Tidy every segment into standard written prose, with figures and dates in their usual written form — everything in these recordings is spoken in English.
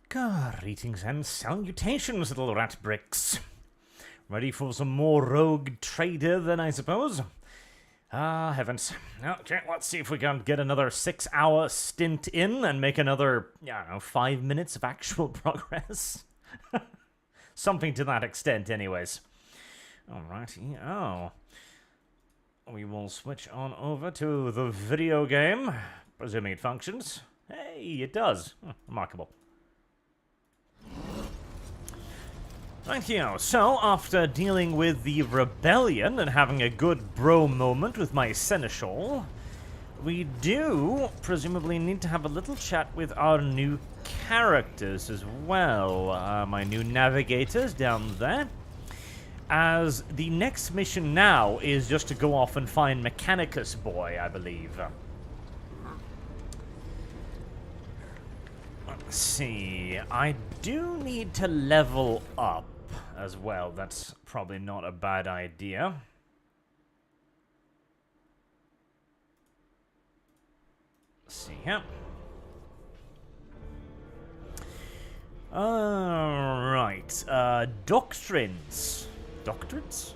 Greetings and salutations, little rat bricks. Ready for some more rogue trader then, I suppose? Ah, heavens. Okay, let's see if we can get another 6-hour stint in and make another, I don't know, 5 minutes of actual progress. Something to that extent, anyways. Alrighty, oh. We will switch on over to the video game, presuming it functions. Hey, it does. Remarkable. Right here, so after dealing with the rebellion and having a good bro moment with my seneschal, we do presumably need to have a little chat with our new characters as well. My new navigators down there. As the next mission now is just to go off and find Mechanicus Boy, I believe. Let's see, I do need to level up as well. That's probably not a bad idea. Let's see here. Alright, doctrines. Doctrines?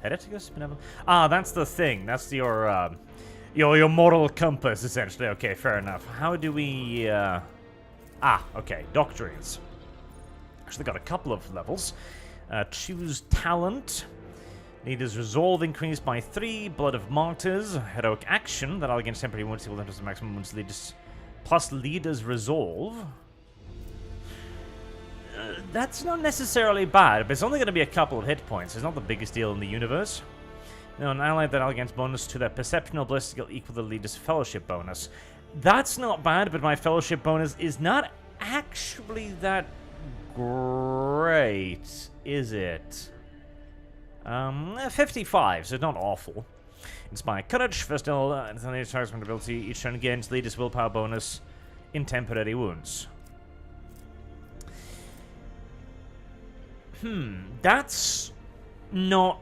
Hereticus? Benevolent? Ah, that's the thing. That's your moral compass, essentially. Okay, fair enough. How do we, okay, doctrines. Actually got a couple of levels. Choose talent. Leader's resolve increased by 3. Blood of martyrs. Heroic action. That all against temporary wounds equal to the maximum wounds leaders. Plus leader's resolve. That's not necessarily bad, but it's only going to be a couple of hit points. It's not the biggest deal in the universe. Now, an ally that all against bonus to their perceptional ballistic skill equal to the leader's fellowship bonus. That's not bad, but my fellowship bonus is not actually that great, is it? 55, so it's not awful. Inspire courage. First target ability. Each turn gains leader's willpower bonus in temporary wounds. That's not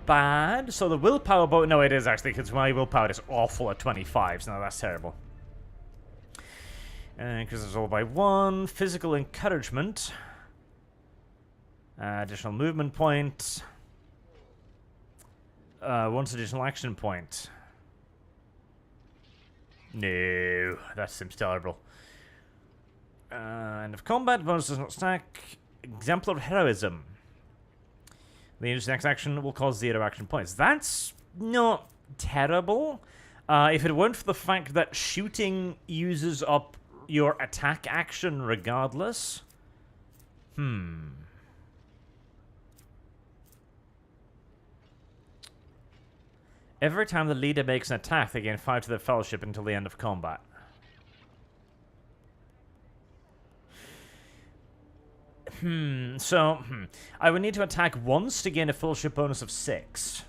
bad. So the willpower bonus... No, it is actually, because my willpower is awful at 25, so no, that's terrible. Increases resolve by 1. Physical encouragement. Additional movement point. Once additional action point. No, that seems terrible. End of combat. Bonus does not stack. Exemplar heroism. The next action will cause 0 action points. That's not terrible. If it weren't for the fact that shooting uses up your attack action regardless. Every time the leader makes an attack, they gain 5 to their fellowship until the end of combat. I would need to attack once to gain a fellowship bonus of 6.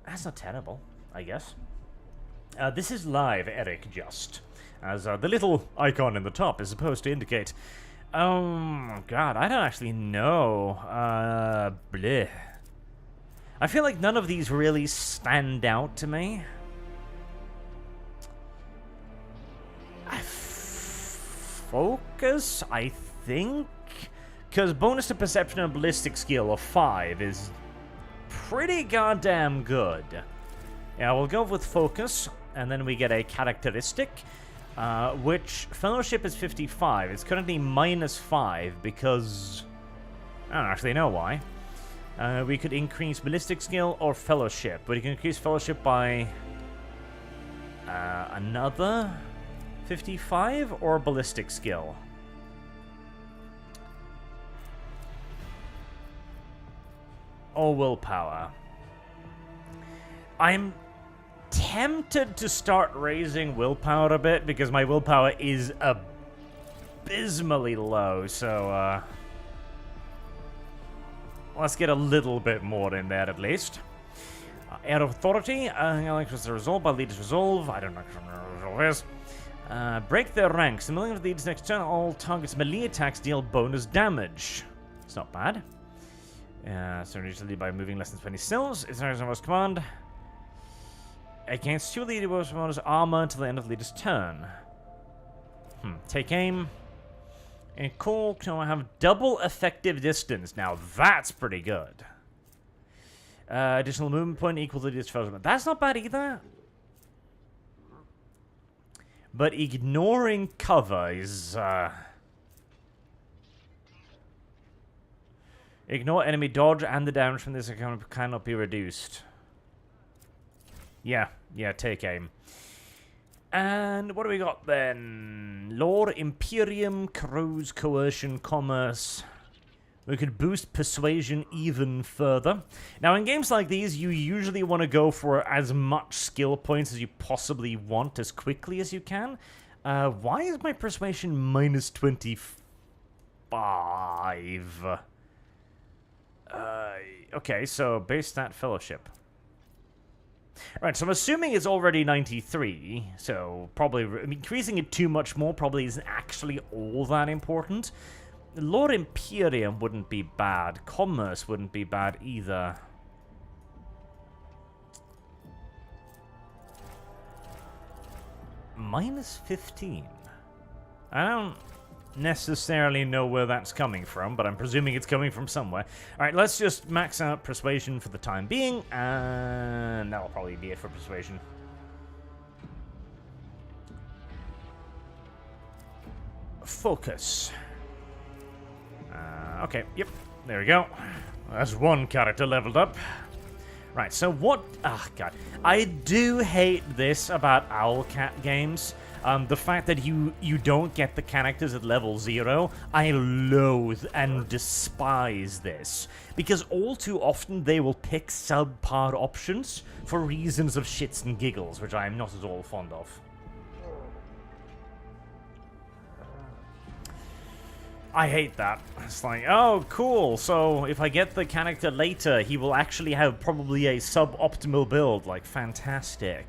That's not terrible, I guess. This is live, Eric, just. As the little icon in the top is supposed to indicate. Oh, God, I don't actually know. Bleh. I feel like none of these really stand out to me. Focus, I think? Because bonus to perception and ballistic skill of 5 is pretty goddamn good. Yeah, we'll go with focus, and then we get a characteristic, which fellowship is 55. It's currently -5 because... I don't actually know why. We could increase ballistic skill or fellowship, but you can increase fellowship by another 55 or ballistic skill. Or willpower. I'm tempted to start raising willpower a bit because my willpower is abysmally low, so let's get a little bit more in there at least. Air of authority, increase the resolve by leader's resolve. I don't know what resolve is. Break their ranks. The milling of the leader's next turn, all targets melee attacks deal bonus damage. It's not bad. So usually by moving less than 20 cells. It's not most command. Against 2 leader bonus armor until the end of the leader's turn. Take aim. And cool, can I have double effective distance? Now that's pretty good. Additional movement point equal to disfellowship. That's not bad either. But ignoring cover is... Ignore enemy dodge and the damage from this cannot be reduced. Yeah, take aim. And what do we got then? Lore, Imperium, Crows, Coercion, Commerce. We could boost Persuasion even further. Now, in games like these, you usually want to go for as much skill points as you possibly want as quickly as you can. Why is my Persuasion minus 25? Okay, so base stat Fellowship. Right, so I'm assuming it's already 93, so probably increasing it too much more probably isn't actually all that important. Lord Imperium wouldn't be bad. Commerce wouldn't be bad either. Minus 15. I don't necessarily know where that's coming from, but I'm presuming it's coming from somewhere. Alright, let's just max out Persuasion for the time being, and that'll probably be it for Persuasion. Focus. Okay, yep, there we go. That's one character leveled up. Right, so what... Ah, God. I do hate this about Owlcat games. The fact that you don't get the characters at level 0, I loathe and despise this. Because all too often they will pick subpar options for reasons of shits and giggles, which I am not at all fond of. I hate that. It's like, oh, cool, so if I get the character later, he will actually have probably a suboptimal build. Like, fantastic.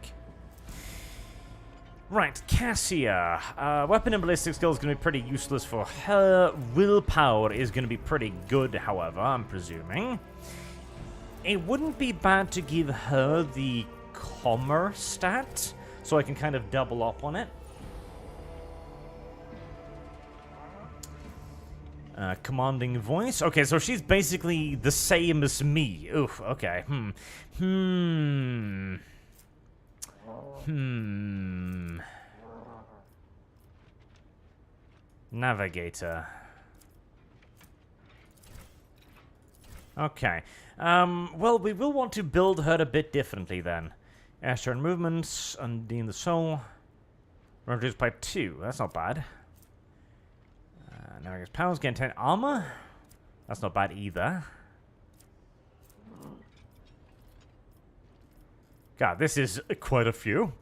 Right, Cassia. Weapon and ballistic skill is going to be pretty useless for her. Willpower is going to be pretty good, however, I'm presuming. It wouldn't be bad to give her the commerce stat, so I can kind of double up on it. Commanding voice. Okay, so she's basically the same as me. Oof, okay. Navigator. Okay. Well, we will want to build her a bit differently then. Astral movements, undeem the soul. Reduced by 2. That's not bad. Now I guess powers, get 10 armor. That's not bad either. God, this is quite a few.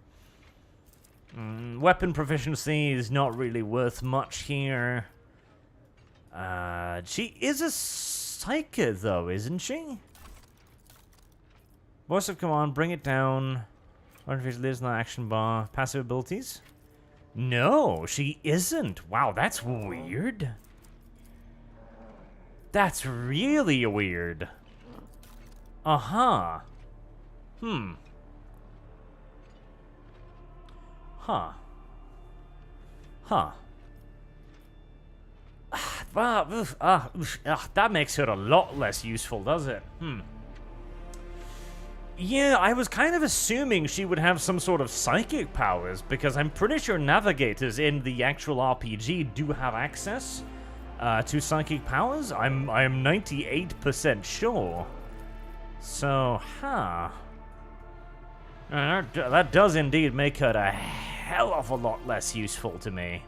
Weapon proficiency is not really worth much here. She is a psyker, though, isn't she? Voice of command, bring it down. Artificial lives in the action bar. Passive abilities. No, she isn't. Wow, that's weird. That's really weird. Uh-huh. Huh. That makes her a lot less useful, does it? Yeah, I was kind of assuming she would have some sort of psychic powers, because I'm pretty sure navigators in the actual RPG do have access to psychic powers. I'm 98% sure. So, that does indeed make her a hell of a lot less useful to me.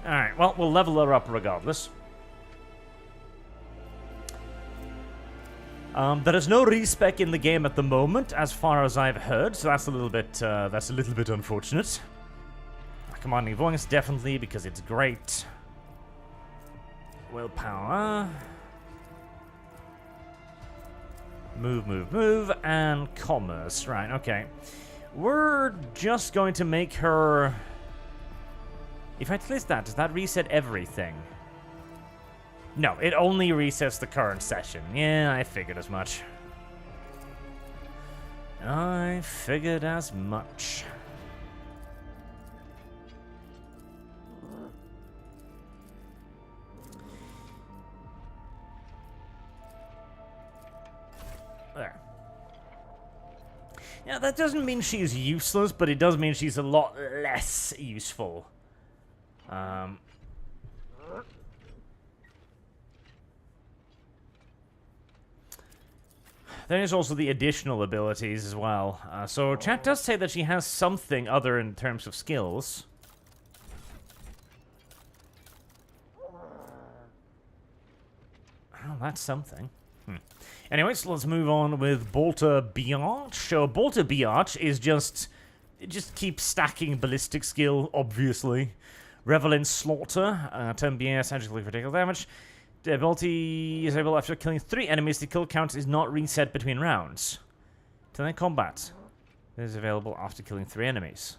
Alright, well, we'll level her up regardless. There is no respec in the game at the moment, as far as I've heard, so that's a little bit unfortunate. Commanding voice, definitely, because it's great. Willpower. Move, and commerce. Right, okay. We're just going to make her... If I list that, does that reset everything? No, it only resets the current session. Yeah, I figured as much. I figured as much. That doesn't mean she's useless, but it does mean she's a lot less useful. There is also the additional abilities as well. So chat does say that she has something other in terms of skills. Oh, that's something. Anyways, let's move on with Bolter Biatch. So Bolter Biatch is just... It just keeps stacking ballistic skill, obviously. Revel in Slaughter. Turn BS, agility for critical damage. The ability is able after killing 3 enemies. The kill count is not reset between rounds. Till then combat. It is available after killing 3 enemies.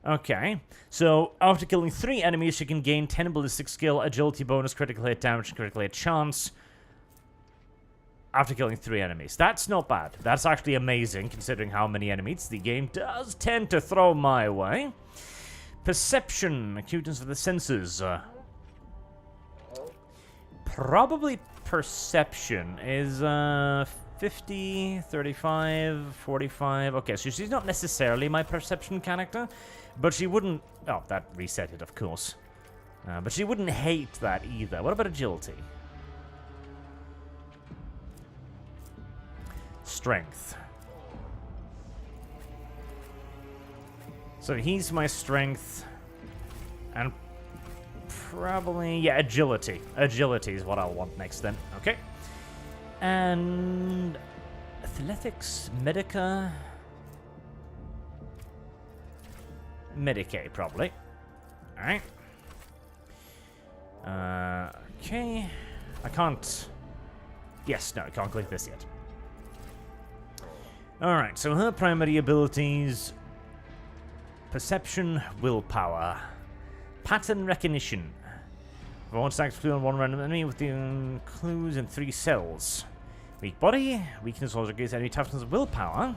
Okay, so after killing 3 enemies, she can gain 10 ballistic skill, agility bonus, critical hit damage, and critical hit chance. After killing 3 enemies. That's not bad. That's actually amazing, considering how many enemies the game does tend to throw my way. Perception, acuteness for the senses. Probably perception is 50, 35, 45. Okay, so she's not necessarily my perception character, but she wouldn't... Oh, that reset it, of course. But she wouldn't hate that either. What about agility? Strength. So he's my strength. And probably... Yeah, agility. Agility is what I'll want next then. Okay. And... Athletics? Medica? Medicae, probably. Alright. Okay. I can't... Yes, no, I can't click this yet. Alright, so her primary abilities... Perception, willpower. Pattern recognition. If I want to stack clue on one random enemy with the clues in 3 cells. Weak body, weakness also gives enemy toughness, willpower.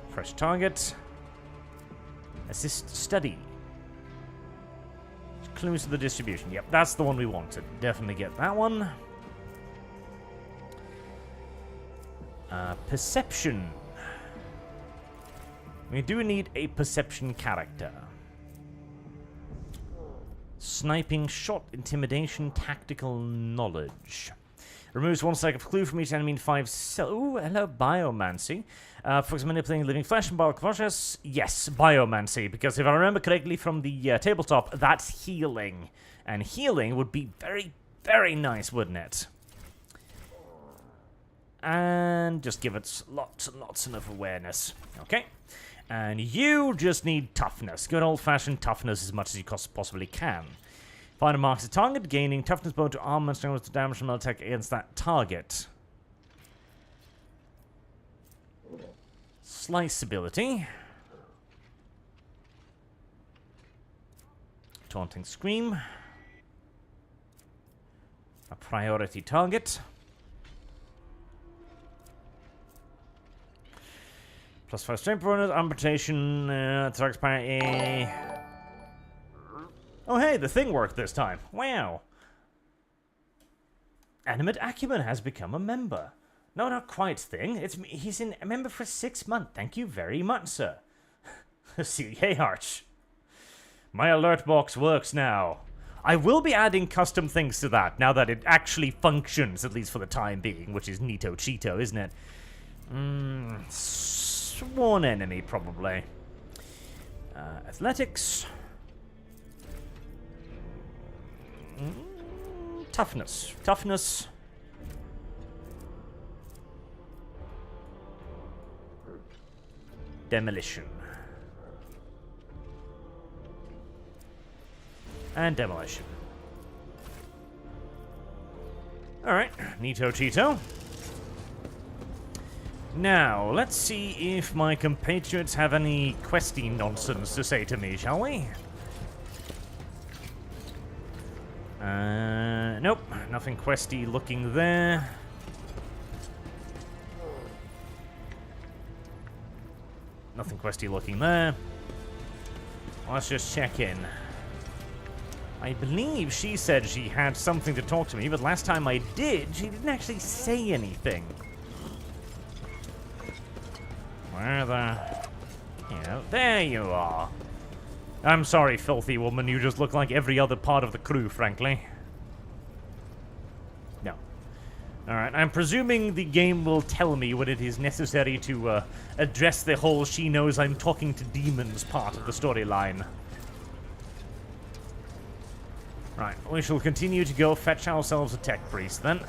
Fresh target. Assist study. Clues to the distribution. Yep, that's the one we wanted. Definitely get that one. Perception. We do need a perception character. Sniping, shot, intimidation, tactical knowledge. Removes 1 stack of clue from each enemy in 5 cells. Ooh, hello, biomancy. Focus on manipulating living flesh and bioconscious. Yes, biomancy, because if I remember correctly from the tabletop, that's healing. And healing would be very, very nice, wouldn't it? And just give it lots and lots of awareness. Okay. And you just need toughness. Good old-fashioned toughness as much as you possibly can. Finder marks a target, gaining toughness bonus to armor and strength to damage from attack against that target. Slice ability. Taunting Scream. A priority target. Plus 5 strength bonus, amputation, target's parry. Oh hey, the thing worked this time. Wow. Animate Acumen has become a member. No, not quite thing. He's a member for 6 months. Thank you very much, sir. See, hey Arch. My alert box works now. I will be adding custom things to that now that it actually functions, at least for the time being, which is neato cheeto, isn't it? Sworn enemy, probably. Athletics. Toughness. Toughness. Demolition. And demolition. Alright, neato cheeto. Now, let's see if my compatriots have any questy nonsense to say to me, shall we? Nope, nothing questy looking there. Nothing questy looking there. Let's just check in. I believe she said she had something to talk to me, but last time I did, she didn't actually say anything. Where the... Yeah, there you are. I'm sorry, filthy woman. You just look like every other part of the crew, frankly. No. Alright, I'm presuming the game will tell me when it is necessary to address the whole she knows I'm talking to demons part of the storyline. Right, we shall continue to go fetch ourselves a tech priest then.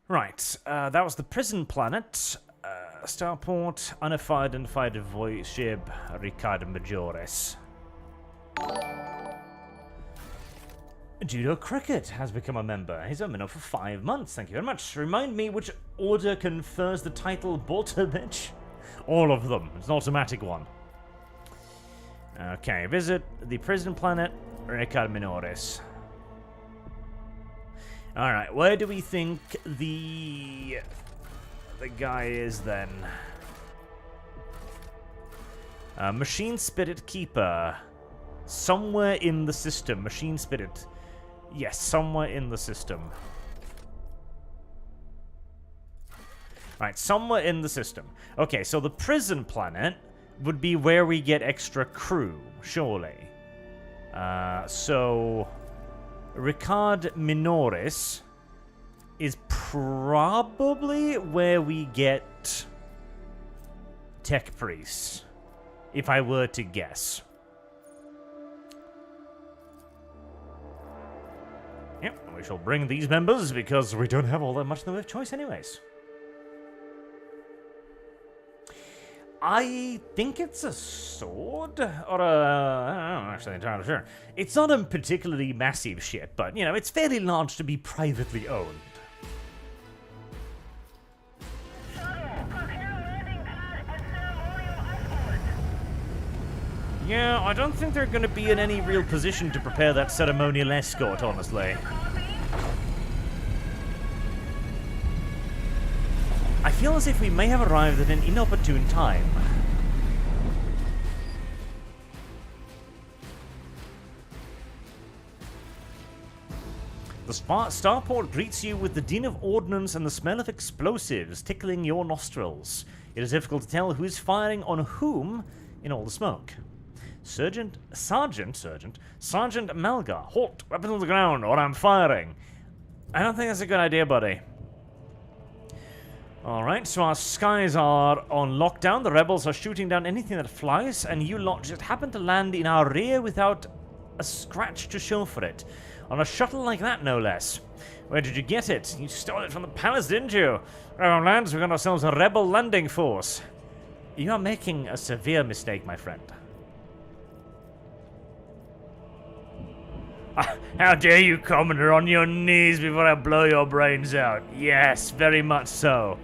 Right, that was the prison planet. Starport, unified voice ship, Reactor Majores. Judo Cricket has become a member. He's a minnow for 5 months. Thank you very much. Remind me which order confers the title Bolter Bitch? All of them. It's an automatic one. Okay, visit the prison planet, Reactor Minores. Alright, where do we think the guy is then? Machine Spirit Keeper. Somewhere in the system. Machine Spirit. Yes, somewhere in the system. Right, somewhere in the system. Okay, so the prison planet would be where we get extra crew, surely. So... Reactor Minores is probably where we get tech priests, if I were to guess. Yep, we shall bring these members because we don't have all that much in the way of choice anyways. I think it's a sword, or a... I don't know, I'm actually entirely sure. It's not a particularly massive ship, but, you know, it's fairly large to be privately owned. Yeah, I don't think they're going to be in any real position to prepare that ceremonial escort, honestly. I feel as if we may have arrived at an inopportune time. The starport greets you with the din of ordnance and the smell of explosives tickling your nostrils. It is difficult to tell who is firing on whom in all the smoke. Sergeant Malgar, halt, weapons on the ground, or I'm firing. I don't think that's a good idea, buddy. Alright, so our skies are on lockdown. The rebels are shooting down anything that flies, and you lot just happen to land in our rear without a scratch to show for it. On a shuttle like that, no less. Where did you get it? You stole it from the palace, didn't you? Our lands, we got ourselves a rebel landing force. You are making a severe mistake, my friend. How dare you, Commander, on your knees before I blow your brains out. Yes, very much so.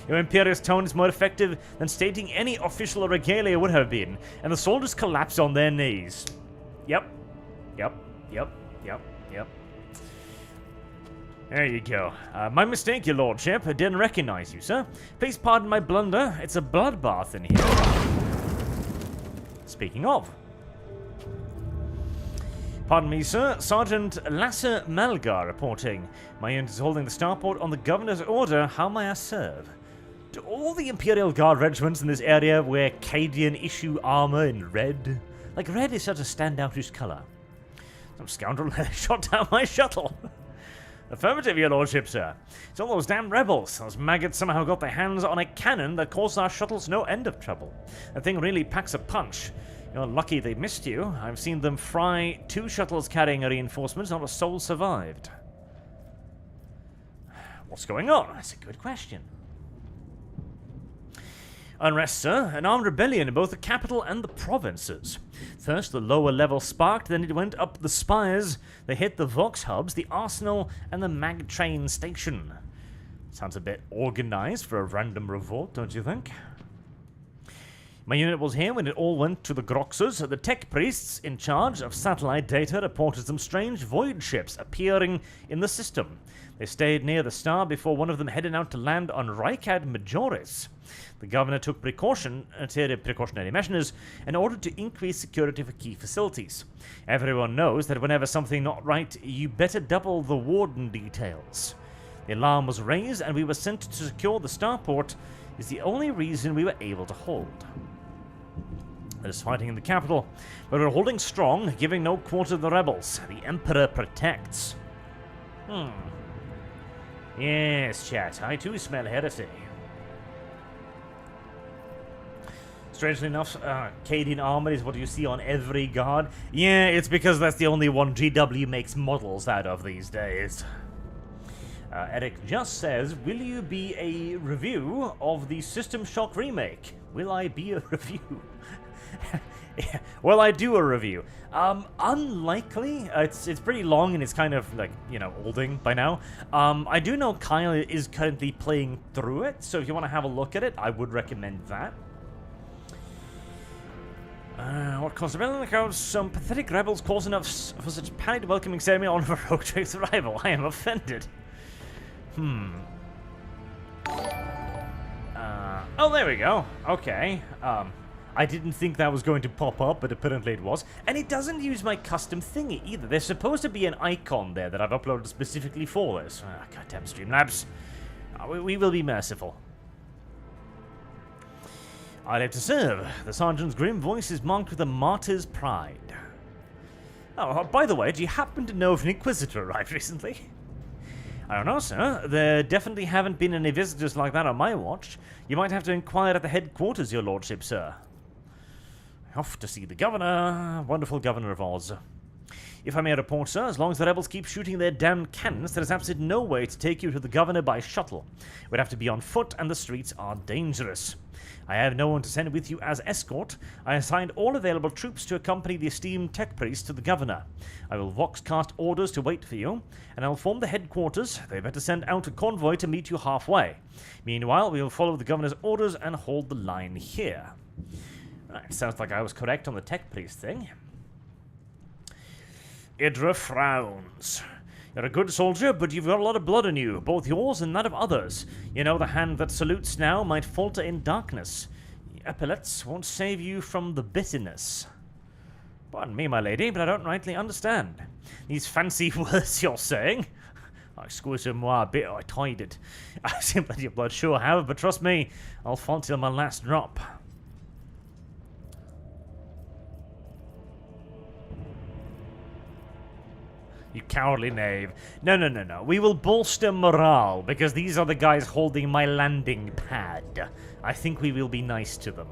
Your imperious tone is more effective than stating any official regalia would have been, and the soldiers collapse on their knees. Yep. There you go. My mistake, your lordship. I didn't recognize you, sir. Please pardon my blunder. It's a bloodbath in here. Speaking of. Pardon me, sir. Sergeant Lasser Malgar reporting. My unit is holding the starport on the governor's order. How may I serve? Do all the Imperial Guard regiments in this area wear Cadian issue armor in red? Like, red is such a standoutish color. Some scoundrel shot down my shuttle. Affirmative, your lordship, sir. It's all those damn rebels. Those maggots somehow got their hands on a cannon that caused our shuttles no end of trouble. That thing really packs a punch. You're lucky they missed you. I've seen them fry 2 shuttles carrying a reinforcement, not a soul survived. What's going on? That's a good question. Unrest, sir. An armed rebellion in both the capital and the provinces. First, the lower level sparked, then it went up the spires. They hit the Vox hubs, the arsenal, and the mag train station. Sounds a bit organized for a random revolt, don't you think? My unit was here when it all went to the Groxers. The tech priests in charge of satellite data reported some strange void ships appearing in the system. They stayed near the star before one of them headed out to land on Rykad Majoris. The governor took precautionary measures in order to increase security for key facilities. Everyone knows that whenever something not right, you better double the warden details. The alarm was raised and we were sent to secure the starport. Is the only reason we were able to hold. There's fighting in the capital, but we're holding strong, giving no quarter to the rebels. The Emperor protects. Yes, chat, I too smell heresy. Strangely enough, Cadian armor is what you see on every guard. Yeah, it's because that's the only one GW makes models out of these days. Eric just says, will you be a review of the System Shock remake? Will I be a review? Well, I do a review. Unlikely. It's pretty long and it's kind of like, you know, olding by now. I do know Kyle is currently playing through it, so if you want to have a look at it, I would recommend that. What caused rebellion? Because some pathetic rebels caused enough for such panic welcoming ceremony on a rogue trade's arrival. I am offended. Oh, there we go. Okay. I didn't think that was going to pop up, but apparently it was. And it doesn't use my custom thingy either. There's supposed to be an icon there that I've uploaded specifically for this. Goddamn Streamlabs. We will be merciful. I live to serve. The sergeant's grim voice is marked with a martyr's pride. Oh, by the way, do you happen to know if an Inquisitor arrived recently? I don't know, sir. There definitely haven't been any visitors like that on my watch. You might have to inquire at the headquarters, your lordship, sir. Off to see the governor. Wonderful governor of Oz. If I may report, sir, as long as the rebels keep shooting their damned cannons, there is absolutely no way to take you to the governor by shuttle. We'd have to be on foot, and the streets are dangerous. I have no one to send with you as escort. I assigned all available troops to accompany the esteemed tech priest to the governor. I will voxcast orders to wait for you, and I'll inform the headquarters they better send out a convoy to meet you halfway. Meanwhile, we will follow the governor's orders and hold the line here. Right, sounds like I was correct on the tech priest thing. Idra frowns. You're a good soldier, but you've got a lot of blood in you, both yours and that of others. You know the hand that salutes now might falter in darkness. Epaulets won't save you from the bitterness. Pardon me, my lady, but I don't rightly understand. These fancy words you're saying? Excusez-moi a bit, I tied it. I've seen plenty of blood, sure have, but trust me, I'll fight till my last drop. You cowardly knave. No. We will bolster morale, because these are the guys holding my landing pad. I think we will be nice to them.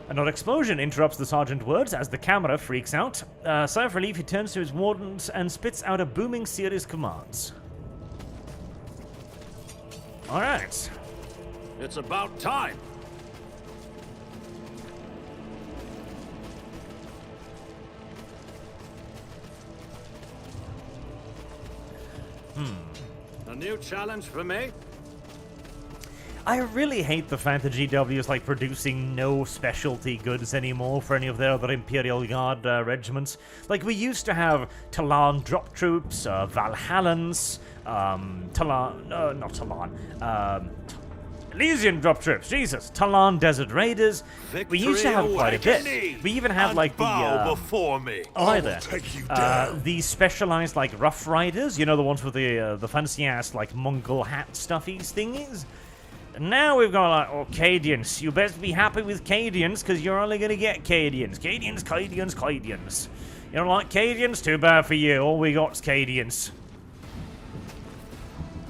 Another explosion interrupts the sergeant's words as the camera freaks out. Sigh of relief, he turns to his wardens and spits out a booming series of commands. Alright. It's about time. A new challenge for me? I really hate the fact that GW is like producing no specialty goods anymore for any of their other Imperial Guard regiments. Like we used to have Talon drop troops, Valhallans, Elysian drop troops, Jesus, Talon Desert Raiders. Victory, we used to have quite a bit. We even had like the before me. The specialized like Rough Riders, you know, the ones with the fancy ass like Mongol hat stuffies thingies. Now we've got like, oh, Cadians. You best be happy with Cadians, because you're only going to get Cadians. Cadians. You don't like Cadians? Too bad for you. All we got's Cadians.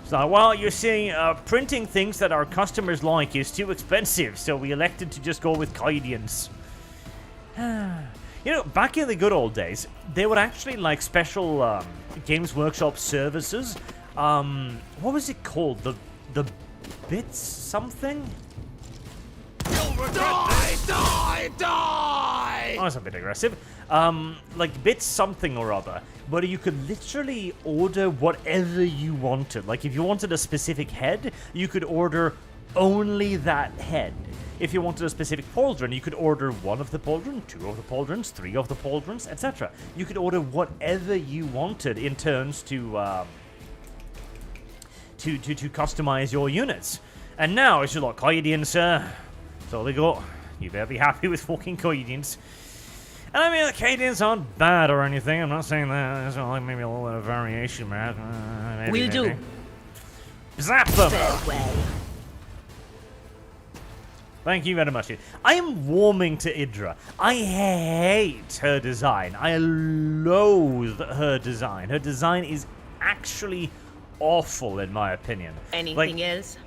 So, well, you see, printing things that our customers like is too expensive, so we elected to just go with Cadians. You know, back in the good old days, they were actually like special Games Workshop services. What was it called? The Bits something? Die! Oh, that's a bit aggressive. Like Bits something or other, where you could literally order whatever you wanted. Like if you wanted a specific head, you could order only that head. if you wanted a specific pauldron, you could order 1 of the pauldron, 2 of the pauldrons, 3 of the pauldrons, etc. You could order whatever you wanted in terms to customize your units. And now it's just like Coidians, sir. That's all they got. You better be happy with fucking Coidians. And I mean, the Cadians aren't bad or anything. I'm not saying that. There's like maybe a little bit of variation, man. Will do. Zap them! Farewell. Thank you very much. I am warming to Idra. I hate her design. I loathe her design. Her design is actually awful, in my opinion. Anything else?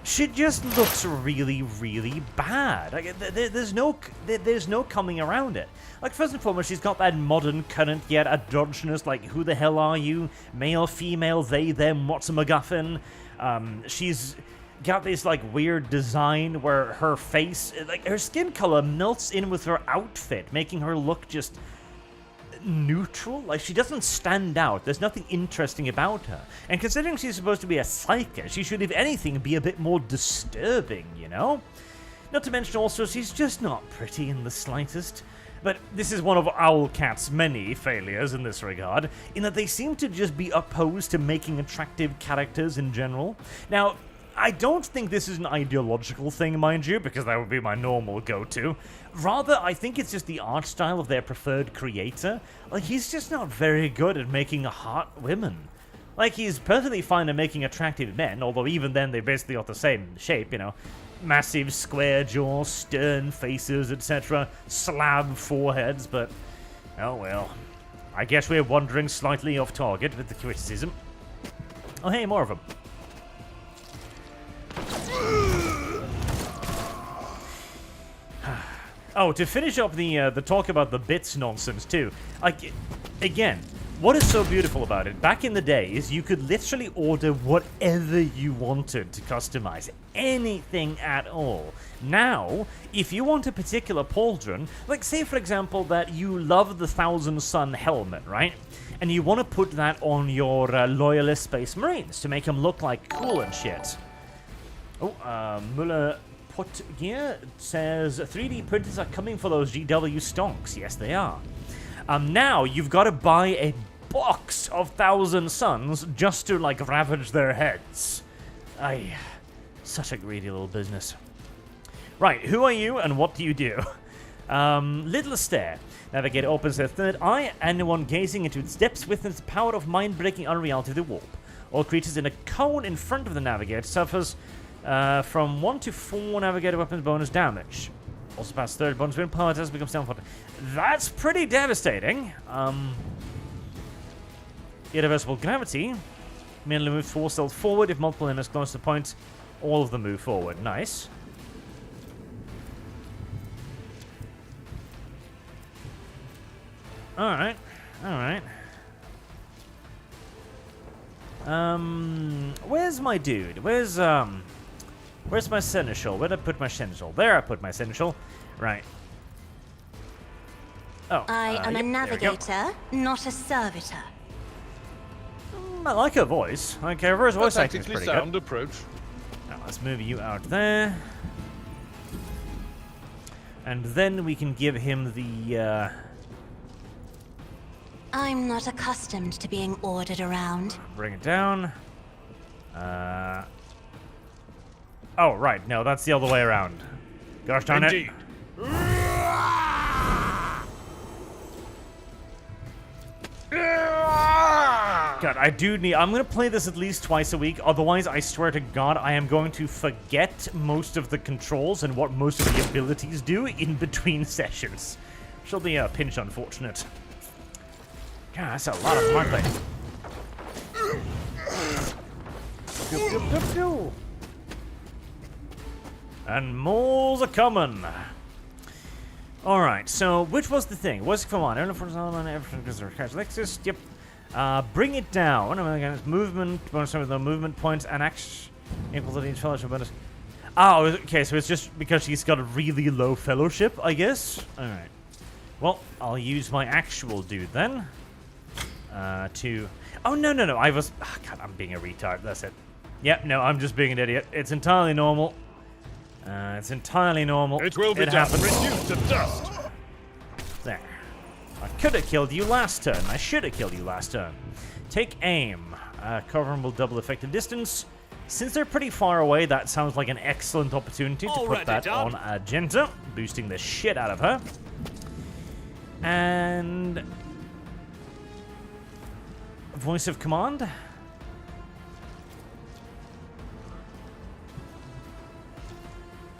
She just looks really, really bad. Like, there's no coming around it. Like, first and foremost, she's got that modern, current, yet androgynous, like, who the hell are you? Male, female, they, them, what's a MacGuffin? She's got this, like, weird design where her face, like, her skin color melts in with her outfit, making her look just neutral. Like, she doesn't stand out. There's nothing interesting about her. And considering she's supposed to be a psyker, she should, if anything, be a bit more disturbing, you know? Not to mention also, she's just not pretty in the slightest. But this is one of Owlcat's many failures in this regard, in that they seem to just be opposed to making attractive characters in general. Now, I don't think this is an ideological thing, mind you, because that would be my normal go-to. Rather, I think it's just the art style of their preferred creator. Like, he's just not very good at making hot women. Like, he's perfectly fine at making attractive men, although even then they basically got the same shape, you know. Massive square jaws, stern faces, etc. Slab foreheads, but... oh well. I guess we're wandering slightly off target with the criticism. Oh hey, more of them. Oh, to finish up the talk about the bits nonsense too. Like, again, what is so beautiful about it? Back in the days, you could literally order whatever you wanted to customize, anything at all. Now, if you want a particular pauldron, like say for example that you love the Thousand Sun helmet, right? And you want to put that on your loyalist Space Marines to make them look like cool and shit. Oh, Muller Potgear says 3D printers are coming for those GW stonks. Yes, they are. Now you've got to buy a box of Thousand Suns just to like ravage their heads. Such a greedy little business. Right, who are you and what do you do? Little Stare. Navigator opens their third eye, anyone gazing into its depths witness the power of mind-breaking unreality of the warp. All creatures in a cone in front of the Navigator suffers from 1 to 4 Navigator weapons bonus damage. Also past third bonus wind power does become self. That's pretty devastating. Irreversible gravity. Merely move 4 cells forward. If multiple enemies close to the point, all of them move forward. Nice. Alright. Alright. Where's my dude? Where's my seneschal? Where'd I put my seneschal? There I put my seneschal. Right. Oh. I am a navigator, not a servitor. I like her voice. Like her voice acting is Tactically pretty sound good. approach. Now let's move you out there. And then we can give him the, I'm not accustomed to being ordered around. bring it down. Oh, right. No, that's the other way around. Gosh darn it. Indeed. God, I do need... I'm going to play this at least twice a week. Otherwise, I swear to God, I am going to forget most of the controls and what most of the abilities do in between sessions. She'll be a pinch unfortunate. God, that's a lot of mark there. And moles are coming. Alright, so which was the thing? Was come on, everything because they're Lexus. Yep. Bring it down. Movement, bonus some of the movement points, and action equal to the fellowship bonus. Oh, okay, so it's just because she's got a really low fellowship, I guess. Alright. Well, I'll use my actual dude then. To... Oh, no. I was... Oh, God, I'm being a retard. That's it. Yep, no, I'm just being an idiot. It's entirely normal. It's entirely normal. It will be happens. reduced to dust. There. I could have killed you last turn. I should have killed you last turn. Take aim. Cover and will double effective distance. Since they're pretty far away, that sounds like an excellent opportunity to Already put that done. on Agenta, boosting the shit out of her. And... voice of command?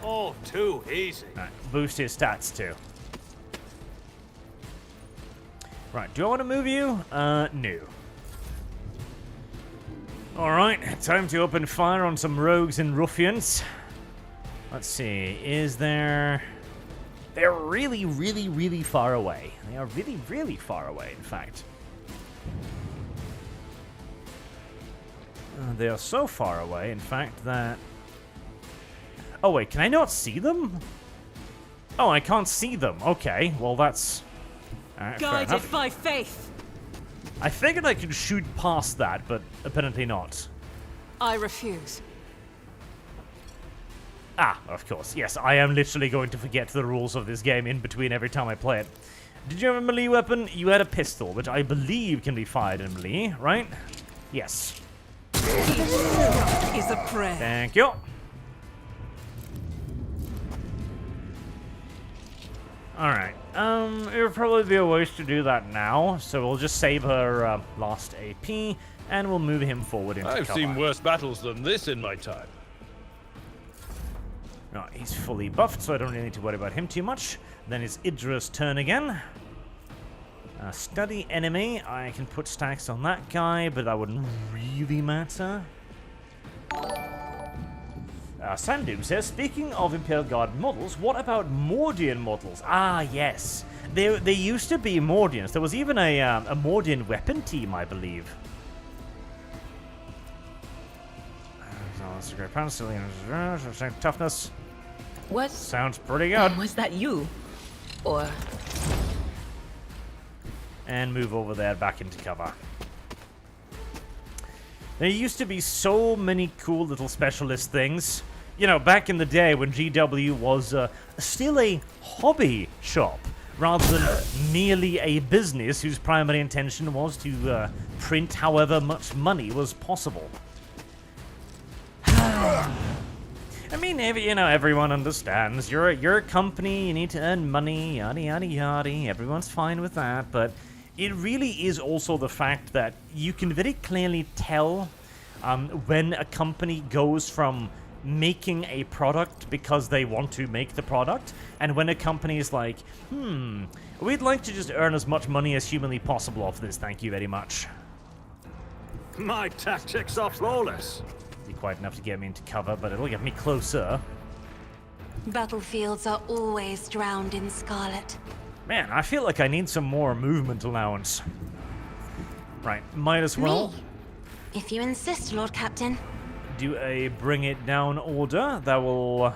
Oh, too easy. Right, boost his stats too. Right, do I want to move you? No. Alright, time to open fire on some rogues and ruffians. Let's see, is there... They're really, really, really far away. They are really, really far away, in fact. They are so far away, in fact, that... Oh, wait, can I not see them? Oh, I can't see them. Okay, well, that's... Alright, fair Guided enough. by faith. I figured I could shoot past that, but apparently not. I refuse. Ah, of course. Yes, I am literally going to forget the rules of this game in between every time I play it. Did you have a melee weapon? You had a pistol, which I believe can be fired in melee, right? Yes. Is a prayer. Thank you. Alright, it would probably be a waste to do that now, so we'll just save her last AP, and we'll move him forward into I've cover. seen worse battles than this in my time. Right, he's fully buffed, so I don't really need to worry about him too much. Then it's Idra's turn again. Study enemy, I can put stacks on that guy, but that wouldn't really matter. Sandu says, speaking of Imperial Guard models, what about Mordian models? Ah, yes. They used to be Mordians. There was even a Mordian weapon team, I believe. That's a great plan. Toughness. What? Sounds pretty good. Was that you? Or... And move over there back into cover. There used to be so many cool little specialist things. You know, back in the day when GW was still a hobby shop rather than merely a business whose primary intention was to print however much money was possible. I mean, everyone understands. You're a company, you need to earn money, yada yada yada. Everyone's fine with that, but it really is also the fact that you can very clearly tell when a company goes from making a product because they want to make the product, and when a company is like, we'd like to just earn as much money as humanly possible off this, thank you very much. My tactics are flawless. Be quite enough to get me into cover, but it'll get me closer. Battlefields are always drowned in scarlet. Man, I feel like I need some more movement allowance. Right, might as well Me? If you insist, Lord Captain. do a bring it down order. That will...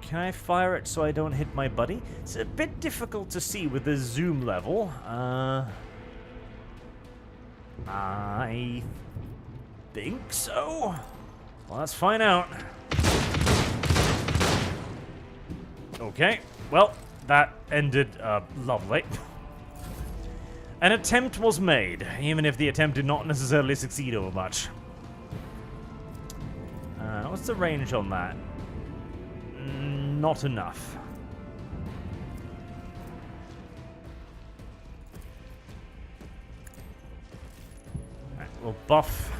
Can I fire it so I don't hit my buddy? It's a bit difficult to see with the zoom level. I think so. Well, let's find out. Okay, well, that ended lovely. An attempt was made, even if the attempt did not necessarily succeed over much. What's the range on that? Not enough. Right, we'll buff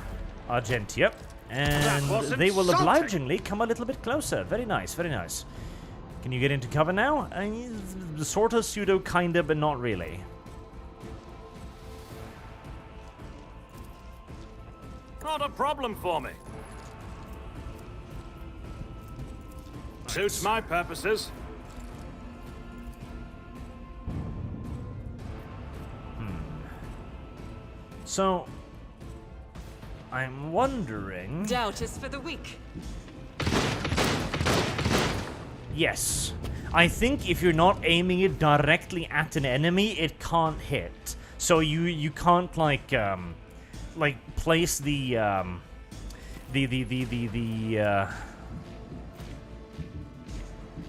Argentia, and they will obligingly come a little bit closer. Very nice, very nice. Can you get into cover now? Sort of, pseudo, kinda, but not really. Not a problem for me. Suits my purposes. So, I'm wondering... Doubt is for the weak. Yes. I think if you're not aiming it directly at an enemy, it can't hit. So you can't like place the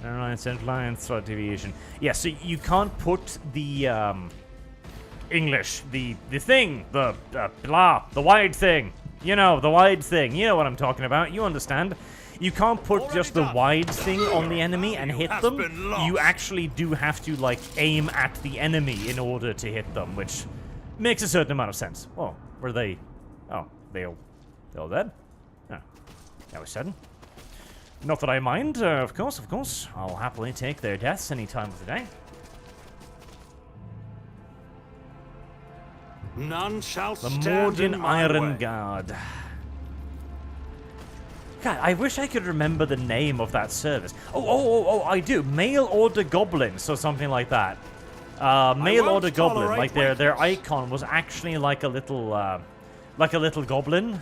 Alright, Central Line, Threat Deviation. Yeah, so you can't put the, English, the thing, the wide thing. You know, the wide thing. You know what I'm talking about. You understand. You can't put just the wide thing on the enemy and hit them. You actually do have to, like, aim at the enemy in order to hit them, which makes a certain amount of sense. Oh, were they... Oh, they all dead? Oh, that was sudden. Not that I mind, of course. I'll happily take their deaths any time of the day. None shall The stand in Morgan my Iron way. Guard. God, I wish I could remember the name of that service. Oh, I do. Mail order goblins or something like that. Mail order goblin, like their icon was actually like a little goblin.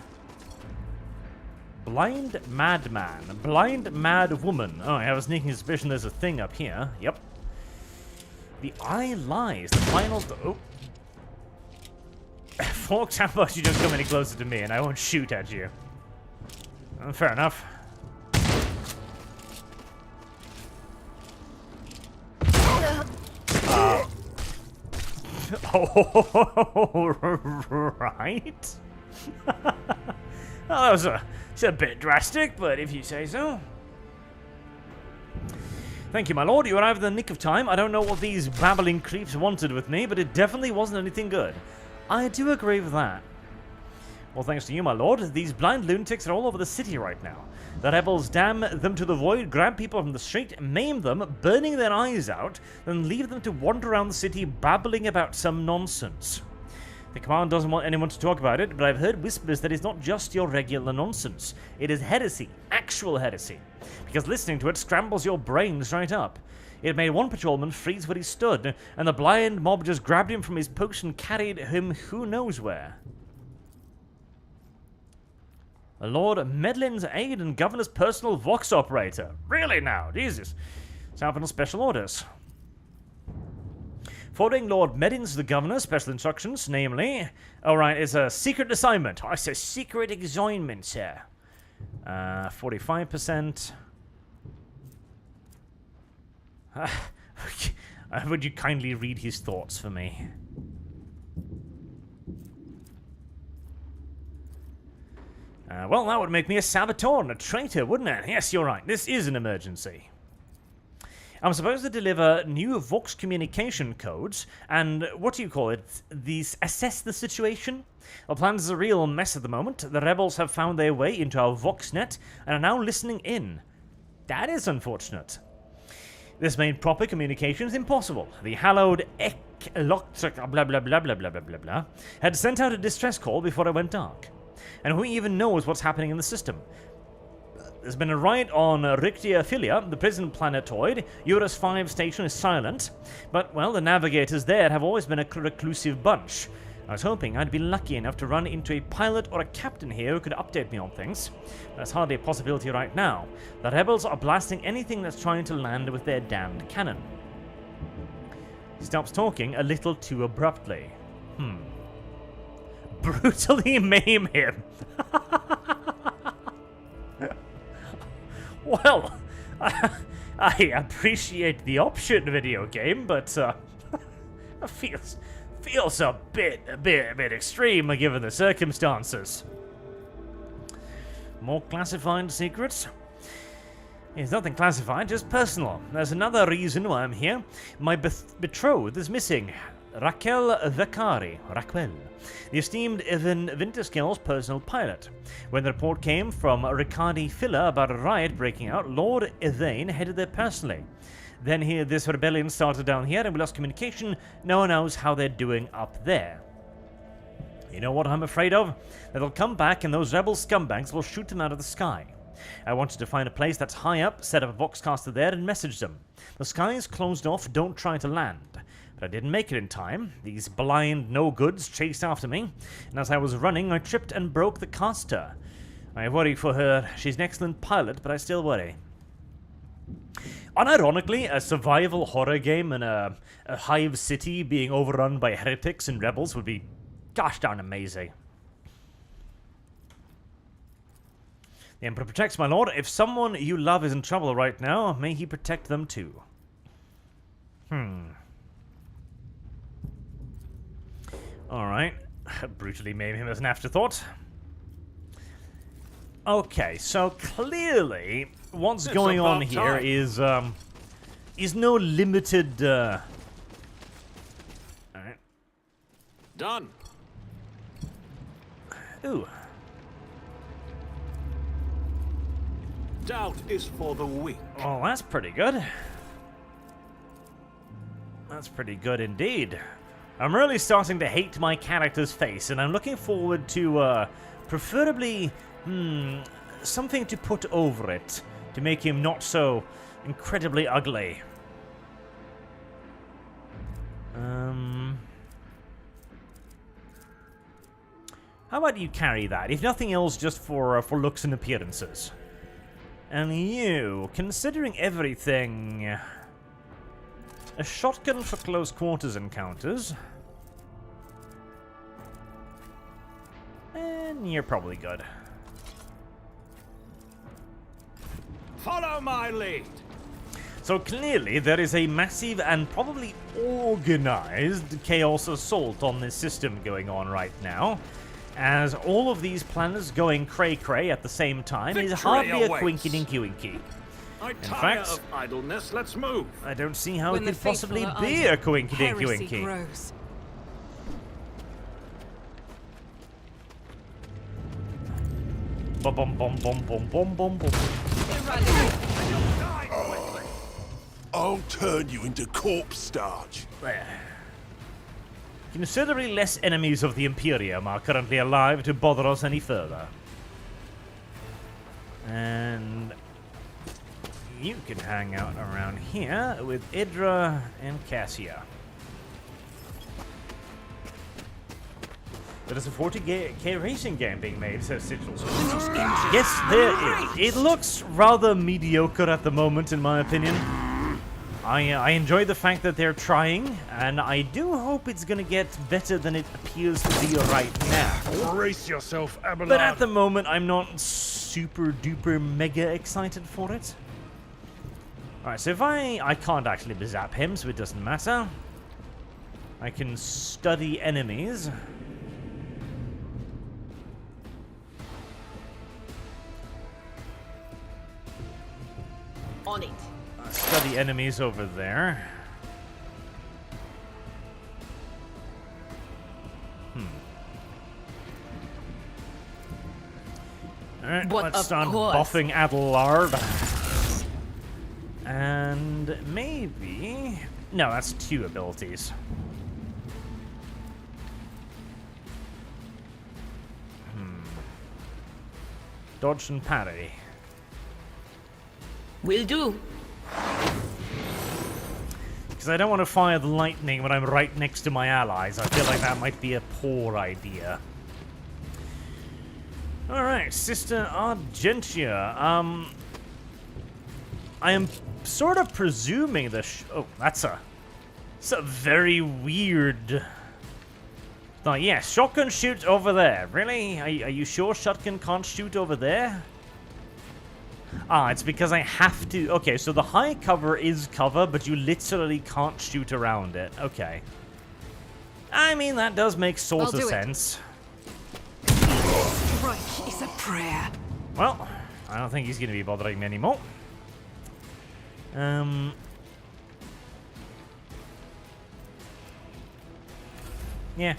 Blind madman, blind mad woman. Oh, I have a sneaking suspicion there's a thing up here. Yep. The eye lies. The final. Oh. Folks, how about you don't come any closer to me and I won't shoot at you? Fair enough. Oh, right. Well, that was it's a bit drastic, but if you say so. Thank you, my lord. You arrived in the nick of time. I don't know what these babbling creeps wanted with me, but it definitely wasn't anything good. I do agree with that. Well, thanks to you, my lord. These blind lunatics are all over the city right now. The rebels damn them to the void, grab people from the street, maim them, burning their eyes out, then leave them to wander around the city babbling about some nonsense. The command doesn't want anyone to talk about it, but I've heard whispers that it's not just your regular nonsense. It is heresy, actual heresy, because listening to it scrambles your brains right up. It made one patrolman freeze where he stood, and the blind mob just grabbed him from his post and carried him who knows where. Lord Medlin's aide and governor's personal vox operator. Really now? Jesus. Sound for special orders. Forwarding Lord Medlin's the governor, special instructions, namely... Alright, it's a secret assignment. I say secret assignment, sir. 45%. Would you kindly read his thoughts for me? Well, that would make me a saboteur and a traitor, wouldn't it? Yes, you're right. This is an emergency. I'm supposed to deliver new Vox communication codes, and what do you call it? Assess the situation? Our plans is a real mess at the moment. The rebels have found their way into our VoxNet and are now listening in. That is unfortunate. This made proper communications impossible. The hallowed Electric blah blah blah blah blah blah blah blah had sent out a distress call before it went dark. And who even knows what's happening in the system? There's been a riot on Reactor, the prison planetoid. Eurus 5 station is silent. But, well, the navigators there have always been a reclusive bunch. I was hoping I'd be lucky enough to run into a pilot or a captain here who could update me on things. That's hardly a possibility right now. The rebels are blasting anything that's trying to land with their damned cannon. He stops talking a little too abruptly. Brutally maim him. Well, I appreciate the option, video game, but it feels a bit extreme given the circumstances. More classified secrets? It's nothing classified, just personal. There's another reason why I'm here. My betrothed is missing. Raquel Vacari. Raquel. The esteemed Evan Winterskill's personal pilot. When the report came from Riccardi Filler about a riot breaking out, Lord Evane headed there personally. Then this rebellion started down here and we lost communication. No one knows how they're doing up there. You know what I'm afraid of? That they'll come back and those rebel scumbags will shoot them out of the sky. I wanted to find a place that's high up, set up a voxcaster there and message them. The sky is closed off, don't try to land. But I didn't make it in time. These blind no-goods chased after me, and as I was running, I tripped and broke the caster. I worry for her. She's an excellent pilot, but I still worry. Unironically, a survival horror game in a hive city being overrun by heretics and rebels would be gosh darn amazing. The Emperor protects, my lord. If someone you love is in trouble right now, may he protect them too. Alright. Brutally maim him as an afterthought. Okay, so clearly what's going on here is no limited Alright. Done. Ooh. Doubt is for the weak. Oh, that's pretty good. That's pretty good indeed. I'm really starting to hate my character's face, and I'm looking forward to, preferably, something to put over it to make him not so incredibly ugly. How about you carry that? If nothing else, just for looks and appearances. And you, considering everything, a shotgun for close quarters encounters. And you're probably good. Follow my lead. So clearly there is a massive and probably organized chaos assault on this system going on right now, as all of these planets going cray-cray at the same time is hardly a quinky-dinky-winky. I tire of idleness. Let's move. I don't see how When it the could possibly faithful are be a idle, heresy quinky-dinky-winky. grows. Bum bum bum bum bum bum bum bum. I'll turn you into corpse starch. There. Considerably less enemies of the Imperium are currently alive to bother us any further. And you can hang out around here with Idra and Cassia. There is a 40k racing game being made, says Sigil. Yes, there is. It looks rather mediocre at the moment, in my opinion. I enjoy the fact that they're trying, and I do hope it's gonna get better than it appears to be right now. Brace yourself, Abelard. But at the moment, I'm not super duper mega excited for it. Alright, so if I can't actually zap him, so it doesn't matter. I can study enemies. On it. Study enemies over there. Alright, But let's of start course. buffing Adelard. And maybe... No, that's 2 abilities. Dodge and parry. Will do. Because I don't want to fire the lightning when I'm right next to my allies. I feel like that might be a poor idea. Alright, Sister Argentia. I am sort of presuming the oh, that's a very weird... Oh, yeah, shotgun shoot over there. Really? Are you sure shotgun can't shoot over there? Ah, it's because I have to... Okay, so the high cover is cover, but you literally can't shoot around it. Okay. I mean, that does make sort of sense. Strike is a prayer. Well, I don't think he's going to be bothering me anymore. Yeah.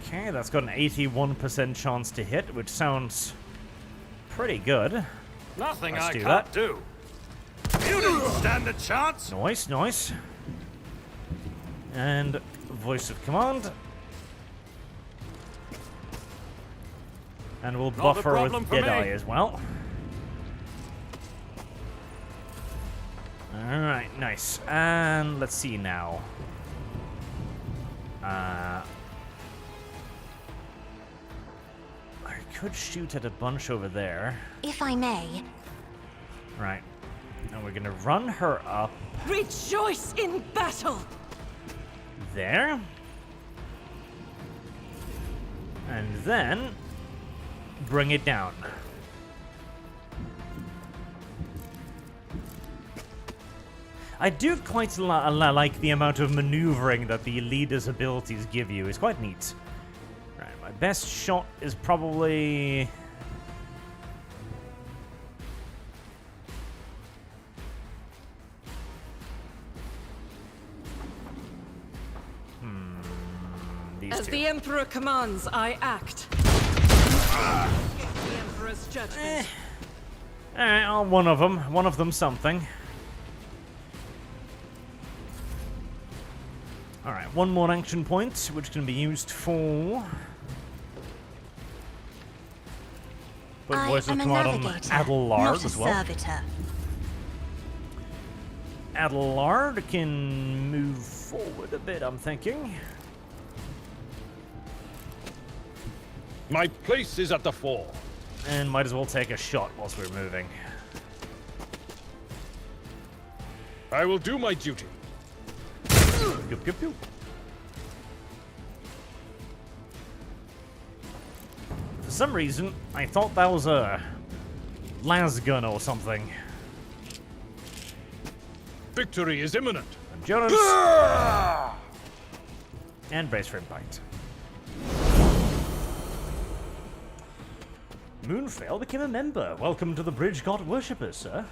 Okay, that's got an 81% chance to hit, which sounds pretty good. Nothing Let's I do can't that. do. You didn't stand a chance. Nice, nice. And voice of command. And we'll Not a buffer problem with for me. Deadeye as well. Alright, nice. And let's see now. I could shoot at a bunch over there. If I may, Right. And we're gonna run her up Rejoice in battle! there. And then bring it down. I do quite like the amount of maneuvering that the leader's abilities give you. It's quite neat. Right, my best shot is probably... these As two. the Emperor commands, I act. The Emperor's judgment. Alright, one of them something. Alright, one more action point, which can be used for... Put I voice of am a command on navigator, Adelard not a as well. servitor. Adelard can move forward a bit, I'm thinking. My place is at the fore. And might as well take a shot whilst we're moving. I will do my duty. Pew, pew, pew. For some reason, I thought that was a lasgun or something. Victory is imminent. Endurance. And brace for impact. Moonfell became a member. Welcome to the Bridge God Worshippers, sir.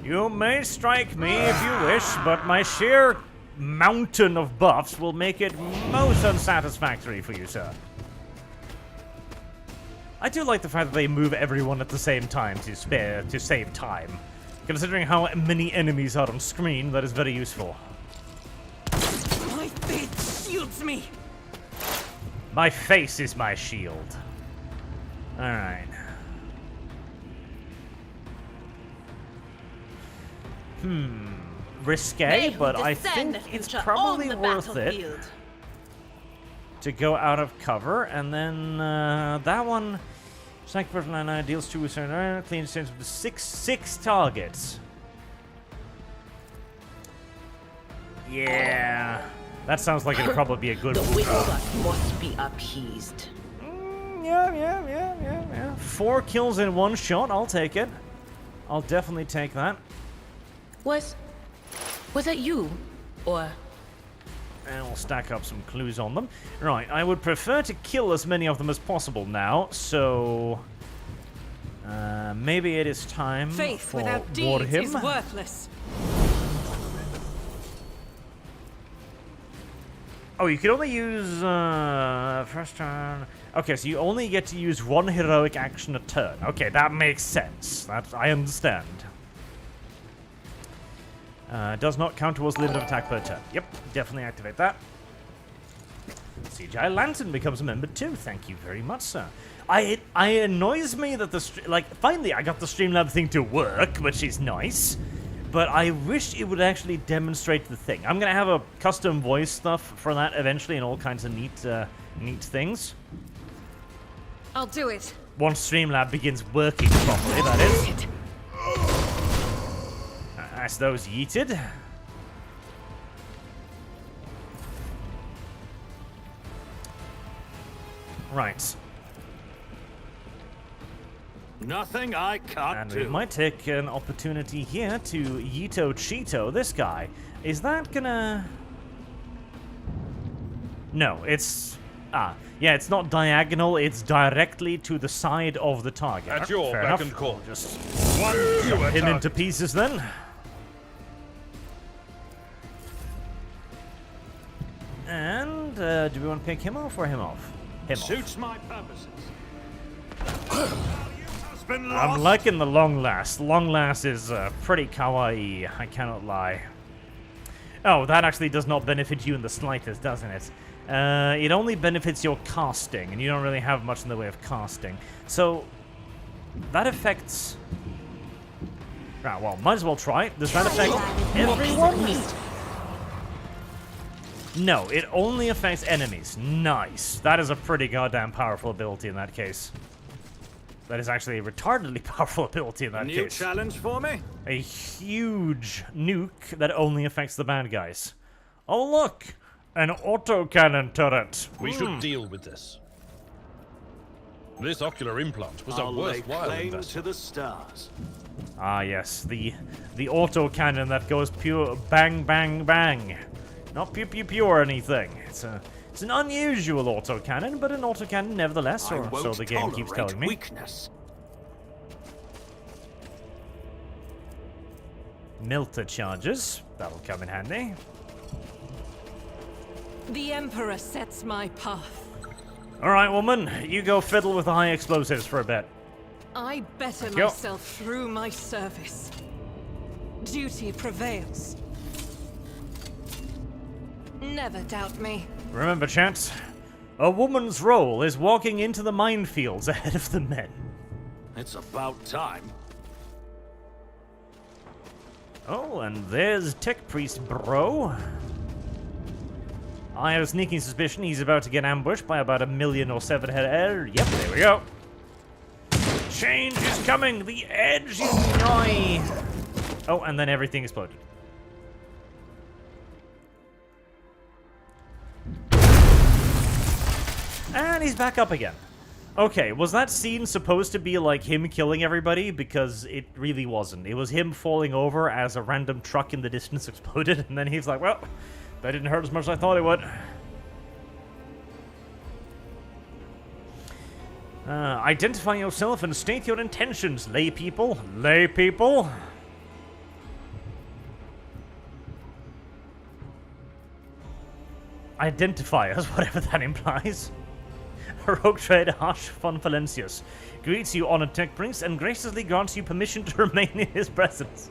You may strike me if you wish, but my sheer mountain of buffs will make it most unsatisfactory for you, sir. I do like the fact that they move everyone at the same time to save time. Considering how many enemies are on screen, that is very useful. My faith shields me. My face is my shield. Alright. Risque, but I think it's probably worth it to go out of cover, and then that one, sacrifice line deals 2 with certain clean sense with six targets. Yeah, that sounds like it'd probably be a good The one. wicked must be appeased. Yeah. 4 kills in 1 shot, I'll take it. I'll definitely take that. Was that you? Or... And we'll stack up some clues on them. Right, I would prefer to kill as many of them as possible now, so... maybe it is time Faith for without deeds is Warhammer. worthless. Oh, you can only use, first turn... Okay, so you only get to use 1 heroic action a turn. Okay, that makes sense. I understand. Does not count towards limit of attack per turn. Yep, definitely activate that. CGI Lantern becomes a member too. Thank you very much, sir. It annoys me that finally I got the Streamlabs thing to work, which is nice. But I wish it would actually demonstrate the thing. I'm gonna have a custom voice stuff for that eventually, and all kinds of neat things. I'll do it. Once Streamlab begins working properly, that is. That's those yeeted. Right. Nothing I can't And do. we might take an opportunity here to Yeeto Cheeto this guy. Is that gonna... No, it's... yeah, it's not diagonal, it's directly to the side of the target. At your Fair beck enough. and call. Just One chop him target. into pieces then. And, do we want to pick him off or him off? Him off. Suits my purposes. Has been lost. I'm liking the long last. Long last is pretty kawaii, I cannot lie. Oh, that actually does not benefit you in the slightest, doesn't it? It only benefits your casting, and you don't really have much in the way of casting. So, that affects... Right, well, might as well try it. Does that affect everyone? No, it only affects enemies. Nice. That is a pretty goddamn powerful ability in that case. That is actually a retardedly powerful ability in that New case. challenge for me? A huge nuke that only affects the bad guys. Oh look! An autocannon turret. We should deal with this. This ocular implant was a I'll lay worthwhile claim to investment. the stars. Ah, yes, the autocannon that goes pure bang, bang, bang. Not pew, pew, pew or anything. It's an unusual autocannon, but an autocannon nevertheless, I or won't so the game keeps tolerate telling me. weakness. Milter charges. That'll come in handy. The Emperor sets my path. Alright, woman, you go fiddle with the high explosives for a bit. I better go. myself through my service. Duty prevails. Never doubt me. Remember, chaps, a woman's role is walking into the minefields ahead of the men. It's about time. Oh, and there's Tech Priest Bro. I have a sneaking suspicion he's about to get ambushed by about 1 million or 7 head. Yep, there we go. Change is coming. The edge is nigh. Oh, and then everything exploded. And he's back up again. Okay, was that scene supposed to be like him killing everybody? Because it really wasn't. It was him falling over as a random truck in the distance exploded, and then he's like, well, that didn't hurt as much as I thought it would. Identify yourself and state your intentions, lay people. Lay people. Identify us, whatever that implies. Rogue Trader Harsh von Valencius greets you, honored tech priest, and graciously grants you permission to remain in his presence.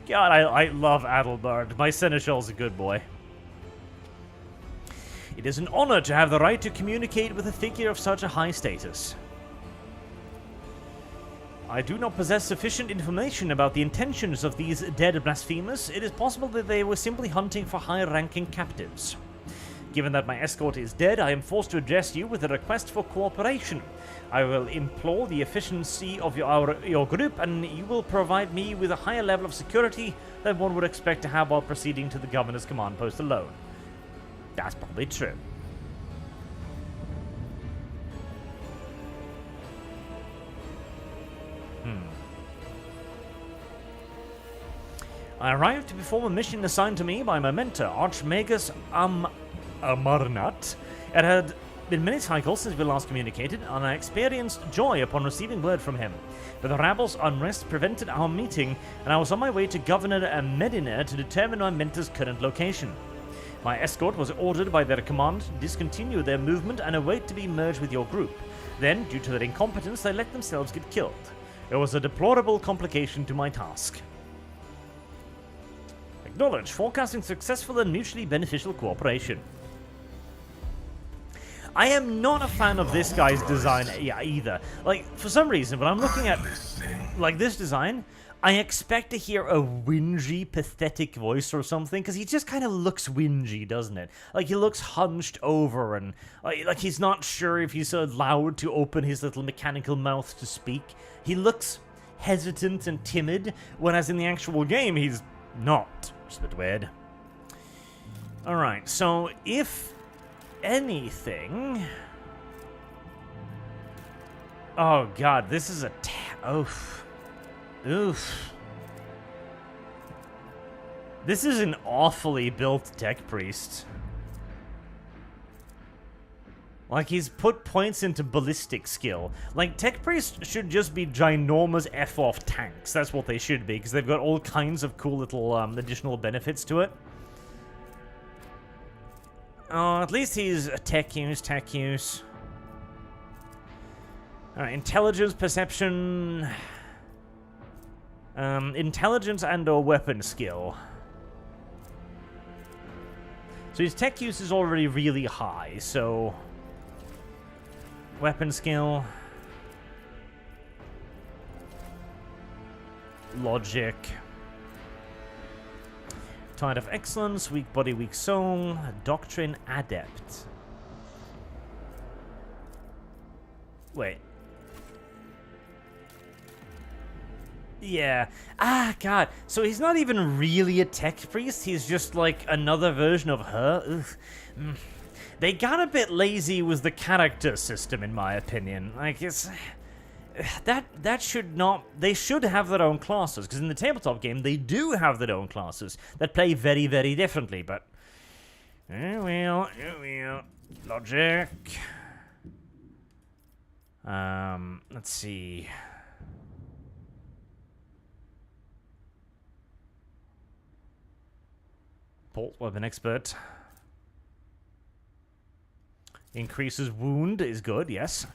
God, I love Adelbard. My Seneschal's a good boy. It is an honor to have the right to communicate with a figure of such a high status. I do not possess sufficient information about the intentions of these dead blasphemers. It is possible that they were simply hunting for high-ranking captives. Given that my escort is dead, I am forced to address you with a request for cooperation. I will implore the efficiency of your group, and you will provide me with a higher level of security than one would expect to have while proceeding to the governor's command post alone. That's probably true. I arrived to perform a mission assigned to me by my mentor, Archmagus Amarnat. It had been many cycles since we last communicated, and I experienced joy upon receiving word from him. But the rabble's unrest prevented our meeting, and I was on my way to Governor Medina to determine my mentor's current location. My escort was ordered by their command to discontinue their movement and await to be merged with your group. Then, due to their incompetence, they let themselves get killed. It was a deplorable complication to my task. Acknowledge. Forecasting successful and mutually beneficial cooperation. I am not a fan of this guy's design either. Like, for some reason, when I'm looking at like this design, I expect to hear a whingy, pathetic voice or something, because he just kind of looks whingy, doesn't it? Like, he looks hunched over, and like he's not sure if he's allowed to open his little mechanical mouth to speak. He looks hesitant and timid, whereas in the actual game, he's not. It's a bit weird. Alright, so if anything... Oh god, this is a... Oof. Oof. This is an awfully built tech priest. Like, he's put points into ballistic skill. Like, tech priests should just be ginormous F-off tanks. That's what they should be, because they've got all kinds of cool little additional benefits to it. Oh, at least he's a tech use. Alright, intelligence, perception... intelligence and or weapon skill. So his tech use is already really high, so... Weapon skill. Logic. Tide of Excellence, Weak Body, Weak Soul, Doctrine, Adept. Wait. Yeah. Ah, God. So he's not even really a tech priest. He's just like another version of her. Ugh. They got a bit lazy with the character system, in my opinion. Like, it's... That should not... They should have their own classes, because in the tabletop game, they do have their own classes that play very, very differently, but... well. Logic. Let's see... Bolt weapon expert. Increases wound is good, yes.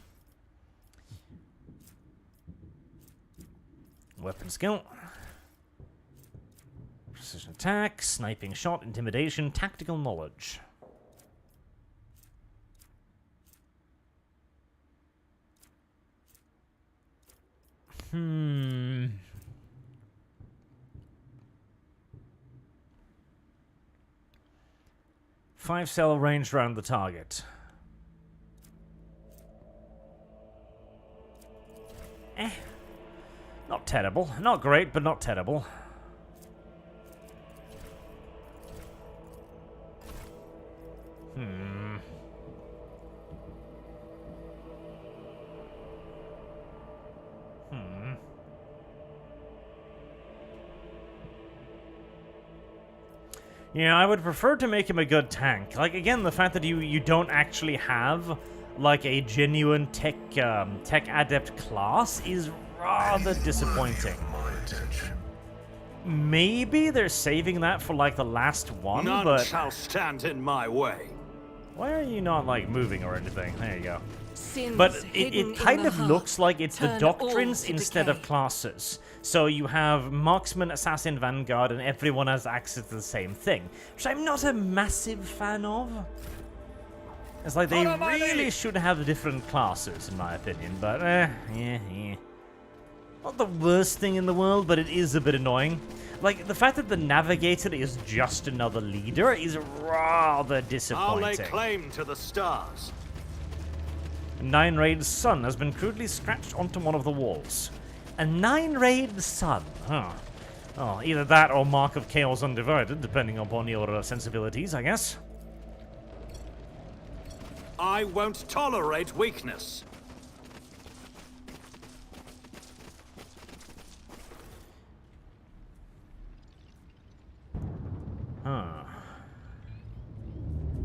Weapon skill. Precision attack, sniping shot, intimidation, tactical knowledge. Five cell range around the target. Not terrible. Not great, but not terrible. Yeah, I would prefer to make him a good tank. Like, again, the fact that you don't actually have, like, a genuine tech adept class is rather disappointing. Maybe they're saving that for, like, the last one, None but... shall stand in my way. Why are you not, like, moving or anything? There you go. Sins But hidden it kind in the of heart looks like it's the turn all doctrines to instead of decay. classes. So you have Marksman, Assassin, Vanguard, and everyone has access to the same thing, which I'm not a massive fan of. It's like they really should have different classes, in my opinion, but yeah. Not the worst thing in the world, but it is a bit annoying. Like, the fact that the Navigator is just another leader is rather I'll disappointing. lay claim to the stars. 9-raid sun has been crudely scratched onto one of the walls. A 9-raid sun, huh? Oh, either that or Mark of Chaos Undivided, depending upon your sensibilities, I guess. I won't tolerate weakness.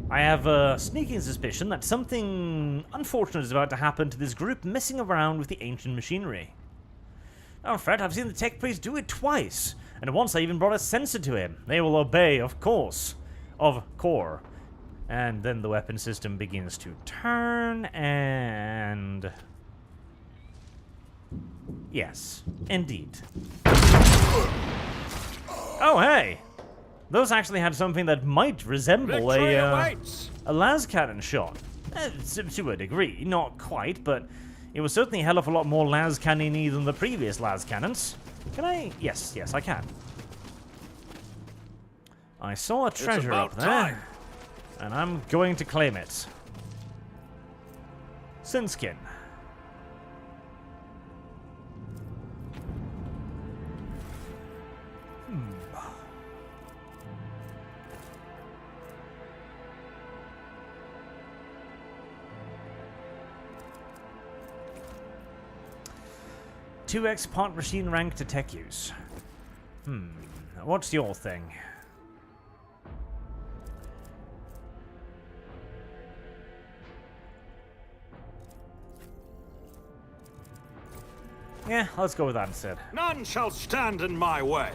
I have a sneaking suspicion that something unfortunate is about to happen to this group messing around with the ancient machinery. Oh, Fred, I've seen the tech priest do it twice, and once I even brought a sensor to him. They will obey, of course. Of core. And then the weapon system begins to turn, and... Yes, indeed. Oh, hey! Those actually had something that might resemble Victory a awaits. las cannon shot. To a degree, not quite, but it was certainly a hell of a lot more las cannon-y than the previous las cannons. Can I? Yes, I can. I saw a treasure up there, time. and I'm going to claim it. Sinskin. .2x part machine rank to tech use. What's your thing? Yeah, let's go with that instead. None shall stand in my way.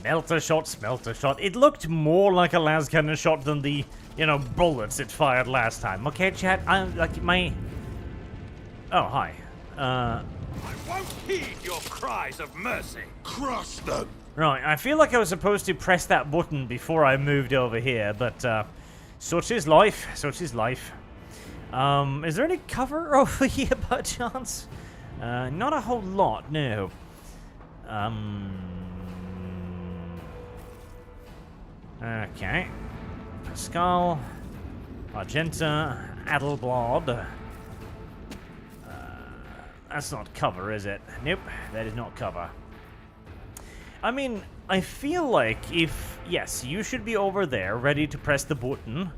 Melter shot, smelter shot. It looked more like a las cannon shot than the, bullets it fired last time. Okay, chat, I'm like my... Oh, hi. I won't heed your cries of mercy. Crush them! Right, I feel like I was supposed to press that button before I moved over here, but, such is life, such is life. Is there any cover over here by chance? Not a whole lot, no. Okay. Pasqal, Argenta, Adelblad. That's not cover, is it? Nope, that is not cover. I mean, I feel like if... Yes, you should be over there, ready to press the button,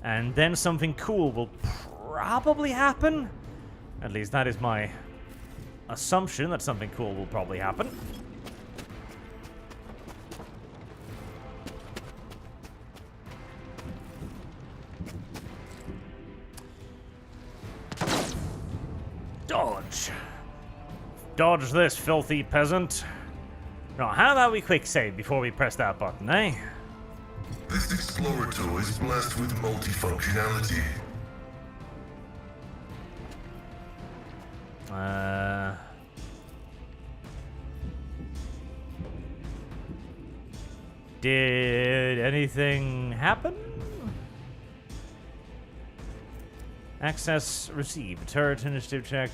and then something cool will probably happen. At least that is my assumption, that something cool will probably happen. Dodge. Dodge this, filthy peasant. Now, how about we quick save before we press that button, eh? This explorator is blessed with multifunctionality. Did anything happen? Access received. Turret initiative check.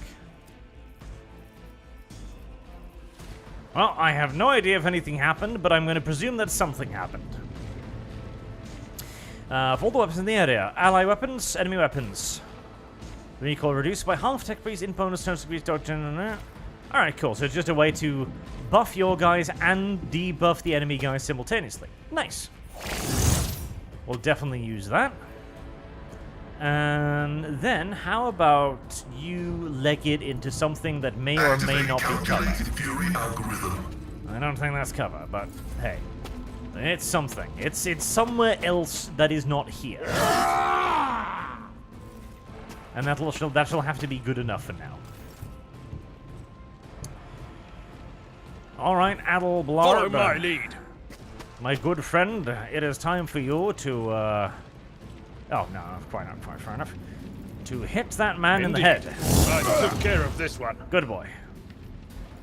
Well, I have no idea if anything happened, but I'm going to presume that something happened. For all the weapons in the area, ally weapons, enemy weapons. Recoil reduced by half, tech freeze, in bonus, turn degrees, dodge. Alright, cool. So it's just a way to buff your guys and debuff the enemy guys simultaneously. Nice. We'll definitely use that. And then, how about you leg it into something that may or may not be cover? Fury algorithm. I don't think that's cover, but hey. It's something. It's somewhere else that is not here. And that shall have to be good enough for now. Alright, Adelblard. Follow my lead. My good friend, it is time for you to, oh, no, quite not, quite fair enough. To hit that man in the head. I took care of this one. Good boy.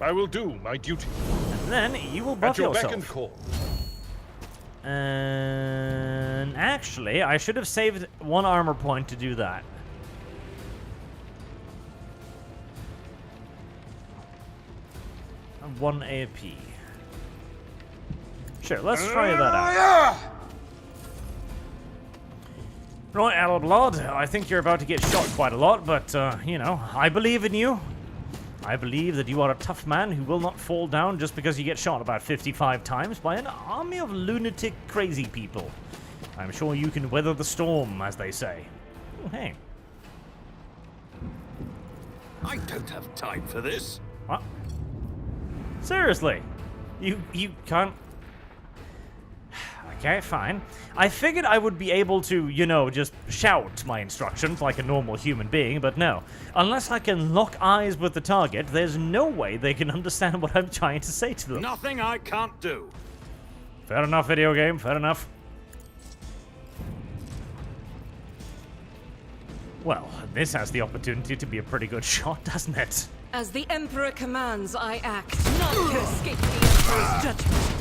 I will do my duty. And then you will buff At your yourself. beck and call. And actually, I should have saved one armor point to do that. And 1 AP. Sure, let's try that out. Right, Adelblard, I think you're about to get shot quite a lot, but, you know, I believe in you. I believe that you are a tough man who will not fall down just because you get shot about 55 times by an army of lunatic crazy people. I'm sure you can weather the storm, as they say. Oh, hey. I don't have time for this. What? Seriously? You can't... Okay, fine. I figured I would be able to, you know, just shout my instructions like a normal human being, but no. Unless I can lock eyes with the target, there's no way they can understand what I'm trying to say to them. Nothing I can't do. Fair enough, video game, fair enough. Well, this has the opportunity to be a pretty good shot, doesn't it? As the Emperor commands, I act. None can escape the Emperor's judgment.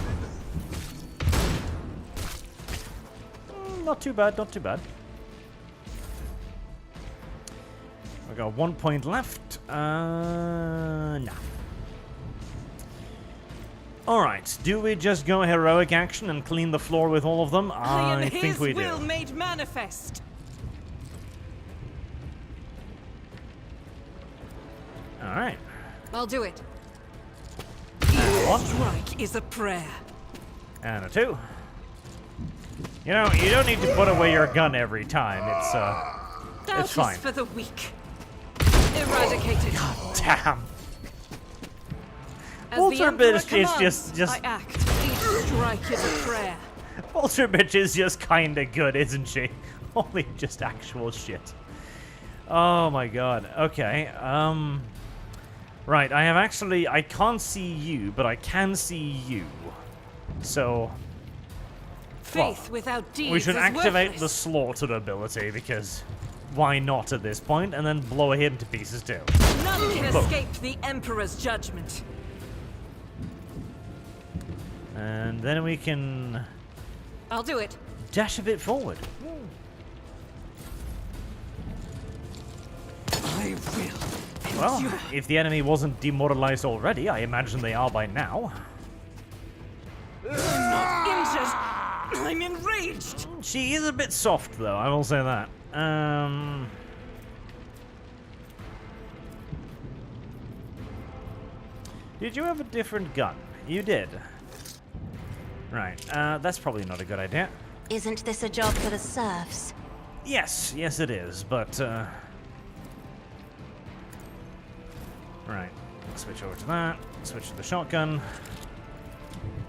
Not too bad, not too bad. We got 1 point left. Nah. Alright, do we just go heroic action and clean the floor with all of them? I think we do. His will made manifest. Alright. I'll do it. One. Strike is a prayer. And a 2. You know, you don't need to put away your gun every time. Doubt it's fine. is for the weak. Eradicated. Damn. As Walter the Emperor Bitch is commands, just- I act. Each strike is a prayer. Walter Bitch is just kinda good, isn't she? Only just actual shit. Oh my god. Okay, right, I can't see you, but I can see you. So... Faith without deeds we should is activate worthless. the slaughter ability, because why not at this point, and then blow him to pieces too. None can Boom. escape the Emperor's judgment. And then we can I'll do it. dash a bit forward. I will. Well, if the enemy wasn't demoralized already, I imagine they are by now. I'm not injured. I'm enraged. She is a bit soft, though, I will say that. Did you have a different gun? You did. Right, that's probably not a good idea. Isn't this a job for the serfs? Yes, yes it is, but, right, switch over to that, switch to the shotgun,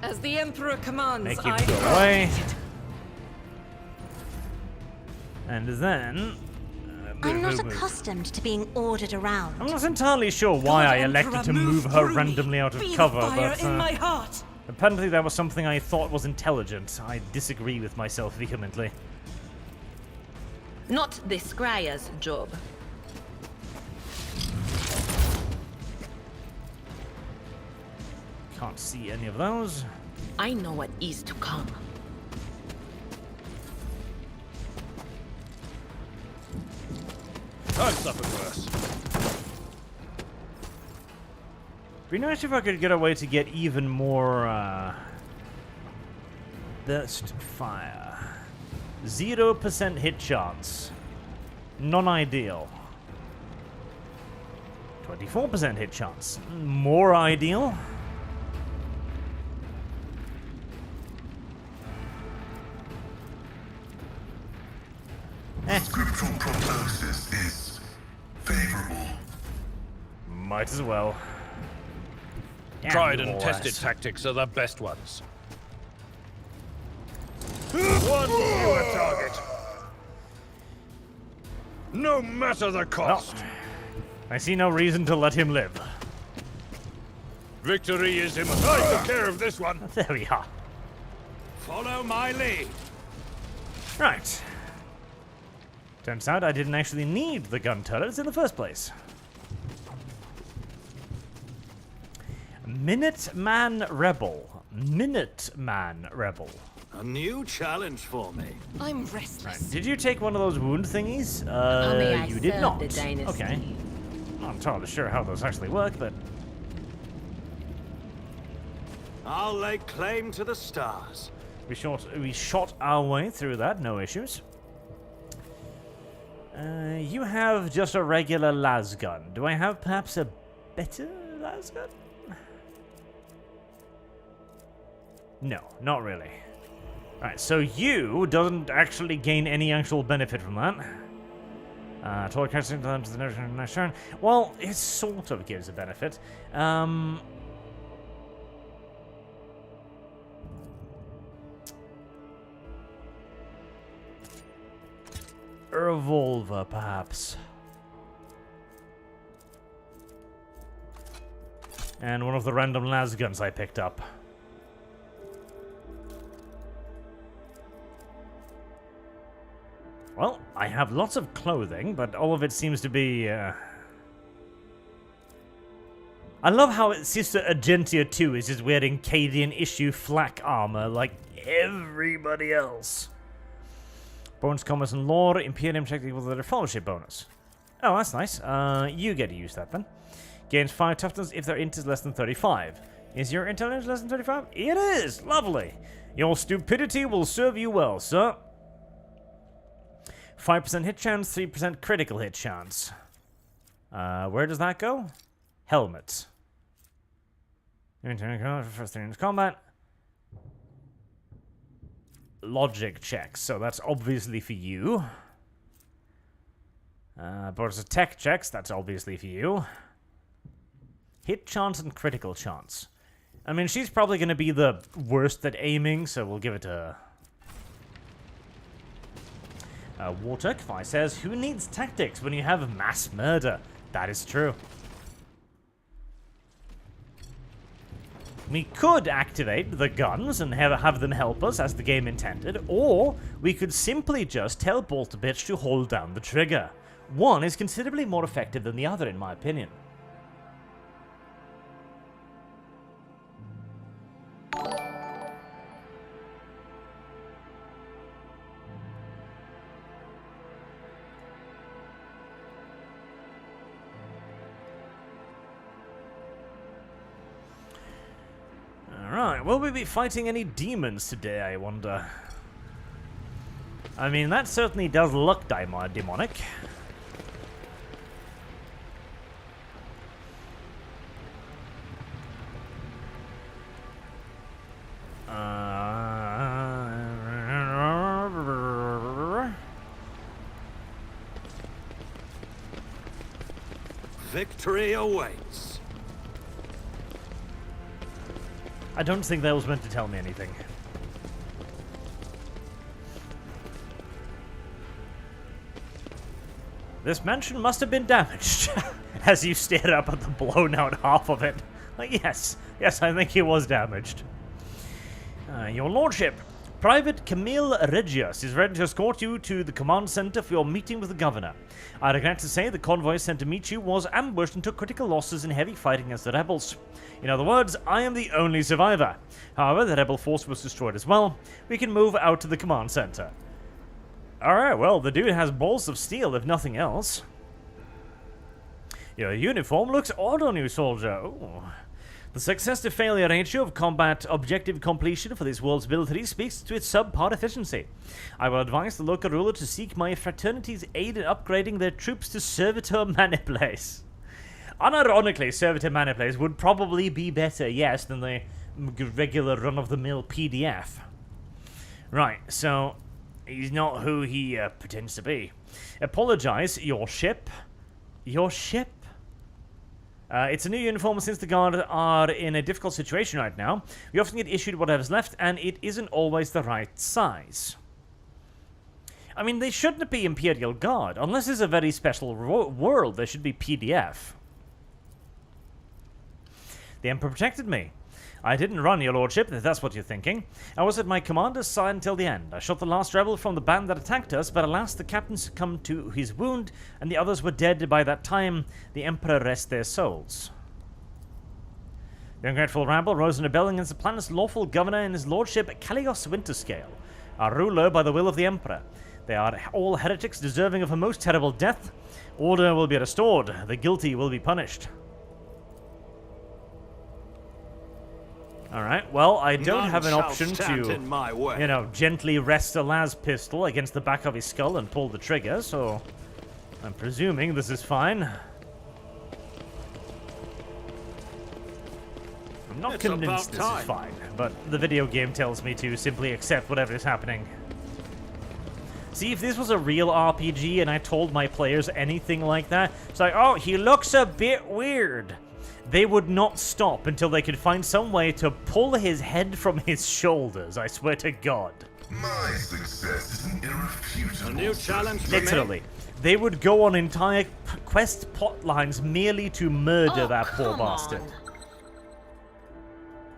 As the Emperor commands, make him I go away, and then... I'm not move. accustomed to being ordered around. I'm not entirely sure why God, I elected Emperor, to move her through me. randomly out of Feel cover, fire but in my heart. apparently that was something I thought was intelligent. I disagree with myself vehemently. Not the Scryer's job. Can't see any of those. I know what is to come. I've suffered worse. Be nice if I could get a way to get even more, burst fire. 0% hit chance. Non-ideal. 24% hit chance. More ideal. Scriptural prognosis is favorable. Might as well. Tried Damn, and more or tested less. tactics are the best ones. One fewer target. No matter the Well, cost. I see no reason to let him live. Victory is imminent. I took care of this one. There we are. Follow my lead. Right. Turns out I didn't actually need the gun turrets in the first place. Minuteman Rebel. Minuteman Rebel. A new challenge for me. I'm restless. Did you take one of those wound thingies? How may I You did serve not. the dynasty? Okay. Not entirely sure how those actually work, but I'll lay claim to the stars. we shot our way through that, no issues. You have just a regular las gun. Do I have perhaps a better las gun? No, not really. Right, so you doesn't actually gain any actual benefit from that. Toy casting to the next turn. Well, it sort of gives a benefit. A revolver, perhaps. And one of the random las guns I picked up. Well, I have lots of clothing, but all of it seems to be, I love how Sister Argentia 2 is just wearing Cadian issue flak armor like everybody else. Bonus commerce and lore, Imperium check equals their fellowship bonus. Oh, that's nice. You get to use that then. Gains 5 toughness if their int is less than 35. Is your intelligence less than 35? It is! Lovely! Your stupidity will serve you well, sir. 5% hit chance, 3% critical hit chance. Where does that go? Helmet. First 3 inch combat. Logic checks, so that's obviously for you. Bonus attack checks, that's obviously for you. Hit chance and critical chance. I mean, she's probably going to be the worst at aiming, so we'll give it to her. Waterkfy says, who needs tactics when you have mass murder? That is true. We could activate the guns and have them help us as the game intended, or we could simply just tell Bolt Bitch to hold down the trigger. One is considerably more effective than the other, in my opinion. Alright, will we be fighting any demons today, I wonder? I mean, that certainly does look demonic. Victory awaits. I don't think that was meant to tell me anything. This mansion must have been damaged. As you stare up at the blown out half of it. Like, yes, I think it was damaged. Your lordship, Private Camille Regius is ready to escort you to the command center for your meeting with the governor. I regret to say the convoy sent to meet you was ambushed and took critical losses in heavy fighting against the rebels. In other words, I am the only survivor. However, the rebel force was destroyed as well. We can move out to the command center. Alright, well, the dude has balls of steel, if nothing else. Your uniform looks odd on you, soldier. Ooh. The success-to-failure ratio of combat objective completion for this world's military speaks to its subpar efficiency. I will advise the local ruler to seek my fraternity's aid in upgrading their troops to Servitor Maniplace. Unironically, Servitor Maniplace would probably be better, yes, than the regular run-of-the-mill PDF. Right, so he's not who he pretends to be. Apologize, your ship. Your ship? It's a new uniform since the guard are in a difficult situation right now. We often get issued whatever's left, and it isn't always the right size. I mean, they shouldn't be Imperial Guard. Unless it's a very special world, they should be PDF. The Emperor protected me. I didn't run, your lordship, if that's what you're thinking. I was at my commander's side until the end. I shot the last rebel from the band that attacked us, but alas, the captain succumbed to his wound, and the others were dead by that time. The Emperor rest their souls. The ungrateful rabble rose in rebellion against the planet's lawful governor and his lordship, Kalios Winterscale, our ruler by the will of the Emperor. They are all heretics deserving of a most terrible death. Order will be restored. The guilty will be punished. Alright, well, I don't have an option to, you know, gently rest a las pistol against the back of his skull and pull the trigger, so I'm presuming this is fine. I'm not convinced this is fine, but the video game tells me to simply accept whatever is happening. See, if this was a real RPG and I told my players anything like that, it's like, oh, he looks a bit weird. They would not stop until they could find some way to pull his head from his shoulders, I swear to God. My success is an irrefutable. A new challenge for Literally. They would go on entire quest plot lines merely to murder that poor bastard.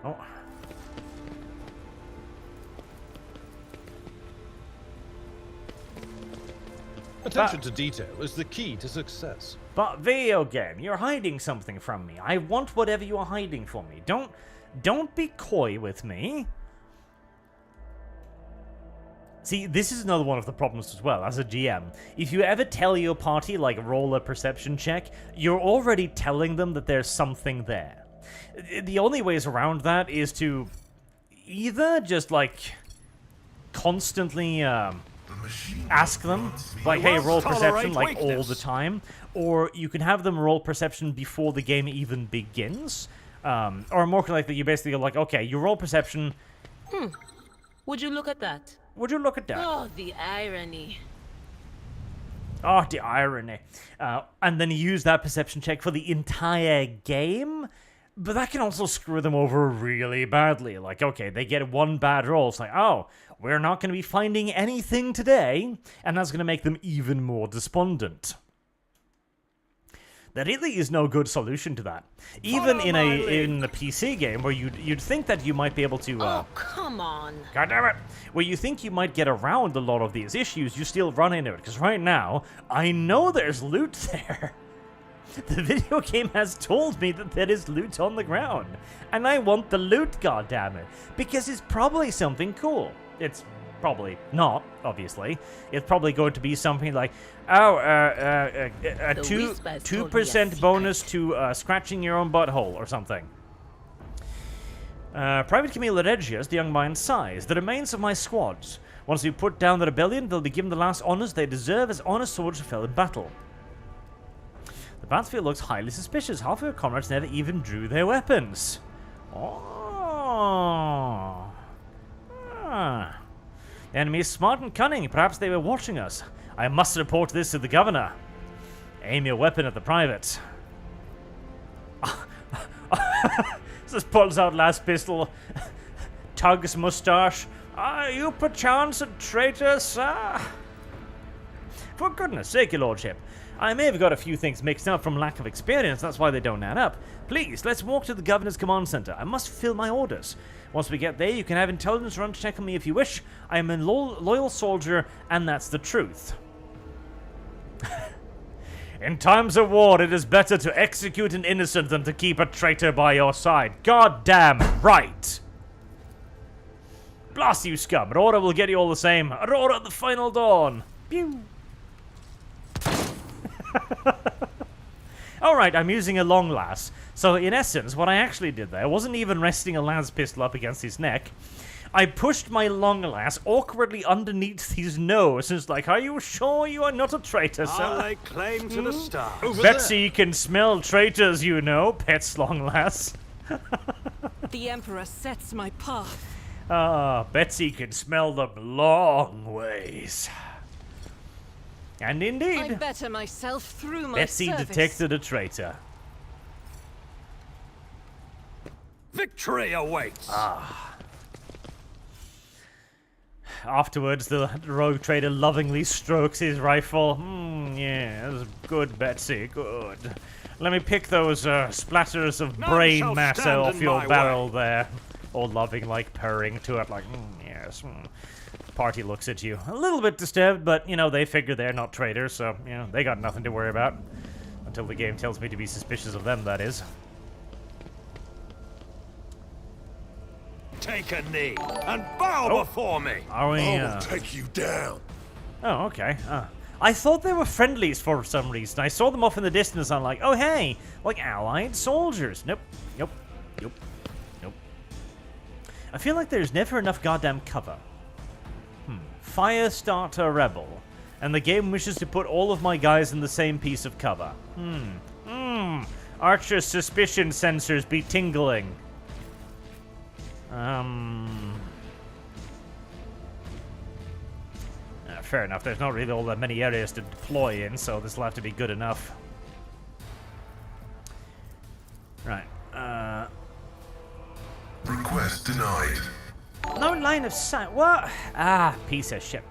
Oh. Attention to detail is the key to success. But video game, you're hiding something from me. I want whatever you are hiding from me. Don't be coy with me. See, this is another one of the problems as well, as a GM. If you ever tell your party, like, roll a perception check, you're already telling them that there's something there. The only ways around that is to either just, like, constantly, ask them, like, hey, roll perception, like, all the time. Or you can have them roll perception before the game even begins. Or more likely, you basically go like, okay, you roll perception. Would you look at that? Would you look at that? Oh, the irony. Oh, the irony. And then use that perception check for the entire game. But that can also screw them over really badly. Like, okay, they get one bad roll. It's like, oh, we're not going to be finding anything today. And that's going to make them even more despondent. There really is no good solution to that. Even in a PC game where you'd think that you might be able to... oh, come on. God damn it! Where you think you might get around a lot of these issues, you still run into it. Because right now, I know there's loot there. The video game has told me that there is loot on the ground. And I want the loot, goddammit. Because it's probably something cool. It's probably not, obviously. It's probably going to be something like, oh, a 2% bonus to scratching your own butthole or something. Private Camille Regius, the young mind's size, the remains of my squads. Once we put down the rebellion, they'll be given the last honors they deserve as honest soldiers who fell in battle. The battlefield looks highly suspicious. Half of your comrades never even drew their weapons. Oh. Ah. The enemy is smart and cunning. Perhaps they were watching us. I must report this to the governor. Aim your weapon at the private. Just pulls out last pistol, tugs mustache. Are you perchance a traitor, sir? For goodness sake, your lordship. I may have got a few things mixed up from lack of experience, that's why they don't add up. Please, let's walk to the governor's command center. I must fill my orders. Once we get there, you can have intelligence run check on me if you wish. I am a loyal soldier, and that's the truth. In times of war, it is better to execute an innocent than to keep a traitor by your side. God damn right! Blast you scum! Aurora will get you all the same. Aurora at the final dawn! Pew! Alright, I'm using a long lass. So in essence, what I actually did there wasn't even resting a las pistol up against his neck. I pushed my long lass awkwardly underneath his nose. It's like, are you sure you are not a traitor, sir? I'll lay claim to the star. Betsy can smell traitors, you know, pet's long lass. The Emperor sets my path. Ah, Betsy can smell them long ways. And I indeed, better myself through my Betsy service. detected a traitor. Victory awaits. Afterwards, the rogue trader lovingly strokes his rifle. Yes, good, Betsy, good. Let me pick those splatters of None brain shall matter stand off in your my barrel way. there. All loving, like purring to it, like, yes. Party looks at you. A little bit disturbed, but, you know, they figure they're not traitors, so, you know, they got nothing to worry about. Until the game tells me to be suspicious of them, that is. Take a knee and bow before me. Are we, I'll take you down. Oh, okay. I thought they were friendlies for some reason. I saw them off in the distance. I'm like, oh, hey, like allied soldiers. Nope. Nope. Nope. Nope. I feel like there's never enough goddamn cover. Firestarter Rebel. And the game wishes to put all of my guys in the same piece of cover. Archer's suspicion sensors be tingling. Fair enough. There's not really all that many areas to deploy in, so this will have to be good enough. Right. Request denied. No line of sight. What? Ah, piece of shit.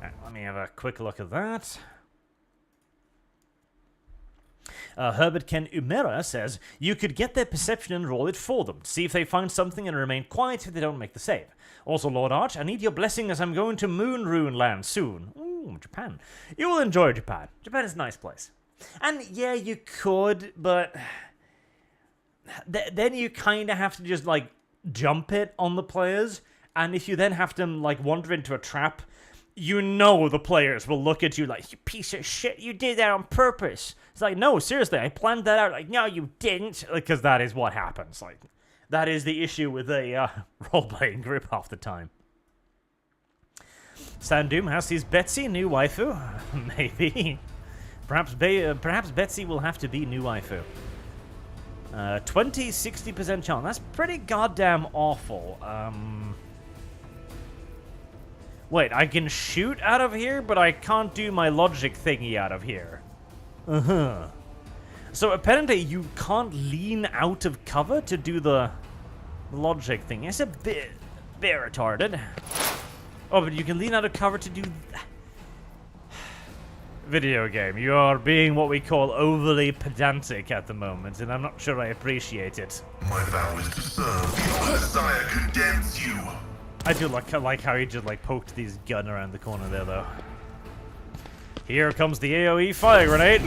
Right, let me have a quick look at that. Herbert Ken Umera says, you could get their perception and roll it for them. See if they find something and remain quiet if they don't make the save. Also, Lord Arch, I need your blessing as I'm going to Moon Rune Land soon. Ooh, Japan. You will enjoy Japan. Japan is a nice place. And yeah, you could, but then you kind of have to just, like, jump it on the players. And if you then have to, like, wander into a trap, you know the players will look at you like, you piece of shit, you did that on purpose. It's like, no, seriously, I planned that out. Like, no, you didn't. Because that is what happens. Like, that is the issue with a role-playing group half the time. Sandoom has his Betsy, new waifu. Maybe. Perhaps Betsy will have to be new waifu. 60% chance. That's pretty goddamn awful. Wait, I can shoot out of here, but I can't do my logic thingy out of here. So apparently you can't lean out of cover to do the logic thing. It's a bit retarded. Oh, but you can lean out of cover to do video game. You are being what we call overly pedantic at the moment, and I'm not sure I appreciate it. My vow is to serve. Your Messiah condemns you. I do like how he just like poked his gun around the corner there, though. Here comes the AoE fire grenade.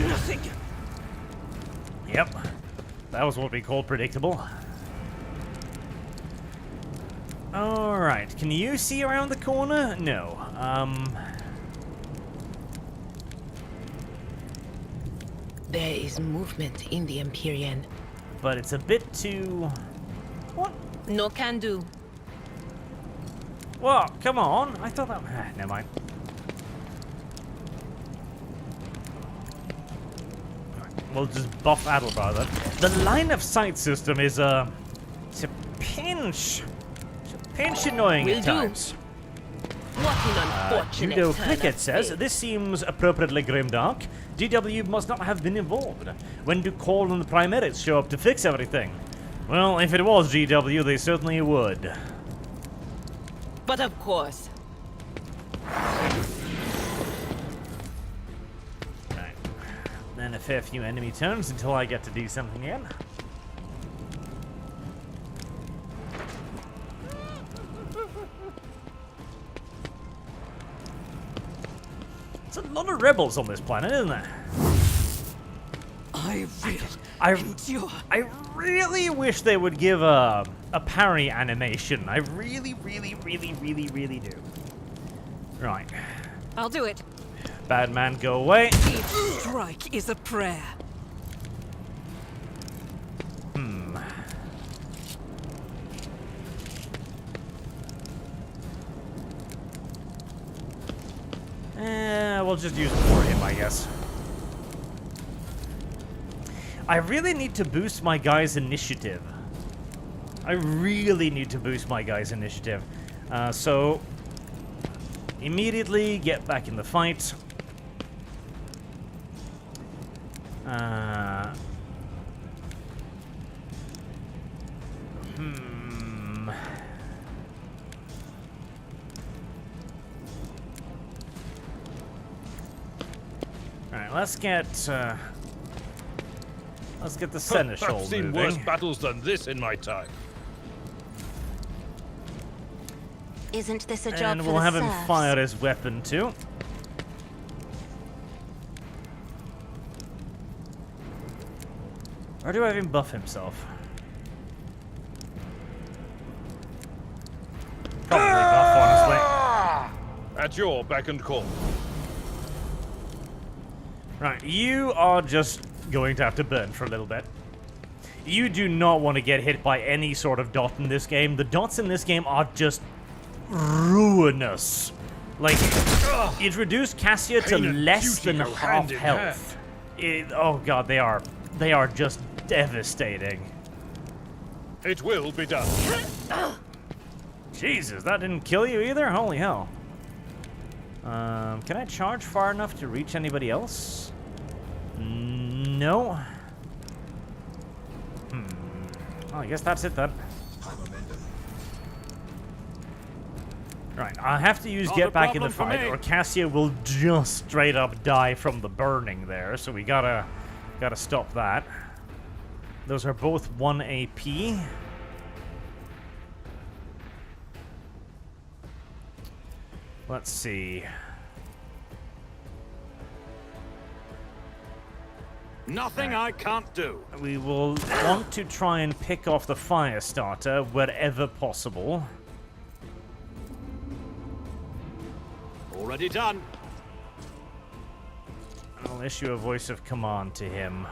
Yep, that was what we called predictable. All right, can you see around the corner? No. There is movement in the Empyrean. But it's a bit too. What? No can do. What? Come on! I thought that. Never mind. We'll just buff Adelbar then. The line of sight system is it's a pinch. It's a pinch annoying Will at do. times. What an unfortunate Judo turn Cricket of says, fate. this seems appropriately grimdark. GW must not have been involved. When do Call and the Primaries show up to fix everything? Well, if it was GW, they certainly would. But of course. Right. Then a fair few enemy turns until I get to do something again. There's a lot of rebels on this planet, isn't there? I really wish they would give a parry animation. I really do. Right. I'll do it. Bad man, go away. Each strike is a prayer. We'll just use more him, I guess. I really need to boost my guy's initiative. So immediately get back in the fight. Alright, let's get the seneschal I've seen moving. worse battles than this in my time. Isn't this a job And for we'll the have him serfs? fire his weapon too. Or do I have him buff himself? Probably buff, honestly. At your beck and call. Right, you are just going to have to burn for a little bit. You do not want to get hit by any sort of dot in this game. The dots in this game are just ruinous. Like, it reduced Cassia to Pain and less duty than go half hand in health. Oh god, they are just devastating. It will be done. Jesus, that didn't kill you either? Holy hell. Can I charge far enough to reach anybody else? No. Well, I guess that's it then. Right, I have to use Not get a back in the problem for fight, me. or Cassia will just straight up die from the burning there. So we gotta stop that. Those are both 1 AP. Let's see. Nothing I can't do. We will want to try and pick off the fire starter wherever possible. Already done. I'll issue a voice of command to him.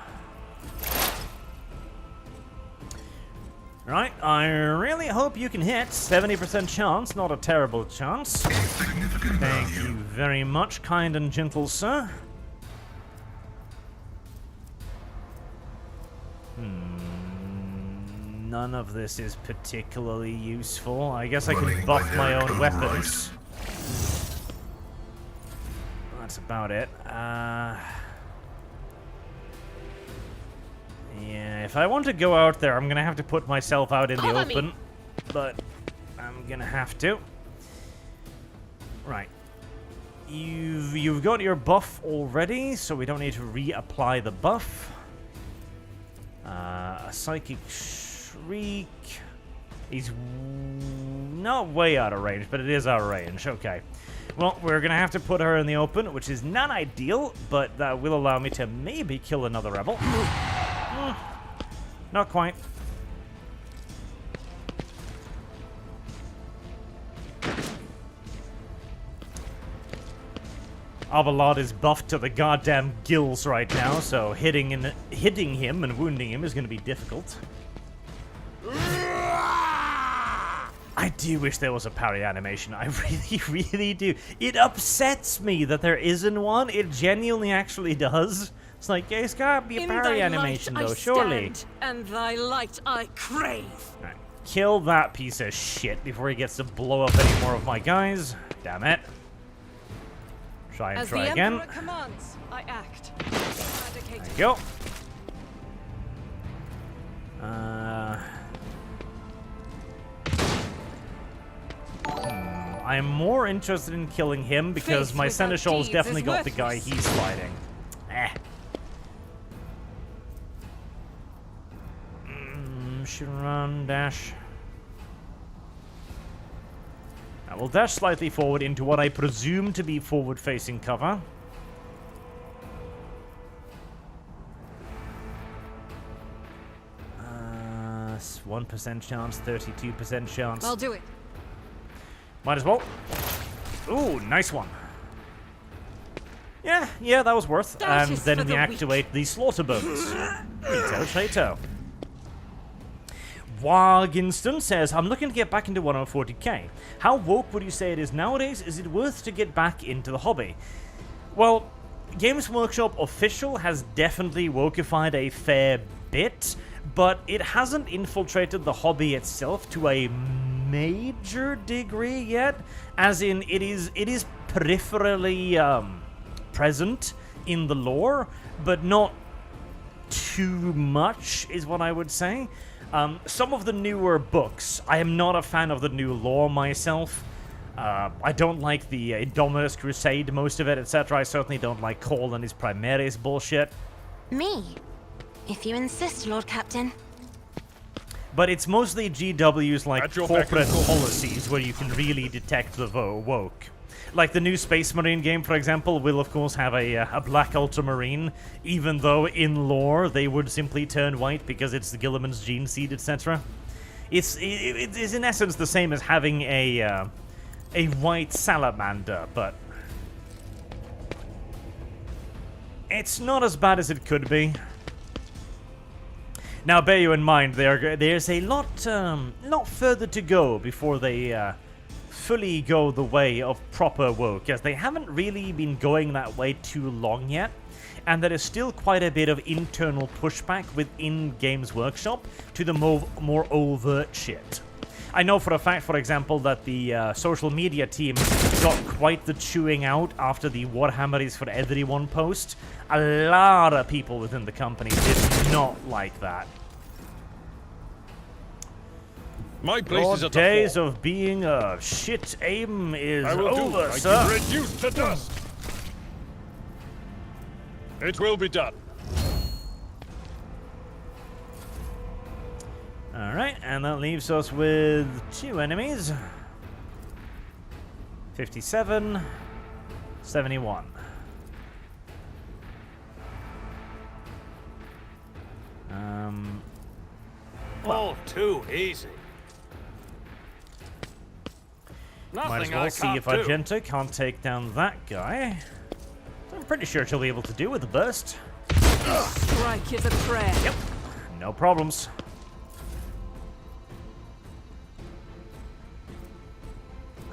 Right, I really hope you can hit. 70% chance, not a terrible chance. Thank you very much, kind and gentle sir. None of this is particularly useful. I guess I can buff my own weapons. That's about it. Yeah, if I want to go out there, I'm gonna have to put myself out in the Cover me. open. But I'm gonna have to. Right. You've got your buff already, so we don't need to reapply the buff. A psychic shriek. He's not way out of range, but it is out of range. Okay. Well, we're gonna have to put her in the open, which is not ideal, but that will allow me to maybe kill another rebel. Not quite. Avalad is buffed to the goddamn gills right now, so hitting him and wounding him is going to be difficult. I do wish there was a parry animation. I really do. It upsets me that there isn't one. It genuinely actually does. It's like, yeah, it's gotta be a In parry thy animation light though, I surely. stand, and thy light I crave. Right. Kill that piece of shit before he gets to blow up any more of my guys. Damn it. Try and As try the again. Emperor commands, I act. There you go. I'm more interested in killing him because Faith my without Seneschal's deeds definitely is got the guy worthless. he's fighting. Should run, dash. I will dash slightly forward into what I presume to be forward-facing cover. Uh, 1% chance, 32% chance. I'll do it. Might as well. Ooh, nice one. Yeah, that was worth. That And is then for we the activate the slaughter bonus. Trito. Waginston says, I'm looking to get back into 140k. How woke would you say it is nowadays? Is it worth to get back into the hobby? Well, Games Workshop Official has definitely wokeified a fair bit, but it hasn't infiltrated the hobby itself to a major degree yet. As in, it is peripherally present in the lore, but not too much, is what I would say. Some of the newer books, I am not a fan of the new lore myself. I don't like the Indominus Crusade, most of it, etc. I certainly don't like Cole and his Primaris bullshit. Me? If you insist, Lord Captain. But it's mostly GW's like At your beck and corporate call. policies where you can really detect the woke. Like the new Space Marine game, for example, will of course have a Black Ultramarine, even though in lore they would simply turn white because it's the Gilliman's gene seed, etc. It's in essence the same as having a white salamander, but it's not as bad as it could be. Now, bear you in mind, there's a lot further to go before they fully go the way of proper woke, as they haven't really been going that way too long yet, and there is still quite a bit of internal pushback within Games Workshop to the more overt shit. I know for a fact, for example, that the social media team got quite the chewing out after the Warhammer is for everyone post. A lot of people within the company did not like that. My place Your is at the days fore. of being a shit aim is I will do over, what I sir. can reduce to dust. It will be done. Alright, and that leaves us with 2 enemies. 57, 71. All too easy. Might as Nothing well I see can't if do. Argenta can't take down that guy. I'm pretty sure she'll be able to do with the burst. Strike is a prayer. Yep, no problems.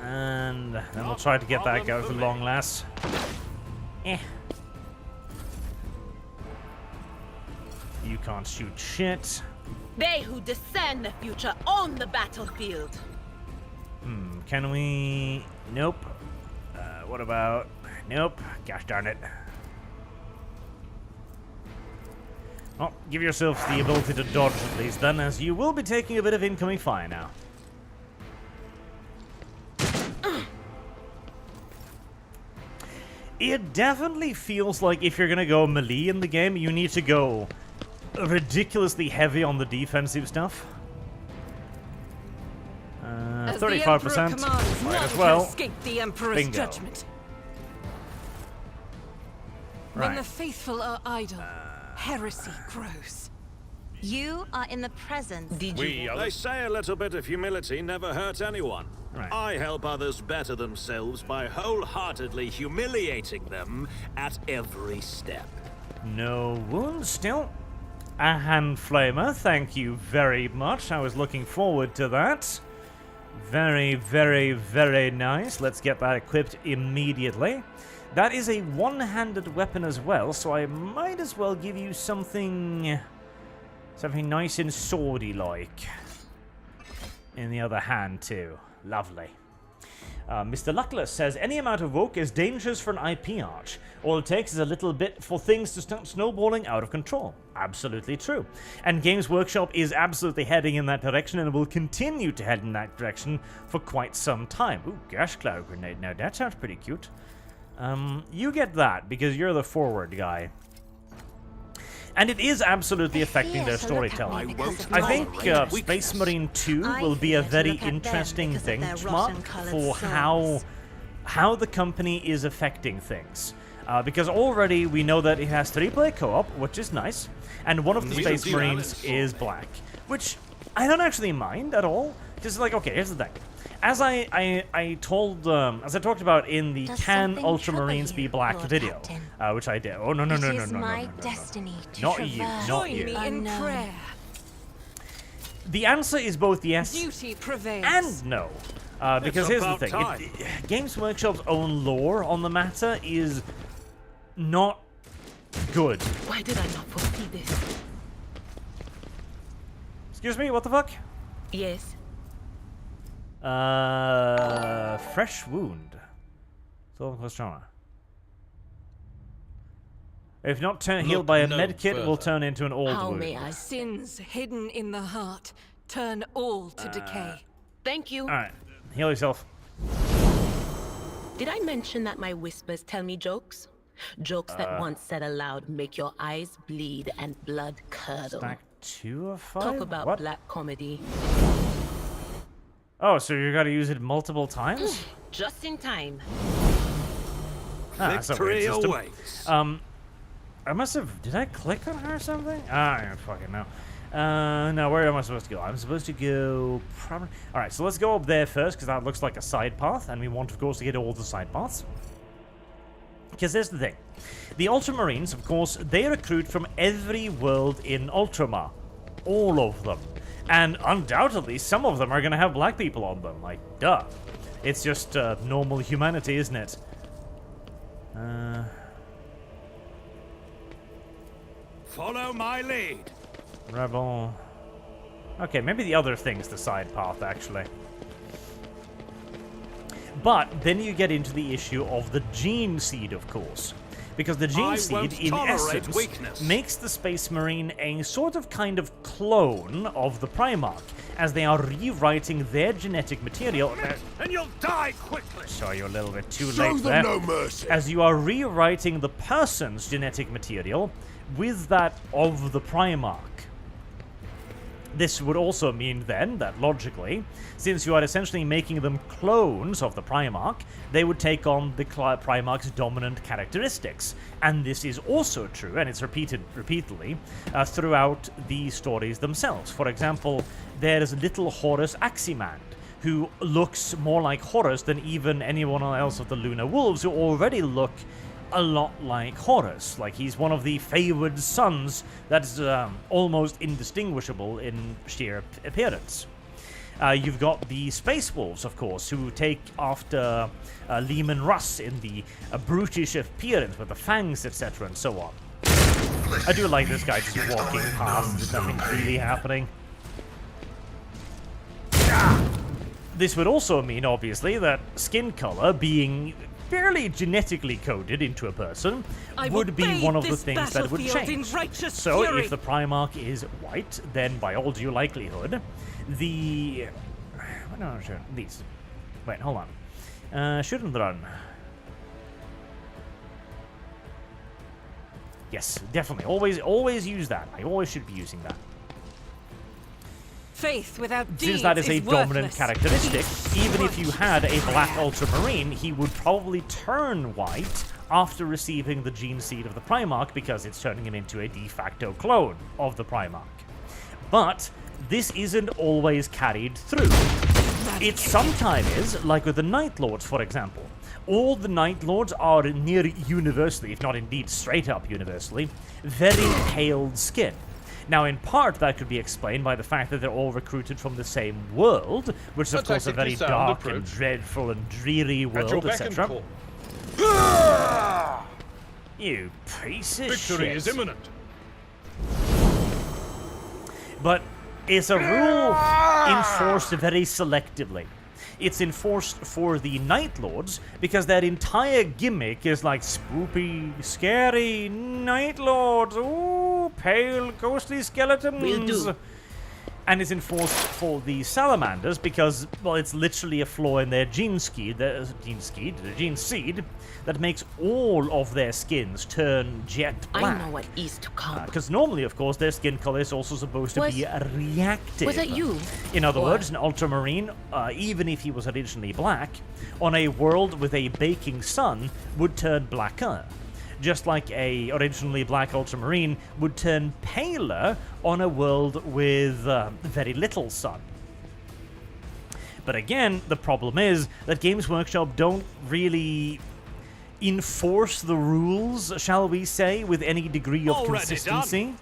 And then we'll try to get that guy with the long last. You can't shoot shit. They who discern the future own the battlefield. Can we... Nope. What about... Nope. Gosh darn it. Well, give yourselves the ability to dodge at least then, as you will be taking a bit of incoming fire now. It definitely feels like if you're gonna go melee in the game, you need to go ridiculously heavy on the defensive stuff. As the Emperor 35%. commands, Might none as can well. escape the Emperor's Bingo. judgment. When the Right. faithful are idle, heresy grows. You are in the presence. Did We you? are They say a little bit of humility never hurt anyone. Right. I help others better themselves by wholeheartedly humiliating them at every step. No wounds still. A hand flamer, thank you very much. I was looking forward to that. Very, very, very nice. Let's get that equipped immediately. That is a one-handed weapon as well, so I might as well give you something nice and swordy-like in the other hand too. Lovely. Mr. Luckless says, any amount of woke is dangerous for an IP arch. All it takes is a little bit for things to start snowballing out of control. Absolutely true. And Games Workshop is absolutely heading in that direction and will continue to head in that direction for quite some time. Ooh, Gas Cloud Grenade. Now, that sounds pretty cute. You get that, because you're the forward guy. And it is absolutely affecting their storytelling. I think Space Marine 2 will be a very interesting benchmark for how the company is affecting things. Because already we know that it has 3-player co-op, which is nice, and one of the Space Marines is black, which I don't actually mind at all. Just like, okay, here's the thing. As I talked about in the Can Ultramarines Be Black video, which I did. Oh, no. Not you, not you. Me in prayer. The answer is both yes Duty prevails. and no. Because here's the thing. Games Workshop's own lore on the matter is not good. Why did I not foresee this? Excuse me, what the fuck? Yes. Fresh wound. Soul plus trauma. If not healed by a medkit, will turn into an old How wound. may I? Sins hidden in the heart turn all to decay. Thank you. Alright, heal yourself. Did I mention that my whispers tell me jokes? Jokes that once said aloud make your eyes bleed and blood curdle. Stack 2 of 5? Talk about What? black comedy. Oh, so you gotta use it multiple times? Just in time. That's a weird Victory system. awaits. I must have... Did I click on her or something? I don't fucking know. Now, where am I supposed to go? I'm supposed to go... Alright, so let's go up there first, because that looks like a side path, and we want, of course, to get all the side paths. Because here's the thing. The Ultramarines, of course, they recruit from every world in Ultramar. All of them. And undoubtedly, some of them are going to have black people on them. Like, duh. It's just normal humanity, isn't it? Follow my lead. Rebel. Okay, maybe the other thing's the side path, actually. But then you get into the issue of the gene seed, of course. Because the gene seed, in essence, makes the Space Marine a sort of kind of clone of the Primarch, as they are rewriting their genetic material. And you'll die quickly. Sorry, you're a little bit too Show late them there. no mercy. As you are rewriting the person's genetic material with that of the Primarch. This would also mean then that, logically, since you are essentially making them clones of the Primarch, they would take on the Primarch's dominant characteristics. And this is also true, and it's repeated repeatedly, throughout the stories themselves. For example, there's little Horus Aximand, who looks more like Horus than even anyone else of the Lunar Wolves, who already look a lot like Horus. Like, he's one of the favored sons that's almost indistinguishable in sheer appearance. You've got the Space Wolves, of course, who take after Lehman Russ in the brutish appearance with the fangs, etc., and so on. I do like this guy just walking past, there's nothing really happening. This would also mean, obviously, that skin color being fairly genetically coded into a person would be one of the things that would change. So if the Primarch is white, then by all due likelihood, the... No, sure. These. Wait, hold on. Shoot and run. Yes, definitely. Always use that. I always should be using that. Faith without deeds Since that is a dominant worthless. characteristic, even if you had a black Ultramarine, he would probably turn white after receiving the gene seed of the Primarch, because it's turning him into a de facto clone of the Primarch. But this isn't always carried through. It sometimes is, like with the Night Lords, for example. All the Night Lords are near universally, if not indeed straight up universally, very pale skin. Now, in part, that could be explained by the fact that they're all recruited from the same world, which is, of course, a very dark and dreadful and dreary world, etc. You piece of shit. Victory is imminent. But it's a rule enforced very selectively. It's enforced for the Night Lords because their entire gimmick is like spoopy, scary Night Lords. Ooh, pale, ghostly skeletons. Will do. And it's enforced for the Salamanders because, well, it's literally a flaw in their gene seed that makes all of their skins turn jet black. I know what is to come. Because normally, of course, their skin color is also supposed to be reactive. Was it you? In other Or- words, an ultramarine, even if he was originally black, on a world with a baking sun, would turn blacker. Just like a originally black ultramarine would turn paler on a world with very little sun. But again, the problem is that Games Workshop don't really enforce the rules, shall we say, with any degree of Already consistency.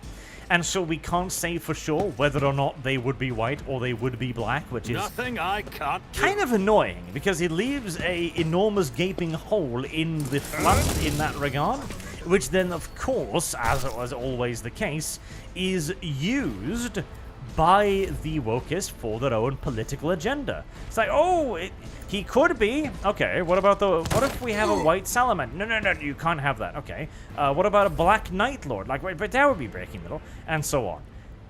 And so we can't say for sure whether or not they would be white or they would be black, which is Nothing I can't do. kind of annoying because it leaves a enormous gaping hole in the flood in that regard, which then, of course, as was always the case, is used by the wokists for their own political agenda. It's like, oh, he could be. Okay, what if we have a white salamander? No, you can't have that. Okay, what about a black Night Lord? Like, wait, but that would be breaking the law, and so on.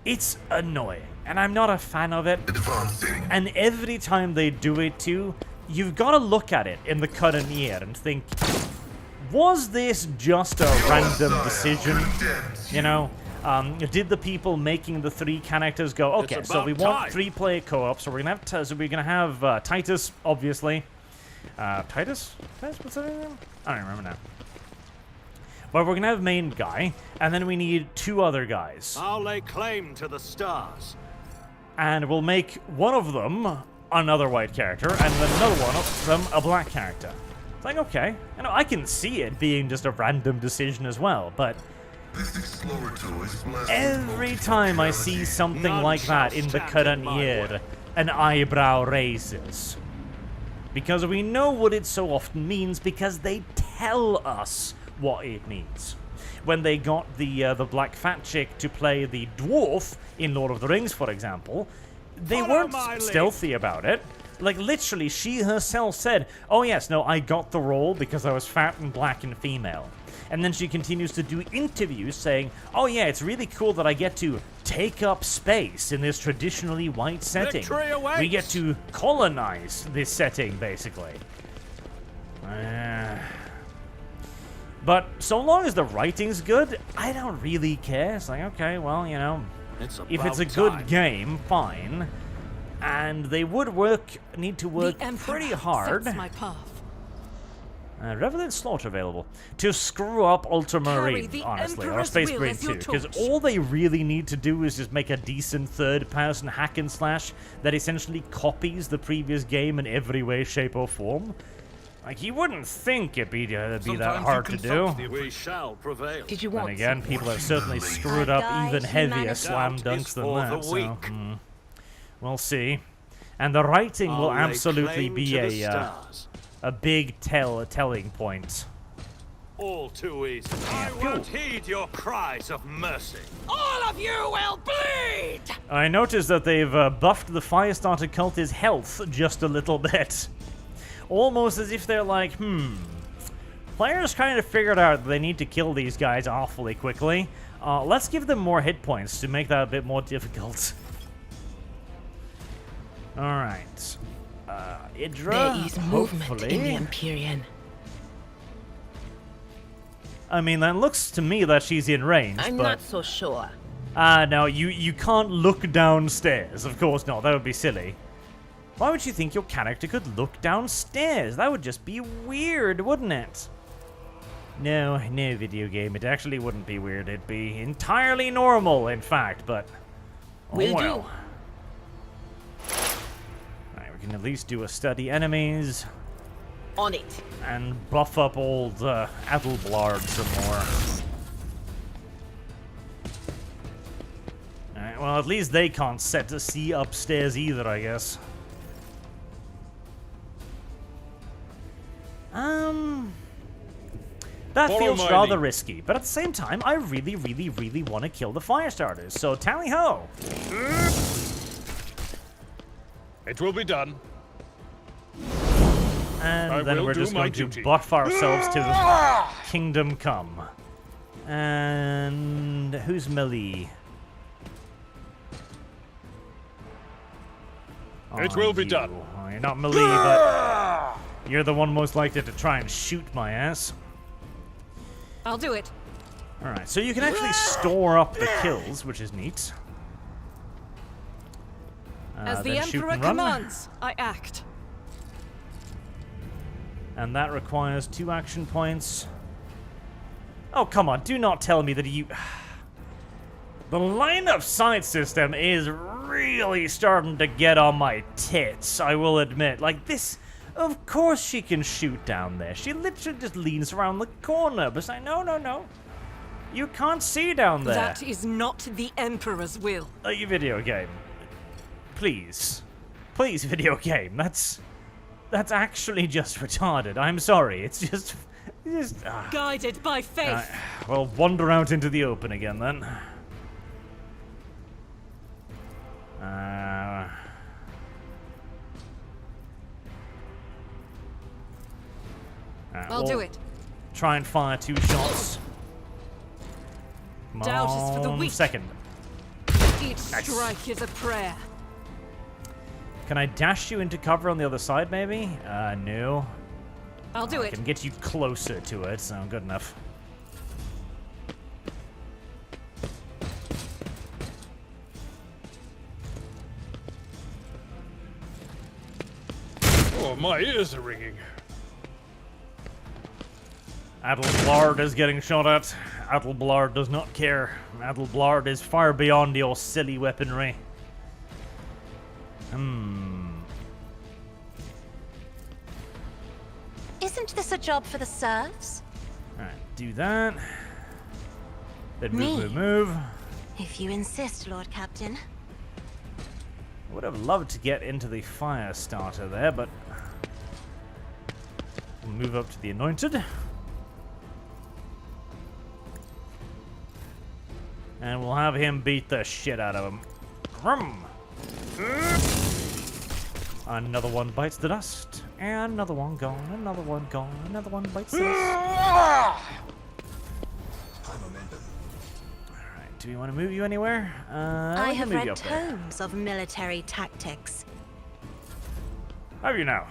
It's annoying, and I'm not a fan of it. And every time they do it too, you've got to look at it in the current year and think, was this just a random decision? You know? Did the people making the 3 characters go, okay, so we want 3-player co-op, so we're gonna have Titus, obviously. Titus? What's that name? I don't remember now. But we're gonna have main guy, and then we need 2 other guys. I'll lay claim to the stars. And we'll make one of them another white character, and then another one of them a black character. It's like, okay, you know, I can see it being just a random decision as well, but every time I see something like that in the current year, an eyebrow raises. Because we know what it so often means, because they tell us what it means. When they got the black fat chick to play the dwarf in Lord of the Rings, for example, they weren't stealthy about it. Like, literally, she herself said, oh yes, no, I got the role because I was fat and black and female. And then she continues to do interviews saying, oh yeah, it's really cool that I get to take up space in this traditionally white setting. Victory awaits! We get to colonize this setting, basically. But so long as the writing's good, I don't really care. It's like, okay, well, you know, if it's a good game, fine. And they would need to work pretty hard. My path. Revenant slot available to screw up Ultramarine, honestly, or Space Marine 2, because all they really need to do is just make a decent third-person hack and slash that essentially copies the previous game in every way, shape, or form. Like, you wouldn't think it'd be that hard to do. We shall prevail. Did you And want again, people have certainly screwed up even heavier slam dunks than that, so we'll see. And the writing will absolutely be a big telling point. All too easy. I won't heed your cries of mercy. All of you will bleed! I noticed that they've buffed the Firestarter cult's health just a little bit. Almost as if they're like, players kind of figured out that they need to kill these guys awfully quickly. Let's give them more hit points to make that a bit more difficult. Alright. Idra, there is movement hopefully. in the Empyrean. I mean, that looks to me that she's in range, I'm but... not so sure. No, you can't look downstairs. Of course not, that would be silly. Why would you think your character could look downstairs? That would just be weird, wouldn't it? No, video game. It actually wouldn't be weird. It'd be entirely normal, in fact, but... Will do. Alright, we can at least do a study enemies. On it. And buff up old Adelblard some more. Alright, well, at least they can't set to see upstairs either, I guess. That feels rather risky, but at the same time, I really, really, really want to kill the Firestarters, so tally-ho! It will be done. And then we're just going to buff ourselves to Kingdom Come. And who's melee? It will be done. Oh, you're not melee, but you're the one most likely to try and shoot my ass. I'll do it. Alright, so you can actually store up the kills, which is neat. As the then shoot Emperor and run. commands, I act. And that requires 2 action points. Oh, come on, do not tell me that you... The line of sight system is really starting to get on my tits, I will admit. Like, this... Of course she can shoot down there. She literally just leans around the corner. But I no. You can't see down there. That is not the Emperor's will. You video game. Please. Please, video game. That's actually just retarded. I'm sorry. It's just... Guided by faith. Well, wander out into the open again, then. I'll do it. Try and fire 2 shots. Come Doubt is for the on, weak. second. Each strike is a prayer. Can I dash you into cover on the other side, maybe? No. I'll do I it. can get you closer to it, so good enough. Oh, my ears are ringing. Adelblard is getting shot at. Adelblard does not care. Adelblard is far beyond your silly weaponry. Isn't this a job for the serfs? Alright, do that. Then Me? move. If you insist, Lord Captain. I would have loved to get into the fire starter there, but we'll move up to the anointed. And we'll have him beat the shit out of him. Vroom. Another one bites the dust. And another one gone. Another one gone. Another one bites the dust. Alright, do we want to move you anywhere? I we can have move you read up there. tomes of military tactics. Have you now?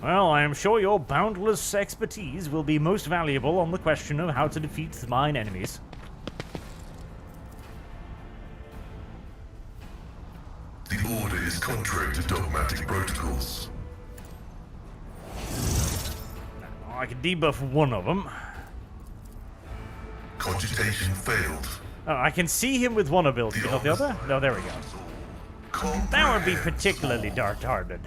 Well, I am sure your boundless expertise will be most valuable on the question of how to defeat mine enemies. The order is contrary to dogmatic protocols. I can debuff one of them. Cogitation failed. Oh, I can see him with one ability, not the other? No, there we go. That would be particularly dark-hearted.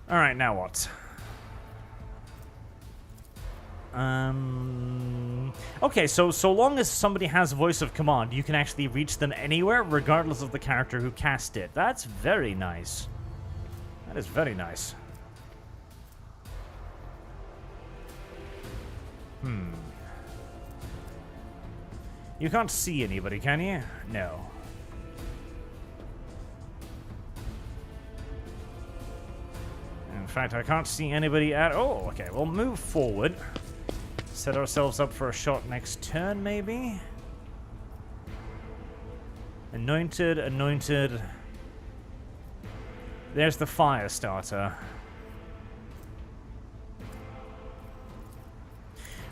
Alright, now what? Okay, so long as somebody has voice of command, you can actually reach them anywhere, regardless of the character who cast it. That's very nice. That is very nice. You can't see anybody, can you? No. In fact, I can't see anybody at all. Okay, we'll move forward. Set ourselves up for a shot next turn, maybe? Anointed, anointed. There's the fire starter.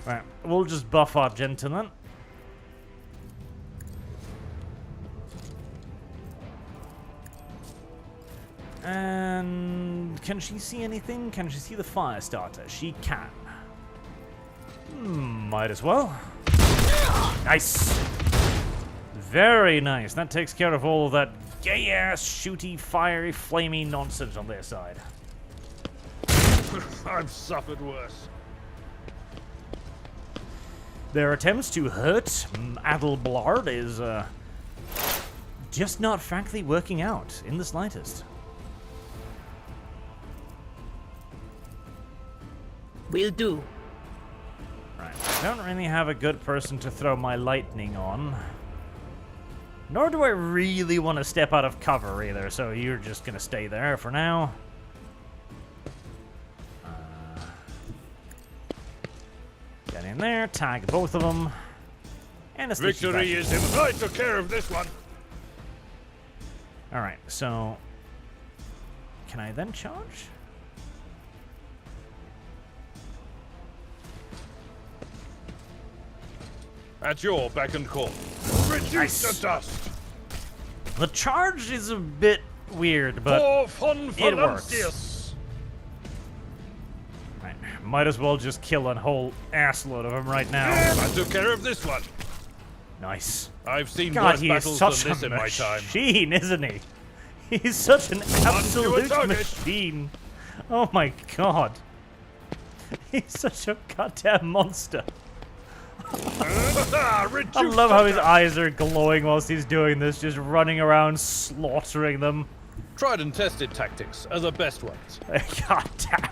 Right, we'll just buff our gentleman. And can she see anything? Can she see the fire starter? She can. Might as well. Nice. Very nice. That takes care of all of that gay-ass, shooty, fiery, flamey nonsense on their side. I've suffered worse. Their attempts to hurt Adelblard is just not frankly working out in the slightest. Will do. Right, I don't really have a good person to throw my lightning on. Nor do I really want to step out of cover either, so you're just going to stay there for now. Get in there, tag both of them. And a Victory is in. I took care of this one. Alright, so... Can I then charge? At your beck and call. Reduce Nice. to dust. The charge is a bit weird, but For fun it works. Valancius. right, might as well just kill a whole assload of them right now. I took care of this one. Nice. I've seen God, worse he is battles such than this a in my time. machine, isn't he? He's such an absolute target. machine. Oh my god. He's such a goddamn monster. I love how his eyes are glowing whilst he's doing this, just running around slaughtering them. Tried and tested tactics are the best ones. God damn.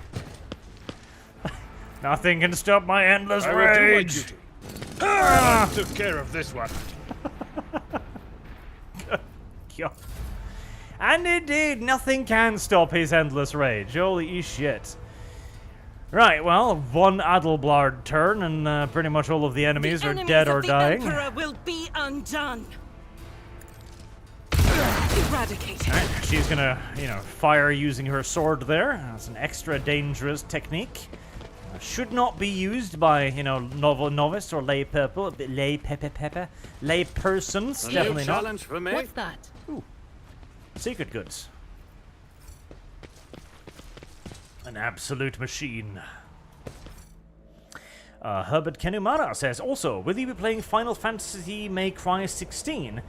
Nothing can stop my endless I will do my rage. duty. I took care of this one. God. And indeed, nothing can stop his endless rage. Holy shit. Right, well, one Adelblard turn, and pretty much all of the enemies are dead or dying. The Emperor will be undone. Eradicated. Alright, she's gonna, fire using her sword there. That's an extra dangerous technique. Should not be used by, novice or lay persons. A new Definitely not. challenge for me. What's that? Secret goods. An absolute machine. Herbert Kenumara says, also, will you be playing Final Fantasy May Cry 16?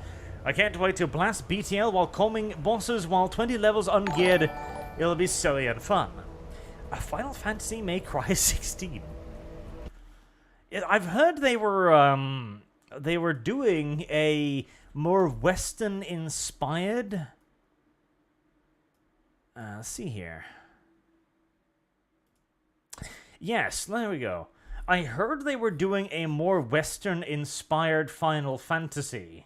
I can't wait to blast BTL while combing bosses while 20 levels ungeared. It'll be silly and fun. A Final Fantasy May Cry 16. I've heard they were doing a more Western-inspired... let's see here. Yes, there we go. I heard they were doing a more Western-inspired Final Fantasy.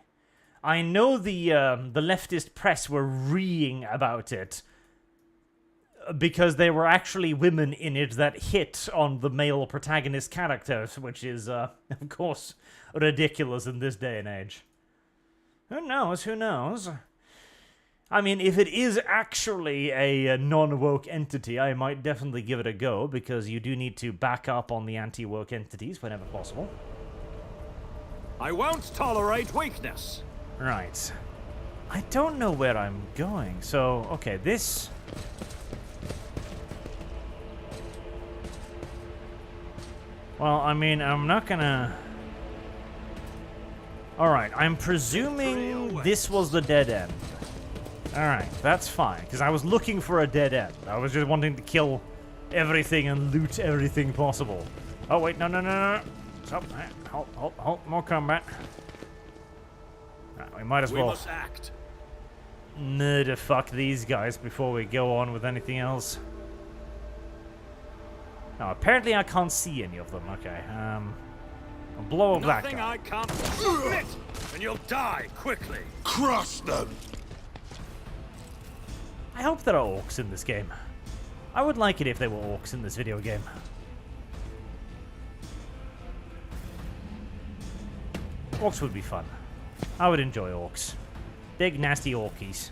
I know the leftist press were reeing about it because there were actually women in it that hit on the male protagonist characters, which is, of course, ridiculous in this day and age. Who knows? Who knows? I mean, if it is actually a non-woke entity, I might definitely give it a go, because you do need to back up on the anti-woke entities whenever possible. I won't tolerate weakness. Right. I don't know where I'm going, so, okay, this... Well, I mean, I'm not gonna... Alright, I'm presuming this was the dead end. Alright, that's fine, because I was looking for a dead end. I was just wanting to kill everything and loot everything possible. Oh, wait, no. Stop. Halt, more combat. Right, we might as We well must act. murder fuck these guys before we go on with anything else. No, apparently I can't see any of them. Okay, I'll blow up that Nothing guy. I can't split, and you'll die quickly. Crush them! I hope there are orcs in this game. I would like it if there were orcs in this video game. Orcs would be fun. I would enjoy orcs. Big nasty orkies.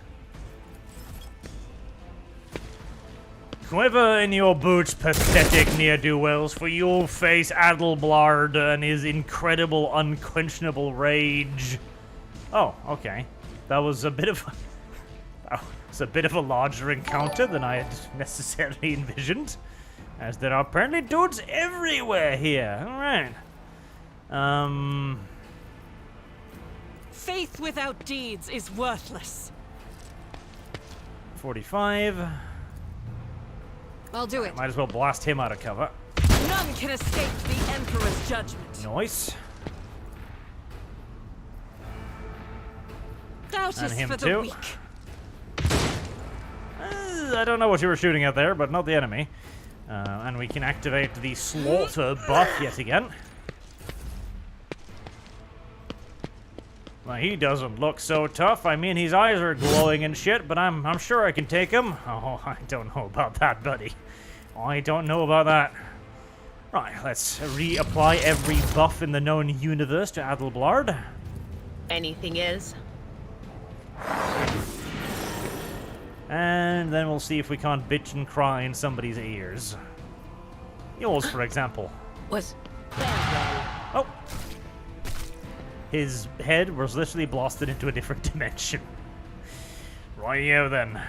Quiver in your boots, pathetic ne'er-do-wells, for you'll face Adelblard and his incredible, unquenchable rage. Oh, okay. That was a bit of... It's a bit of a larger encounter than I had necessarily envisioned, as there are apparently dudes everywhere here. Alright. Faith without deeds is worthless. 45. I'll do it. Might as well blast him out of cover. None can escape the Emperor's judgment. Nice. Doubt And is him for too. the weak. I don't know what you were shooting at there, but not the enemy. And we can activate the slaughter buff yet again. Well, he doesn't look so tough. I mean, his eyes are glowing and shit, but I'm sure I can take him. Oh, I don't know about that, buddy. I don't know about that. Right, let's reapply every buff in the known universe to Adelblard. Anything else? And then we'll see if we can't bitch and cry in somebody's ears. Yours, for example. Was... Oh! His head was literally blasted into a different dimension. Rightio then.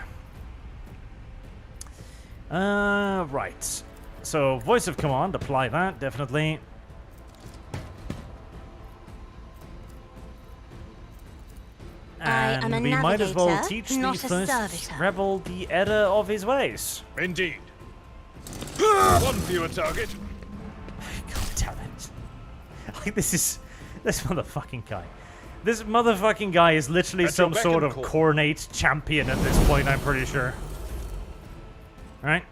Right. So, voice of command, apply that, definitely. And we might as well teach the first rebel the error of his ways. Indeed. One fewer target. God damn it. Like, this motherfucking guy. This motherfucking guy is literally At some your beck sort and of call. cornate champion at this point, I'm pretty sure. Right?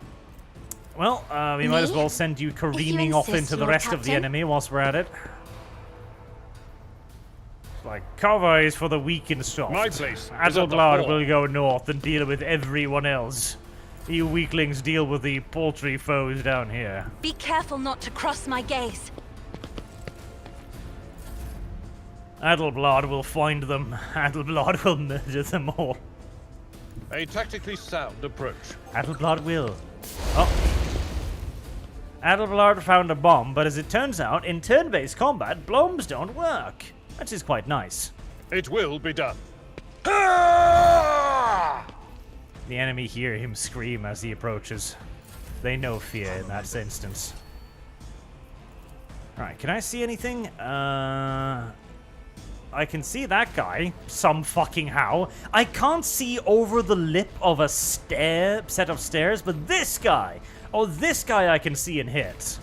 Well, we might as well send you careening off insist, into the Lord rest of the Captain. enemy whilst we're at it. It's like, cover is for the weak and soft. My place is at the Adelblad fore. will go north and deal with everyone else. You weaklings deal with the paltry foes down here. Be careful not to cross my gaze. Adelblad will find them. Adelblad will murder them all. A tactically sound approach. Adelblad will. Oh. Adelblad found a bomb, but as it turns out, in turn-based combat, bombs don't work. Which is quite nice. It will be done. The enemy hear him scream as he approaches. They know fear in that instance. Right, can I see anything? I can see that guy, some fucking how. I can't see over the lip of a set of stairs, but this guy, this guy I can see and hit.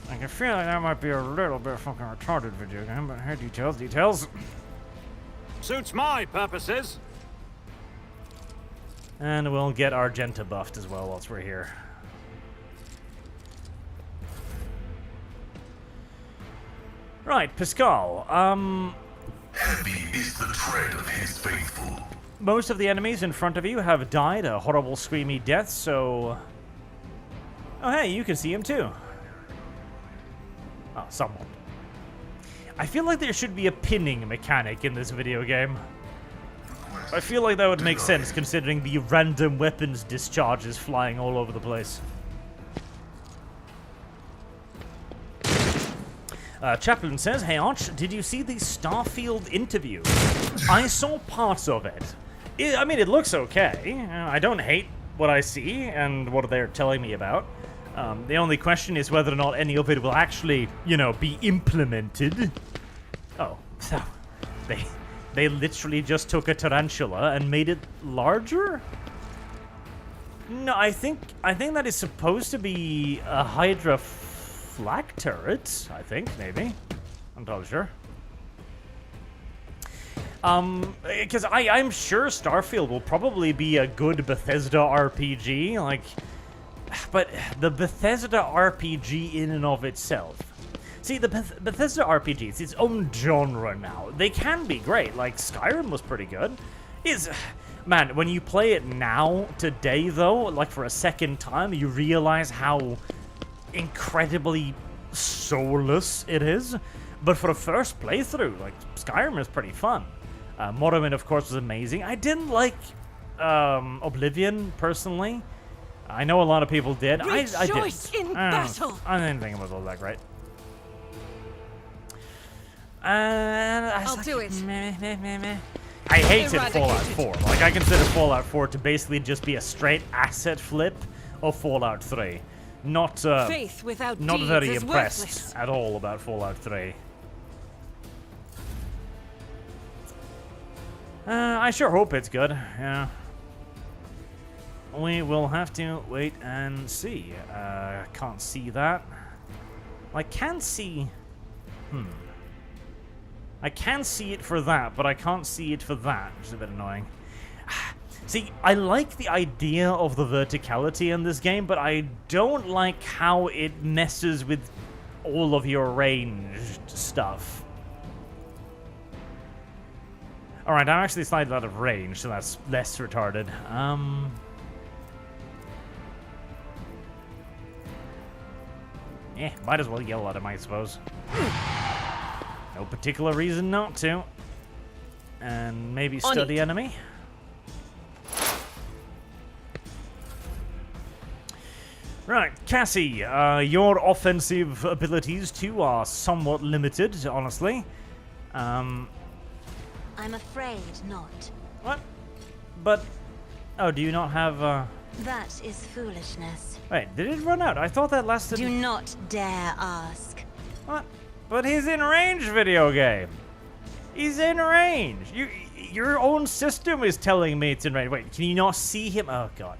I can feel like that might be a little bit fucking retarded video game, but hey, details. Suits my purposes. And we'll get Argenta buffed as well whilst we're here. Right, Pasqal, Heavy is the tread of his faithful. most of the enemies in front of you have died a horrible screamy death, so... Oh hey, you can see him too. Oh, someone. I feel like there should be a pinning mechanic in this video game. I feel like that would make sense considering the random weapons discharges flying all over the place. Chaplain says, "Hey Arch, did you see the Starfield interview? I saw parts of it. I mean, it looks okay. I don't hate what I see and what they're telling me about. The only question is whether or not any of it will actually, you know, be implemented." Oh, so they literally just took a tarantula and made it larger? No, I think that is supposed to be a Hydra flak turret, I think, maybe. I'm not sure. Because I'm sure Starfield will probably be a good Bethesda RPG, like... But the Bethesda RPG in and of itself... See, the Bethesda RPG is its own genre now. They can be great, like Skyrim was pretty good. Man, when you play it now, today though, like for a second time, you realize how incredibly soulless it is. But for a first playthrough, like, Skyrim is pretty fun. Morrowind, of course, was amazing. I didn't like Oblivion, personally. I know a lot of people did. I Rejoice didn't. in battle. I didn't think it was all that great. And I'll do it. Meh. I hated Fallout 4. Like, I consider Fallout 4 to basically just be a straight asset flip of Fallout 3. Not Faith without not deeds very is impressed worthless. at all about Fallout 3. I sure hope it's good, yeah. We will have to wait and see. Can't see that. I can see... I can see it for that, but I can't see it for that, which is a bit annoying. See, I like the idea of the verticality in this game, but I don't like how it messes with all of your ranged stuff. Alright, I'm actually slightly out of range, so that's less retarded. Might as well yell at him, I suppose. No particular reason not to. And maybe study enemy. Right, Cassie, your offensive abilities too are somewhat limited, honestly. I'm afraid not. What? But, oh, do you not have, That is foolishness. Wait, did it run out? I thought that lasted... Do not dare ask. What? But he's in range, video game. He's in range. Your own system is telling me it's in range. Wait, can you not see him? Oh, God.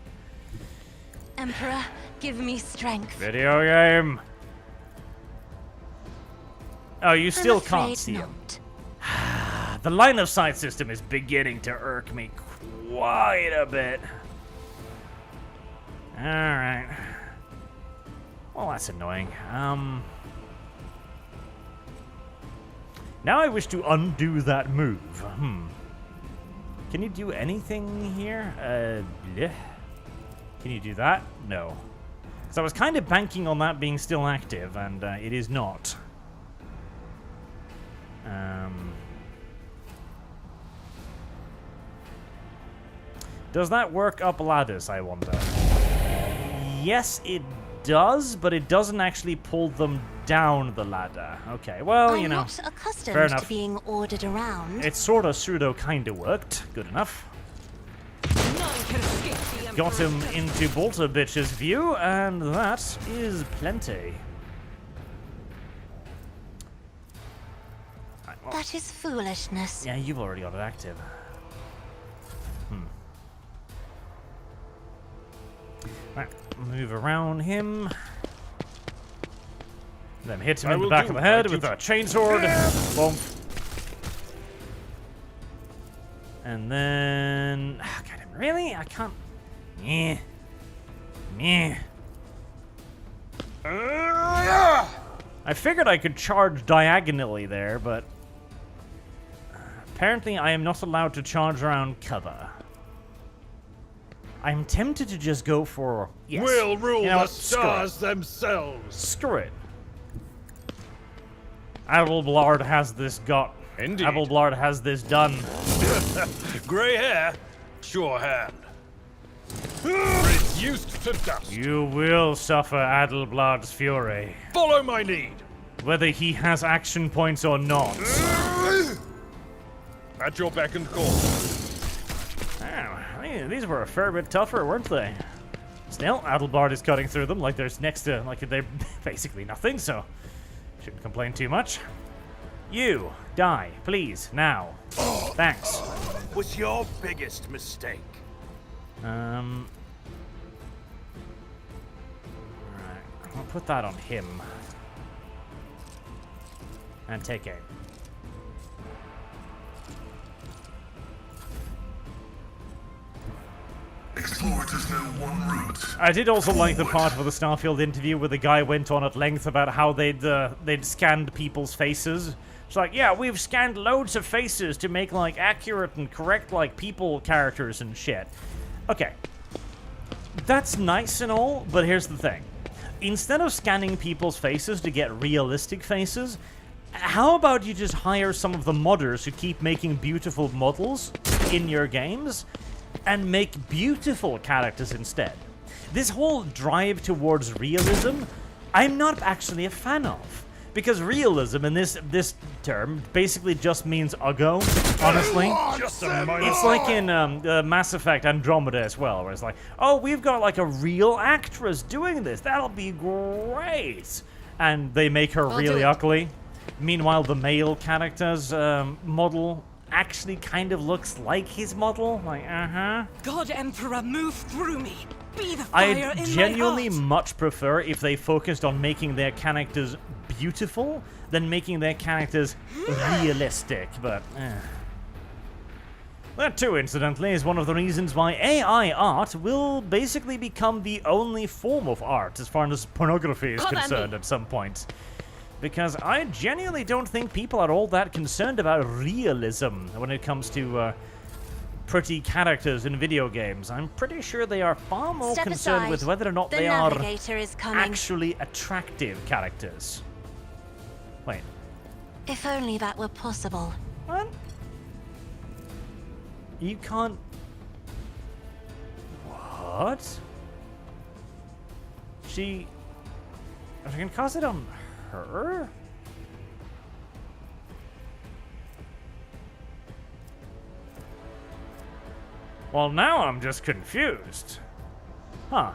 Emperor, give me strength. Video game. Oh, you still I'm can't afraid see him. not. The line of sight system is beginning to irk me quite a bit. Alright. Well, that's annoying. Now I wish to undo that move. Can you do anything here? Bleh. Can you do that? No. So I was kind of banking on that being still active, and it is not. Does that work up ladders, I wonder? Yes, it does, but it doesn't actually pull them down the ladder. Okay, well, you know. I'm not accustomed fair enough. to being ordered around. It sort of pseudo kind of worked. Good enough. None can escape the Emperor's Got him death. into Bolter Bitch's view, and that is plenty. Right, well, That is foolishness. yeah, you've already got it active. Right, move around him. Then hit him I in the will back do of the my head duty. with a chainsword. Boom. And then... God, really? I can't... Meh. Meh. I figured I could charge diagonally there, but... apparently I am not allowed to charge around cover. I'm tempted to just go for... Yes. We'll rule You know the what? Screw it. stars themselves. Screw it. Abelblard has this got. Indeed. Abelblard has this done. Grey hair, sure hand. Reduced to dust. You will suffer Adelblard's fury, Follow my lead. whether he has action points or not. At your beck and call. These were a fair bit tougher, weren't they? Still, Adelbard is cutting through them like there's next to, like they're basically nothing, so shouldn't complain too much. You, die, please, now. Thanks. Was your biggest mistake? Alright, I'll put that on him. And take aim. Explorators know one route. I did also like the part of the Starfield interview where the guy went on at length about how they'd scanned people's faces. It's like, yeah, we've scanned loads of faces to make, like, accurate and correct, like, people characters and shit. Okay. That's nice and all, but here's the thing. Instead of scanning people's faces to get realistic faces, how about you just hire some of the modders who keep making beautiful models in your games and make beautiful characters instead? This whole drive towards realism, I'm not actually a fan of. Because realism in this term basically just means uggo, honestly. Just a minor. It's like in Mass Effect Andromeda as well, where it's like, oh, we've got like a real actress doing this. That'll be great. And they make her I'll really do it. ugly. Meanwhile, the male character's model actually kind of looks like his model. Like, God Emperor, move through me. Be the fire I in genuinely my heart. much prefer if they focused on making their characters beautiful than making their characters realistic, but that too, incidentally, is one of the reasons why AI art will basically become the only form of art as far as pornography is Cover me. concerned at some point. because I genuinely don't think people are all that concerned about realism when it comes to pretty characters in video games. I'm pretty sure they are far more Step concerned aside. with whether or not The they are navigator is coming. actually attractive characters. Wait, If only that were possible. what? You can't... What? She can cast it on her? Well, now I'm just confused. Huh.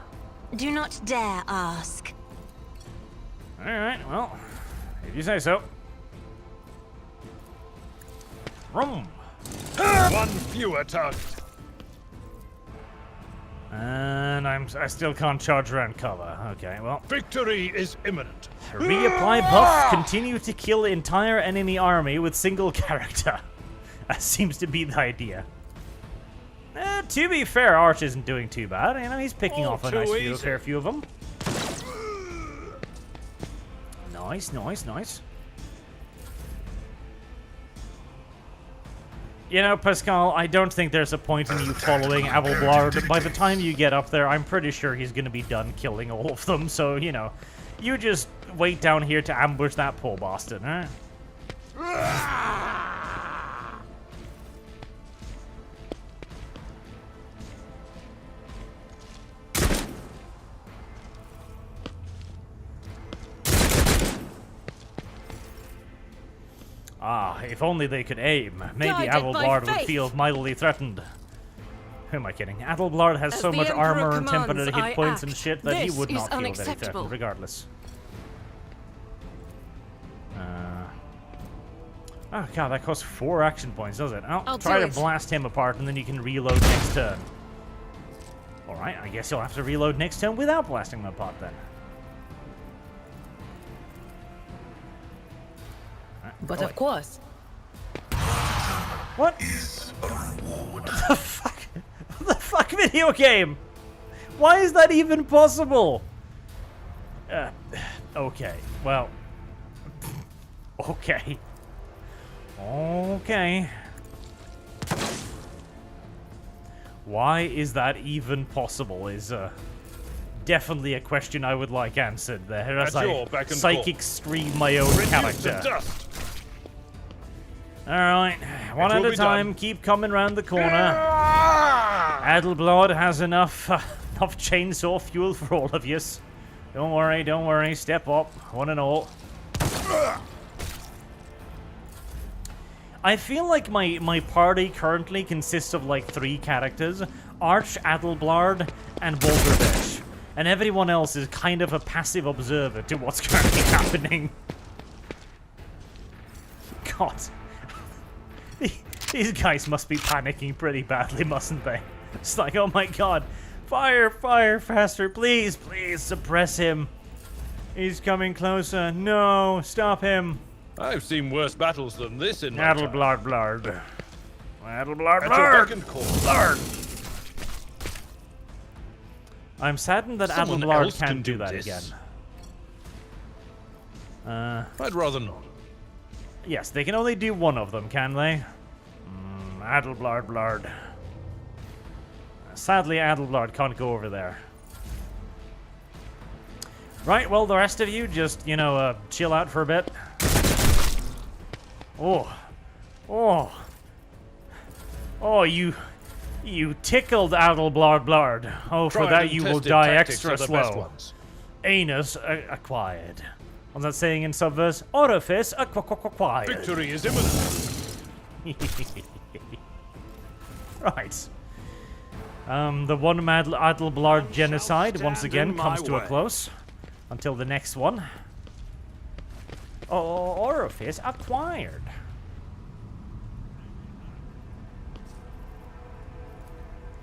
Do not dare ask. Alright, well, if you say so. Rum. One fewer target. And I still can't charge around cover. Okay, well. Victory is imminent. Reapply buff. Continue to kill entire enemy army with single character. That seems to be the idea. To be fair, Arch isn't doing too bad. You know, he's picking Oh, off a fair few of them. Nice, nice, nice. You know, Pasqal, I don't think there's a point in you following Adelblard. By the time you get up there, I'm pretty sure he's going to be done killing all of them. So, you know, you just wait down here to ambush that poor bastard, huh? Ah, if only they could aim. Maybe Guided by Adelblard would faith. feel mightily threatened. Who am I kidding? Adelblard has As so the much Emperor armor and commands, tempered I hit points and act. shit that he This would is not feel very unacceptable. threatened, regardless. Oh god, that costs 4 action points, does it? Oh, I'll try do to it. blast him apart and then you can reload next turn. Alright, I guess you'll have to reload next turn without blasting him apart then. But of course, What? What the fuck? What the fuck video game? Why is that even possible? Okay, well. Okay. Okay. Why is that even possible is definitely a question I would like answered there as At I your beck and psychic call. stream my own Reduce character. to dust. Alright, one It at will a be time, done. keep coming round the corner. Adelblad has enough chainsaw fuel for all of yous. Don't worry, step up, one and all. I feel like my party currently consists of like 3 characters. Arch, Adelblad, and Boldervish. And everyone else is kind of a passive observer to what's currently happening. God. These guys must be panicking pretty badly, mustn't they? It's like, oh my god. Fire, fire, faster, please, please, suppress him. He's coming closer. No, stop him. I've seen worse battles than this in my time. Adelblad, blard. Adelblad, At your beck blard. and call. Blard. I'm saddened that Someone Adelblard else can can't do do that this. again. I'd rather not. Yes, they can only do one of them, can they? Adelblad, blard. Sadly, Adelblad can't go over there. Right, well, the rest of you just, you know, chill out for a bit. Oh. Oh. Oh, you tickled Adelblad, blard. Oh, for Tried that and you will tested die tactics extra are the best slow. ones. Anus acquired. What's that saying in Subverse? Orifice acquired. Victory is imminent. Right. The one mad Adelblad genocide once stand again in comes my to a way. close. Until the next one. Oh, Orifice acquired.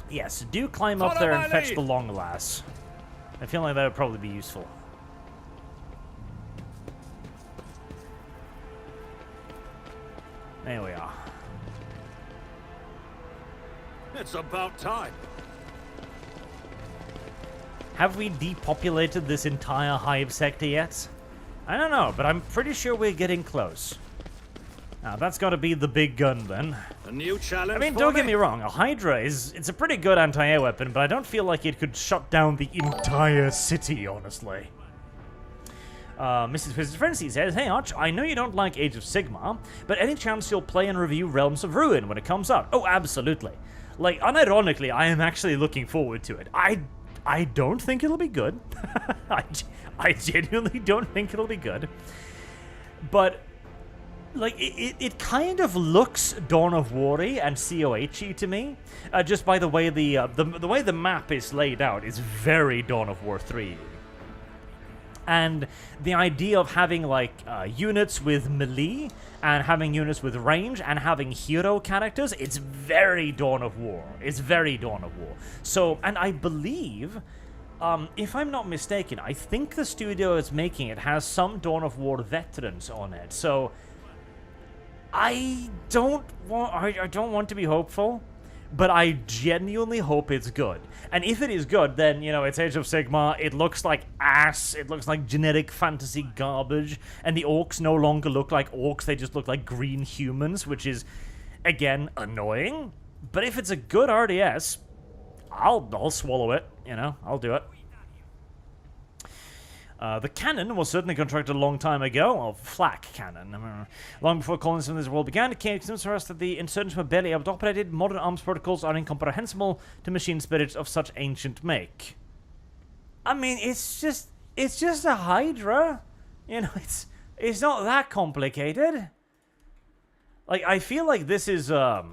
Yes, do climb up Follow there my and fetch lead. the long lass. I feel like that would probably be useful. There we are. It's about time. Have we depopulated this entire hive sector yet? I don't know, but I'm pretty sure we're getting close. Now, that's got to be the big gun, then. A new challenge. I mean, for don't get me wrong, a Hydra it's a pretty good anti-air weapon, but I don't feel like it could shut down the entire city, honestly. Mrs. Twisted Frenzy says, "Hey Arch, I know you don't like Age of Sigmar, but any chance you'll play and review Realms of Ruin when it comes out?" Oh, absolutely. Like, unironically, I am actually looking forward to it. I don't think it'll be good. I genuinely don't think it'll be good. But, like, it kind of looks Dawn of War-y and COH-y to me. Just by the way the way the map is laid out is very Dawn of War 3. And the idea of having, like, units with melee, and having units with range, and having hero characters, it's very Dawn of War. It's very Dawn of War. So, and I believe, if I'm not mistaken, I think the studio is making it has some Dawn of War veterans on it. So, I don't want to be hopeful, but I genuinely hope it's good. And if it is good, then, you know, it's Age of Sigmar, it looks like ass, it looks like generic fantasy garbage, and the orcs no longer look like orcs, they just look like green humans, which is, again, annoying. But if it's a good RDS, I'll swallow it, you know, I'll do it. The cannon was certainly constructed a long time ago, or flak cannon. Long before colonialism in this world began, it came to us that the insurgents were barely able to operate. Modern arms protocols are incomprehensible to machine spirits of such ancient make. I mean, it's just a Hydra. You know, it's not that complicated. Like, I feel like this is I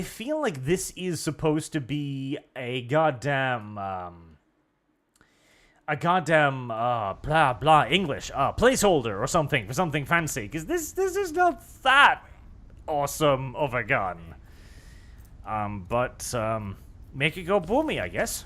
feel like this is supposed to be a goddamn blah blah English placeholder or something for something fancy, because this is not that awesome of a gun. But make it go boomy, I guess.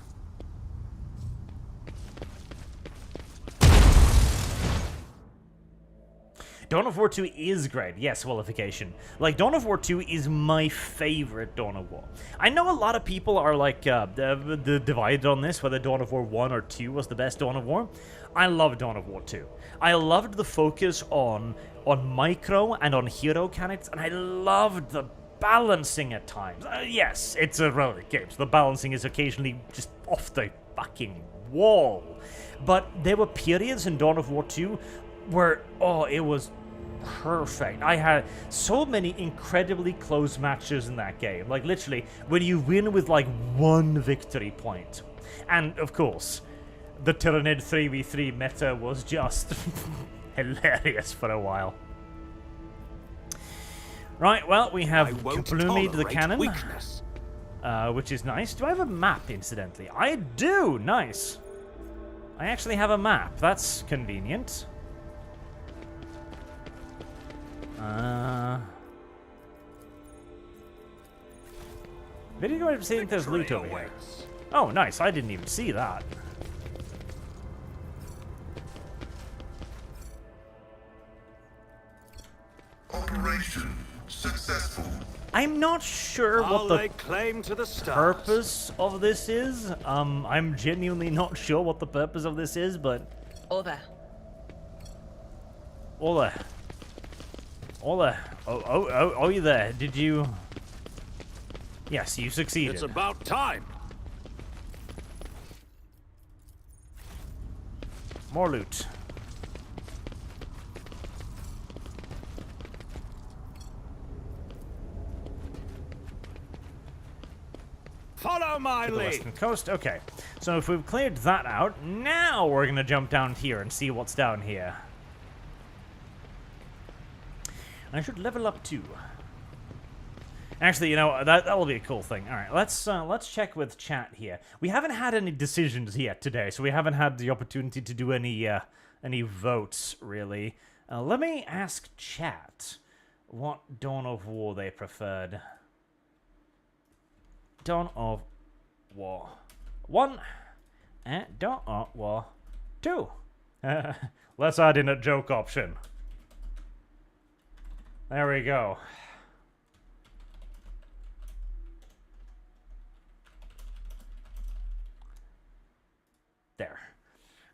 Dawn of War 2 is great. Yes, qualification. Like, Dawn of War 2 is my favorite Dawn of War. I know a lot of people are, like, divided on this, whether Dawn of War 1 or 2 was the best Dawn of War. I love Dawn of War 2. I loved the focus on micro and on hero characters, and I loved the balancing at times. Yes, it's a relic game, so the balancing is occasionally just off the fucking wall. But there were periods in Dawn of War 2 where, oh, it was perfect. I had so many incredibly close matches in that game. Like, literally, when you win with, like, 1 victory point. And, of course, the Tyranid 3v3 meta was just hilarious for a while. Right, well, we have Kablumied the cannon, which is nice. Do I have a map, incidentally? I do! Nice. I actually have a map. That's convenient. Video go ahead see if there's loot over here. Oh, nice. I didn't even see that. Operation successful. I'm not sure what the claim to the purpose of this is. I'm genuinely not sure what the purpose of this is, but... Over. Ola. Ola. Oh, you there? Did you... Yes, you succeeded. It's about time. More loot. Follow my To the lead. western coast. Okay. So if we've cleared that out, now we're going to jump down here and see what's down here. I should level up too. Actually, you know, that'll be a cool thing. All right, let's check with chat here. We haven't had any decisions yet today, so we haven't had the opportunity to do any votes really. Let me ask chat what Dawn of War they preferred. Dawn of War 1 and Dawn of War 2. Let's add in a joke option. There we go. There.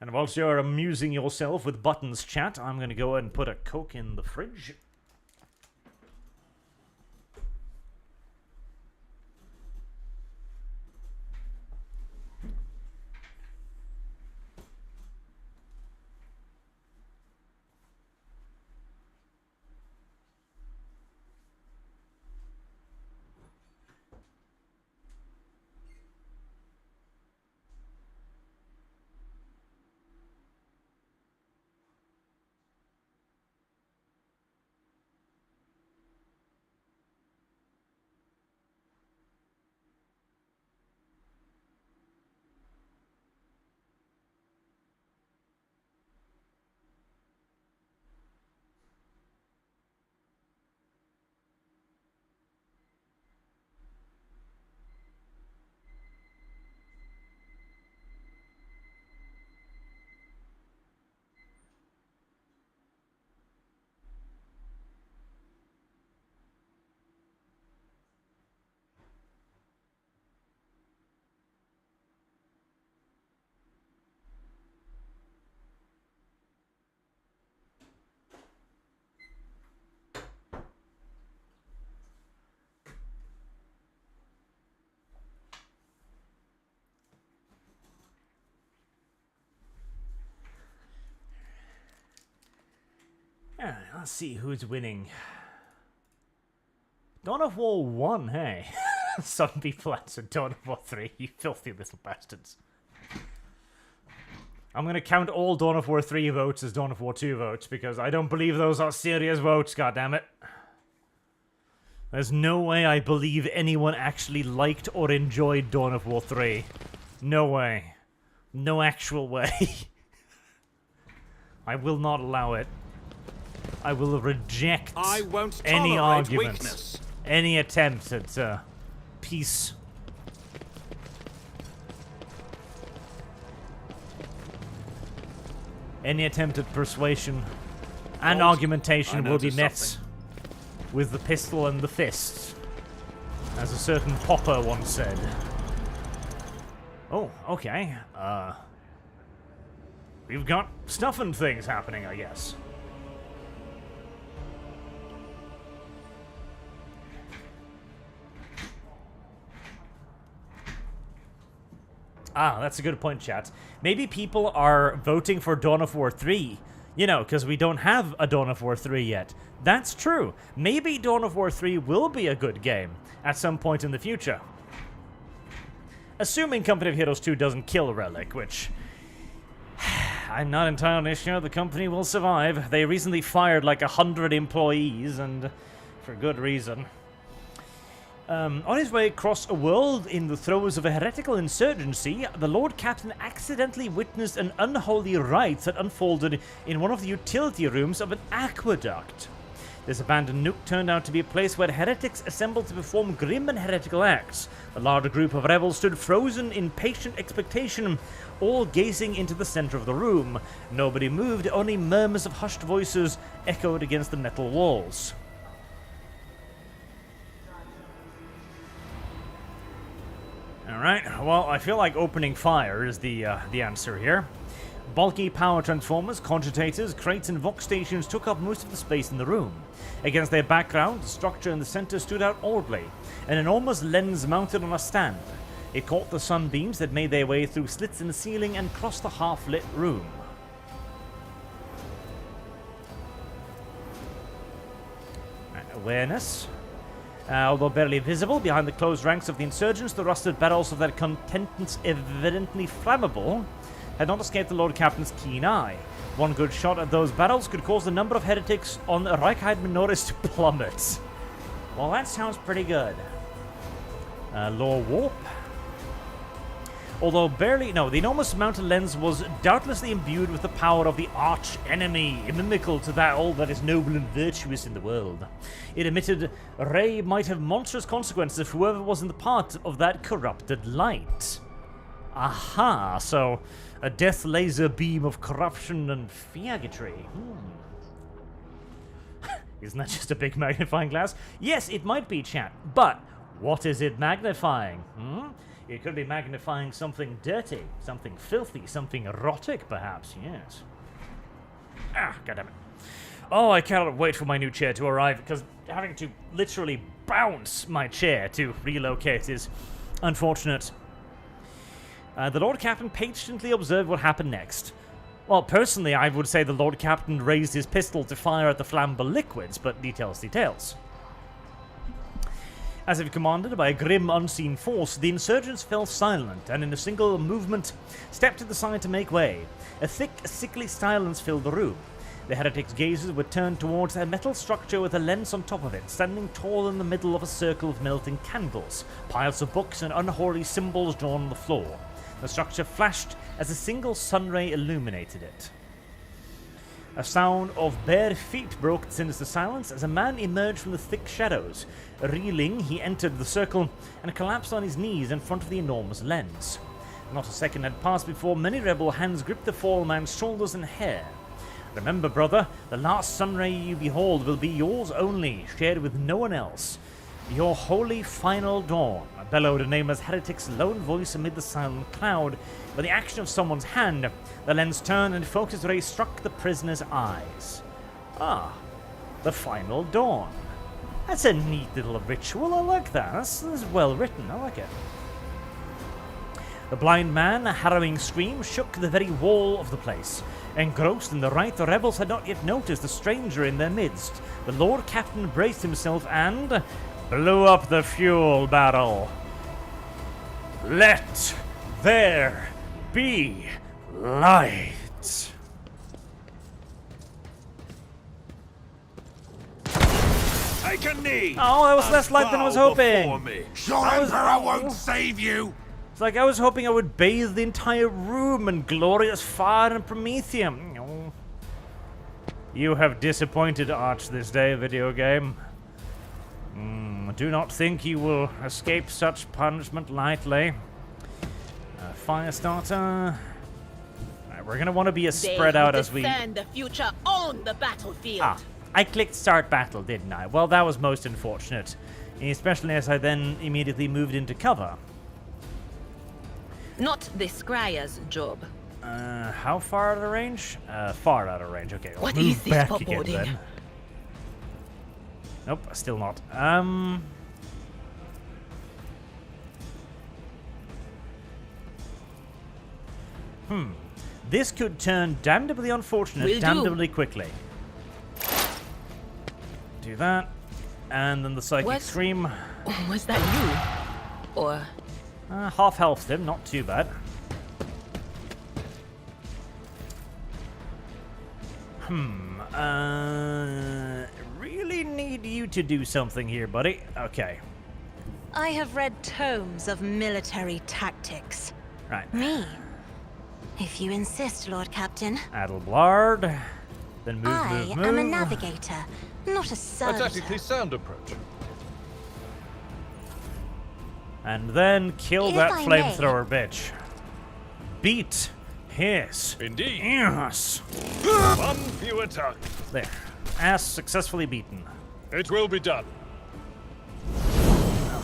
And whilst you're amusing yourself with buttons, chat, I'm going to go and put a Coke in the fridge. Yeah, let's see who's winning. Dawn of War 1, hey? Some people answered Dawn of War 3, you filthy little bastards. I'm going to count all Dawn of War 3 votes as Dawn of War 2 votes, because I don't believe those are serious votes, goddammit. There's no way I believe anyone actually liked or enjoyed Dawn of War 3. No way. No actual way. I will not allow it. I will reject I won't any tolerate arguments, weakness. any attempt at peace. Any attempt at persuasion and Halt. argumentation I will be noticed met something. with the pistol and the fist, as a certain Popper once said. Oh, okay. We've got stuff and things happening, I guess. Ah, that's a good point, chat. Maybe people are voting for Dawn of War 3, you know, because we don't have a Dawn of War 3 yet. That's true. Maybe Dawn of War 3 will be a good game at some point in the future. Assuming Company of Heroes 2 doesn't kill Relic, which I'm not entirely sure the company will survive. They recently fired like 100 employees, and for good reason. On his way across a world in the throes of a heretical insurgency, the Lord Captain accidentally witnessed an unholy rite that unfolded in one of the utility rooms of an aqueduct. This abandoned nook turned out to be a place where heretics assembled to perform grim and heretical acts. A large group of rebels stood frozen in patient expectation, all gazing into the center of the room. Nobody moved, only murmurs of hushed voices echoed against the metal walls. Alright, well, I feel like opening fire is the answer here. Bulky power transformers, cogitators, crates, and vox stations took up most of the space in the room. Against their background, the structure in the center stood out oddly, an enormous lens mounted on a stand. It caught the sunbeams that made their way through slits in the ceiling and crossed the half-lit room. Awareness. Although barely visible behind the closed ranks of the insurgents, the rusted barrels of their contents, evidently flammable, had not escaped the Lord Captain's keen eye. One good shot at those barrels could cause the number of heretics on Reichheit Minoris to plummet. Well, that sounds pretty good. Lore warp. Although barely... No, the enormous mounted lens was doubtlessly imbued with the power of the arch-enemy, inimical to that all that is noble and virtuous in the world. It emitted a ray might have monstrous consequences if whoever was in the part of that corrupted light. Aha, so a death laser beam of corruption and faggotry. Isn't that just a big magnifying glass? Yes, it might be, chat, but what is it magnifying? It could be magnifying something dirty, something filthy, something erotic, perhaps, yes. Ah, goddammit. Oh, I cannot wait for my new chair to arrive, because having to literally bounce my chair to relocate is unfortunate. The Lord Captain patiently observed what happened next. Well, personally, I would say the Lord Captain raised his pistol to fire at the flammable liquids, but details. As if commanded by a grim, unseen force, the insurgents fell silent and in a single movement stepped to the side to make way. A thick, sickly silence filled the room. The heretic's gazes were turned towards a metal structure with a lens on top of it, standing tall in the middle of a circle of melting candles, piles of books and unholy symbols drawn on the floor. The structure flashed as a single sunray illuminated it. A sound of bare feet broke the sinister silence as a man emerged from the thick shadows. Reeling, he entered the circle and collapsed on his knees in front of the enormous lens. Not a second had passed before many rebel hands gripped the fallen man's shoulders and hair. Remember, brother, the last sunray you behold will be yours only, shared with no one else. Your holy final dawn, bellowed a nameless heretic's lone voice amid the silent cloud. With the action of someone's hand, the lens turned and focused ray struck the prisoner's eyes. Ah, the final dawn. That's a neat little ritual, I like that. That's well written, I like it. The blind man, a harrowing scream, shook the very wall of the place. Engrossed in the rite, the rebels had not yet noticed the stranger in their midst. The Lord Captain braced himself and blew up the fuel barrel. Let there be light. Take a knee! Oh, that was less light than I was bow before hoping. me. Your Emperor won't save you! It's like I was hoping I would bathe the entire room in glorious fire and promethium. Oh. You have disappointed Arch this day, video game. Do not think you will escape such punishment lightly. Fire starter. Right, we're gonna want to be as spread out as we. Defend the future on the battlefield. Ah, I clicked start battle, didn't I? Well, that was most unfortunate, especially as I then immediately moved into cover. Not the Scryer's job. How far out of range? Far out of range. Okay, I'll What move is this back again foreboding? then. Nope, still not. This could turn damnably unfortunate Will do. damnably quickly. Do that. And then the psychic What? scream. Was that you? Or Half health him, not too bad. Really need you to do something here, buddy. Okay. I have read tomes of military tactics. Right. Me? If you insist, Lord Captain. Adelblard. Then move, I move, move. am a navigator, not a A servitor. tactically sound approach. And then kill If that I may. flamethrower bitch. Beat his Indeed. ass. One fewer target. There. Ass successfully beaten. It will be done.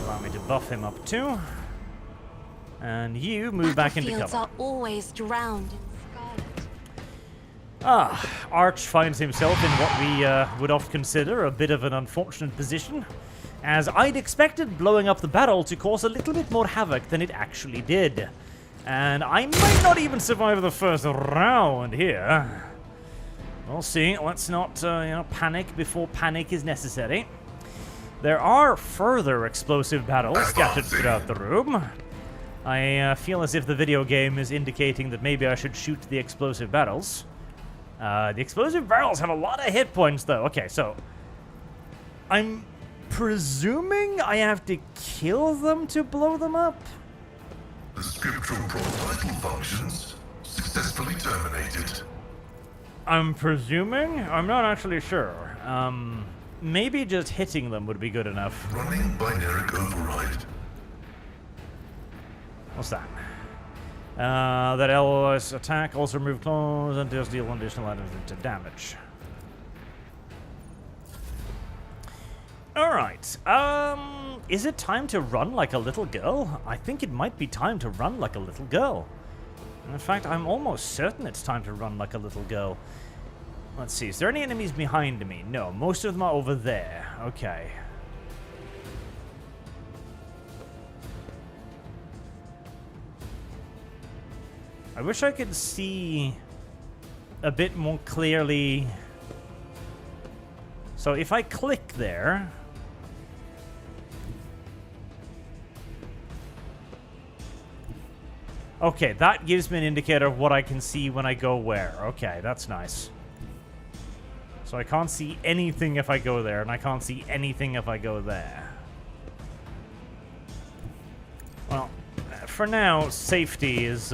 Allow me to buff him up too. And you move back into Battlefields cover. are always drowned in scarlet. Arch finds himself in what we would often consider a bit of an unfortunate position, as I'd expected blowing up the barrel to cause a little bit more havoc than it actually did. And I might not even survive the first round here. We'll see. Let's not panic before panic is necessary. There are further explosive barrels scattered throughout the room. I feel as if the video game is indicating that maybe I should shoot the explosive barrels. The explosive barrels have a lot of hit points, though. Okay, so I'm presuming I have to kill them to blow them up? The scriptural vital functions successfully terminated. I'm presuming? I'm not actually sure. Maybe just hitting them would be good enough. Running binary override. What's that? That alloys attack also remove clothes and does deal additional items into damage. Alright. Is it time to run like a little girl? I think it might be time to run like a little girl. In fact, I'm almost certain it's time to run like a little girl. Let's see, is there any enemies behind me? No, most of them are over there. Okay. I wish I could see a bit more clearly. So if I click there... Okay, that gives me an indicator of what I can see when I go where. Okay, that's nice. So I can't see anything if I go there, and I can't see anything if I go there. Well, for now, safety is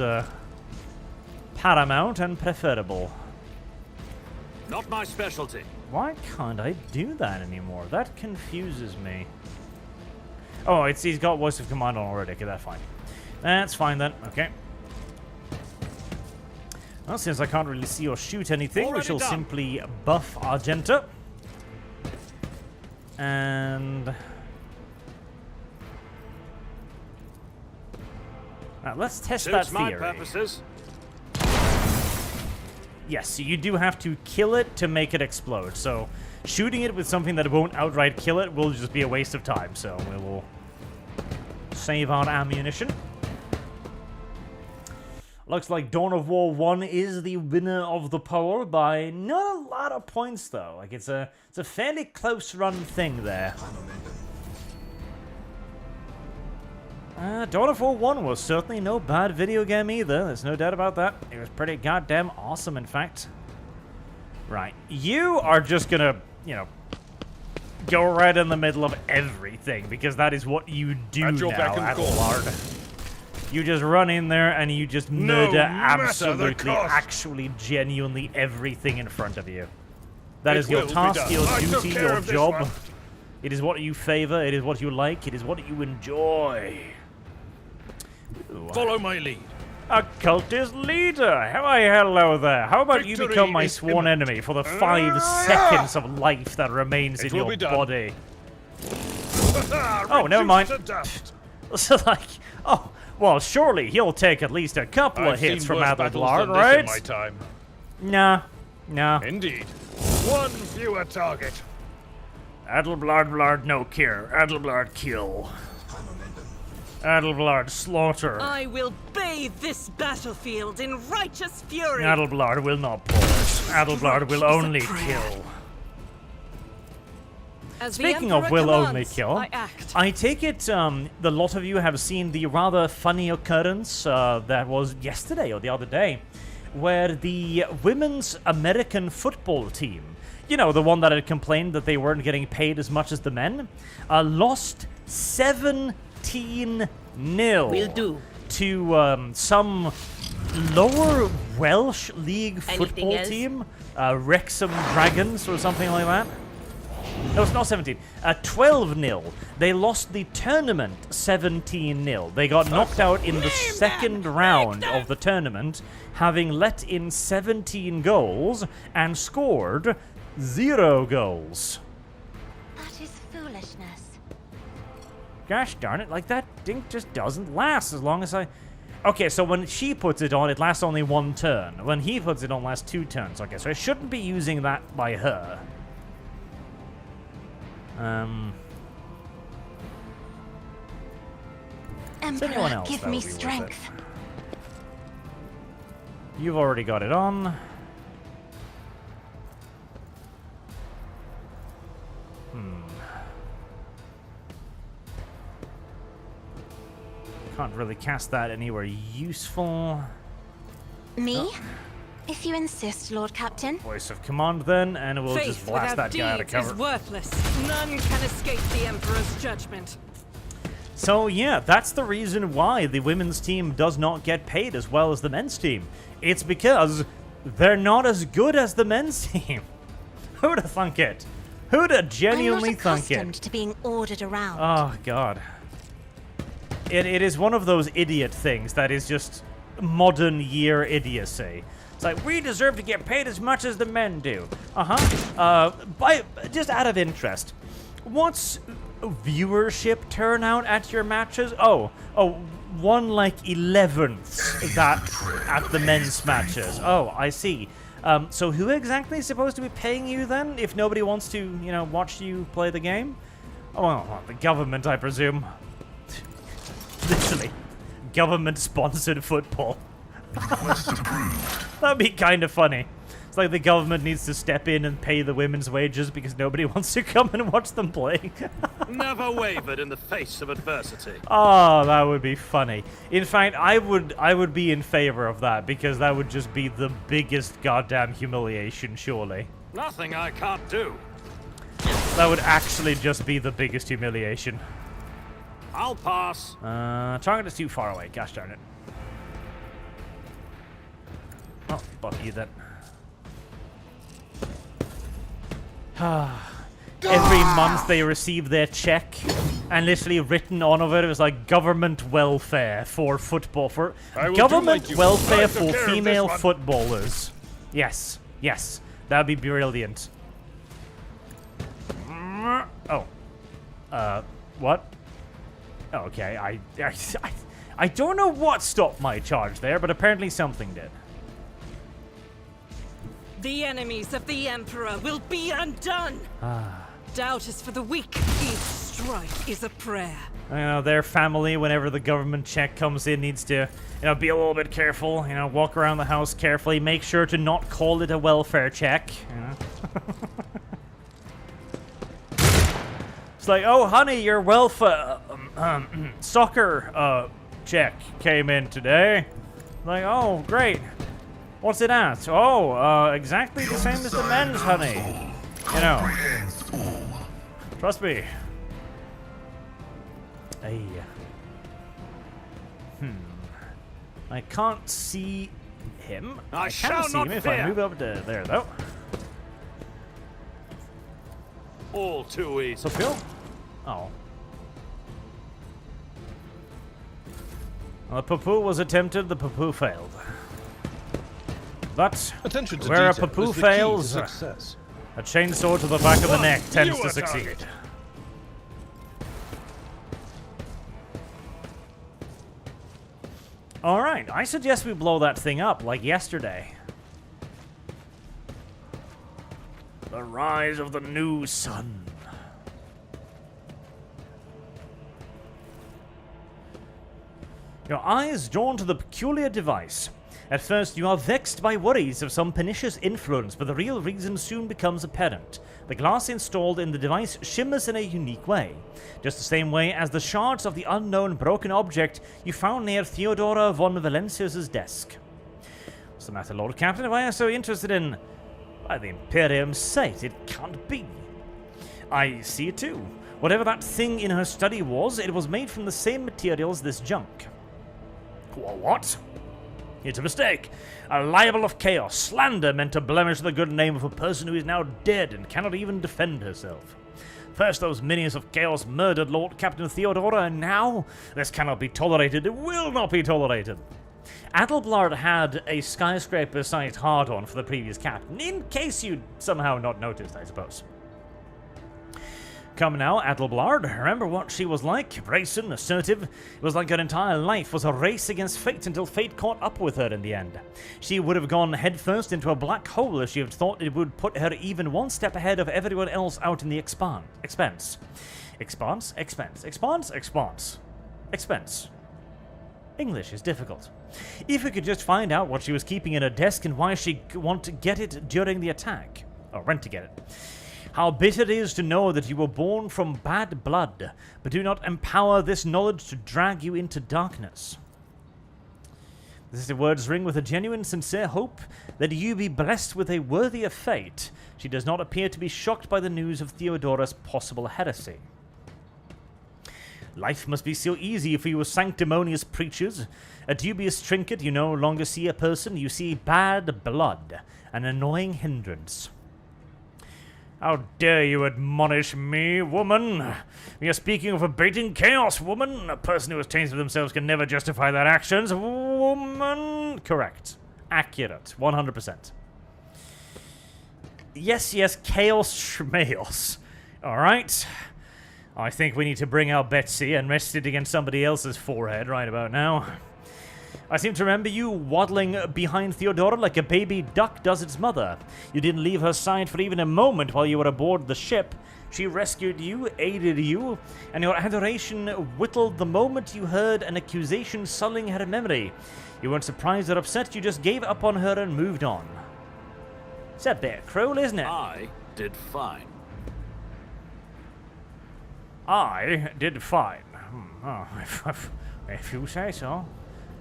paramount and preferable. Not my specialty. Why can't I do that anymore? That confuses me. Oh, he's got voice of command on already. Okay, that's fine. That's fine then. Okay. Well, since I can't really see or shoot anything, we shall simply buff Argenta. And... now, let's test that Suits my theory. purposes. Yes, so you do have to kill it to make it explode. So shooting it with something that won't outright kill it will just be a waste of time. So we will save our ammunition. Looks like Dawn of War 1 is the winner of the poll by not a lot of points, though. Like, it's a fairly close-run thing there. Dawn of War 1 was certainly no bad video game either. There's no doubt about that. It was pretty goddamn awesome, in fact. Right. You are just gonna, you know, go right in the middle of everything, because that is what you do now, Adelard. You just run in there and you just murder absolutely, actually, genuinely everything in front of you. That is your task, your duty, your job. It is what you favor, it is what you like, it is what you enjoy. Ooh. Follow my lead. A cultist leader! Why, hello there. How about you become my sworn enemy for the 5 seconds of life that remains in your body? Oh, never mind. So, like, oh, well, surely he'll take at least a couple of hits from Adelard, right? In my time. Nah. Indeed. One fewer target. Adelblard, no cure. Adelblard, kill. Adelblard, slaughter. I will bathe this battlefield in righteous fury. Adelblard will not pause. Adelblard will only kill. Speaking of will only kill, I take it the lot of you have seen the rather funny occurrence that was yesterday or the other day, where the women's American football team, you know, the one that had complained that they weren't getting paid as much as the men, lost 17-0 to some lower Welsh League football team, Wrexham Dragons or something like that. No, it's not 17. 12-0. They lost the tournament 17-0. They got knocked out in the second round of the tournament, having let in 17 goals and scored 0 goals. That is foolishness. Gosh darn it, like that thing just doesn't last as long as I... Okay, so when she puts it on, it lasts only 1 turn. When he puts it on, it lasts 2 turns. Okay, so I shouldn't be using that by her. Emperor, give me strength. You've already got it on. Can't really cast that anywhere useful. Me? Oh. If you insist, Lord Captain. Voice of command then, and we'll just blast that guy out of cover. Faith without deeds is worthless. None can escape the Emperor's judgment. So yeah, that's the reason why the women's team does not get paid as well as the men's team. It's because they're not as good as the men's team. Who'da thunk it? Who'da genuinely thunk it? I'm not accustomed to being ordered around. Oh god. It is one of those idiot things that is just modern year idiocy. It's like, we deserve to get paid as much as the men do. Just out of interest, what's viewership turnout at your matches? Oh, 1/11th that at the men's matches. Oh, I see. So who exactly is supposed to be paying you then, if nobody wants to, you know, watch you play the game? Oh, well, the government, I presume. Literally. Government-sponsored football. Request approved. That'd be kind of funny. It's like the government needs to step in and pay the women's wages because nobody wants to come and watch them play. Never wavered in the face of adversity. Oh, that would be funny. In fact, I would be in favor of that because that would just be the biggest goddamn humiliation, surely. Nothing I can't do. That would actually just be the biggest humiliation. I'll pass. Target is too far away. Gosh darn it. Oh, fuck you then. Every month they receive their check, and literally written on of it was like government welfare for football, for government welfare for female footballers. Yes, yes, that'd be brilliant. Oh, what? Okay, I don't know what stopped my charge there, but apparently something did. The enemies of the Emperor will be undone! Doubt is for the weak. Each strike is a prayer. You know, their family, whenever the government check comes in, needs to, you know, be a little bit careful. You know, walk around the house carefully. Make sure to not call it a welfare check. You know? It's like, oh, honey, your welfare soccer check came in today. Like, oh, great. What's it at? Oh, exactly the same as the men's, honey. You know. Trust me. Hey. I can't see him. I can shall see not him if fear. I move up to there, though. All too easy. So, Phil? Oh. Well, the poo-poo was attempted, the poo-poo failed. But Attention to where a detail poo-poo is the key to fails, success. a chainsaw to the back of the neck tends You to are succeed. target. Alright, I suggest we blow that thing up like yesterday. The rise of the new sun. Your eyes drawn to the peculiar device. At first, you are vexed by worries of some pernicious influence, but the real reason soon becomes apparent. The glass installed in the device shimmers in a unique way, just the same way as the shards of the unknown broken object you found near Theodora von Valencius's desk. What's the matter, Lord Captain? Why are you so interested in... By the Imperium's sight, it can't be. I see it too. Whatever that thing in her study was, it was made from the same material as this junk. What? It's a mistake. A libel of chaos, slander meant to blemish the good name of a person who is now dead and cannot even defend herself. First, those minions of chaos murdered Lord Captain Theodora, and now this cannot be tolerated. It will not be tolerated. Adelblard had a skyscraper-sized hard-on for the previous captain, in case you'd somehow not noticed, I suppose. Come now, Adelblard, remember what she was like? Brazen, assertive. It was like her entire life was a race against fate until fate caught up with her in the end. She would have gone headfirst into a black hole if she had thought it would put her even one step ahead of everyone else out in the expanse. Expense. English is difficult. If we could just find out what she was keeping in her desk and why she wanted to get it during the attack. Or went to get it. How bitter it is to know that you were born from bad blood, but do not empower this knowledge to drag you into darkness. These words ring with a genuine, sincere hope that you be blessed with a worthier fate. She does not appear to be shocked by the news of Theodora's possible heresy. Life must be so easy for you sanctimonious preachers. A dubious trinket, you no longer see a person, you see bad blood, an annoying hindrance. How dare you admonish me, woman? We are speaking of abating chaos, woman. A person who has tasted themselves can never justify their actions, woman. Correct. Accurate. 100%. Yes, chaos schmaos. Alright. I think we need to bring out Betsy and rest it against somebody else's forehead right about now. I seem to remember you waddling behind Theodora like a baby duck does its mother. You didn't leave her side for even a moment while you were aboard the ship. She rescued you, aided you, and your adoration whittled the moment you heard an accusation sullying her memory. You weren't surprised or upset, you just gave up on her and moved on. It's a bit cruel, isn't it? I did fine. I did fine. Oh, if you say so.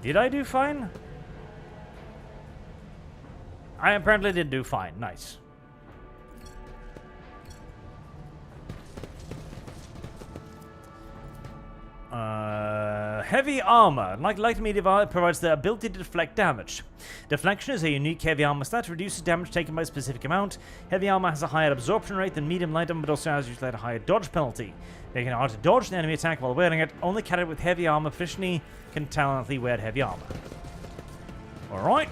Did I do fine? I apparently did do fine. Nice. Heavy armor. Like light medium armor, it provides the ability to deflect damage. Deflection is a unique heavy armor stat, reduces damage taken by a specific amount. Heavy armor has a higher absorption rate than medium light armor, but also has usually a higher dodge penalty. Making it hard to dodge an enemy attack while wearing it. Only carried with heavy armor proficiently can talently wear heavy armor. Alright.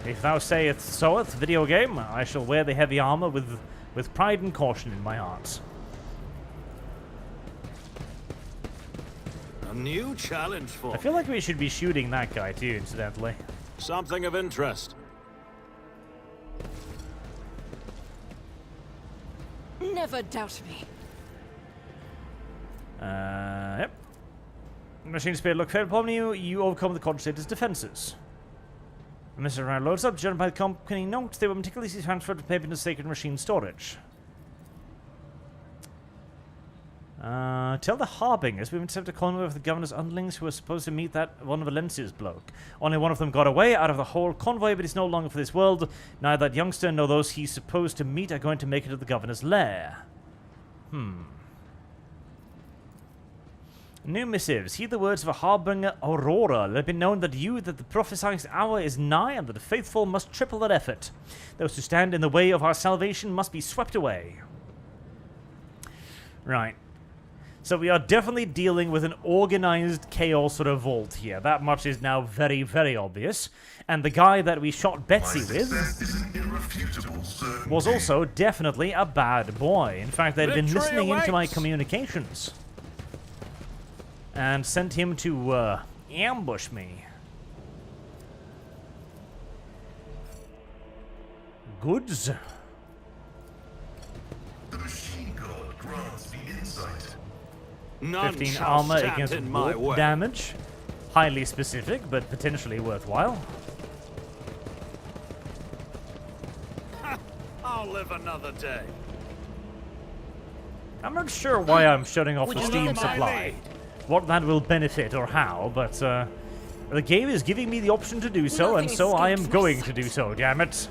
If thou sayest so, it's video game, I shall wear the heavy armor with pride and caution in my heart. A new challenge for I feel like we should be shooting that guy too, incidentally. something of interest. Never doubt me. Yep. Machine speed look favorable upon you. You overcome the Conjugator's defenses. Mr. Round loads up, joined by the company note, they were meticulously transferred to paper into sacred machine storage. Tell the Harbingers we've intercepted a convoy of the governor's underlings who were supposed to meet that one of Valencia's bloke. Only one of them got away out of the whole convoy, but he's no longer for this world. Neither that youngster nor those he's supposed to meet are going to make it to the governor's lair. New missives. Heed the words of a harbinger Aurora. Let it be known that the prophesying hour is nigh, and that the faithful must triple their effort. Those who stand in the way of our salvation must be swept away. Right. So we are definitely dealing with an organized chaos revolt here. That much is now very, very obvious. And the guy that we shot Betsy with was also definitely a bad boy. In fact, they'd been listening into my communications. And sent him to ambush me. Goods. The machine god grants the insight. 15 armor against warp damage. Highly specific, but potentially worthwhile. I'll live another day. I'm not sure why I'm shutting off the Steam supply. What that will benefit or how, but the game is giving me the option to do so, and so I am going to do so, damn it.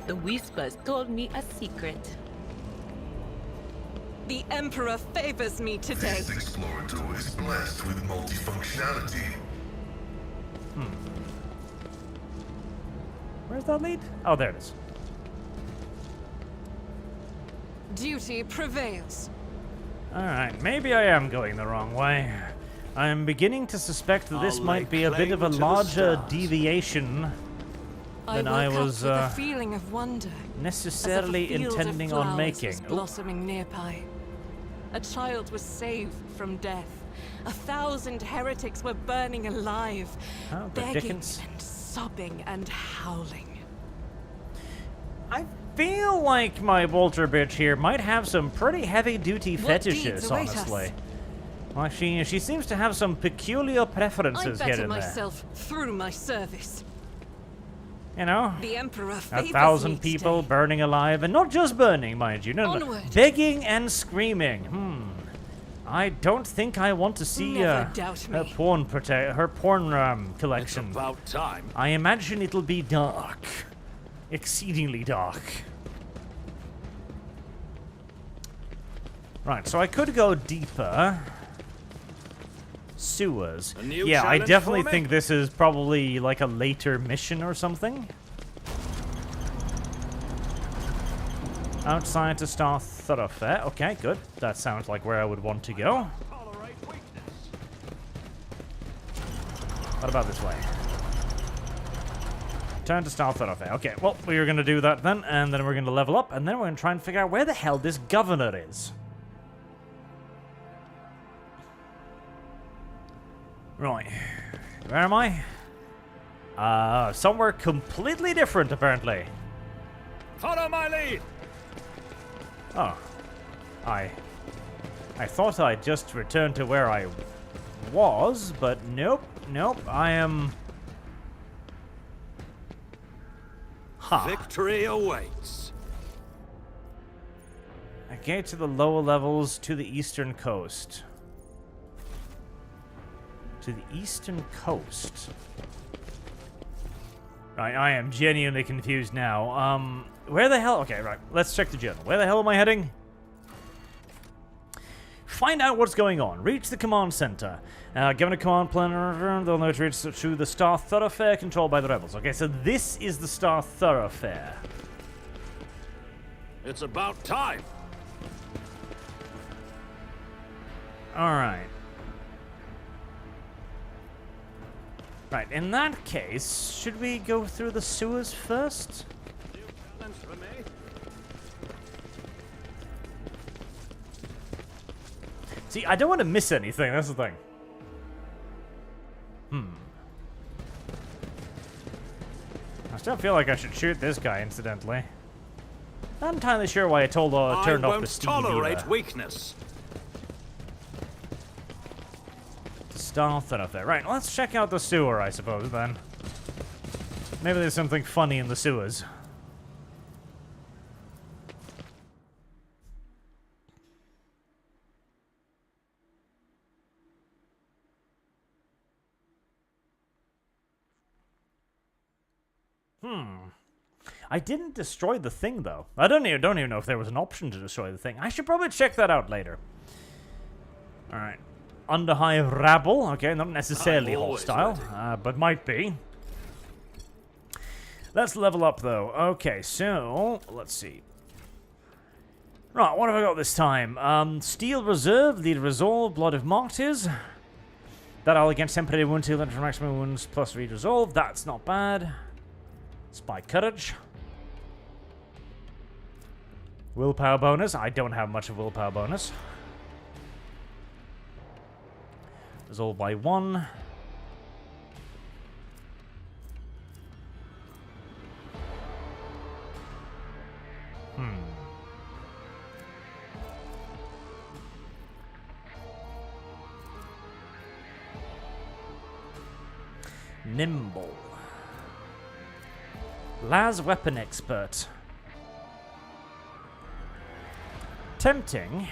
The Whispers told me a secret. The Emperor favors me today. This explorator is blessed with multifunctionality. Where's that lead? Oh, there it is. Duty prevails. Alright, maybe I am going the wrong way. I am beginning to suspect that this might be a bit of a larger deviation than I was with a feeling of wonder, necessarily as if a field intending of on flowers making. was blossoming nearby. A child was saved from death. 1,000 heretics were burning alive, Oh, the begging Dickens. and sobbing and howling. I feel like my Walter bitch here might have some pretty heavy-duty What deeds fetishes, await us? honestly. Like she seems to have some peculiar I preferences here better and there. myself through my service. You know, The Emperor favors me 1,000 people today. burning alive, and not just burning, mind you. No, Onward. begging and screaming. I don't think I want to see Never doubt her me. porn It's collection. about time. I imagine it'll be dark, exceedingly dark. Right, so I could go deeper. Sewers. A new Yeah, I challenge definitely for me? think this is probably like a later mission or something. Outside to Star Thoroughfare. Okay, good. That sounds like where I would want to go. What about this way? Turn to Star Thoroughfare. Okay, well, we're going to do that then, and then we're going to level up, and then we're going to try and figure out where the hell this governor is. Right. Where am I? Somewhere completely different, apparently. Follow my lead! Oh. I thought I'd just returned to where I was, but nope, I am... Victory awaits. A gate to the lower levels to the eastern coast. To the eastern coast. Right, I am genuinely confused now. Where the hell... Okay, right, let's check the journal. Where the hell am I heading? Find out what's going on. Reach the command center. Given a command plan, they'll know to reach through the Star Thoroughfare controlled by the rebels. Okay, so this is the Star Thoroughfare. It's about time. Alright. Right, in that case, should we go through the sewers first? New challenge for me? See, I don't want to miss anything, that's the thing. I still feel like I should shoot this guy, incidentally. Not entirely sure why I turned off the steam tolerate either. weakness. Star Thoroughfare. Right, let's check out the sewer, I suppose, then. Maybe there's something funny in the sewers. I didn't destroy the thing, though. I don't even know if there was an option to destroy the thing. I should probably check that out later. Alright. Underhive rabble. Okay, not necessarily hostile, but might be. Let's level up, though. Okay, so, let's see. Right, what have I got this time? Steel Reserve, the Resolve, Blood of Martyrs. That all against temporary wounds, heal for maximum wounds, plus read Resolve. That's not bad. Spy Courage. Willpower bonus. I don't have much of willpower bonus. Resolve by 1. Nimble. Laz Weapon Expert. Tempting.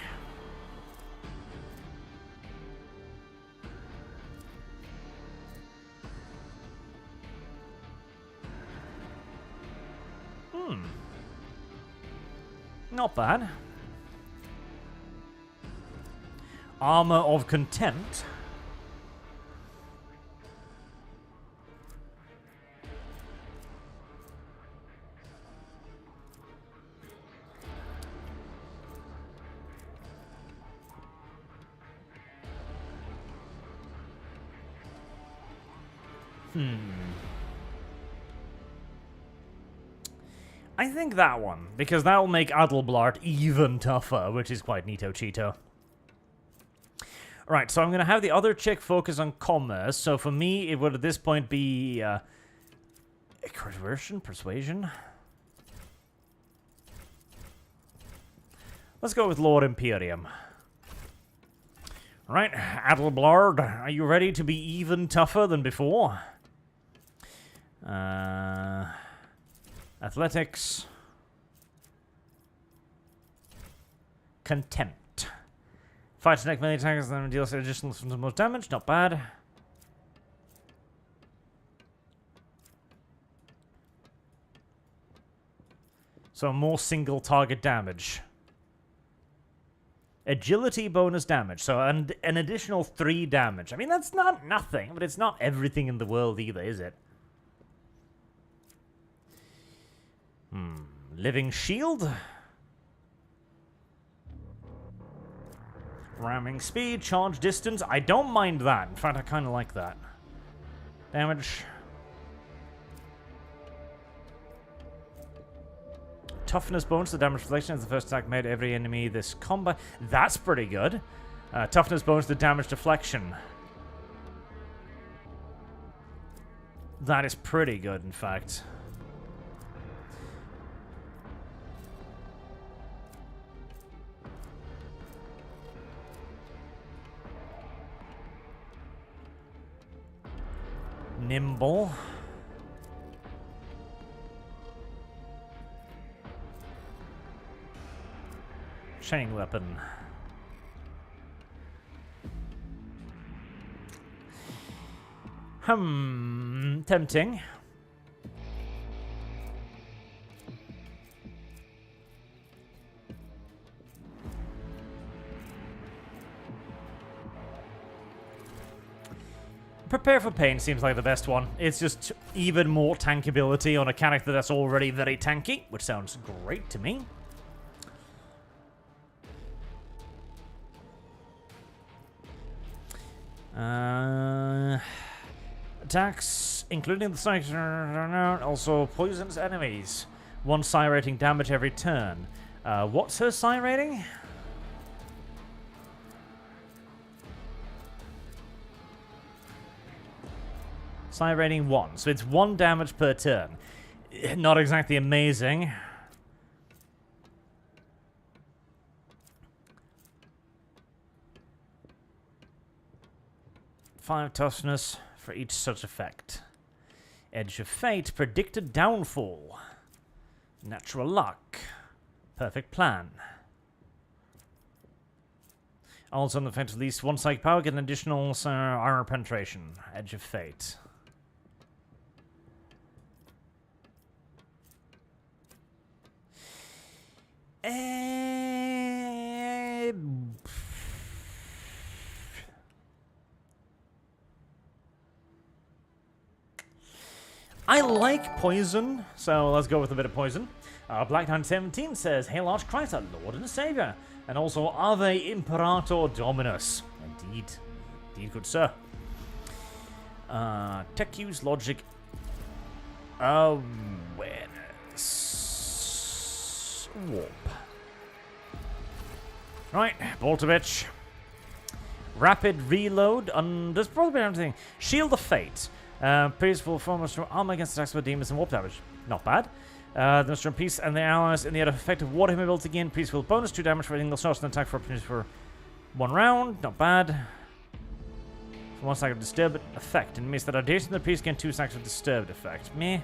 Not bad. Armor of Contempt. I think that one, because that will make Adelblart even tougher, which is quite neato cheeto. Right, so I'm going to have the other chick focus on commerce, so for me, it would at this point be... coercion? Persuasion? Let's go with Lord Imperium. Right, Adelblard, are you ready to be even tougher than before? Athletics. Contempt. Fight to neck melee attackers, then deals additional from the most damage. Not bad. So more single target damage. Agility bonus damage. So an additional 3 damage. I mean, that's not nothing, but it's not everything in the world either, is it? Living shield. Ramming speed, charge distance. I don't mind that. In fact, I kind of like that. Damage. Toughness bonus, the damage reflection is the first attack made every enemy this combat. That's pretty good. Toughness bonus, the damage deflection. That is pretty good, in fact. Nimble. Chain weapon. Tempting. Prepare for Pain seems like the best one. It's just even more tankability on a character that's already very tanky, which sounds great to me. Attacks, including the psychic, also poisons enemies. 1 psi rating damage every turn. What's her psi rating? Psi rating 1, so it's 1 damage per turn. Not exactly amazing. Five toughness for each such effect. Edge of Fate, predicted downfall. Natural luck. Perfect plan. Also on the effect of at least 1 psychic power, get an additional armor penetration. Edge of Fate. I like poison, so let's go with a bit of poison. Black917 says, Hail Archcast, our Lord and Savior, and also Ave Imperator Dominus. Indeed. Indeed, good sir. Tech use, logic, awareness. Warp. Right, Boltovich. Rapid reload. There's probably everything. Shield of Fate. Peaceful performance from armor against attacks with demons and warp damage. Not bad. The Nostrum Peace and their allies in the effective Warhammer ability again. Peaceful bonus 2 damage for a single source and attack for opportunities for 1 round. Not bad. For 1 stack of disturbed effect. And miss that adjacent to the piece gain 2 stacks of disturbed effect. Meh.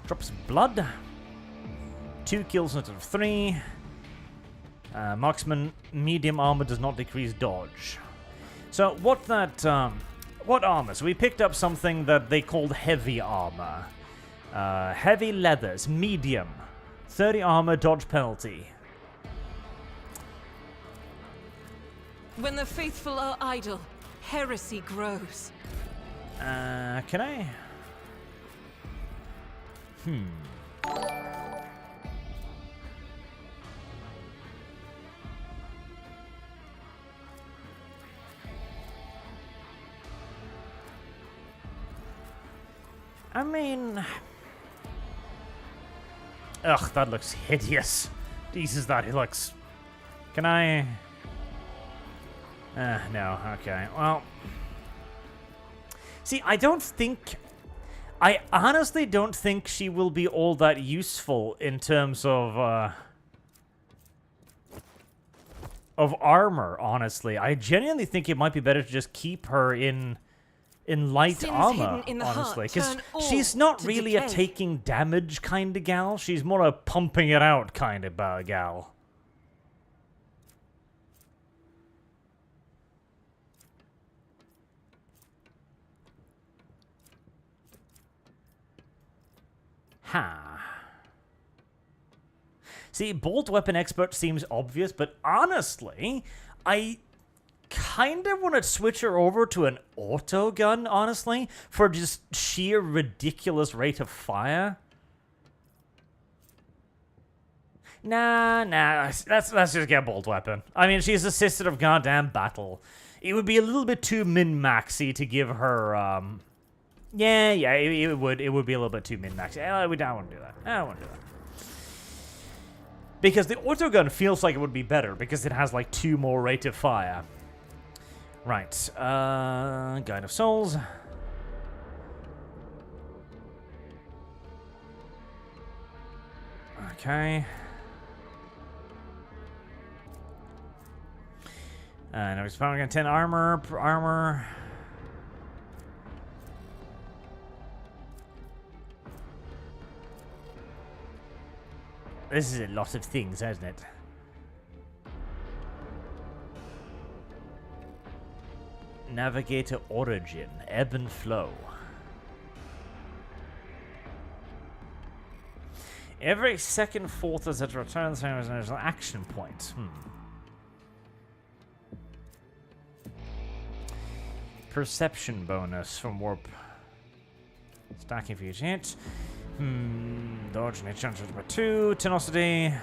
Drops of blood. 2 kills instead of 3. Marksman medium armor does not decrease dodge. So what armor? So we picked up something that they called heavy armor. Heavy leathers, medium. 30 armor, dodge penalty. When the faithful are idle, heresy grows. Can I? I mean... Ugh, that looks hideous. Jesus, that looks... Can I... no, okay. Well... See, I honestly don't think she will be all that useful in terms of armor, honestly. I genuinely think it might be better to just keep her in light Sins armor, in the honestly. heart Because turn all she's not to really a decay. taking damage kind of gal. She's more a pumping it out kind of gal. See, bolt weapon expert seems obvious, but honestly, I kind of want to switch her over to an auto gun, honestly, for just sheer ridiculous rate of fire. Nah, let's just get bolt weapon. I mean, she's a sister of goddamn battle. It would be a little bit too min-maxy to give her, Yeah, it would be a little bit too min-max. We don't want to do that. I don't want to do that. Because the autogun feels like it would be better because it has like 2 more rate of fire. Right. Guide of Souls. Okay. Now he's probably got 10 armor. This is a lot of things, hasn't it? Navigator origin, ebb and flow. Every second fortress that returns there's an action point. Perception bonus from warp. Stacking for each hit. Dodge and hit chances by 2. Tenacity.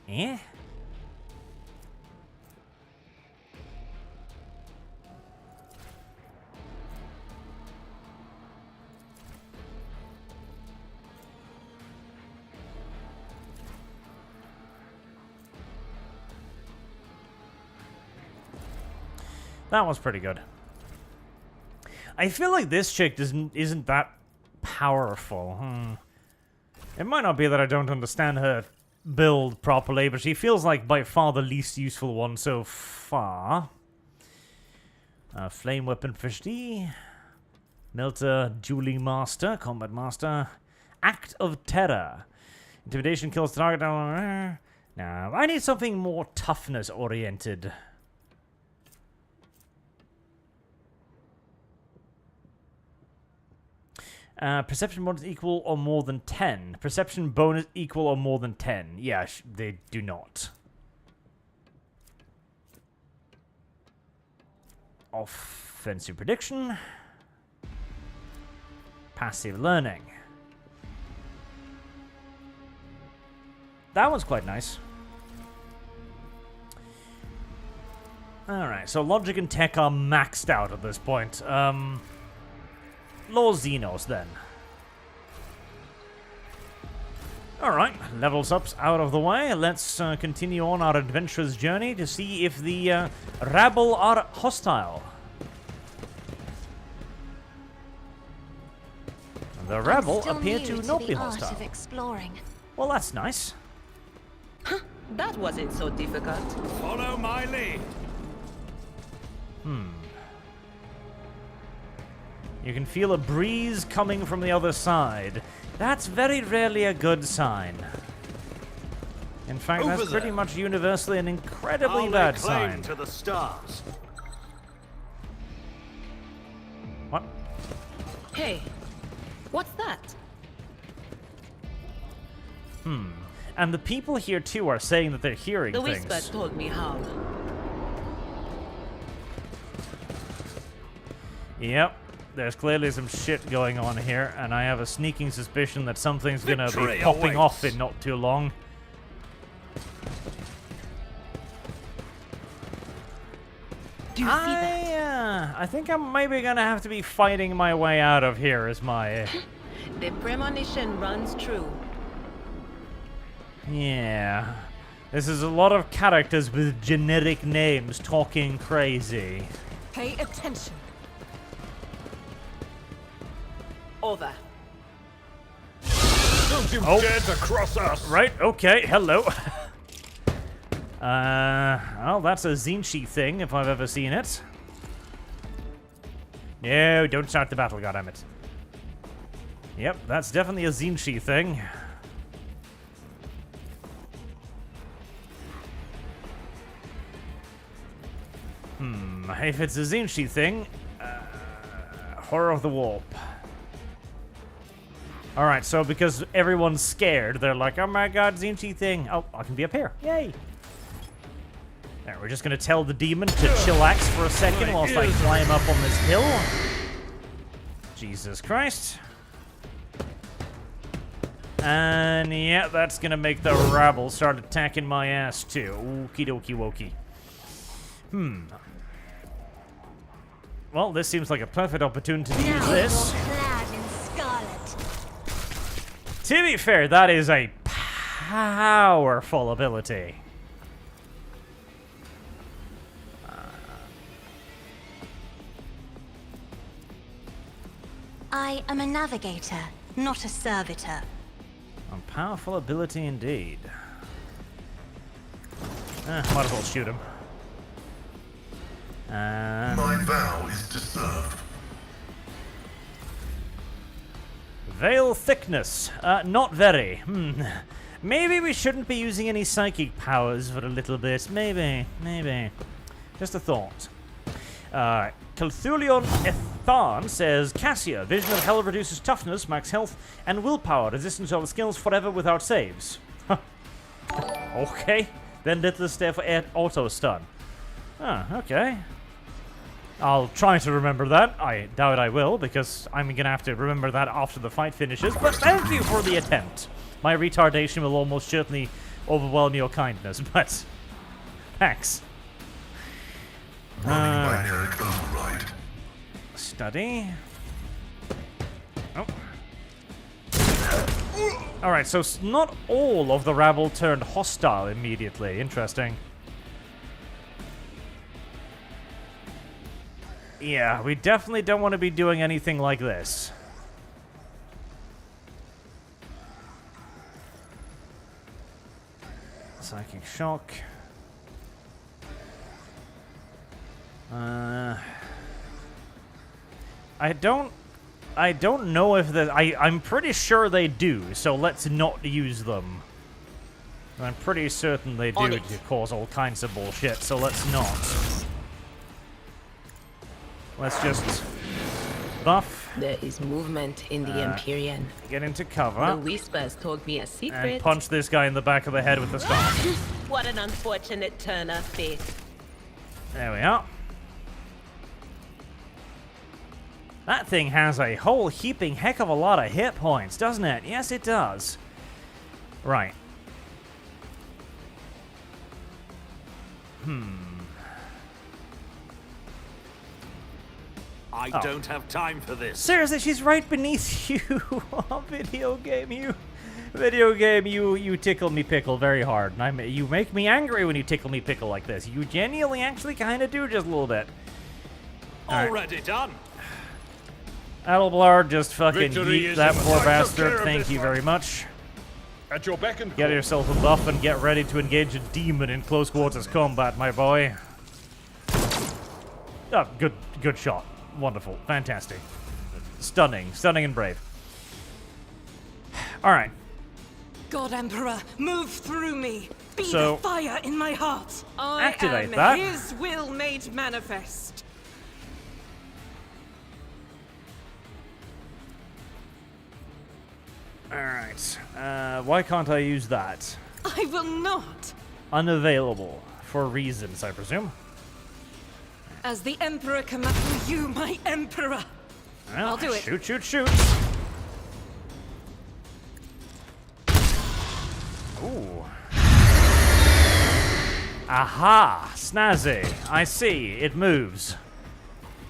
Yeah. That was pretty good. I feel like this chick isn't that powerful. It might not be that I don't understand her build properly, but she feels like by far the least useful one so far. Flame Weapon 50. Melter Dueling Master, Combat Master. Act of Terror. Intimidation kills the target. Now, I need something more toughness oriented. Perception bonus equal or more than 10. Perception bonus equal or more than 10. Yeah, they do not. Offensive prediction. Passive learning. That was quite nice. Alright, so logic and tech are maxed out at this point. Lord Xenos, then. Alright, levels up's out of the way. Let's continue on our adventurous journey to see if the rabble are hostile. The rabble appear to not be hostile. Of exploring. Well, that's nice. That wasn't so difficult. Follow my lead. You can feel a breeze coming from the other side. That's very rarely a good sign. In fact, Over that's there. pretty much universally an incredibly I'll bad lay claim sign. to the stars. What? Hey, what's that? And the people here too are saying that they're hearing The things. whisper told me how. Yep. There's clearly some shit going on here, and I have a sneaking suspicion that something's gonna be Victory popping off awaits. in not too long. Do you see that? I think I'm maybe gonna have to be fighting my way out of here as my... The premonition runs true. Yeah. This is a lot of characters with generic names talking crazy. Pay attention. Over. Don't you Oh. dare to cross us! Right, okay, hello. Well, that's a Zinchi thing, if I've ever seen it. No, don't start the battle, goddammit. Yep, that's definitely a Zinchi thing. If it's a Zinchi thing, Horror of the Warp. Alright, so because everyone's scared, they're like, oh my god, Zinchi thing. Oh, I can be up here. Yay! There, we're just gonna tell the demon to chillax for a second whilst I climb up on this hill. Jesus Christ. And yeah, that's gonna make the rabble start attacking my ass too. Okie dokie wokey. Well, this seems like a perfect opportunity to use this. Clad in scarlet. To be fair, that is a powerful ability. I am a navigator, not a servitor. A powerful ability indeed. Might as well shoot him. My vow is to serve. Veil thickness. Not very. Maybe we shouldn't be using any psychic powers for a little bit. Maybe. Just a thought. Cthulhion Ethan says, Cassia, Vision of Hell reduces toughness, max health, and willpower, resistance to all skills forever without saves. Okay. Then did the step for auto stun. Okay. I'll try to remember that. I doubt I will, because I'm gonna have to remember that after the fight finishes. But thank you for the attempt. My retardation will almost certainly overwhelm your kindness, but thanks. Running binary override. Study. Oh. Alright, so not all of the rabble turned hostile immediately. Interesting. Yeah, we definitely don't want to be doing anything like this. Psychic shock. I don't know if the I'm pretty sure they do, so let's not use them. I'm pretty certain they do to cause all kinds of bullshit, so let's not. Let's just buff. There is movement in the Empyrean. Get into The cover. Whispers told me a secret. And punch this guy in the back of the head with the staff. What an unfortunate turn of fate. There we are. That thing has a whole heaping heck of a lot of hit points, doesn't it? Yes, it does. Right. I don't have time for this. Seriously, she's right beneath you. Oh, video game, you tickle me pickle very hard. And you make me angry when you tickle me pickle like this. You genuinely actually kind of do just a little bit. Already done. Adelblard, just fucking Victory yeet is that in poor sight. bastard. Take care of Thank this you one. very much. At your beck and Get call. yourself a buff and get ready to engage a demon in close quarters combat, my boy. Oh, good shot. Wonderful. Fantastic. Stunning and brave. Alright. God Emperor, move through me. Be So, the fire in my heart. I activate am that. His will made manifest. Alright. Why can't I use that? I will not. Unavailable. For reasons, I presume. As the Emperor commands you, my Emperor. Well, I'll do it. Shoot. Ooh. Aha! Snazzy. I see. It moves.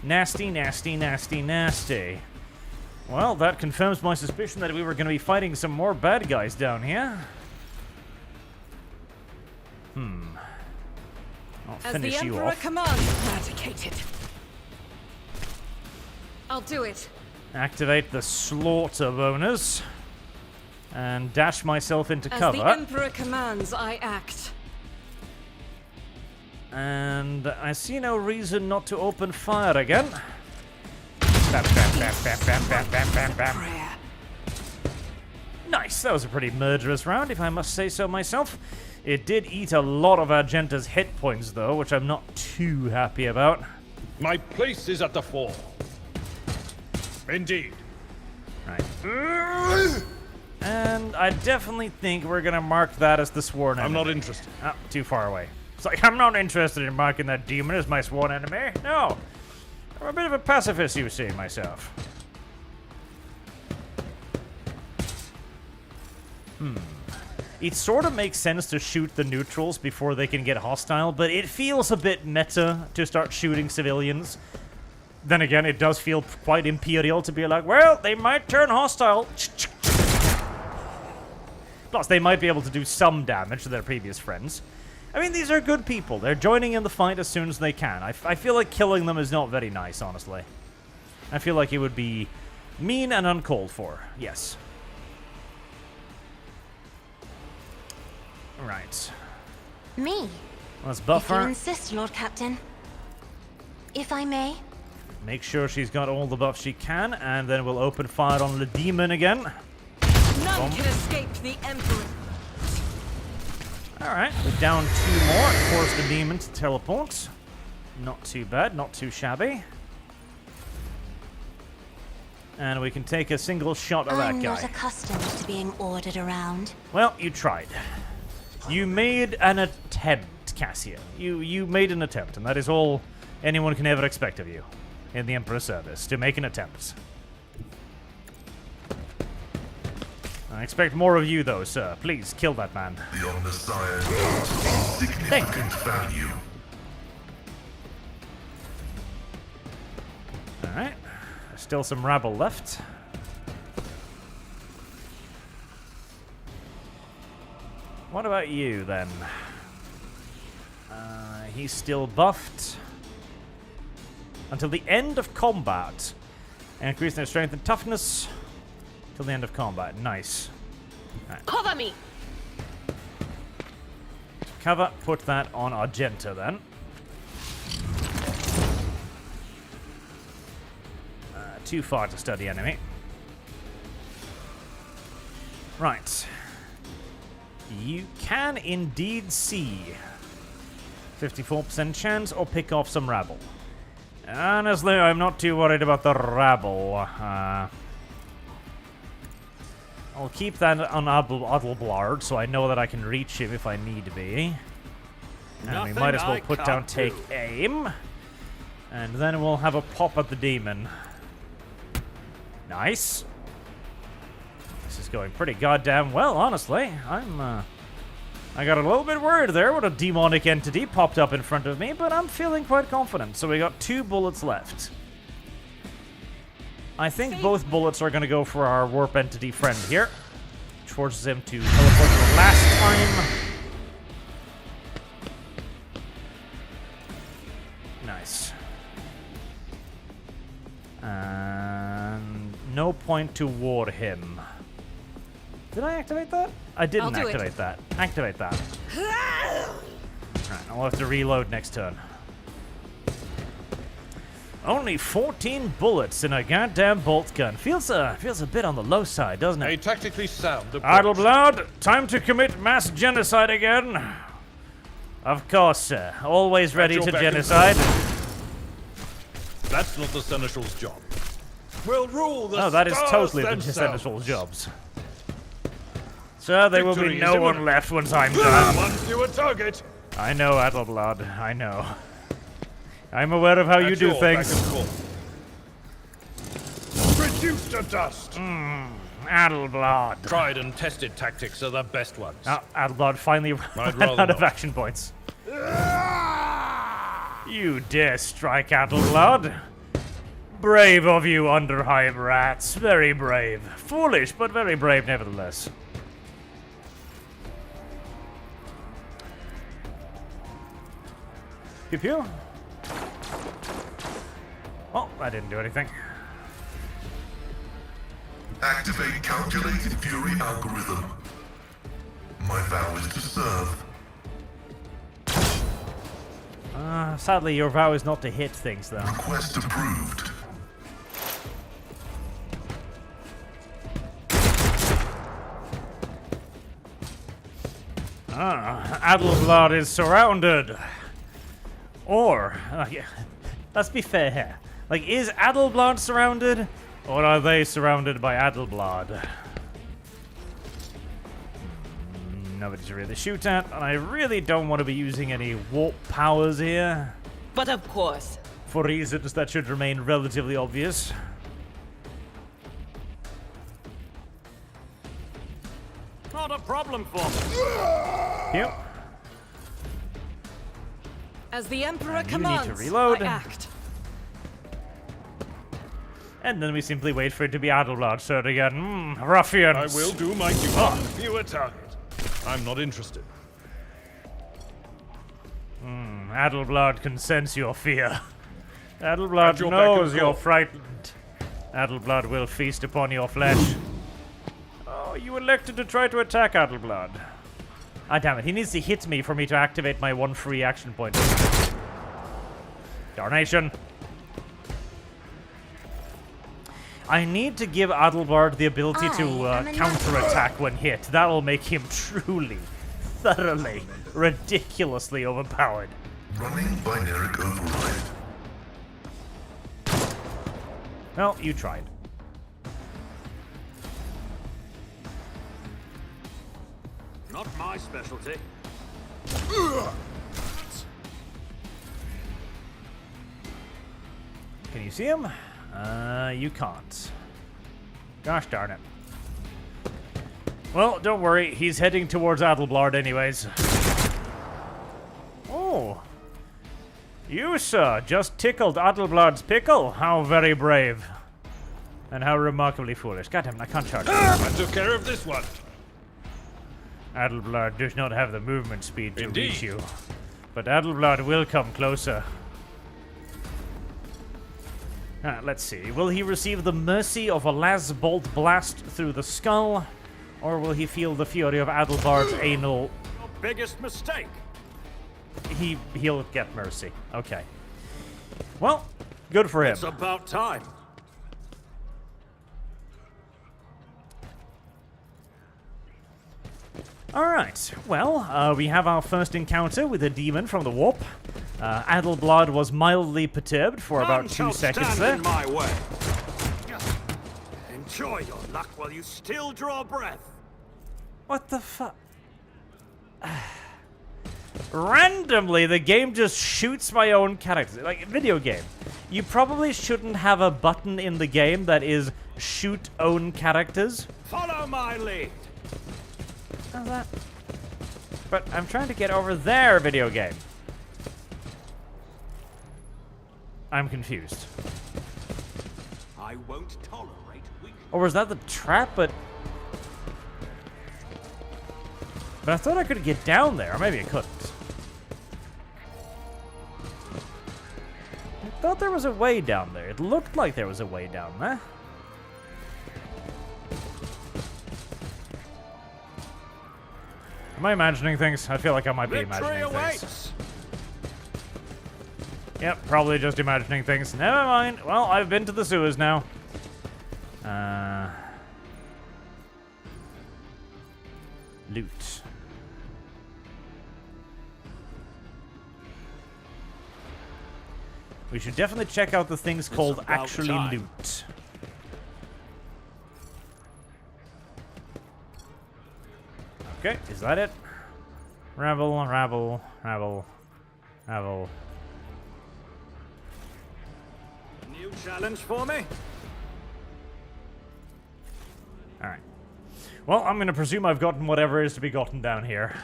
Nasty. Well, that confirms my suspicion that we were going to be fighting some more bad guys down here. I'll As finish the you Emperor off. commands, eradicated. I'll do it. Activate the slaughter bonus. And dash myself into As cover. the Emperor commands, I act. And I see no reason not to open fire again. Bam. Prayer. Nice, that was a pretty murderous round, if I must say so myself. It did eat a lot of Argenta's hit points, though, which I'm not too happy about. My place is at the fore. Indeed. Right. And I definitely think we're gonna mark that as the sworn enemy. I'm not interested. Oh, too far away. It's like, I'm not interested in marking that demon as my sworn enemy. No. I'm a bit of a pacifist, you see, myself. It sort of makes sense to shoot the neutrals before they can get hostile, but it feels a bit meta to start shooting civilians. Then again, it does feel quite imperial to be like, well, they might turn hostile. Plus, they might be able to do some damage to their previous friends. I mean, these are good people. They're joining in the fight as soon as they can. I feel like killing them is not very nice, honestly. I feel like it would be mean and uncalled for. Yes. Right. Me? Let's buff If you her. insist, Lord Captain. If I may. Make sure she's got all the buffs she can, and then we'll open fire on the demon again. None can escape the Emperor. Alright, we're down 2 more. Force the demon to teleport. Not too bad, not too shabby. And we can take a single shot at that I'm guy. not accustomed to being ordered around. Well, you tried. You made an attempt, Cassia. You made an attempt, and that is all anyone can ever expect of you in the Emperor's service, to make an attempt. I expect more of you, though, sir. Please, kill that man. The Omnissiah holds significant value. Alright. There's still some rabble left. What about you, then? He's still buffed. Until the end of combat. Increase their strength and toughness. Till the end of combat. Nice. Right. Cover me! Cover, put that on Argenta, then. Too far to study enemy. Right. You can indeed see 54% chance or pick off some rabble. Honestly, I'm not too worried about the rabble. I'll keep that on Adelblard so I know that I can reach him if I need to be. And we might as well put down take aim. And then we'll have a pop at the demon. Nice. This is going pretty goddamn well, honestly. I got a little bit worried there when a demonic entity popped up in front of me, but I'm feeling quite confident. So we got 2 bullets left. I think both bullets are going to go for our warp entity friend here, which forces him to teleport for the last time. Nice. And no point to ward him. Did I activate that? I didn't activate that. Activate that. Alright, I'll have to reload next turn. Only 14 bullets in a goddamn bolt gun. Feels a bit on the low side, doesn't A it? tactically sound approach. Adelblad, time to commit mass genocide again. Of course, sir. Always ready your to beck and genocide. That's not the Seneschal's job. We'll rule the Oh, that is stars totally the themselves. Seneschal's jobs. Sir, there will be Victory no is one imminent. left once I'm done. One fewer target. I know, Adelblad. I know. I'm aware of how you At do your beck things. and call. Reduced to dust. Adelblad. Tried and tested tactics are the best ones. Oh, Adelblad finally ran rather out of not. action points. You dare strike, Adelblad? Brave of you, Underhive rats. Very brave. Foolish, but very brave nevertheless. Pew pew. Oh, that didn't do anything. Activate calculated fury algorithm. My vow is to serve. Sadly, your vow is not to hit things, though. Request approved. Adelblad is surrounded. Or, yeah, let's be fair here. Like, is Adelblad surrounded? Or are they surrounded by Adelblad? Nobody to really shoot at, and I really don't want to be using any warp powers here. But of course. For reasons that should remain relatively obvious. not a problem for me. Yep. As the Emperor And you need commands, to reload. I act. And then we simply wait for it to be Adelblad showed again. Ruffians. I will do my duty. One fewer target. I'm not interested. Adelblad can sense your fear. At Adelblad your knows beck and you're call. frightened. Adelblad will feast upon your flesh. Oh, you elected to try to attack Adelblad. Ah, damn it. He needs to hit me for me to activate my one free action point. Darnation. I need to give Adelbard the ability to counterattack when hit. That'll make him truly, thoroughly, ridiculously overpowered. Running binaric override. Well, you tried. Not my specialty. Can you see him? You can't. Gosh darn it. Well, don't worry. He's heading towards Adelblard anyways. Oh. You, sir, just tickled Adelblad's pickle. How very brave. And how remarkably foolish. Goddamn, I can't charge him. I took care of this one. Adelblad does not have the movement speed to Indeed. reach you. But Adelblad will come closer. Let's see. Will he receive the mercy of a Lasbolt blast through the skull? Or will he feel the fury of Adelbard's anal... Your biggest mistake. He'll get mercy. Okay. Well, good for him. It's about time. Alright, well, we have our first encounter with a demon from the warp. Adelblad was mildly perturbed for about None 2 shall seconds stand there. in my way. Enjoy your luck while you still draw breath. What the fuck? Randomly, the game just shoots my own characters. Like, video game. You probably shouldn't have a button in the game that is shoot own characters. Follow my lead. How's that? But I'm trying to get over there, video game. I'm confused. I won't tolerate weakness. Or was that the trap? But I thought I could get down there. Or maybe I couldn't. I thought there was a way down there. It looked like there was a way down there. Am I imagining things? I feel like I might be Victory imagining awaits. things. Yep, probably just imagining things. Never mind. Well, I've been to the sewers now. Loot. We should definitely check out the things called about actually time. loot. Okay, is that it? Rabble, rabble, rabble, rabble. New challenge for me? Alright. Well, I'm gonna presume I've gotten whatever is to be gotten down here.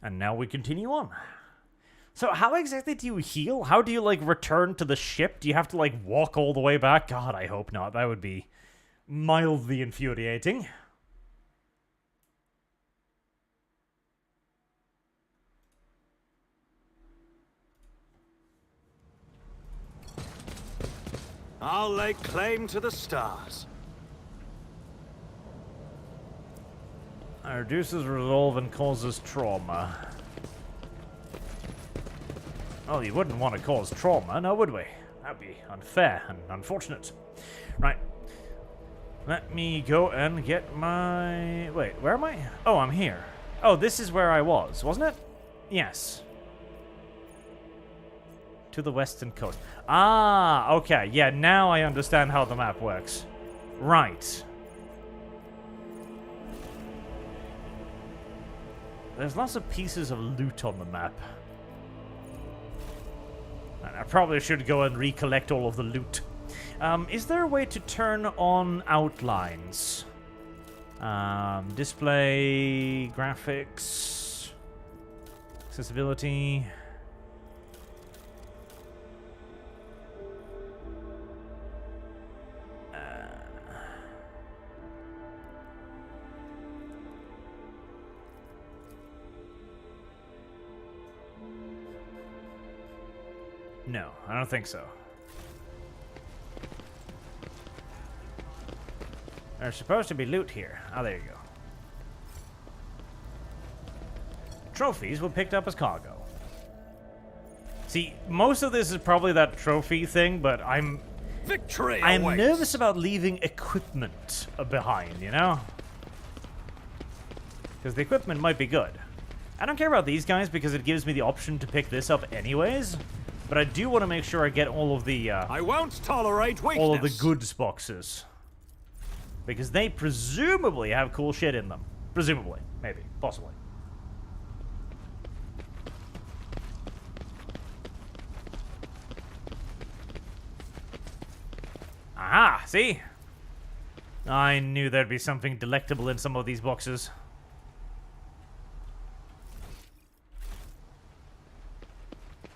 And now we continue on. So how exactly do you heal? How do you, like, return to the ship? Do you have to, like, walk all the way back? God, I hope not. That would be mildly infuriating. I'll lay claim to the stars. Reduces resolve and causes trauma. Oh, you wouldn't want to cause trauma, now would we? That'd be unfair and unfortunate. Right. Let me go and get my... Wait, where am I? Oh, I'm here. Oh, this is where I was, wasn't it? Yes. To the western coast. Ah, okay. Yeah, now I understand how the map works. Right. There's lots of pieces of loot on the map. And I probably should go and recollect all of the loot. Is there a way to turn on outlines? Display, graphics, accessibility. No, I don't think so. There's supposed to be loot here. Oh, there you go. Trophies were picked up as cargo. See, most of this is probably that trophy thing, but I'm Victory! nervous about leaving equipment behind, you know? Because the equipment might be good. I don't care about these guys because it gives me the option to pick this up anyways. But I do want to make sure I get all of the I won't tolerate weakness. all of the goods boxes. Because they presumably have cool shit in them. Presumably. Maybe. Possibly. Aha! See? I knew there'd be something delectable in some of these boxes.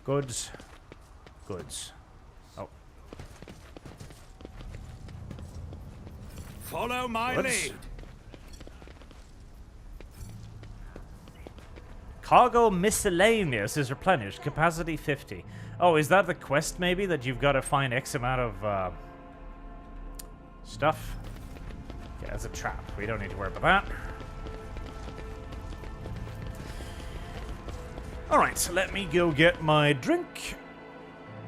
Goods. Goods. Oh. Follow my lead. Cargo miscellaneous is replenished. Capacity 50. Oh, is that the quest maybe? That you've got to find X amount of stuff? Yeah, it's a trap. We don't need to worry about that. Alright, so let me go get my drink.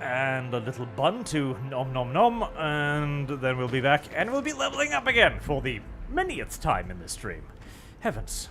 And a little bun to nom nom nom. And then we'll be back. And we'll be leveling up again for the manyth time in this stream. Heavens.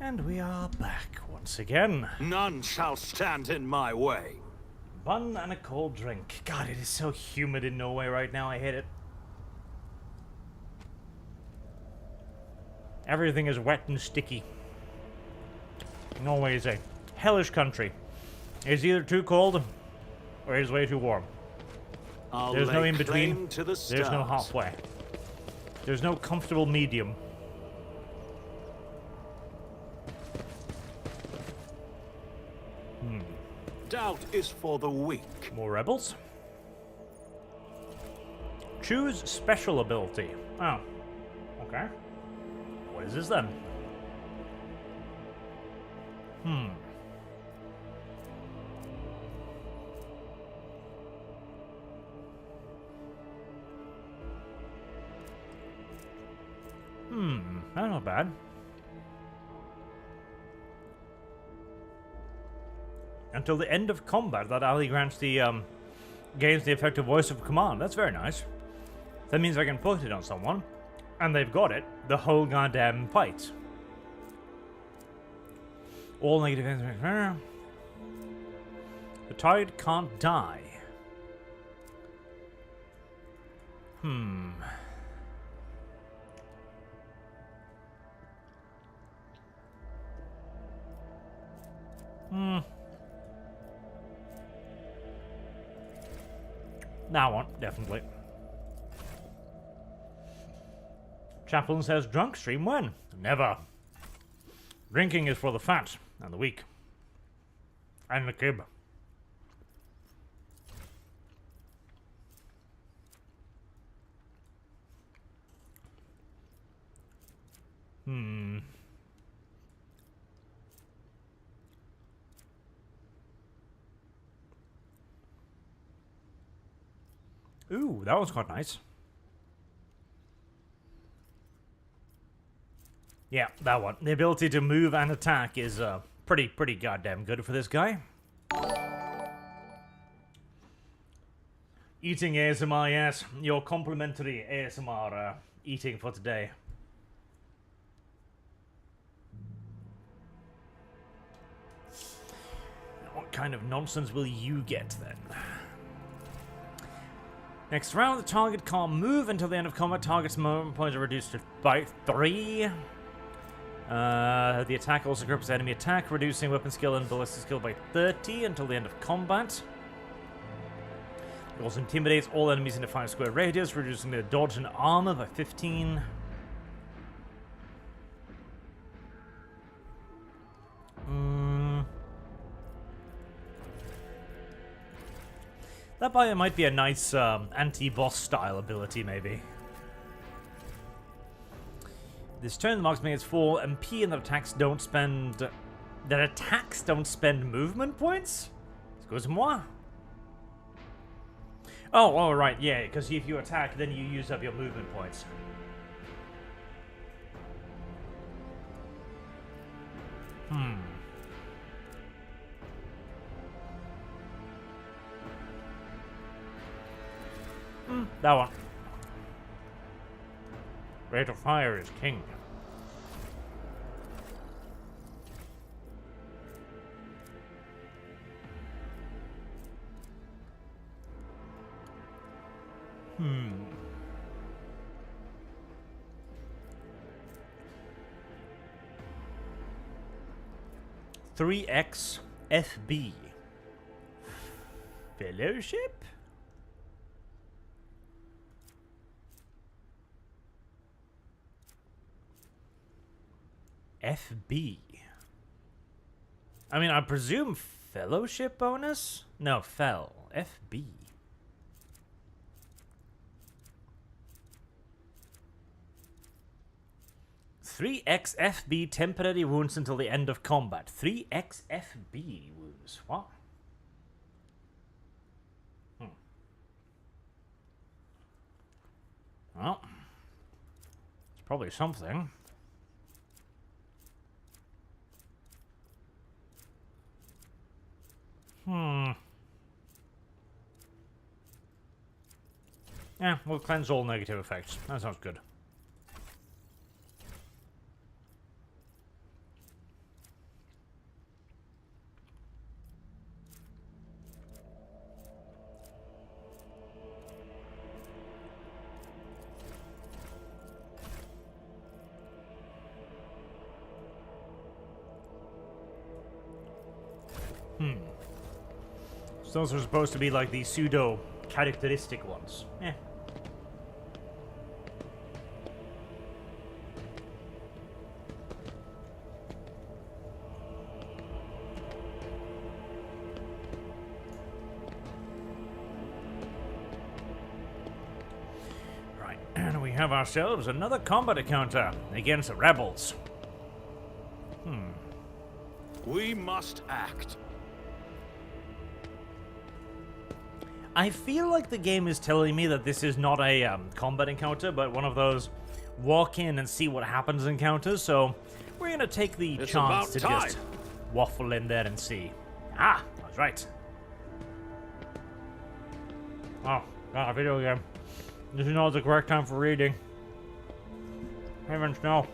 And we are back once again. None shall stand in my way. Bun and a cold drink. God, it is so humid in Norway right now. I hate it. Everything is wet and sticky. Norway is a hellish country. It's either too cold or it's way too warm. There's no in between. There's no halfway. There's no comfortable medium. Doubt is for the weak. More rebels. Choose special ability. Oh. Okay. What is this then? That's not bad. Until the end of combat, that ally grants the, gains the effective voice of command. That's very nice. That means I can put it on someone, and they've got it the whole goddamn fight. All negative... The target can't die. That one, definitely. Chaplain says, drunk stream when? Never. Drinking is for the fat and the weak. And the kib. Ooh, that was quite nice. Yeah, that one. The ability to move and attack is pretty goddamn good for this guy. Eating ASMR, yes. Your complimentary ASMR eating for today. What kind of nonsense will you get then? Next round, the target can't move until the end of combat. Target's movement points are reduced by 3. The attack also grips enemy attack, reducing weapon skill and ballistic skill by 30 until the end of combat. It also intimidates all enemies in a 5 square radius, reducing their dodge and armor by 15. That might be a nice anti-boss style ability, maybe. This turn, the marksman gets 4 MP, and that attacks don't spend movement points. Excuse-moi. Oh, all right, yeah. Because if you attack, then you use up your movement points. That one. Rate of fire is king. Hmm. 3x FB. Fellowship? FB. I mean, I presume fellowship bonus? No, fell. FB. Three XFB temporary wounds until the end of combat. 3 XFB wounds. What? Well, it's probably something. Yeah, we'll cleanse all negative effects. That sounds good. So those are supposed to be like the pseudo characteristic ones. Eh. Right, and we have ourselves another combat encounter against the rebels. We must act. I feel like the game is telling me that this is not a combat encounter, but one of those walk in and see what happens encounters, so we're going to take the chance to just waffle in there and see. Ah, that's right. Oh, got a video game. Did you know it's the correct time for reading? Heavens, no.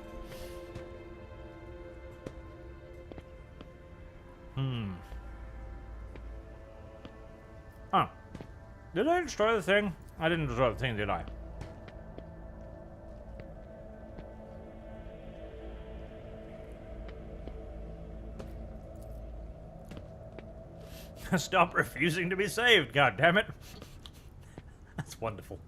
Oh. Did I destroy the thing? I didn't destroy the thing, did I? Stop refusing to be saved, god damn it. That's wonderful.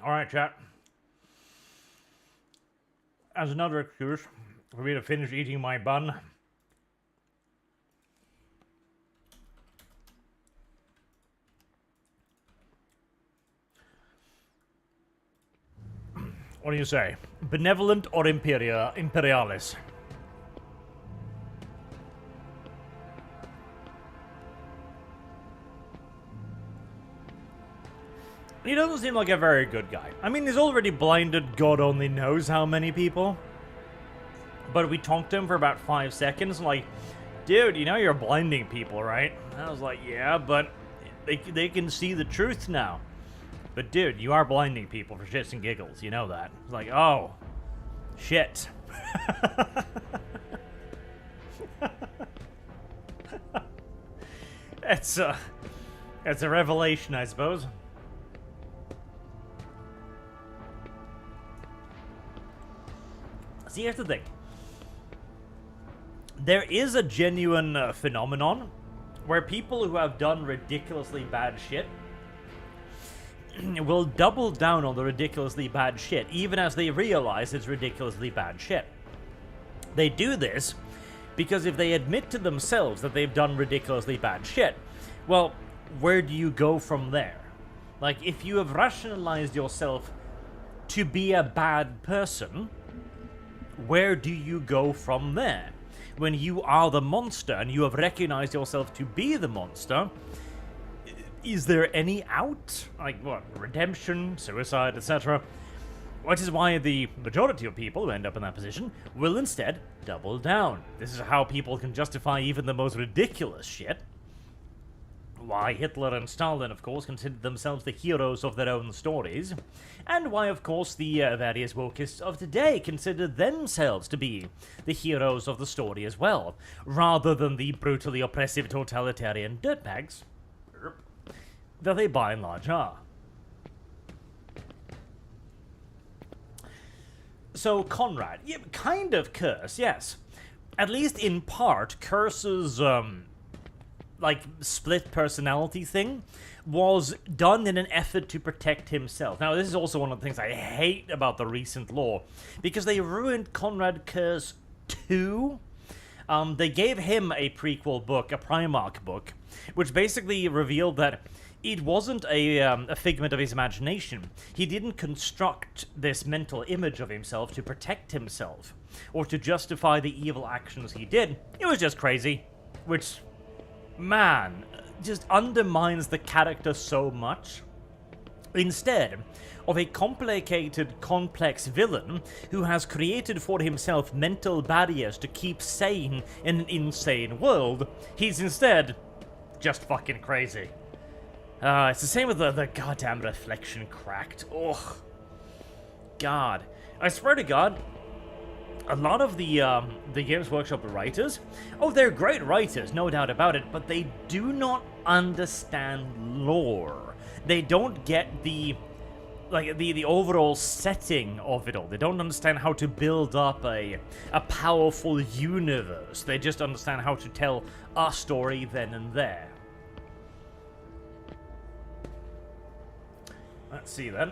Alright, chat. As another excuse for me to finish eating my bun, what do you say? Benevolent or imperialis? He doesn't seem like a very good guy. I mean, he's already blinded God only knows how many people. But we talked to him for about 5 seconds, like, dude, you know you're blinding people, right? And I was like, yeah, but they can see the truth now. But dude, you are blinding people for shits and giggles, you know that. It's like, oh, shit. It's a revelation, I suppose. See, here's the thing. There is a genuine phenomenon where people who have done ridiculously bad shit will double down on the ridiculously bad shit, even as they realize it's ridiculously bad shit. They do this because if they admit to themselves that they've done ridiculously bad shit, well, where do you go from there? Like, if you have rationalized yourself to be a bad person, where do you go from there? When you are the monster and you have recognized yourself to be the monster, is there any out? Like, what, redemption, suicide, etc.? Which is why the majority of people who end up in that position will instead double down. This is how people can justify even the most ridiculous shit. Why Hitler and Stalin, of course, considered themselves the heroes of their own stories. And why, of course, the various wokeists of today consider themselves to be the heroes of the story as well, rather than the brutally oppressive totalitarian dirtbags that they by and large are. So, Conrad, yeah, kind of Curse, yes. At least in part, Curse's, like, split personality thing was done in an effort to protect himself. Now, this is also one of the things I hate about the recent lore, because they ruined Conrad Curse 2. They gave him a prequel book, a Primarch book, which basically revealed that it wasn't a figment of his imagination. He didn't construct this mental image of himself to protect himself, or to justify the evil actions he did. It was just crazy, which, man, just undermines the character so much. Instead of a complicated, complex villain who has created for himself mental barriers to keep sane in an insane world, he's instead just fucking crazy. It's the same with the goddamn reflection cracked. Ugh. God. I swear to God, a lot of the Games Workshop writers, oh, they're great writers, no doubt about it, but they do not understand lore. They don't get the overall setting of it all. They don't understand how to build up a powerful universe. They just understand how to tell a story then and there. let's see then.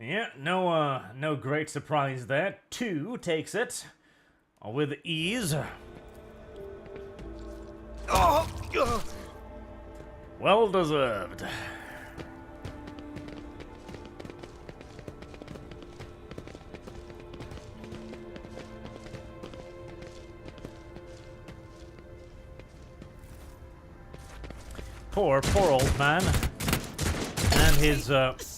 Yeah, no great surprise there. 2 takes it with ease. Well deserved. Poor old man. And his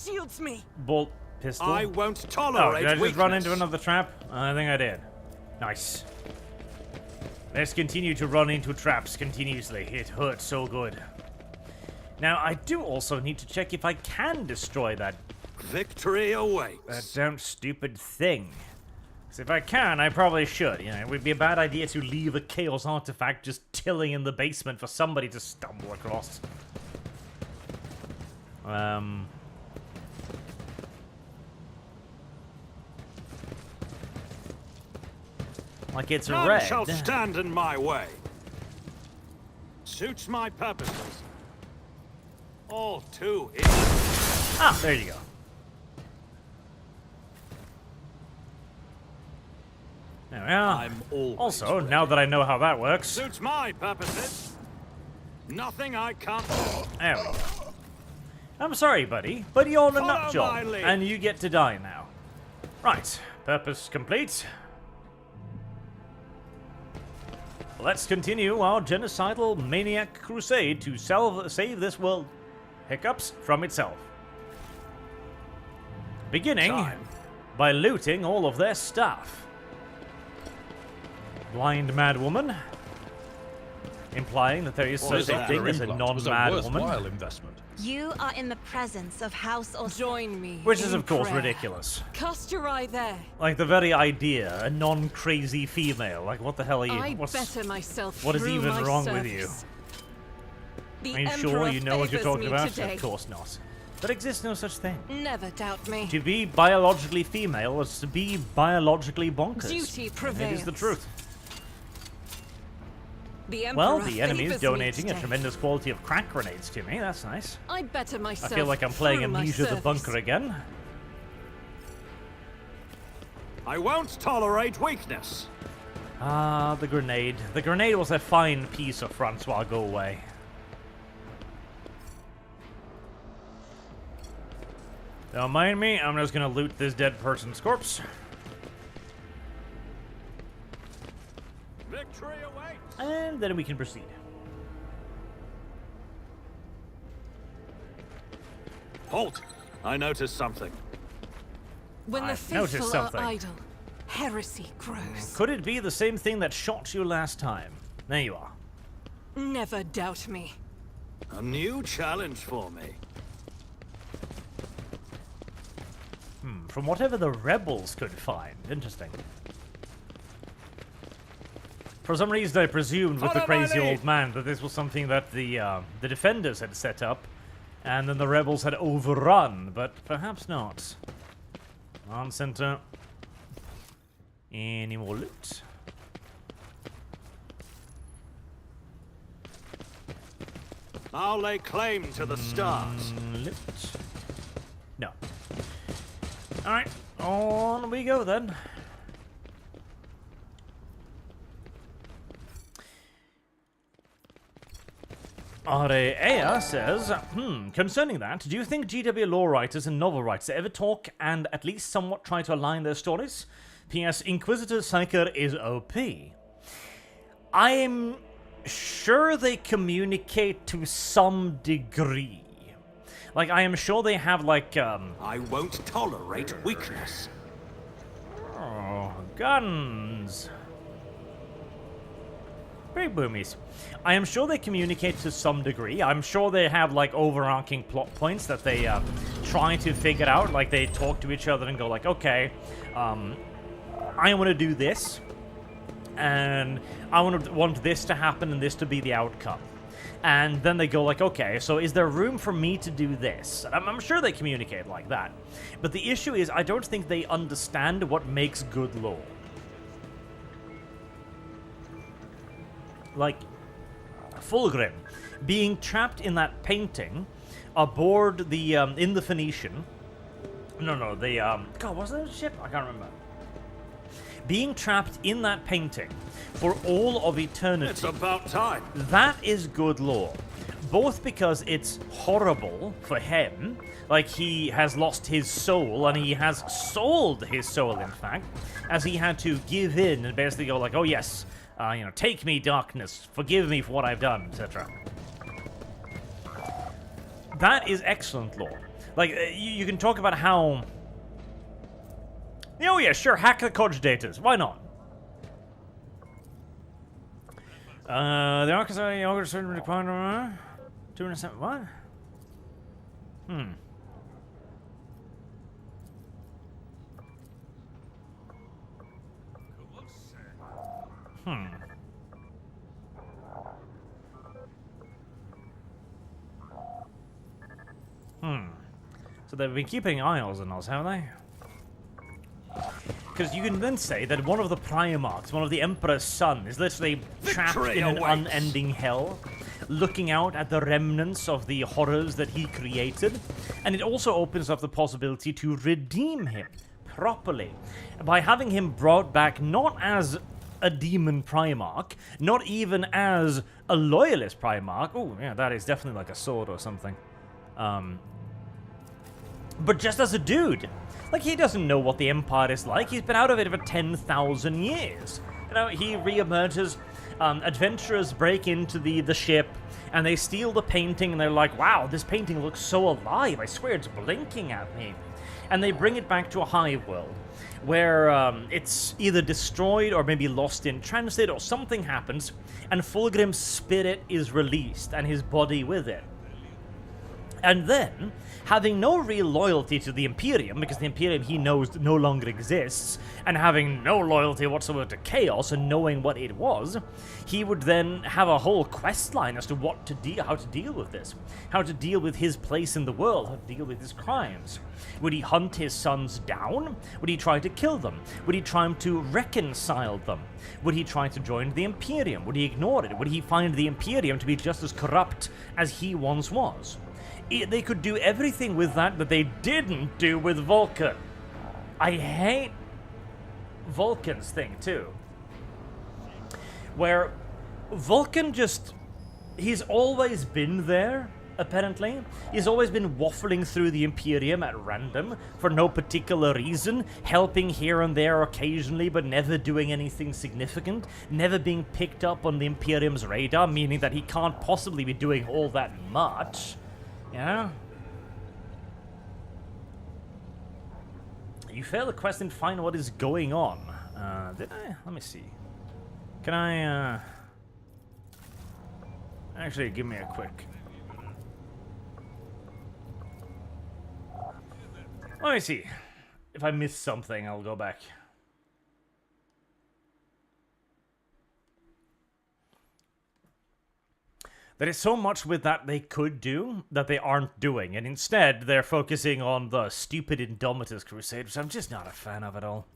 Shields me. bolt pistol. I won't Oh, tolerate did I just weakness. run into another trap? I think I did. Nice. Let's continue to run into traps continuously. It hurts so good. Now, I do also need to check if I can destroy that Victory awaits. damn stupid thing. Because if I can, I probably should. You know, it would be a bad idea to leave a Chaos artifact just tilling in the basement for somebody to stumble across. Like it's None red. shall stand in my way. Suits my purposes. All too easy. Ah, there you go. There we are. I'm always Also, ready. now that I know how that works, Suits my purposes. Nothing I can't do. there we go. I'm sorry, buddy, but you're on a Follow nut job, my lead. and you get to die now. Right, purpose complete. Let's continue our genocidal maniac crusade to save this world hiccups from itself. Beginning Time. by looting all of their stuff. Blind mad woman, implying that there is such a that? thing as a Implant was a non-mad worthwhile woman, investment. You are in the presence of House or Join me. which is in of course prayer. ridiculous. Cast your eye there. Like the very idea, a non-crazy female. Like what the hell are you? I better myself. what is through even my wrong with you? service. The Are you Emperor sure you know what you're favors talking me about? today. Of course not. There exists no such thing. Never doubt me. To be biologically female is to be biologically bonkers. Duty It prevails. is the truth. The Emperor Well, the enemy is favors me donating a today. tremendous quality of crack grenades to me. That's nice. I better I myself. feel like I'm playing through my Amnesia the service. Bunker again. I won't tolerate weakness. Ah, the grenade. The grenade was a fine piece of Francois. Go away. Don't mind me. I'm just gonna loot this dead person's corpse. Victory awaits. And then we can proceed. Halt! I noticed something. When the I've noticed faithful are something. idle, heresy grows. Could it be the same thing that shot you last time? There you are. Never doubt me. A new challenge for me. From whatever the rebels could find. Interesting. For some reason, I presumed with the Follow my crazy lead. old man that this was something that the defenders had set up, and then the rebels had overrun, but perhaps not. On center. Any more loot? I'll lay claim to the stars. Loot? No. Alright, on we go then. Area says, concerning that, do you think GW lore writers and novel writers ever talk and at least somewhat try to align their stories? P.S. Inquisitor Psyker is OP. I'm sure they communicate to some degree. Like, I am sure they have, like, I won't tolerate weakness. oh, guns. Great boomies. I am sure they communicate to some degree. I'm sure they have, like, overarching plot points that they, try to figure out. Like, they talk to each other and go, like, okay, I want to do this, and I want this to happen and this to be the outcome. And then they go like, okay, so is there room for me to do this? And I'm sure they communicate like that. But the issue is, I don't think they understand what makes good lore. Like, Fulgrim being trapped in that painting aboard the in the Phoenician. No, the God, was that a ship? I can't remember. Being trapped in that painting for all of eternity. It's about time. That is good lore. Both because it's horrible for him, like he has lost his soul, and he has sold his soul, in fact, as he had to give in and basically go like, oh yes, take me, darkness, forgive me for what I've done, etc. That is excellent lore. Like, you can talk about how... Oh yeah, sure, hack the cogitators, why not? The ArchCast are the certain requirement... 207, what? So they've been keeping eyes on us, haven't they? Because you can then say that one of the Primarchs, one of the Emperor's son, is literally trapped in an unending hell, looking out at the remnants of the horrors that he created. And it also opens up the possibility to redeem him properly by having him brought back not as a demon Primarch, not even as a loyalist Primarch. Oh, yeah, that is definitely like a sword or something. But just as a dude. Like, he doesn't know what the Empire is like. He's been out of it for 10,000 years. He re-emerges. Adventurers break into the ship, and they steal the painting, and they're like, wow, this painting looks so alive. I swear it's blinking at me. And they bring it back to a hive world, where it's either destroyed or maybe lost in transit, or something happens, and Fulgrim's spirit is released, and his body with it. And then, having no real loyalty to the Imperium, because the Imperium he knows no longer exists, and having no loyalty whatsoever to Chaos and knowing what it was, he would then have a whole quest line as to how to deal with this, how to deal with his place in the world, how to deal with his crimes. Would he hunt his sons down? Would he try to kill them? Would he try to reconcile them? Would he try to join the Imperium? Would he ignore it? Would he find the Imperium to be just as corrupt as he once was? They could do everything with that they didn't do with Vulcan. I hate Vulcan's thing, too. Where Vulcan he's always been there, apparently. He's always been waffling through the Imperium at random, for no particular reason, helping here and there occasionally, but never doing anything significant, never being picked up on the Imperium's radar, meaning that he can't possibly be doing all that much. Yeah? You fail the quest and find what is going on. Did I? Let me see. Can I, Actually, give me a quick... Let me see. If I missed something, I'll go back. There is so much with that they could do that they aren't doing, and instead they're focusing on the stupid Indomitus Crusade, which I'm just not a fan of at all.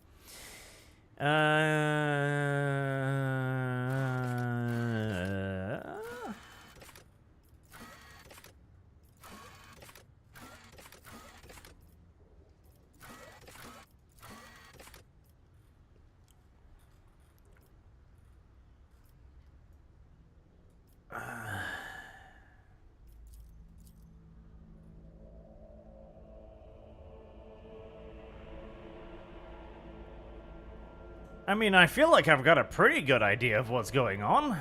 I mean, I feel like I've got a pretty good idea of what's going on.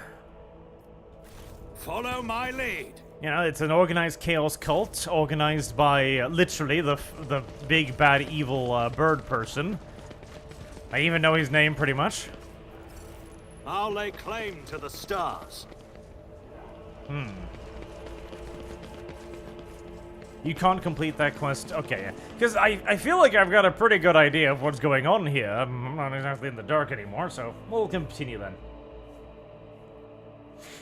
Follow my lead. You know, it's an organized chaos cult, organized by literally the big bad evil bird person. I even know his name pretty much. I'll lay claim to the stars. You can't complete that quest. Okay, because I feel like I've got a pretty good idea of what's going on here. I'm not exactly in the dark anymore, so we'll continue then.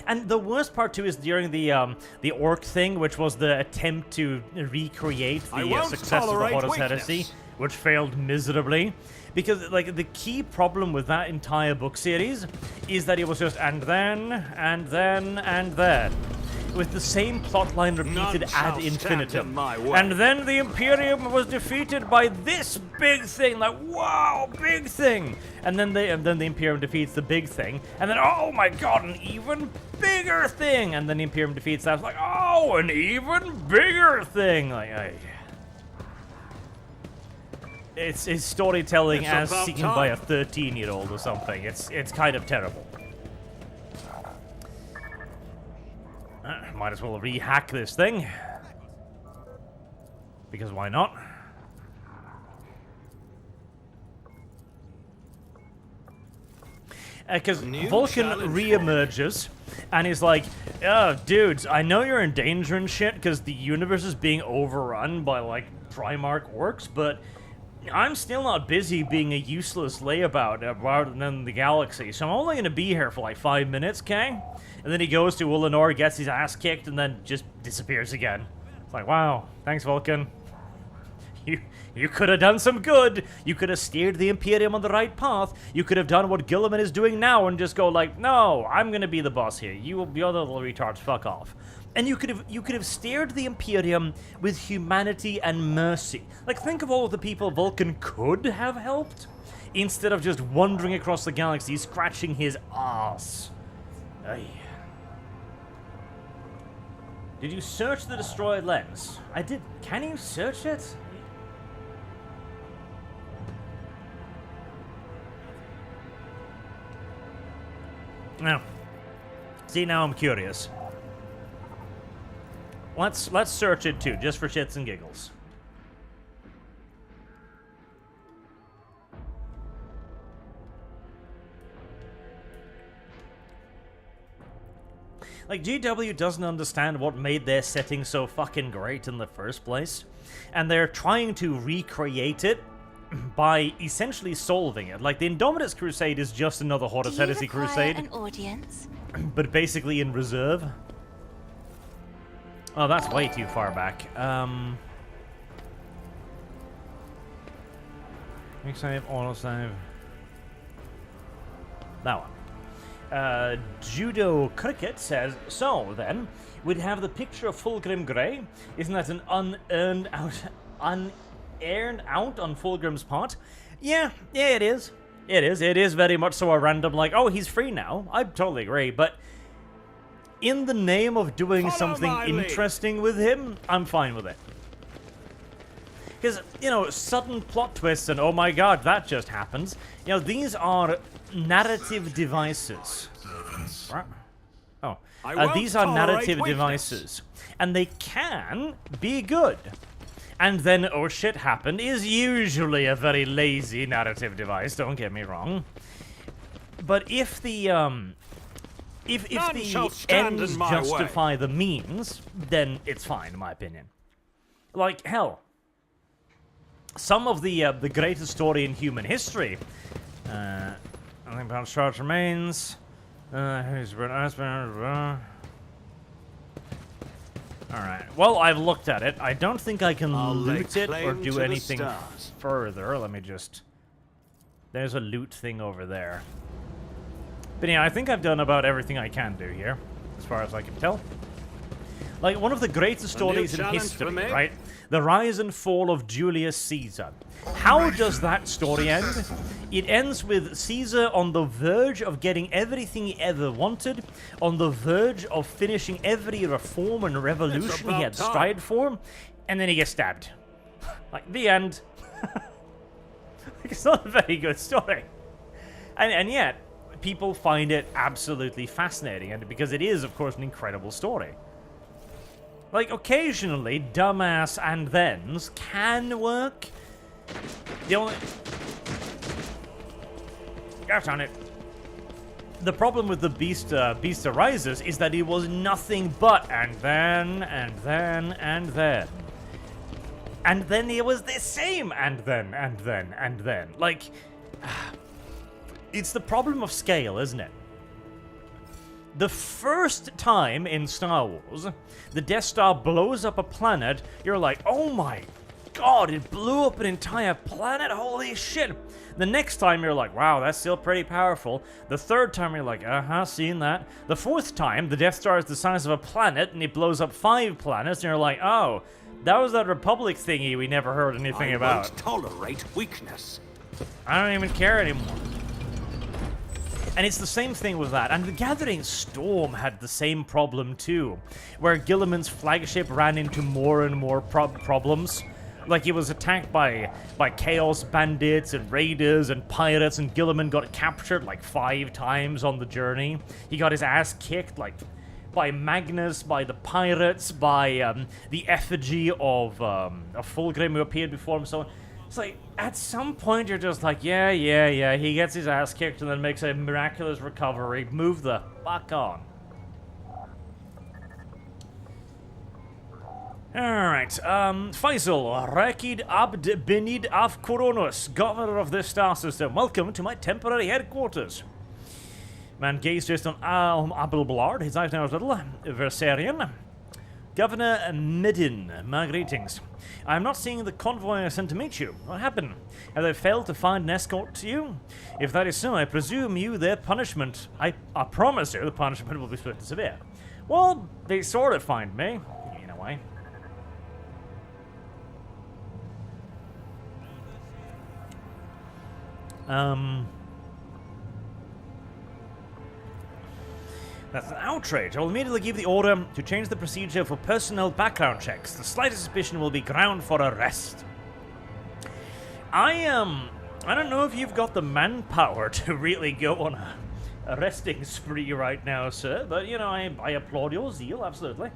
And the worst part too is during the orc thing, which was the attempt to recreate the success of the Horus Heresy. which failed miserably. Because, like, the key problem with that entire book series is that it was just and then, and then, and then. With the same plotline repeated ad infinitum. And then the Imperium was defeated by this big thing, like, wow, big thing! And then the Imperium defeats the big thing, and then, oh my god, an even bigger thing! And then the Imperium defeats that, like, oh, an even bigger thing! Like, it's storytelling as seen by a 13-year-old or something. It's kind of terrible. Might as well rehack this thing. Because why not? Because Vulcan re-emerges and is like, oh, dudes, I know you're in danger and shit because the universe is being overrun by, like, Primarch orcs, but I'm still not busy being a useless layabout rather than the galaxy, so I'm only going to be here for like 5 minutes, okay? And then he goes to Ulanor, gets his ass kicked, and then just disappears again. It's like, wow, thanks, Vulcan. You could have done some good. You could have steered the Imperium on the right path. You could have done what Guilliman is doing now and just go like, no, I'm going to be the boss here. You other little retards, fuck off. And you could have steered the Imperium with humanity and mercy. Like, think of all of the people Vulcan could have helped, instead of just wandering across the galaxy, scratching his ass. Ay. Did you search the destroyed lens? I did. Can you search it? No. See, now I'm curious. Let's search it too, just for shits and giggles. Like, GW doesn't understand what made their setting so fucking great in the first place, and they're trying to recreate it by essentially solving it. Like, the Indomitus Crusade is just another Horus Heresy Crusade, an audience? but basically in reserve. Oh, that's way too far back. Quick save, auto save. That one. Judo Cricket says, so then, we'd have the picture of Fulgrim Grey. Isn't that an unearned out on Fulgrim's part? Yeah, it is. It is very much so a random, like, oh, he's free now. I totally agree, but in the name of doing something interesting with him, I'm fine with it. Because, you know, sudden plot twists and, oh my god, that just happens. You know, these are narrative devices. Oh. These are narrative devices. And they can be good. And then, oh shit happened, is usually a very lazy narrative device, don't get me wrong. But if the, if the ends justify the means, then it's fine, in my opinion. Like, hell, some of the greatest story in human history, I think about Charge Remains, Alright, well, I've looked at it. I don't think I can loot it or do anything further. Let me just... There's a loot thing over there. But yeah, I think I've done about everything I can do here, as far as I can tell. Like, one of the greatest stories in history, right? The rise and fall of Julius Caesar. How does that story end? It ends with Caesar on the verge of getting everything he ever wanted, on the verge of finishing every reform and revolution he had strived for, and then he gets stabbed. Like, the end. It's not a very good story. And yet, people find it absolutely fascinating, and because it is, of course, an incredible story. Like, occasionally, dumbass and thens can work. The only... Gosh darn it. The problem with the Beast Arises is that it was nothing but and then, and then, and then. And then it was the same and then, and then, and then. Like, it's the problem of scale, isn't it? The first time in Star Wars, the Death Star blows up a planet, you're like, oh my god, it blew up an entire planet? Holy shit. The next time you're like, wow, that's still pretty powerful. The third time you're like, seen that. The fourth time, the Death Star is the size of a planet and it blows up 5 planets and you're like, oh, that was that Republic thingy we never heard anything about. I won't tolerate weakness. I don't even care anymore. And it's the same thing with that. And the Gathering Storm had the same problem too, where Gilliman's flagship ran into more and more problems. Like, he was attacked by Chaos Bandits and Raiders and Pirates, and Gilliman got captured like 5 times on the journey. He got his ass kicked, like, by Magnus, by the Pirates, by the effigy of Fulgrim who appeared before him, so on. It's like, at some point you're just like, yeah, he gets his ass kicked and then makes a miraculous recovery. Move the fuck on. Alright, Faisal, Rakid Abd Benid Af Koronos, governor of this star system. Welcome to my temporary headquarters. Man gazed just on Abelblard, his eyes now a little Versarian. Governor Midin, my greetings. I am not seeing the convoy I sent to meet you. What happened? Have they failed to find an escort to you? If that is so, I presume their punishment... I promise you the punishment will be swift and severe. Well, they sort of find me, in a way. That's an outrage. I will immediately give the order to change the procedure for personnel background checks. The slightest suspicion will be ground for arrest. I don't know if you've got the manpower to really go on a arresting spree right now, sir, but, you know, I applaud your zeal, absolutely.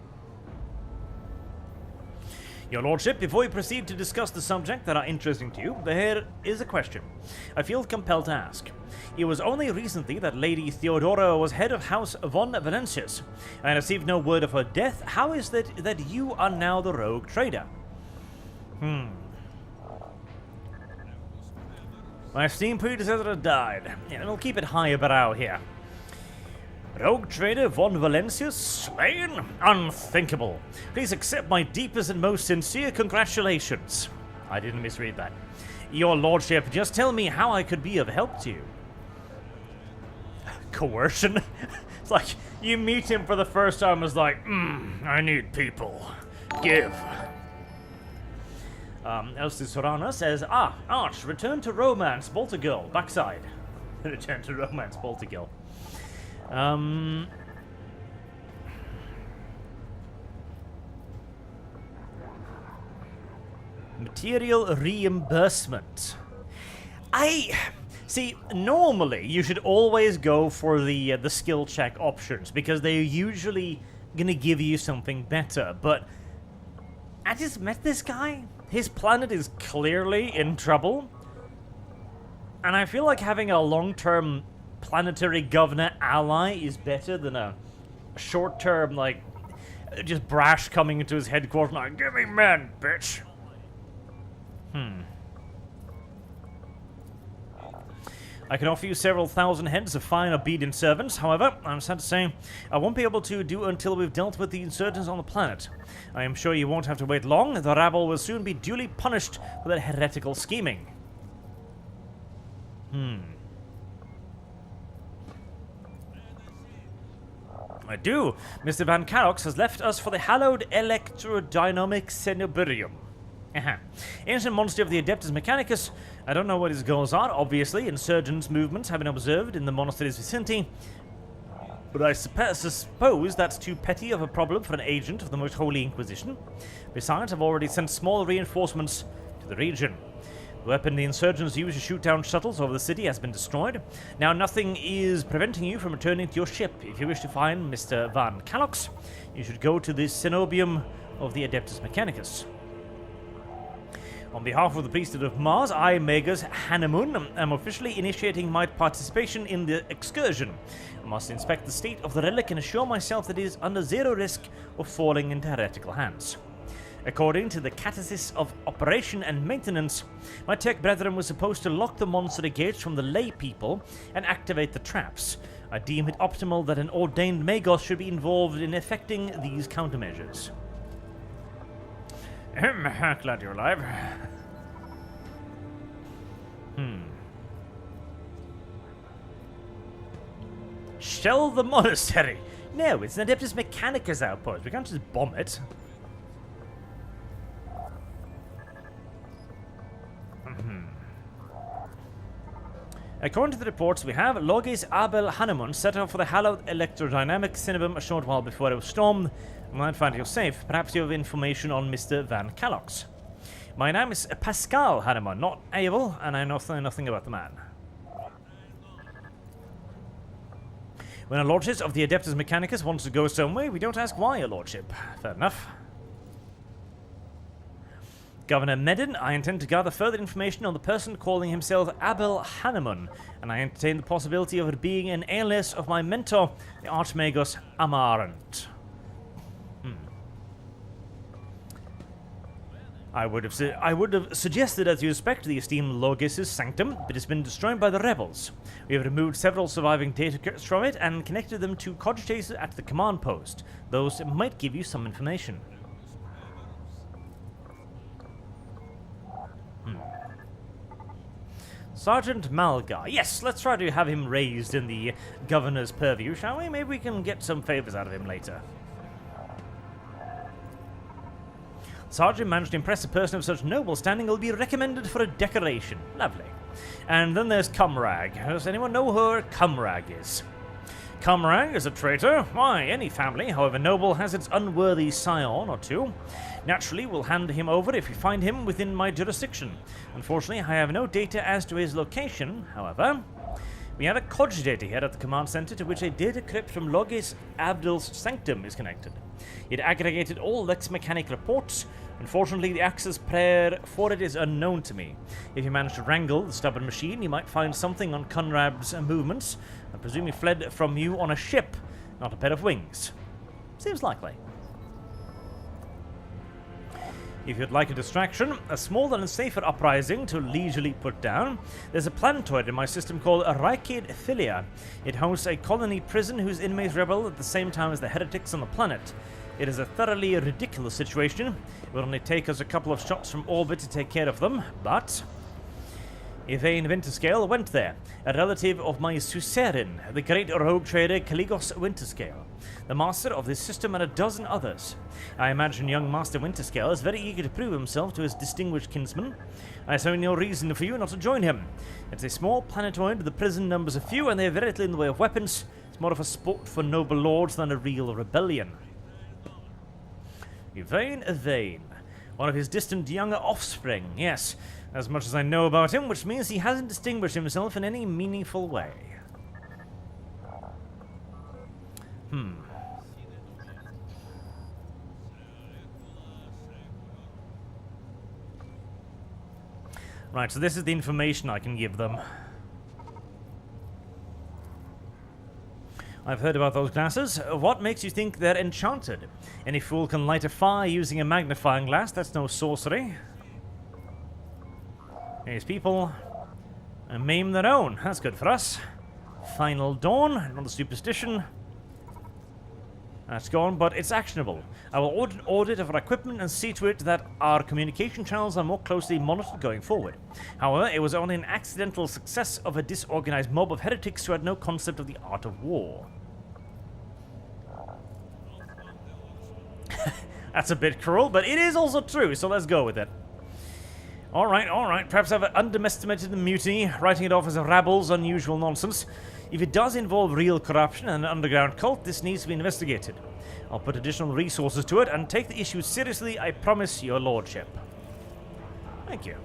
Your Lordship, before we proceed to discuss the subject that are interesting to you, there is a question I feel compelled to ask. It was only recently that Lady Theodora was head of House von Valencius. I received no word of her death. How is it that you are now the rogue trader? My esteemed predecessor died. Yeah, we'll keep it highbrow here. Rogue trader von Valencius slain? Unthinkable. Please accept my deepest and most sincere congratulations. I didn't misread that. Your Lordship, just tell me how I could be of help to you. Coercion? It's like, you meet him for the first time and it's like, I need people. Give. Elsie Sorana says, Arch, return to romance, Boltergirl, backside. Return to romance, Boltergirl. Material reimbursement. See, normally you should always go for the skill check options because they're usually gonna give you something better, but I just met this guy. His planet is clearly in trouble, and I feel like having a long-term planetary governor ally is better than a short-term, like, just brash coming into his headquarters like, give me men, bitch. I can offer you several thousand heads of fine, obedient servants. However, I'm sad to say, I won't be able to do until we've dealt with the insurgents on the planet. I am sure you won't have to wait long. The rabble will soon be duly punished for their heretical scheming. I do. Mr. Van Carox has left us for the hallowed electrodynamic cenoburium. Ancient monster of the Adeptus Mechanicus. I don't know what his goals are. Obviously, insurgents' movements have been observed in the monastery's vicinity, but I suppose that's too petty of a problem for an agent of the Most Holy Inquisition. Besides, I've already sent small reinforcements to the region. The weapon the insurgents used to shoot down shuttles over the city has been destroyed. Now, nothing is preventing you from returning to your ship. If you wish to find Mr. Van Calox, you should go to the cenobium of the Adeptus Mechanicus. On behalf of the priesthood of Mars, I, Magus Hanemun, am officially initiating my participation in the excursion. I must inspect the state of the relic and assure myself that it is under zero risk of falling into heretical hands. According to the Catechism of Operation and Maintenance, my tech brethren were supposed to lock the monastery gates from the lay people and activate the traps. I deem it optimal that an ordained Magos should be involved in effecting these countermeasures. Glad you're alive. Shell the Monastery. No, it's an Adeptus Mechanicus outpost. We can't just bomb it. According to the reports we have, Logis Abel Hanemon set off for the hallowed electrodynamic Cinnabum a short while before it was stormed. I might find you safe. Perhaps you have information on Mr. Van Callox. My name is Pasqal Hanemon, not Abel, and I know nothing about the man. When a lordship of the Adeptus Mechanicus wants to go somewhere, we don't ask why, your lordship. Fair enough. Governor Medin, I intend to gather further information on the person calling himself Abel Hanemon, and I entertain the possibility of it being an alias of my mentor, the Archmagus Amarant. I would have suggested that you inspect the esteemed Logis' sanctum, but it's been destroyed by the rebels. We have removed several surviving data kits from it and connected them to cogitators at the command post. Those might give you some information. Sergeant Malgar. Yes, let's try to have him raised in the governor's purview, shall we? Maybe we can get some favors out of him later. Sergeant managed to impress a person of such noble standing will be recommended for a decoration. Lovely. And then there's Cumrag. Does anyone know who Cumrag is? Cumrag is a traitor. Why, any family, however noble, has its unworthy scion or two. Naturally, we'll hand him over if we find him within my jurisdiction. Unfortunately, I have no data as to his location, however. We have a cogitator here at the command center to which a data crypt from Logis Abdel's sanctum is connected. It aggregated all Lex Mechanic reports. Unfortunately, the access prayer for it is unknown to me. If you manage to wrangle the stubborn machine, you might find something on Conrad's movements. I presume he fled from you on a ship, not a pair of wings. Seems likely. If you'd like a distraction, a small and safer uprising to leisurely put down, there's a planetoid in my system called Arachid Philia. It hosts a colony prison whose inmates rebel at the same time as the heretics on the planet. It is a thoroughly ridiculous situation. It will only take us a couple of shots from orbit to take care of them, but Yvain Winterscale went there, a relative of my suzerain, the great rogue trader Caligos Winterscale, the master of this system and a dozen others. I imagine young Master Winterscale is very eager to prove himself to his distinguished kinsman. I see no reason for you not to join him. It's a small planetoid, the prison numbers a few, and they have very little in the way of weapons. It's more of a sport for noble lords than a real rebellion. Yvain, one of his distant younger offspring, yes. As much as I know about him, which means he hasn't distinguished himself in any meaningful way. Right, so this is the information I can give them. I've heard about those glasses. What makes you think they're enchanted? Any fool can light a fire using a magnifying glass. That's no sorcery. These people maim their own. That's good for us. Final Dawn, another superstition. That's gone, but it's actionable. I will order an audit of our equipment and see to it that our communication channels are more closely monitored going forward. However, it was only an accidental success of a disorganized mob of heretics who had no concept of the art of war. That's a bit cruel, but it is also true, so let's go with it. Alright. Perhaps I've underestimated the mutiny, writing it off as a rabble's unusual nonsense. If it does involve real corruption and an underground cult, this needs to be investigated. I'll put additional resources to it and take the issue seriously, I promise, your lordship. Thank you.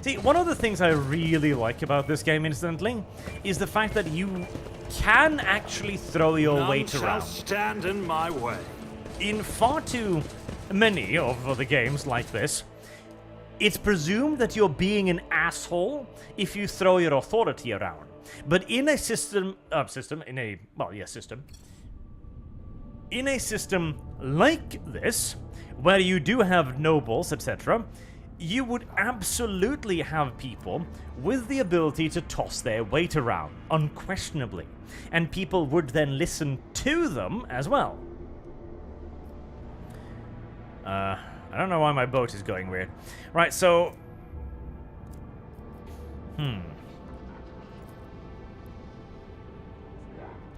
See, one of the things I really like about this game, incidentally, is the fact that you can actually throw your weight around. None shall stand in my way. In far too many of the games like this, it's presumed that you're being an asshole if you throw your authority around. But in a system like this, where you do have nobles, etc., you would absolutely have people with the ability to toss their weight around, unquestionably. And people would then listen to them as well. I don't know why my boat is going weird. Right, so...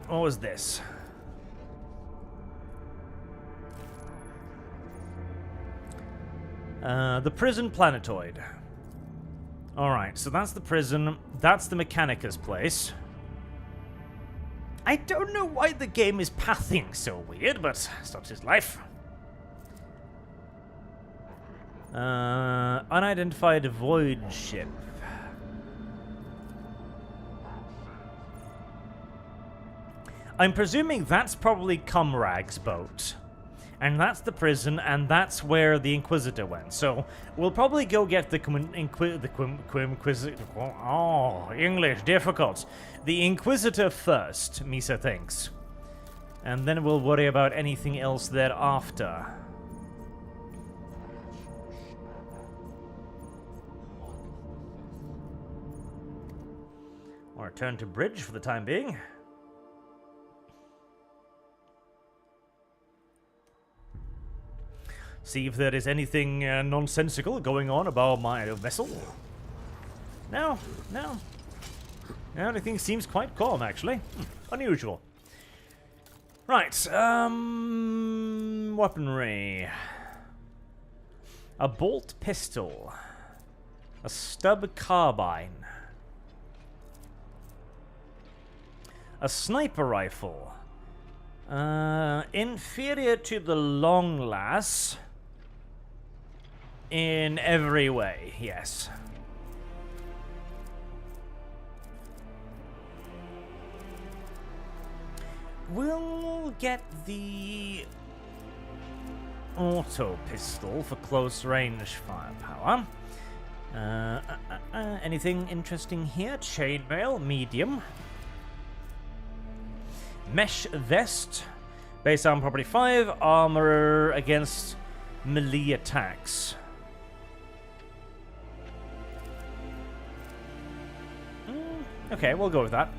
What was this? The prison planetoid. Alright, so that's the prison. That's the Mechanicus place. I don't know why the game is pathing so weird, but such is life. Unidentified void ship. I'm presuming that's probably Comrag's boat. And that's the prison, and that's where the Inquisitor went. So we'll probably go get the Inquisitor. Oh, English, difficult. The Inquisitor first, Misa thinks. And then we'll worry about anything else thereafter. Or return to bridge for the time being. See if there is anything nonsensical going on about my vessel. No, no. Everything seems quite calm, actually. Unusual. Right, weaponry. A bolt pistol. A stub carbine. A sniper rifle. Inferior to the long lass. In every way, yes. We'll get the auto pistol for close range firepower. Anything interesting here? Chainmail, medium. Mesh vest. Base armor property 5. Armor against melee attacks. Okay, we'll go with that.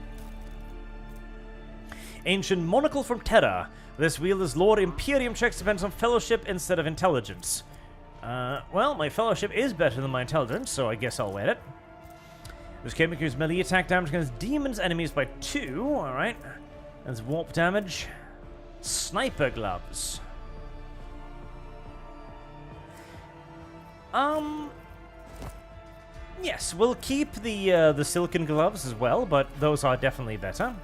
Ancient monocle from Terra. This wielder's lore Imperium checks depends on fellowship instead of intelligence. Well, my fellowship is better than my intelligence, so I guess I'll wear it. This can increase melee attack damage against demons enemies by 2. Alright. That's warp damage. Sniper gloves. Yes, we'll keep the silken gloves as well, but those are definitely better.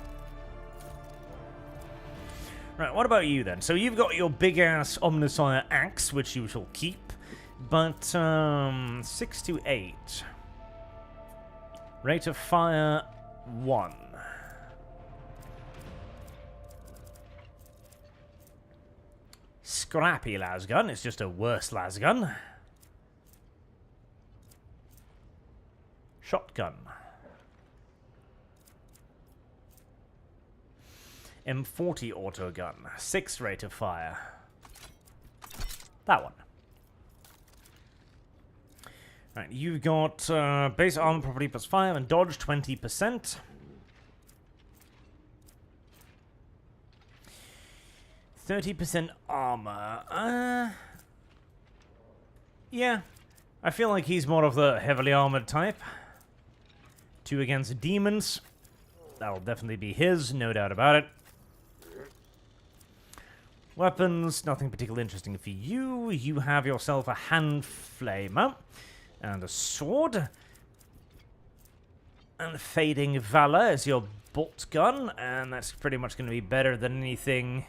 Right, what about you then? So you've got your big-ass Omnissiah axe, which you shall keep, but 6 to 8. Rate of fire 1. Scrappy lasgun. It's just a worse lasgun. Shotgun. M40 autogun. 6 rate of fire. That one. Right, you've got base armor property plus 5 and dodge 20%. 30% armor. Yeah. I feel like he's more of the heavily armored type. 2 against demons. That'll definitely be his, no doubt about it. Weapons, nothing particularly interesting for you. You have yourself a hand flamer and a sword. And Fading Valor is your bolt gun, and that's pretty much going to be better than anything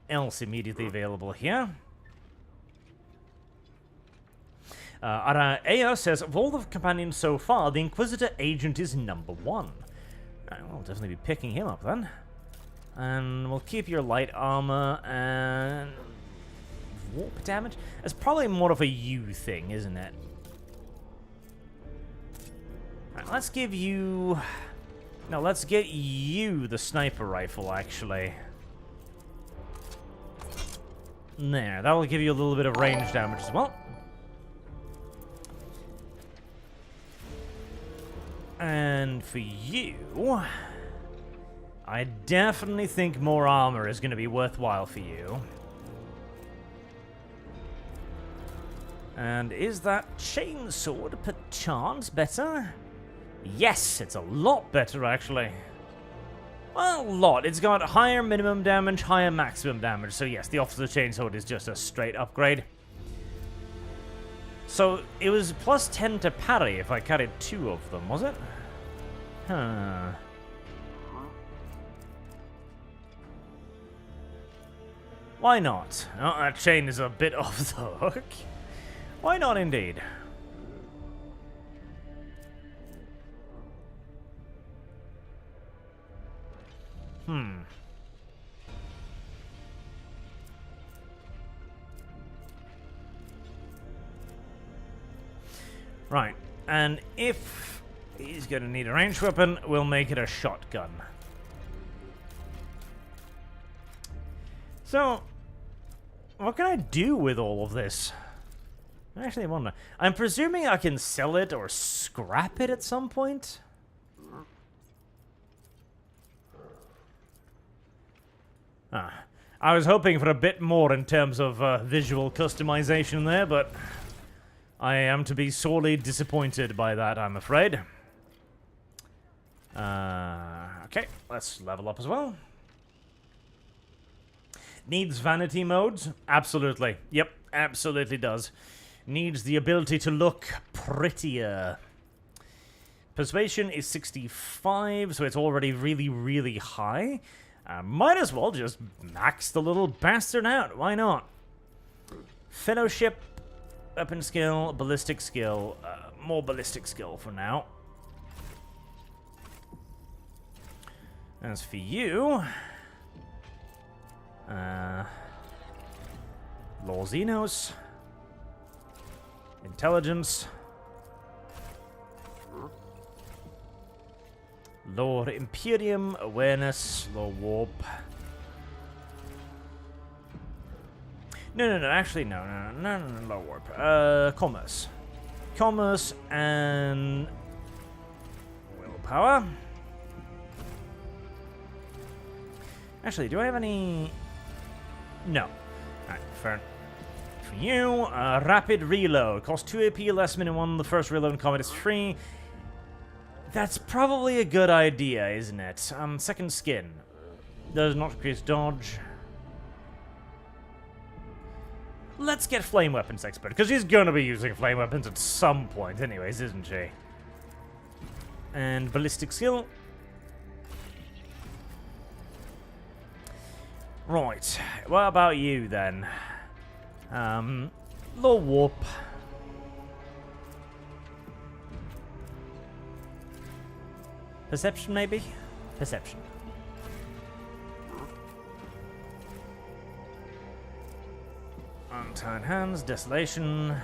else immediately available here. Aya says, of all the companions so far, the Inquisitor agent is number 1. We'll definitely be picking him up then. And we'll keep your light armor and warp damage. It's probably more of a you thing, isn't it? Right, let's give you... No, let's get you the sniper rifle, actually. There, that'll give you a little bit of range damage as well. And for you, I definitely think more armor is going to be worthwhile for you. And is that chainsword perchance better? Yes, it's a lot better actually. Well, a lot. It's got higher minimum damage, higher maximum damage. So yes, the Officer Chainsword is just a straight upgrade. So it was plus 10 to parry if I carried 2 of them, was it? Huh. Why not? Oh, that chain is a bit off the hook. Why not indeed? Right, and if he's going to need a ranged weapon, we'll make it a shotgun. So, what can I do with all of this? I actually wonder. I'm presuming I can sell it or scrap it at some point? I was hoping for a bit more in terms of visual customization there, but I am to be sorely disappointed by that, I'm afraid. Okay, let's level up as well. Needs vanity modes? Absolutely. Yep, absolutely does. Needs the ability to look prettier. Persuasion is 65, so it's already really, really high. Might as well just max the little bastard out. Why not? Fellowship, weapon skill, ballistic skill. More ballistic skill for now. As for you... Lore Xenos. Intelligence. Lore Imperium. Awareness. Lore Warp. No, actually, no, Lore Warp. Commerce. Commerce and... Willpower. Actually, do I have any... No. Alright, fair. For you, rapid reload. Costs 2 AP, less minimum 1. The first reload in combat is free. That's probably a good idea, isn't it? Second skin. Does not increase dodge. Let's get flame weapons expert, because she's going to be using flame weapons at some point anyways, isn't she? And ballistic skill. Right, what about you then? Lore Warp. Perception, maybe? Perception. Untied hands, desolation.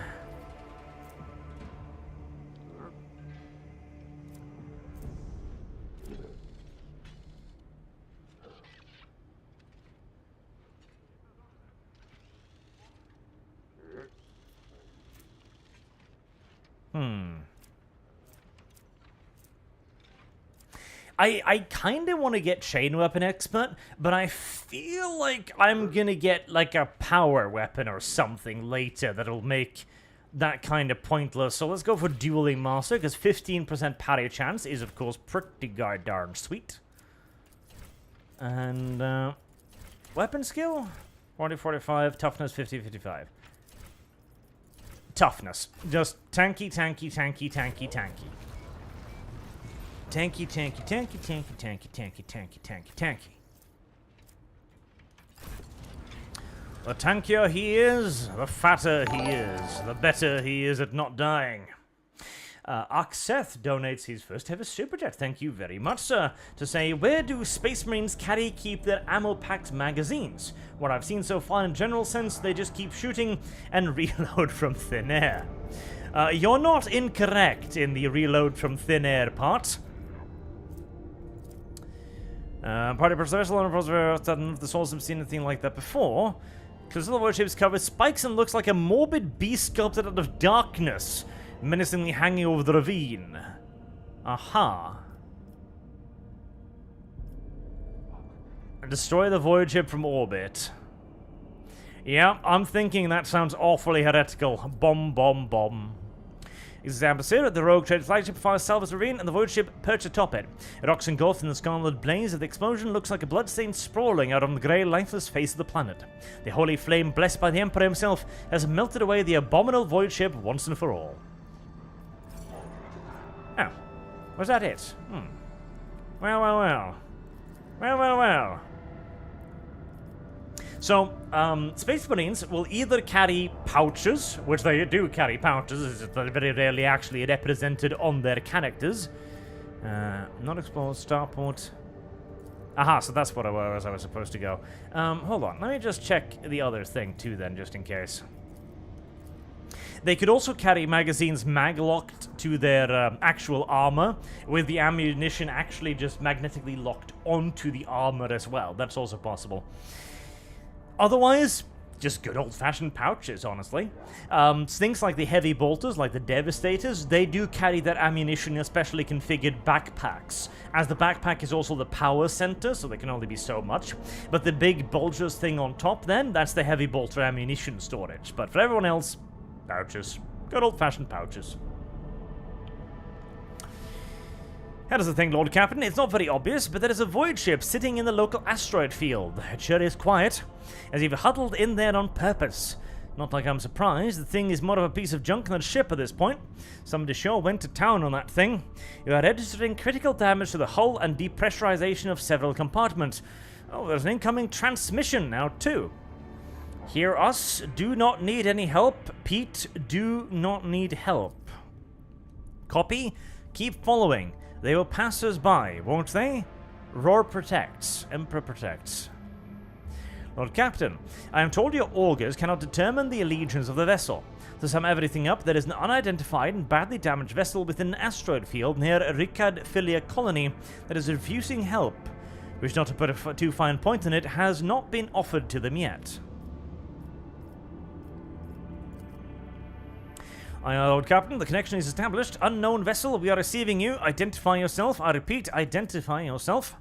I kind of want to get chain weapon expert, but I feel like I'm gonna get like a power weapon or something later that'll make that kind of pointless. So let's go for dueling master, because 15% parry chance is of course pretty darn sweet. And weapon skill 40-45, toughness 50-55. Toughness, just tanky. Tanky. The tankier he is, the fatter he is, the better he is at not dying. Akseth donates his first ever super chat. Thank you very much, sir. To say, where do Space Marines keep their ammo-packed magazines? What I've seen so far in general sense, they just keep shooting and reload from thin air. You're not incorrect in the reload from thin air part. Party Preservation on Preservation, the souls have seen anything like that before. Crystal Warships covers spikes and looks like a morbid beast sculpted out of darkness, menacingly hanging over the ravine. Aha. Destroy the void ship from orbit. Yeah, I'm thinking that sounds awfully heretical. Bomb, bomb, bomb. Example here, the rogue trade flagship fires salvage ravine and the void ship perched atop it. It rocks engulfed in the scarlet blaze of the explosion, looks like a bloodstain sprawling out on the grey, lifeless face of the planet. The holy flame, blessed by the Emperor himself, has melted away the abominable void ship once and for all. Oh. Was that it? Well, well, well. Well, well, well. So, Space Marines will either carry pouches, which they do carry pouches, it's very rarely actually represented on their characters. Not explored, starport. Aha, so that's what I was supposed to go. Hold on, let me just check the other thing too then, just in case. They could also carry magazines mag-locked to their actual armor, with the ammunition actually just magnetically locked onto the armor as well. That's also possible. Otherwise, just good old-fashioned pouches, honestly. Things like the heavy bolters, like the Devastators, they do carry their ammunition in specially configured backpacks, as the backpack is also the power center, so there can only be so much. But the big bulgers thing on top, then, that's the heavy bolter ammunition storage. But for everyone else, pouches. Good old-fashioned pouches. Here's the thing, Lord Captain. It's not very obvious, but there is a void ship sitting in the local asteroid field. It sure is quiet, as if huddled in there on purpose. Not like I'm surprised. The thing is more of a piece of junk than a ship at this point. Somebody sure went to town on that thing. You are registering critical damage to the hull and depressurization of several compartments. Oh, there's an incoming transmission now, too. Hear us. Do not need any help. Pete, do not need help. Copy. Keep following. They will pass us by, won't they? Roar protects. Emperor protects. Lord Captain, I am told your augurs cannot determine the allegiance of the vessel. To sum everything up, there is an unidentified and badly damaged vessel within an asteroid field near Ricard Filia colony that is refusing help, which, not to put a too fine point on it, has not been offered to them yet. Lord Captain, the connection is established. Unknown vessel, we are receiving you. Identify yourself. I repeat, identify yourself.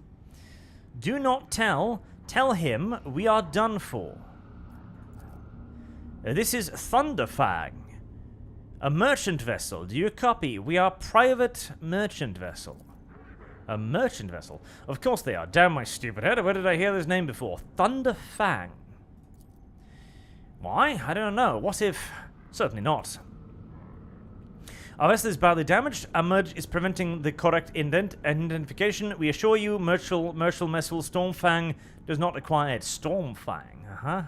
Do not tell. Tell him we are done for. This is Thunderfang. A merchant vessel. Do you copy? We are private merchant vessel. A merchant vessel? Of course they are. Damn my stupid head. Where did I hear this name before? Thunderfang. Why? I don't know. What if... Certainly not. Our vessel is badly damaged. Our merge is preventing the correct identification. We assure you, Merchel Messel Stormfang does not require it. Stormfang,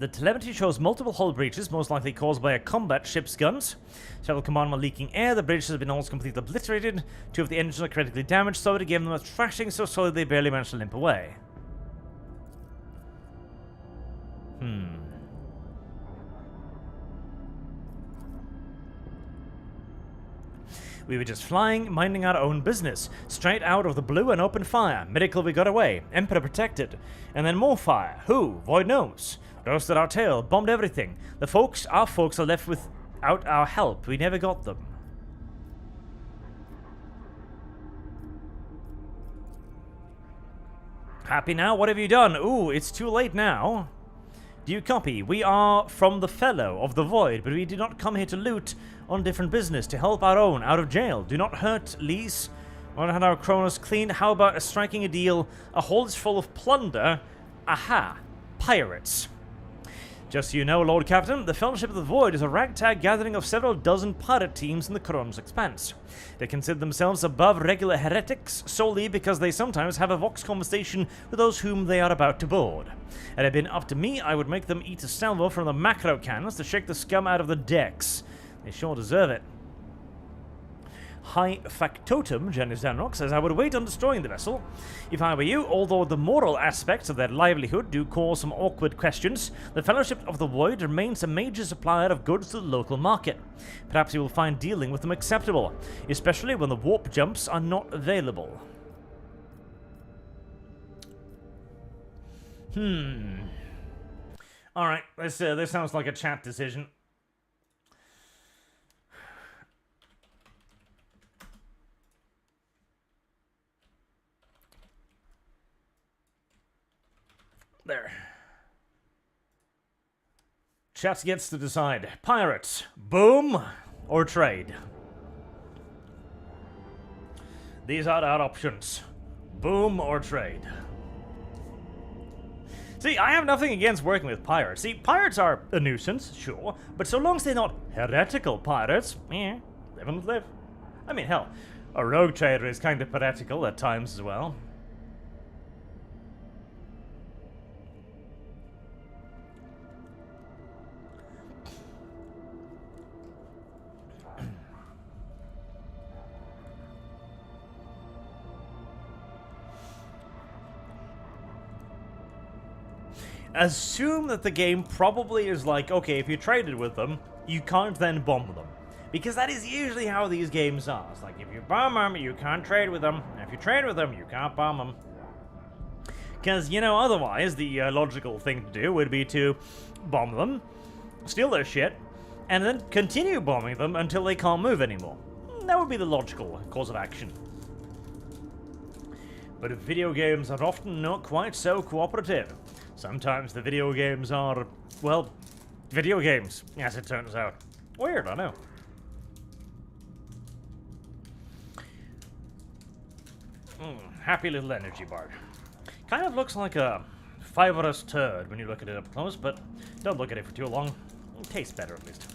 The telemetry shows multiple hull breaches, most likely caused by a combat ship's guns. Several compartments leaking air. The bridges have been almost completely obliterated. 2 of the engines are critically damaged. Somebody gave them a thrashing so solid they barely managed to limp away. We were just flying, minding our own business. Straight out of the blue and opened fire. Miracle we got away. Emperor protected. And then more fire. Who? Void knows. Roasted our tail. Bombed everything. Our folks are left without our help. We never got them. Happy now? What have you done? Ooh, it's too late now. Do you copy? We are from the Fellow of the Void, but we did not come here to loot on different business, to help our own out of jail. Do not hurt, Lise. Want to have our Kronos cleaned? How about striking a deal? A hold is full of plunder. Aha. Pirates. Just so you know, Lord Captain, the Fellowship of the Void is a ragtag gathering of several dozen pirate teams in the Kronos Expanse. They consider themselves above regular heretics solely because they sometimes have a vox conversation with those whom they are about to board. Had it been up to me, I would make them eat a salvo from the macro cannons to shake the scum out of the decks. They sure deserve it. High Factotum, Janice Danrock, says, I would wait on destroying the vessel. If I were you, although the moral aspects of their livelihood do cause some awkward questions, the Fellowship of the Void remains a major supplier of goods to the local market. Perhaps you will find dealing with them acceptable, especially when the warp jumps are not available. Alright, this sounds like a chat decision. There. Chat gets to decide. Pirates, boom or trade? These are our options. Boom or trade. See, I have nothing against working with pirates. See, pirates are a nuisance, sure, but so long as they're not heretical pirates, live and live. I mean, hell, a rogue trader is kind of heretical at times as well. Assume that the game probably is like, okay, if you traded with them, you can't then bomb them. Because that is usually how these games are. It's like, if you bomb them, you can't trade with them. If you trade with them, you can't bomb them. Because, you know, otherwise, the logical thing to do would be to bomb them, steal their shit, and then continue bombing them until they can't move anymore. That would be the logical course of action. But video games are often not quite so cooperative. Sometimes the video games are, well, video games, as it turns out. Weird, I know. Happy little energy bar. Kind of looks like a fibrous turd when you look at it up close, but don't look at it for too long. It tastes better at least.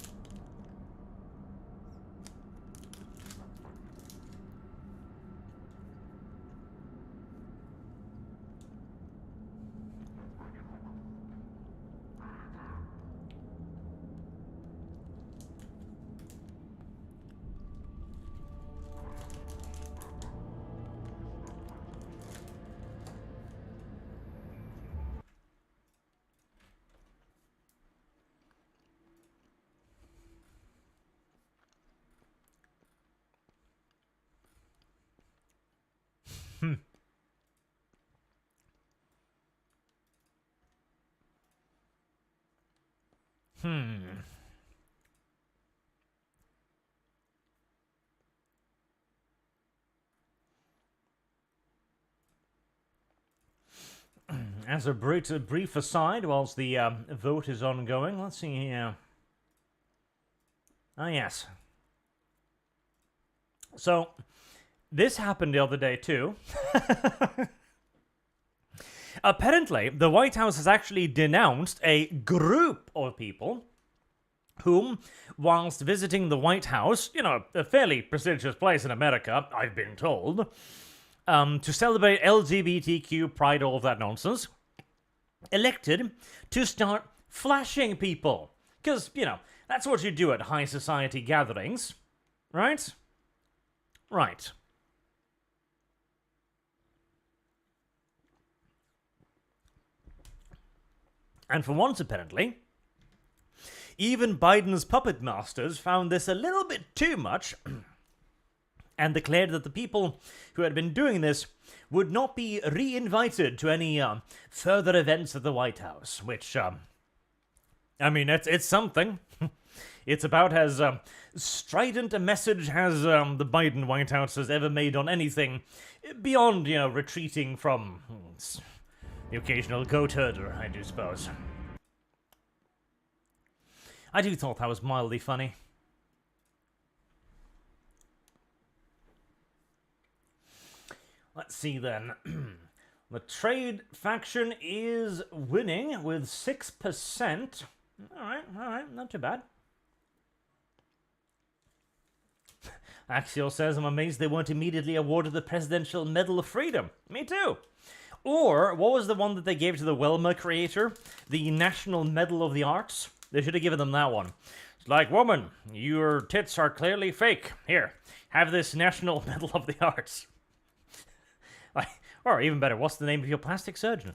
As a brief aside, whilst the vote is ongoing, let's see here. Ah, yes. So, this happened the other day too. Apparently, the White House has actually denounced a group of people whom, whilst visiting the White House, you know, a fairly prestigious place in America, I've been told, to celebrate LGBTQ pride, all of that nonsense, elected to start flashing people. Because, you know, that's what you do at high society gatherings, right? Right. And for once, apparently, even Biden's puppet masters found this a little bit too much and declared that the people who had been doing this would not be re-invited to any further events at the White House, which, I mean, it's something. It's about as strident a message as the Biden White House has ever made on anything beyond, you know, retreating from the occasional goat herder, I do suppose. I do thought that was mildly funny. Let's see then. The trade faction is winning with 6%. Alright, not too bad. Axial says, I'm amazed they weren't immediately awarded the Presidential Medal of Freedom. Me too. Or, what was the one that they gave to the Welma creator? The National Medal of the Arts? They should have given them that one. It's like, woman, your tits are clearly fake. Here, have this National Medal of the Arts. Or even better, what's the name of your plastic surgeon?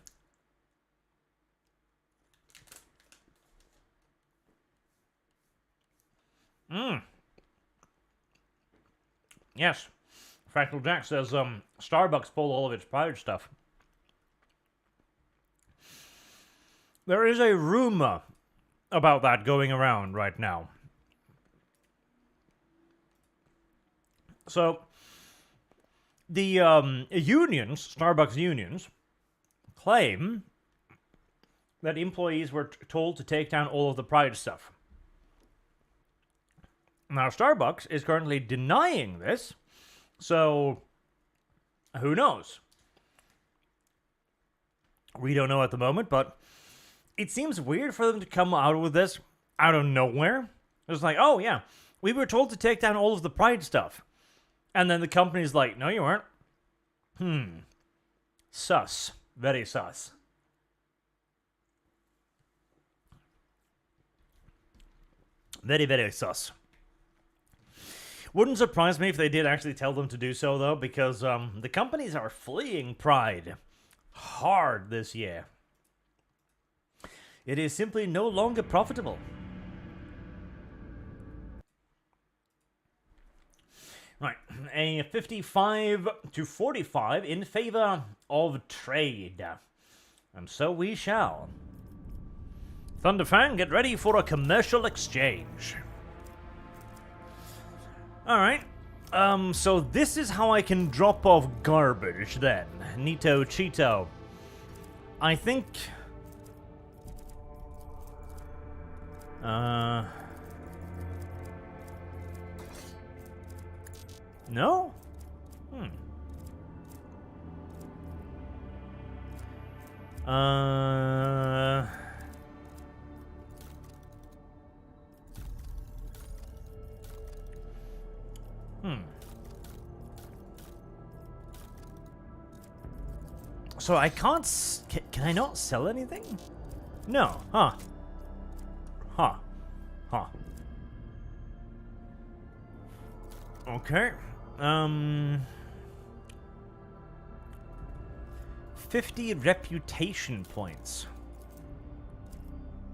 Yes. Fractal Jack says Starbucks pulled all of its pirate stuff. There is a rumor about that going around right now. So, the unions, Starbucks unions, claim that employees were told to take down all of the Pride stuff. Now, Starbucks is currently denying this, so who knows? We don't know at the moment, but it seems weird for them to come out with this out of nowhere. It's like, oh yeah, we were told to take down all of the Pride stuff. And then the company's like, no you weren't. Sus. Very sus. Very, very sus. Wouldn't surprise me if they did actually tell them to do so, though, because the companies are fleeing Pride hard this year. It is simply no longer profitable. Right, a 55 to 45 in favor of trade. And so we shall. Thunderfang, get ready for a commercial exchange. Alright, so this is how I can drop off garbage then. Neato Cheeto. I think... No? So I can't... Can I not sell anything? No. Huh. Huh. Huh. Okay. 50 reputation points.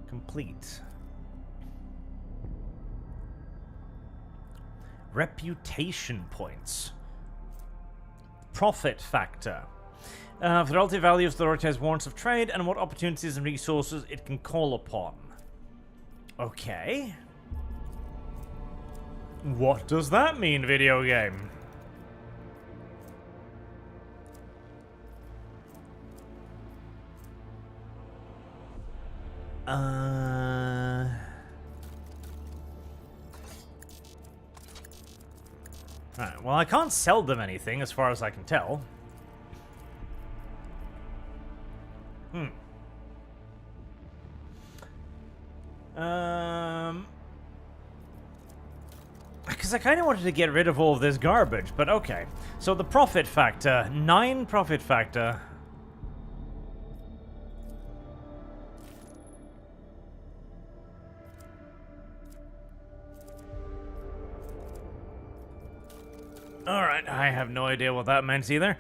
Complete. Reputation points. Profit factor. For the relative value of the authority's warrants of trade and what opportunities and resources it can call upon. Okay. What does that mean, video game? Right, well, I can't sell them anything as far as I can tell. Because I kind of wanted to get rid of all of this garbage, but okay. So the profit factor, 9 profit factor. Alright, I have no idea what that meant either.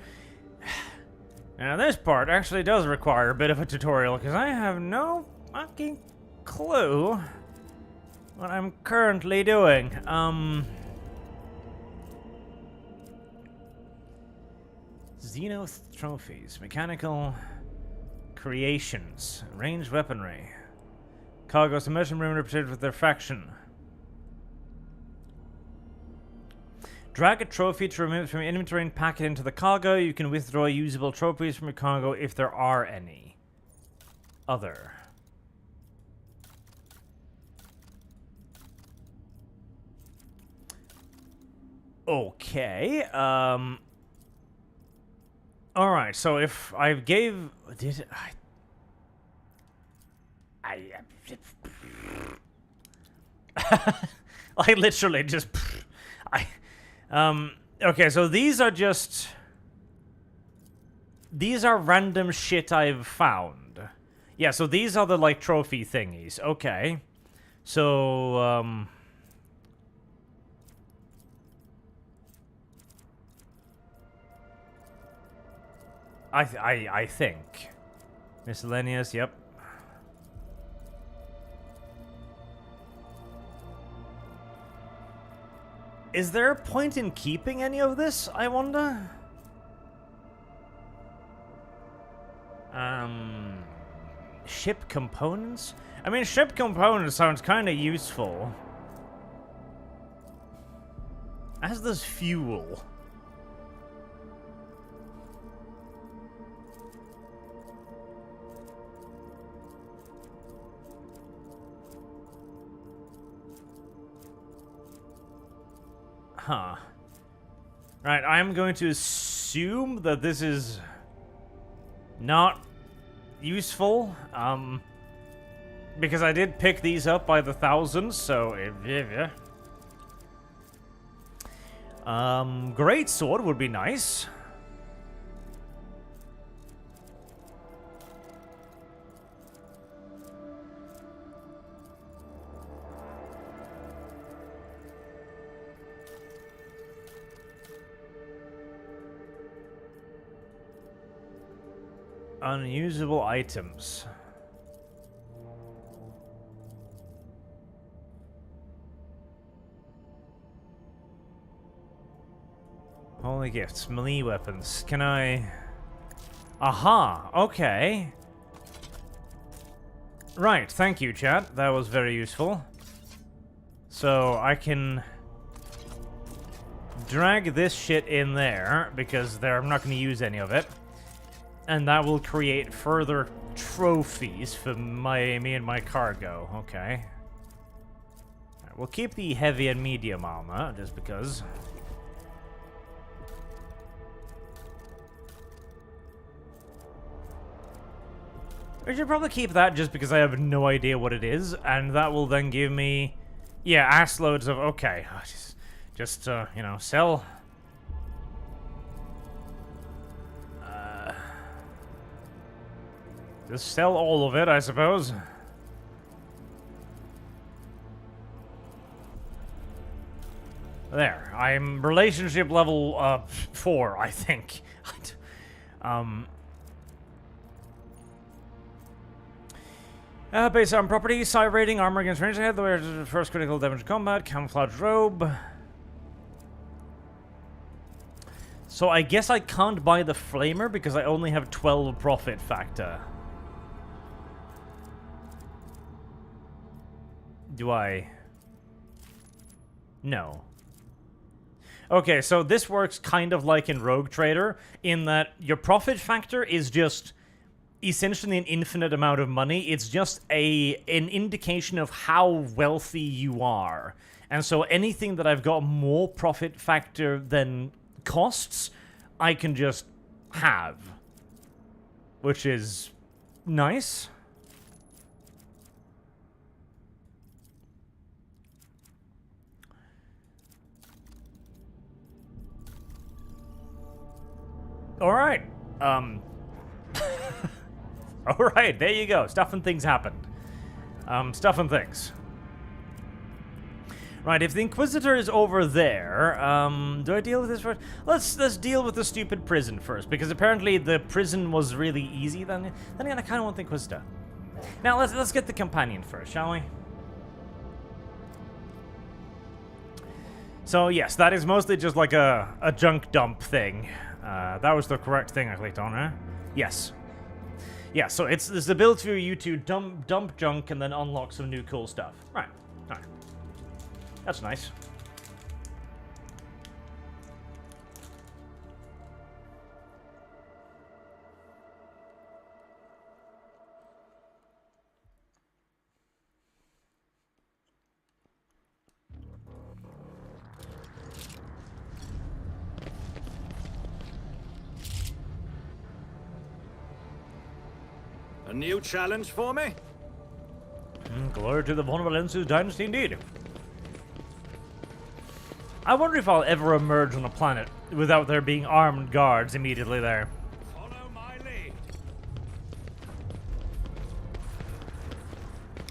Now this part actually does require a bit of a tutorial, because I have no fucking clue what I'm currently doing. Xenoth trophies, mechanical creations, ranged weaponry, cargo submersion room represented with their faction. Drag a trophy to remove it from your inventory and pack it into the cargo. You can withdraw usable trophies from your cargo if there are any. Other. Okay, alright, so if I gave... Did I literally just... okay, so these are just... These are random shit I've found. Yeah, so these are the, like, trophy thingies. Okay. So, I think. Miscellaneous, yep. Is there a point in keeping any of this, I wonder? Ship components? I mean, ship components sounds kind of useful. As does fuel. Huh. Right, I'm going to assume that this is not useful, because I did pick these up by the thousands, so great sword would be nice. Unusable items. Holy gifts, melee weapons. Can I... Aha, okay. Right, thank you, chat. That was very useful. So, I can drag this shit in there, because I'm not going to use any of it. And that will create further trophies for me and my cargo. Okay. Right, we'll keep the heavy and medium armor, just because. We should probably keep that just because I have no idea what it is, and that will then give me, yeah, ass loads of, okay, just you know, sell. Just sell all of it, I suppose. There, I'm relationship level 4, I think. Based on property, side rating, armor against range ahead, the first critical damage combat, camouflage robe. So I guess I can't buy the flamer because I only have 12 profit factor. Do I? No. Okay, so this works kind of like in Rogue Trader, in that your profit factor is just essentially an infinite amount of money. It's just an indication of how wealthy you are. And so anything that I've got more profit factor than costs, I can just have. Which is nice. Alright. Alright, there you go. Stuff and things happened. Stuff and things. Right, if the Inquisitor is over there, do I deal with this first? Let's deal with the stupid prison first, because apparently the prison was really easy. Then again, I kind of want the Inquisitor. Now let's get the companion first, shall we? So yes, that is mostly just like a junk dump thing. That was the correct thing I clicked on, huh? Yes. Yeah, so it's this ability for you to dump junk and then unlock some new cool stuff. Right. Alright. That's nice. A new challenge for me? Glory to the Von Valence's dynasty indeed. I wonder if I'll ever emerge on a planet without there being armed guards immediately there. Follow my lead.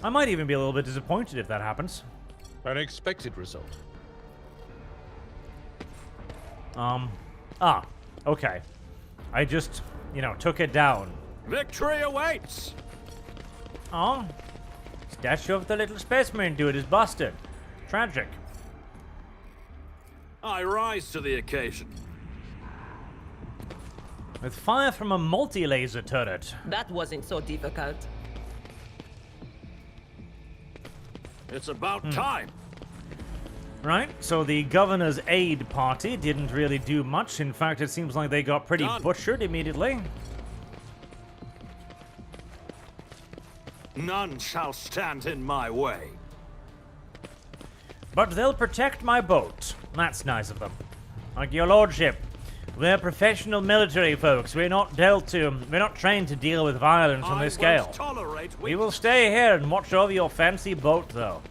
I might even be a little bit disappointed if that happens. An expected result. Okay. I just, you know, took it down. Victory awaits! Oh, statue of the little space marine dude is busted. Tragic. I rise to the occasion. With fire from a multi-laser turret. That wasn't so difficult. It's about time. Right, so the governor's aid party didn't really do much. In fact, it seems like they got pretty butchered immediately. None shall stand in my way. But they'll protect my boat. That's nice of them. Like, your lordship, we're professional military folks. We're not trained to deal with violence on this scale. We will stay here and watch over your fancy boat, though.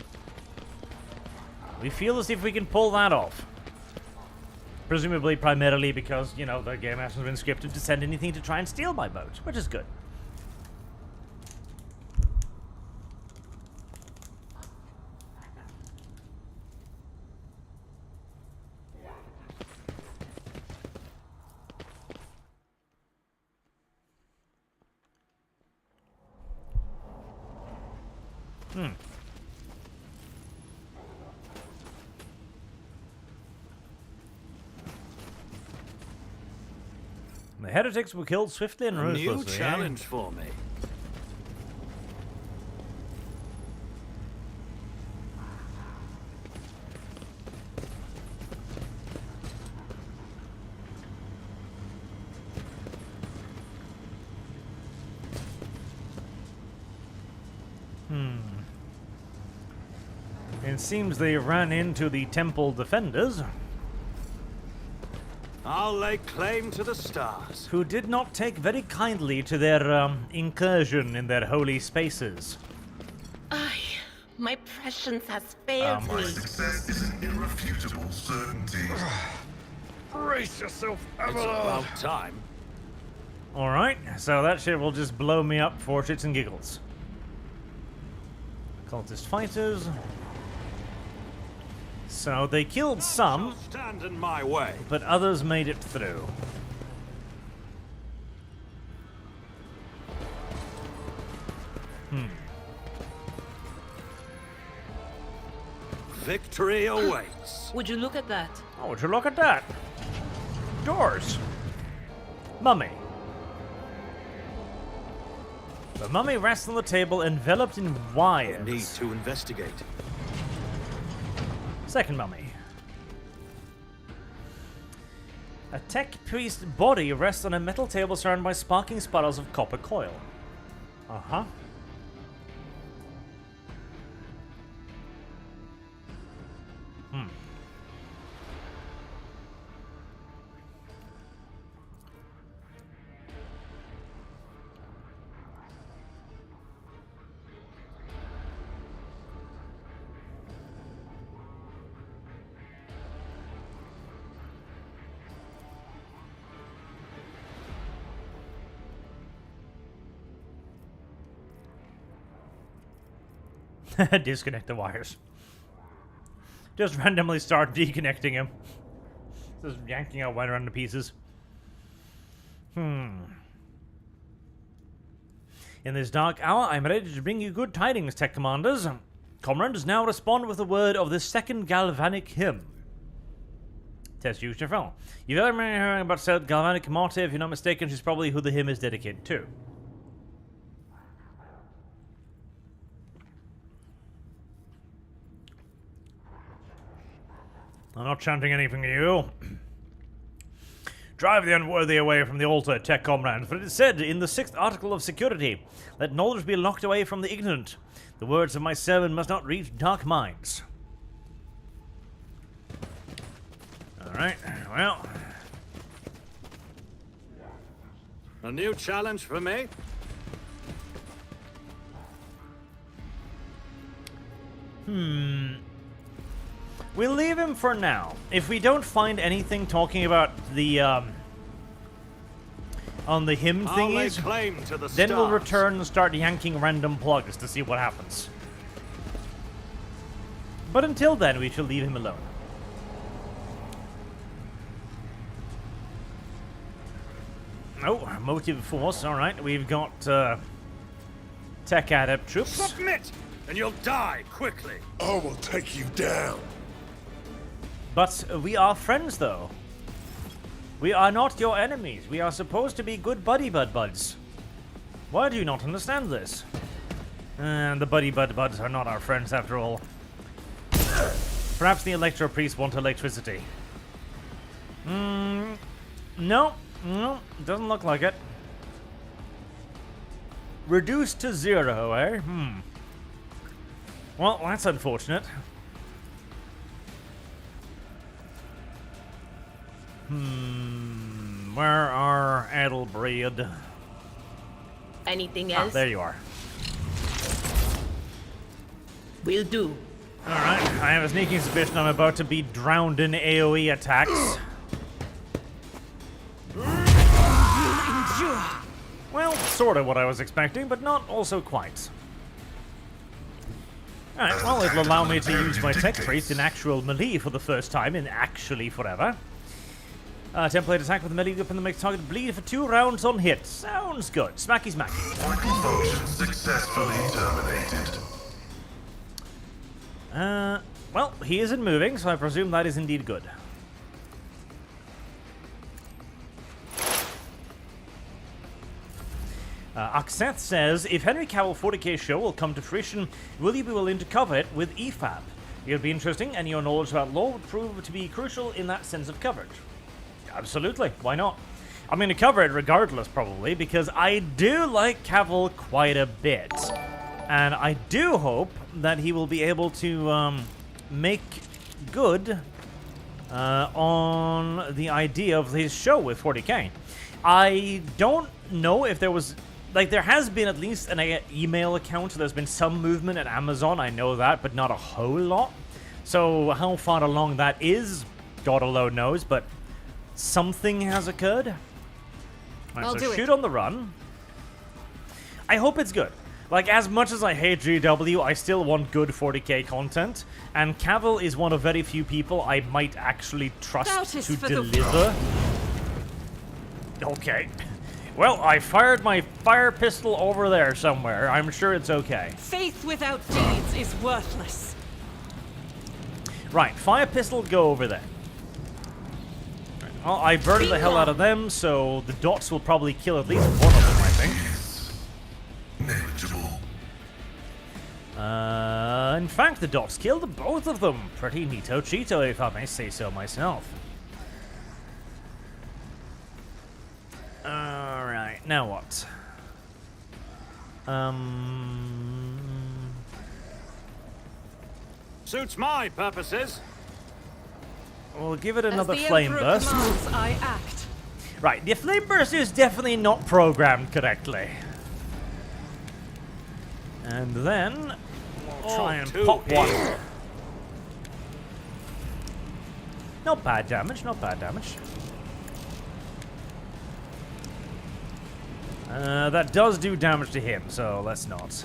We feel as if we can pull that off. Presumably, primarily because, you know, the game hasn't been scripted to send anything to try and steal my boat, which is good. The heretics were killed swiftly and ruthlessly. New challenge for me. It seems they ran into the temple defenders, I'll lay claim to the stars. who did not take very kindly to their incursion in their holy spaces. My prescience has failed My me. success is an irrefutable certainty. Brace yourself, It's Avalon! about time. Alright, so that shit will just blow me up for shits and giggles. Cultist fighters. So they killed some, Stand in my way. but others made it through. Victory awaits. Would you look at that? Oh, would you look at that? Doors. Mummy. The mummy rests on the table, enveloped in wires. Need to investigate. Second mummy. A tech priest body rests on a metal table surrounded by sparking spirals of copper coil. Uh-huh. Disconnect the wires. Just randomly start deconnecting him. Just yanking out one random pieces. In this dark hour, I'm ready to bring you good tidings, tech commanders. Comrades, now respond with a word of the second galvanic hymn. Test used your phone. You've ever been hearing about said galvanic martyr? If you're not mistaken, she's probably who the hymn is dedicated to. I'm not chanting anything to you. Drive the unworthy away from the altar, tech comrades, for it is said in the 6th article of security, let knowledge be locked away from the ignorant. The words of my servant must not reach dark minds. Alright, well. A new challenge for me? We'll leave him for now. If we don't find anything talking about the, on the hymn I'll lay thingies, claim to the then we'll stars. return and start yanking random plugs to see what happens. But until then, we shall leave him alone. Oh, motive force. Alright, we've got tech adept troops. Submit, and you'll die quickly. I will take you down. But we are friends, though. We are not your enemies. We are supposed to be good buddy-bud-buds. Why do you not understand this? And the buddy-bud-buds are not our friends, after all. Perhaps the Electro Priests want electricity. No, doesn't look like it. Reduced to 0, eh? Well, that's unfortunate. Where are Edelbreed? Anything Ah, else? there you are. Will do. Alright, I have a sneaking suspicion I'm about to be drowned in AoE attacks. Well, sort of what I was expecting, but not also quite. Alright, well, it'll allow me to use my tech priest in actual melee for the first time in actually forever. Template attack with a melee weapon that makes target bleed for 2 rounds on hit. Sounds good. Smacky smacky. Vital function successfully terminated. Well, he isn't moving, so I presume that is indeed good. Akseth says, if Henry Cavill 40k show will come to fruition, will you be willing to cover it with EFAB? It would be interesting, and your knowledge about lore would prove to be crucial in that sense of coverage. Absolutely, why not? I'm going to cover it regardless, probably, because I do like Cavill quite a bit. And I do hope that he will be able to make good on the idea of his show with 40k. I don't know if there was... Like, there has been at least an email account. There's been some movement at Amazon, I know that, but not a whole lot. So how far along that is, God alone knows, but something has occurred. Right, I'll so do shoot it. on the run. I hope it's good. Like, as much as I hate GW, I still want good 40k content, and Cavill is one of very few people I might actually trust Doubt is to for the- deliver. Okay. Well, I fired my fire pistol over there somewhere. I'm sure it's okay. Faith without deeds is worthless. Right, fire pistol, go over there. Right, well, I burned the hell out of them, so the dots will probably kill at least one of them, I think. Negligible. In fact, the dots killed both of them. Pretty neato cheeto, if I may say so myself. Alright, now what? Suits my purposes. We'll give it another As the flame Emperor burst. commands, I act. Right, the flame burst is definitely not programmed correctly. And then we'll try and two pop one. here. Not bad damage, not bad damage. That does do damage to him, so let's not.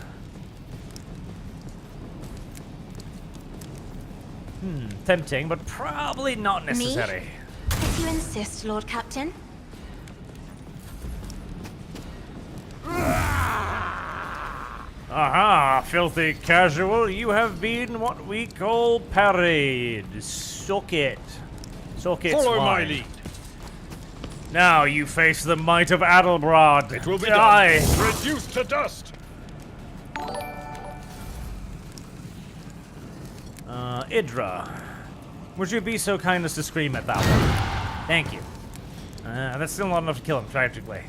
Tempting, but probably not necessary. If you insist, Lord Captain. Aha, filthy casual, you have been what we call parried. Suck it. Suck it, Follow my swine. lead. Now you face the might of Adelbrod. It will be Die. done. Reduced to dust. Idra. Would you be so kind as to scream at that one? Thank you. That's still not enough to kill him, tragically.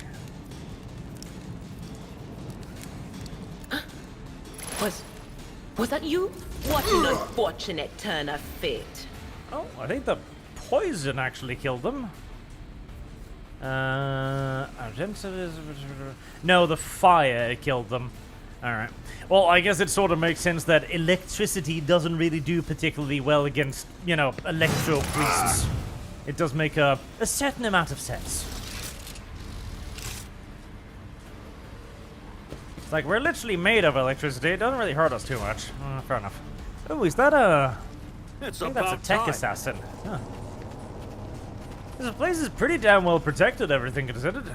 Was that you? What an unfortunate turn of fate. Oh, I think the poison actually killed them. No, the fire killed them. Alright. Well, I guess it sort of makes sense that electricity doesn't really do particularly well against, you know, electro priests. It does make a certain amount of sense. It's like, we're literally made of electricity. It doesn't really hurt us too much. Fair enough. Oh, is that a... It's I think that's a about tech time. assassin. Huh. This place is pretty damn well protected, everything considered.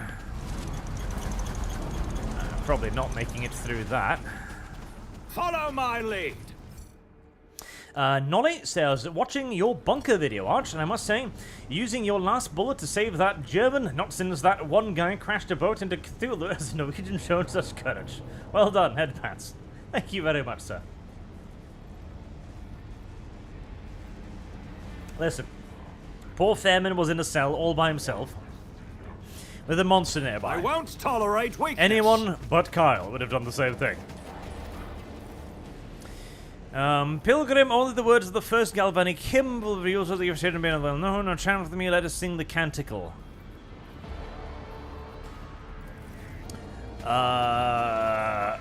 Probably not making it through that. Follow my lead. Nolly says, watching your bunker video, Arch, and I must say, using your last bullet to save that German, not since that one guy crashed a boat into Cthulhu as a Norwegian showed such courage. Well done, headpants. Thank you very much, sir. Listen, poor Fairman was in a cell all by himself, with a monster nearby. I won't tolerate weakness. Anyone but Kyle would have done the same thing. Pilgrim, only the words of the first galvanic hymn will reveal to the Ephesian being well. No, chant with me, let us sing the canticle.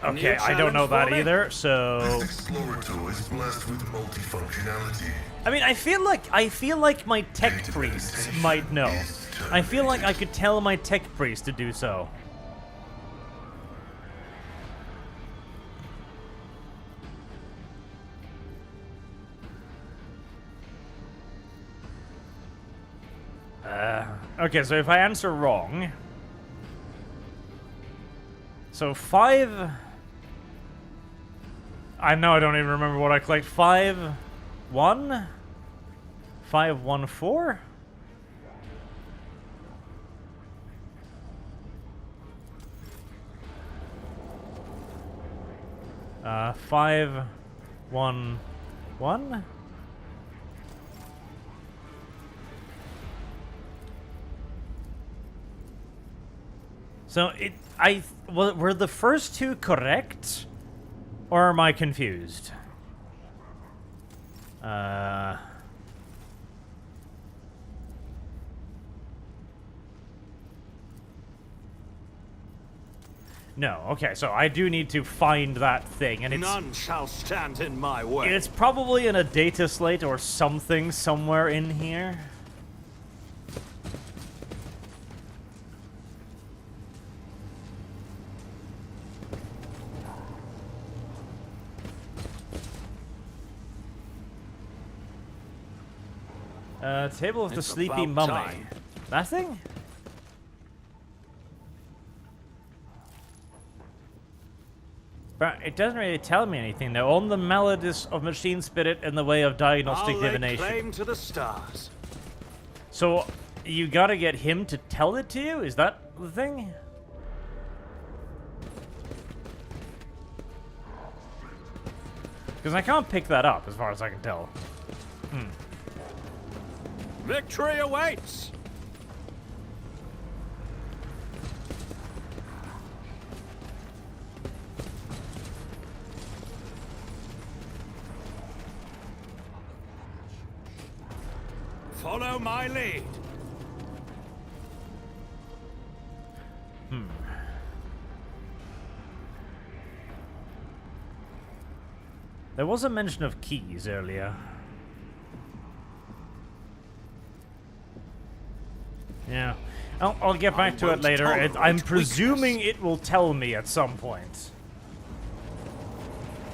Okay, I don't know that either, so... This explorator is blessed with multifunctionality. I mean, I feel like my tech priests might know. I feel like I could tell my tech priest to do so. Okay, so if I answer wrong... So 5... I know I don't even remember what I clicked. 5, 1? 5, 1, 4? Uh, 5, 1, 1? So were the first two correct, or am I confused? No. Okay, so I do need to find that thing, and None shall stand in my way. it's probably in a data slate or something somewhere in here. Table of the It's Sleepy about Mummy. time. That thing? But it doesn't really tell me anything, though. On the maladies of machine spirit in the way of diagnostic I'll lay divination. claim to the stars. So, you gotta get him to tell it to you? Is that the thing? Because I can't pick that up, as far as I can tell. Victory awaits! Follow my lead. There was a mention of keys earlier. Yeah. I'll get back to it later. I'm presuming it will tell me at some point.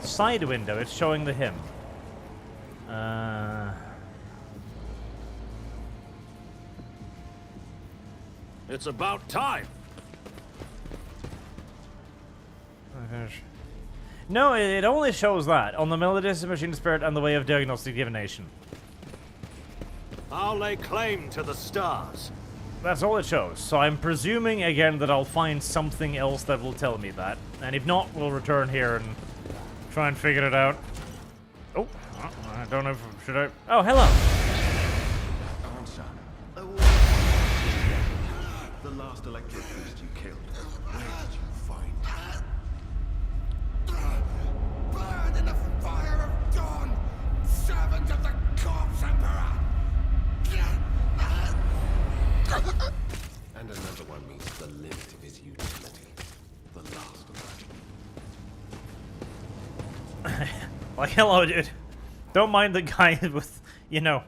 Side window, it's showing the hymn. It's about time. No, it only shows that on the melodies of machine spirit and the way of diagnostic divination. I'll lay claim to the stars. That's all it shows. So I'm presuming again that I'll find something else that will tell me that. And if not, we'll return here and try and figure it out. Oh, I don't know if should I. Oh, hello. The last electric beast you killed. Where did you find it? Burn in the fire of dawn, servant of the corpse emperor! And another one means the limit of his utility. The last of that. Like, hello, dude. Don't mind the guy with, you know,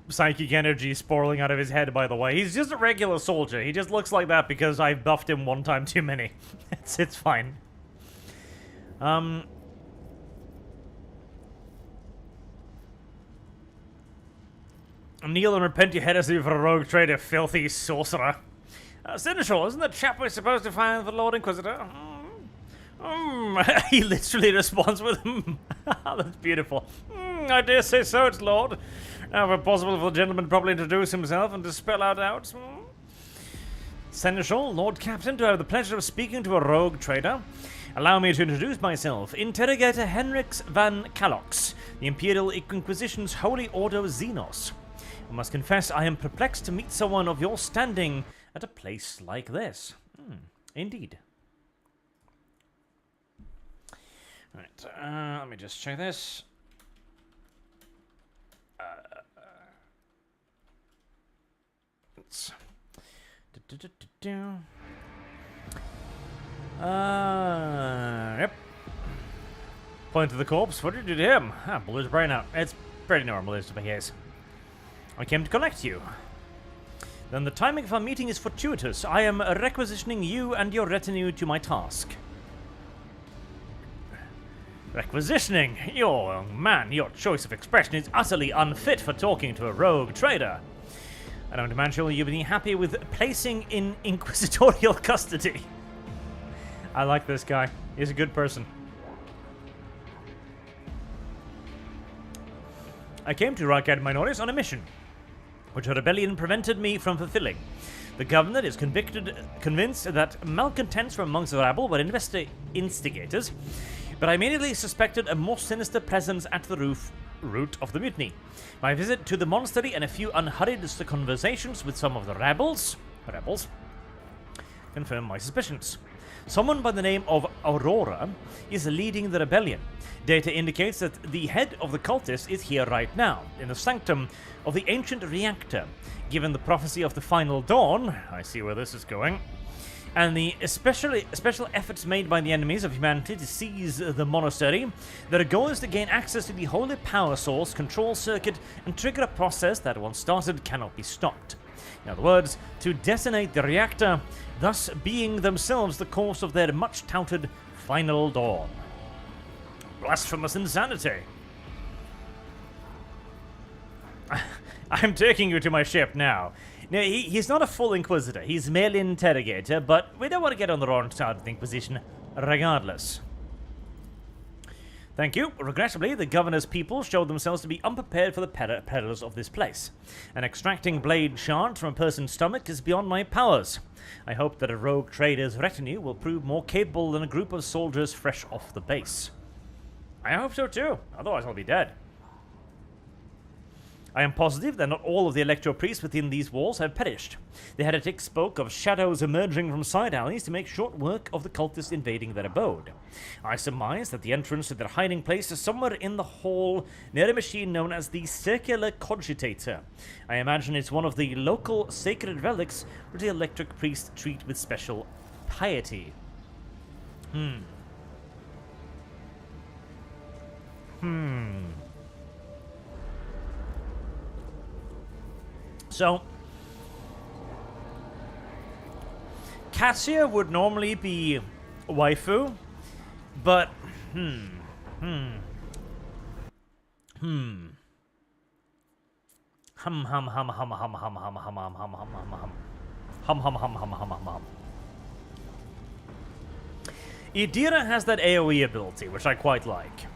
psychic energy spiraling out of his head, by the way. He's just a regular soldier. He just looks like that because I've buffed him one time too many. It's fine. Kneel and repent your heresy for a rogue trader, filthy sorcerer. Seneschal, isn't the chap we're supposed to find the Lord Inquisitor? He literally responds with, That's beautiful. I dare say so, it's Lord. Now, if possible, for the gentleman to properly introduce himself and dispel our doubts. Seneschal, Lord Captain, to have the pleasure of speaking to a rogue trader. Allow me to introduce myself. Interrogator Henrix van Kalox, the Imperial Inquisition's Holy Order Xenos. I must confess I am perplexed to meet someone of your standing at a place like this. Indeed. Right, let me just check this. Let's... Yep. Point to the corpse. What did you do to him? Blew his brain out. It's pretty normal, is the case. I came to collect you. Then the timing of our meeting is fortuitous. I am requisitioning you and your retinue to my task. Requisitioning? Young man, your choice of expression is utterly unfit for talking to a rogue trader. I don't imagine you'll be happy with placing in inquisitorial custody. I like this guy. He's a good person. I came to Reactor Minorities on a mission, which a rebellion prevented me from fulfilling. The governor is convinced that malcontents from amongst the rabble were instigators, but I immediately suspected a more sinister presence at the root of the mutiny. My visit to the monastery and a few unhurried conversations with some of the rebels confirm my suspicions. Someone by the name of Aurora is leading the rebellion. Data indicates that the head of the cultists is here right now, in the sanctum of the ancient Reactor. Given the prophecy of the final dawn, I see where this is going, and the special efforts made by the enemies of humanity to seize the monastery, their goal is to gain access to the holy power source, control circuit, and trigger a process that, once started, cannot be stopped. In other words, to detonate the reactor, thus being themselves the cause of their much-touted final dawn. Blasphemous insanity. I'm taking you to my ship now. Now, he's not a full Inquisitor. He's merely an interrogator, but we don't want to get on the wrong side of the Inquisition regardless. Thank you. Regrettably, the governor's people showed themselves to be unprepared for the peddlers of this place. And extracting blade shards from a person's stomach is beyond my powers. I hope that a rogue trader's retinue will prove more capable than a group of soldiers fresh off the base. I hope so too, otherwise I'll be dead. I am positive that not all of the electro priests within these walls have perished. The heretic spoke of shadows emerging from side alleys to make short work of the cultists invading their abode. I surmise that the entrance to their hiding place is somewhere in the hall near a machine known as the Circular Cogitator. I imagine it's one of the local sacred relics which the electric priests treat with special piety. So, Cassia would normally be waifu, but Idira has that AoE ability, which I quite like.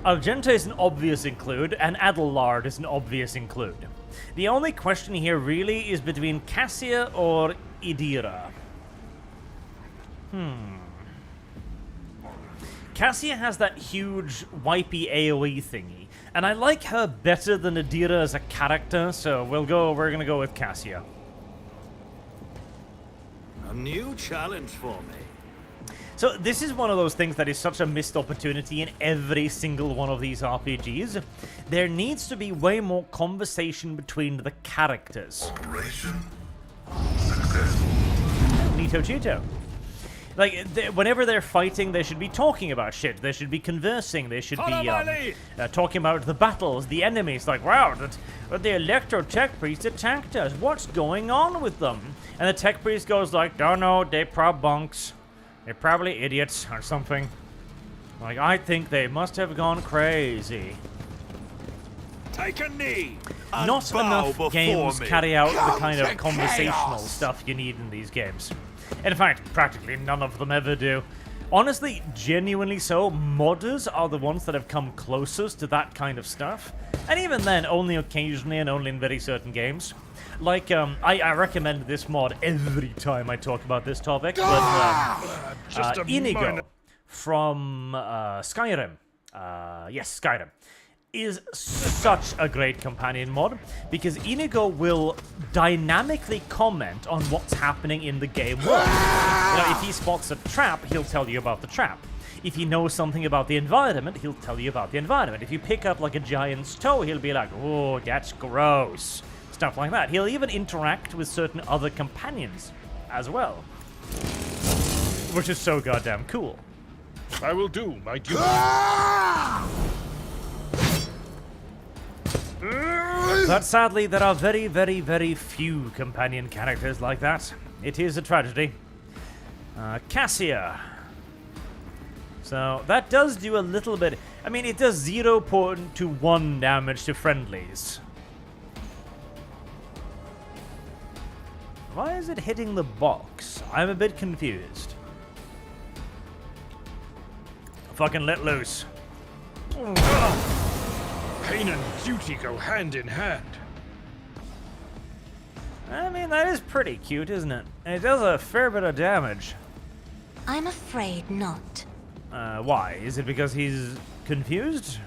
Argenta is an obvious include, and Adelard is an obvious include. The only question here really is between Cassia or Idira. Cassia has that huge wipey AoE thingy, and I like her better than Idira as a character, so we're gonna go with Cassia. A new challenge for me. So this is one of those things that is such a missed opportunity in every single one of these RPGs. There needs to be way more conversation between the characters. Operation successful. Nito Cheeto. Like, whenever they're fighting, they should be talking about shit. They should be conversing. They should be talking about the battles, the enemies. Like, wow, the Electro Tech Priest attacked us. What's going on with them? And the Tech Priest goes like, don't know, they prob bunks. They're probably idiots or something. Like, I think they must have gone crazy. Take a knee. Not enough games carry out the kind of conversational stuff you need in these games. In fact, practically none of them ever do. Honestly, genuinely so, modders are the ones that have come closest to that kind of stuff. And even then, only occasionally and only in very certain games. Like, I recommend this mod every time I talk about this topic, but Inigo from Skyrim. Yes, Skyrim. is such a great companion mod because Inigo will dynamically comment on what's happening in the game world. If he spots a trap, he'll tell you about the trap. If he knows something about the environment, he'll tell you about the environment. If you pick up like a giant's toe, he'll be like, oh, that's gross. Stuff like that. He'll even interact with certain other companions as well. Which is so goddamn cool. I will do my duty. But sadly, there are very, very, very few companion characters like that. It is a tragedy. Cassia. So, that does do a little bit... I mean, it does 0.1 damage to friendlies. Why is it hitting the box? I'm a bit confused. Fucking let loose. Pain and duty go hand in hand. I mean, that is pretty cute, isn't it? And it does a fair bit of damage. I'm afraid not. Why? Is it because he's confused?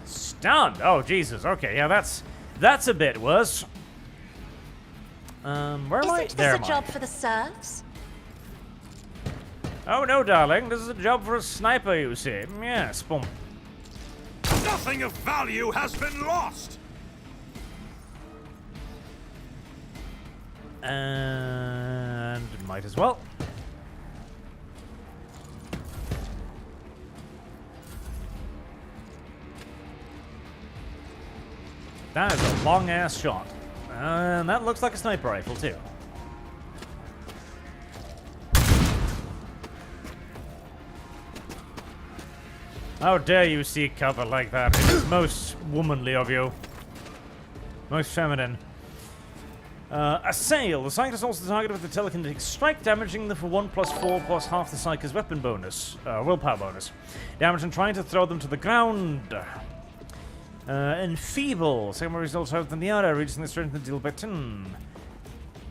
Stunned! Oh, Jesus. Okay, yeah, that's a bit worse. Where am I? Isn't There this am a job I. for the serfs? Oh, no, darling. This is a job for a sniper, you see. Yes, boom. Nothing of value has been lost! And might as well. That is a long-ass shot. And that looks like a sniper rifle, too. How dare you seek cover like that? It is most womanly of you. Most feminine. Assail. The Psychic assaults the target with the telekinetic strike, damaging them for 1 + 4 + half the Psychic's weapon bonus. Willpower bonus. Damage and trying to throw them to the ground. Enfeeble. Same results higher than the other, reducing the strength and deal by 10.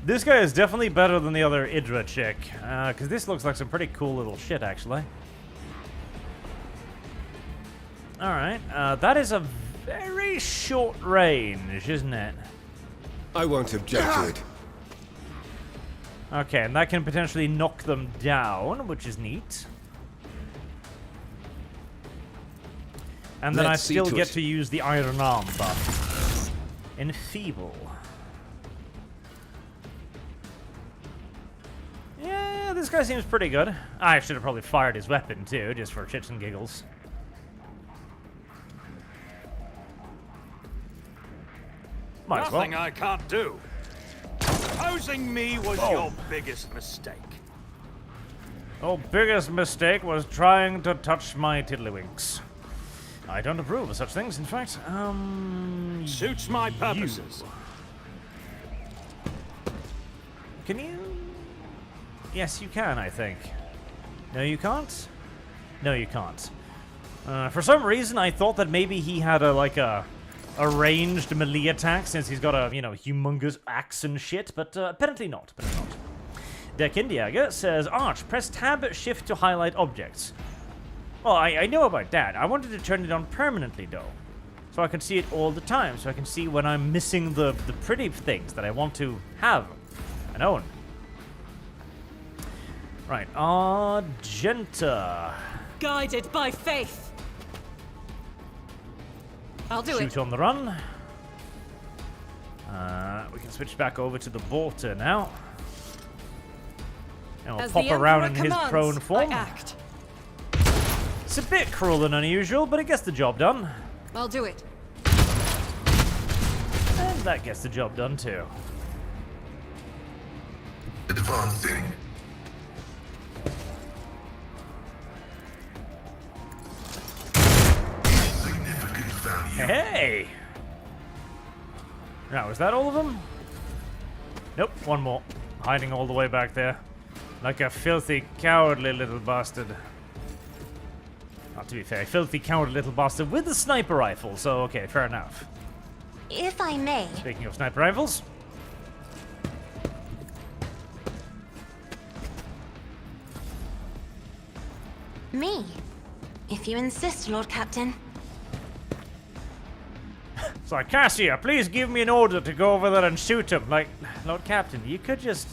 This guy is definitely better than the other Idra chick, because this looks like some pretty cool little shit, actually. Alright, that is a very short range, isn't it? I won't object to it. Okay, and that can potentially knock them down, which is neat. And then Let's I still see to get it. to use the Iron Arm buff. Enfeeble. Yeah, this guy seems pretty good. I should have probably fired his weapon too, just for shits and giggles. Might as well. Nothing I can't do. Opposing me was your biggest mistake. Oh, biggest mistake was trying to touch my tiddlywinks. I don't approve of such things, in fact. Suits my purposes. Can you? Yes, you can, I think. No, you can't? No, you can't. For some reason, I thought that maybe he had a ranged melee attack since he's got a, humongous axe and shit, but apparently not. Dekindiaga says, Arch, press tab shift to highlight objects. Well, I know about that. I wanted to turn it on permanently, though. So I can see it all the time. So I can see when I'm missing the pretty things that I want to have and own. Right, Argenta. Guided by faith. I'll do it. Shoot on the run. We can switch back over to the Border now. And we'll As pop the around in Emperor his commands, prone form. I act. It's a bit cruel and unusual, but it gets the job done. I'll do it. And that gets the job done too. Advancing. Significant value. Hey! Now, is that all of them? Nope, one more. Hiding all the way back there. Like a filthy, cowardly little bastard. Not to be fair, filthy, cowardly little bastard with a sniper rifle, so okay, fair enough. If I may, Speaking of sniper rifles. me. If you insist, Lord Captain. It's like, Cassia, please give me an order to go over there and shoot him. Like, Lord Captain, you could just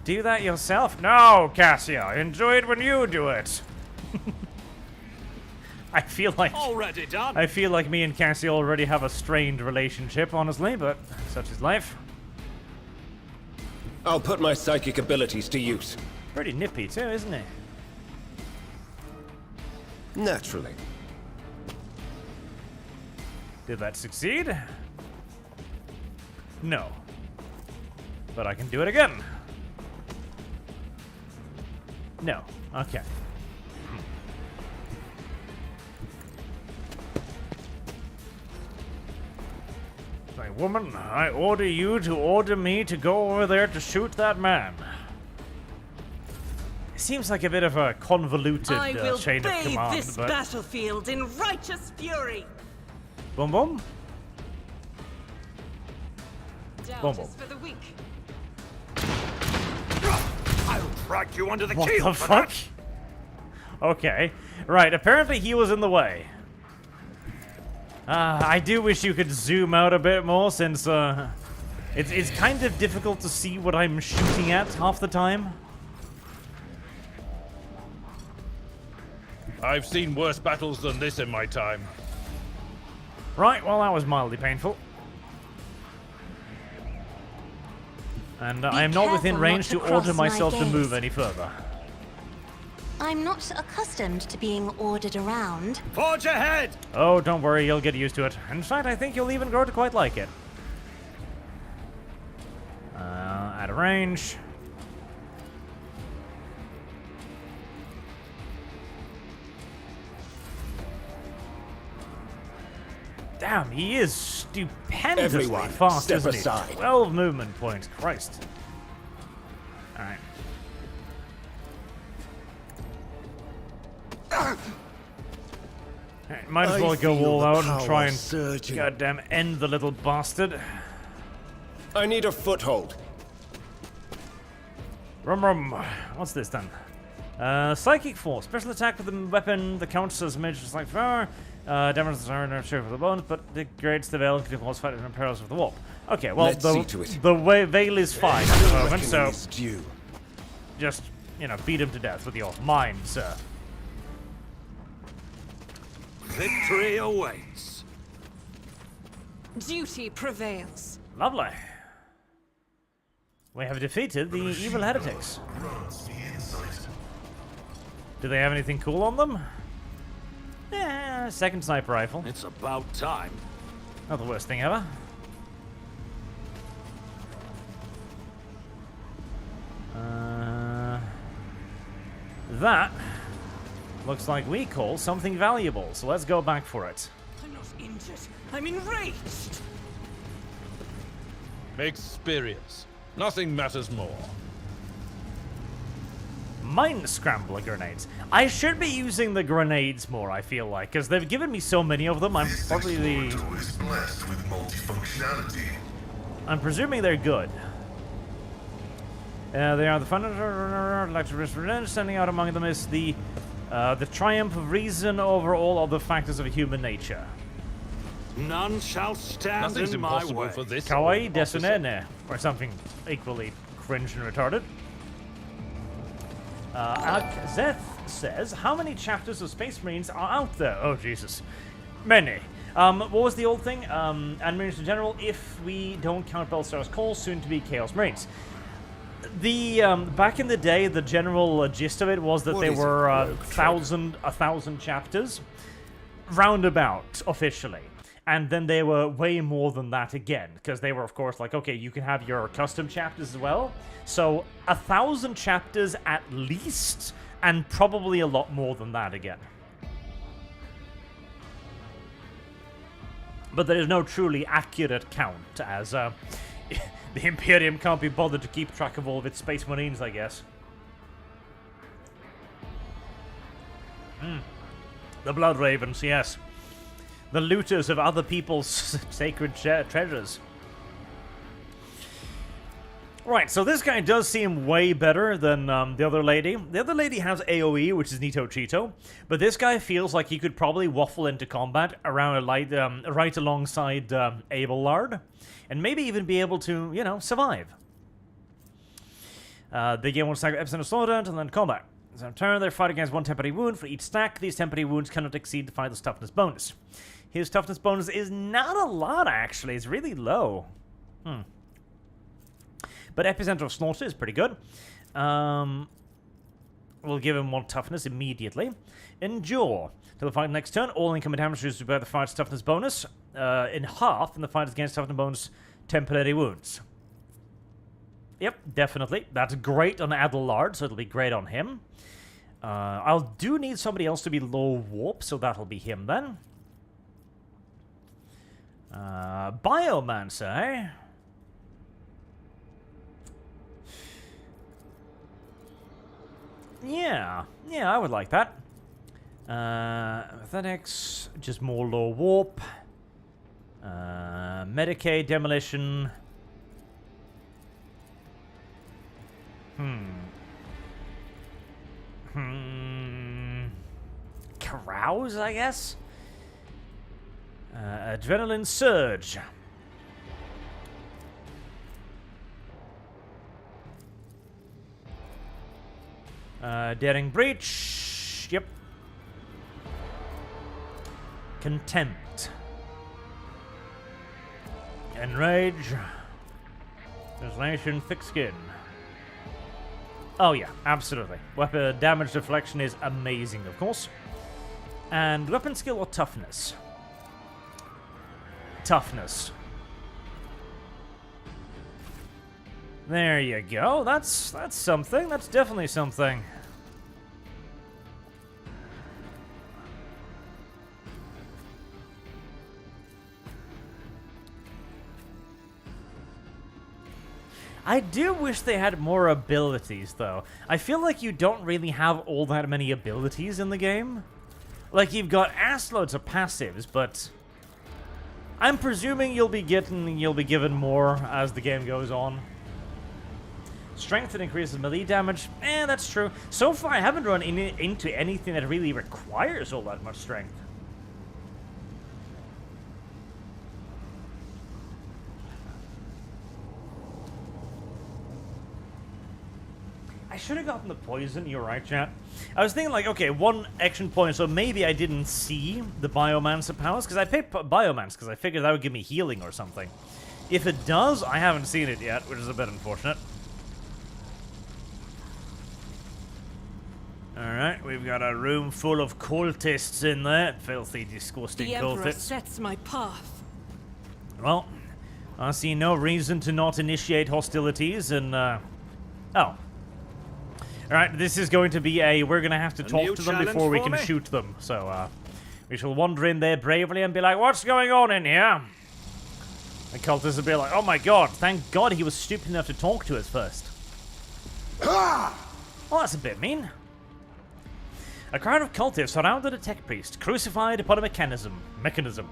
do that yourself. No, Cassia, enjoy it when you do it. I feel like Already done. I feel like me and Cassie already have a strained relationship, honestly, but such is life. I'll put my psychic abilities to use. Pretty nippy too, isn't it? Naturally. Did that succeed? No. But I can do it again. No. Okay. Like, woman, I order you to order me to go over there to shoot that man. It seems like a bit of a convoluted I will chain of bathe command, this but... battlefield in righteous fury. Boom boom? Doubt Boom, boom. is for the weak. I'll drag you under the What keel the for fuck? that. Okay. Right, apparently he was in the way. I do wish you could zoom out a bit more, since it's kind of difficult to see what I'm shooting at half the time. I've seen worse battles than this in my time. Right, well that was mildly painful. And I am not within careful range not to to order cross my myself to move gaze. any further. I'm not accustomed to being ordered around. Forge ahead. Oh, don't worry, you'll get used to it. In fact, I think you'll even grow to quite like it. Out of range. Damn, he is stupendously Everyone, fast, step isn't aside. he? 12 movement points, Christ. Alright. Alright, might as well go all out and try and surging. goddamn end the little bastard. I need a foothold. Rum rum. What's this then? Psychic Force. Special attack with the weapon that counts as major like fire. Damages the iron share for the bones, but degrades the veil and can cause fight in perils of the warp. Okay, well, Let's see to it. the veil is fine at the moment, so Reckoning is due. just, you know, beat him to death with your mind, sir. Victory awaits. Duty prevails. Lovely. We have defeated the evil heretics. Grants the insight. Do they have anything cool on them? Yeah, second sniper rifle. It's about time. Not the worst thing ever. That looks like we call something valuable, so let's go back for it. I'm not injured. I'm enraged. Experience. Nothing matters more. Mine scrambler grenades. I should be using the grenades more, I feel like, because they've given me so many of them. I'm This probably explorator is blessed with multifunctionality. I'm presuming they're good. They are the fun. Like revenge. Standing out among them is the triumph of reason over all other factors of human nature. None shall stand Nothing's in my impossible way. for this. Kawaii officer. desunene, or something equally cringe and retarded. Zeth says, how many chapters of Space Marines are out there? Oh, Jesus. Many. What was the old thing? And Marines in general, if we don't count Belstar's Call, soon to be Chaos Marines. The, back in the day, the general gist of it was that What there is a were rogue trader? 1,000 chapters, roundabout, officially. And then they were way more than that again, because they were, of course, like, okay, you can have your custom chapters as well. So, 1,000 chapters at least, and probably a lot more than that again. But there is no truly accurate count, as the Imperium can't be bothered to keep track of all of its Space Marines, I guess. The Blood Ravens, yes. The looters of other people's sacred treasures. Right, so this guy does seem way better than the other lady. The other lady has AoE, which is Nito Cheeto, but this guy feels like he could probably waffle into combat around a light, right alongside Abelard, and maybe even be able to, you know, survive. They gain 1 stack of epicenter slowdown and then combat. So in turn, they fight against 1 temporary wound for each stack. These temporary wounds cannot exceed the fighter's toughness bonus. His toughness bonus is not a lot, actually. It's really low. But Epicenter of Slaughter is pretty good. We'll give him 1 toughness immediately. Endure. Till the fight next turn, all incoming damage reduced by the fighter's toughness bonus in half, and the fighter's gains toughness bonus temporary wounds. Yep, definitely. That's great on Adelard, so it'll be great on him. I'll do need somebody else to be low warp, so that'll be him then. Biomancer, eh? Yeah, I would like that. Athletics, just more low warp. Medicaid, demolition. Carouse, I guess? Adrenaline surge. Daring breach. Yep. Contempt. Enrage. Translation, thick skin. Oh yeah, absolutely. Weapon damage deflection is amazing, of course. And weapon skill or toughness? Toughness. There you go. That's something. That's definitely something. I do wish they had more abilities, though. I feel like you don't really have all that many abilities in the game. Like, you've got assloads of passives, but I'm presuming you'll be given more as the game goes on. Strength that increases melee damage. That's true. So far, I haven't run into anything that really requires all that much strength. I should have gotten the poison, you're right, chat. I was thinking, like, okay, 1 action point, so maybe I didn't see the Biomancer powers, because I picked Biomance, because I figured that would give me healing or something. If it does, I haven't seen it yet, which is a bit unfortunate. Alright, we've got a room full of cultists in there. Filthy, disgusting the Emperor cultists. sets my path. Well, I see no reason to not initiate hostilities, and, oh. Alright, this is going to be we're going to have to talk to them before we can shoot them. So, we shall wander in there bravely and be like, what's going on in here? The cultists will be like, oh my god, thank god he was stupid enough to talk to us first. Well, that's a bit mean. A crowd of cultists surrounded a tech priest, crucified upon a mechanism.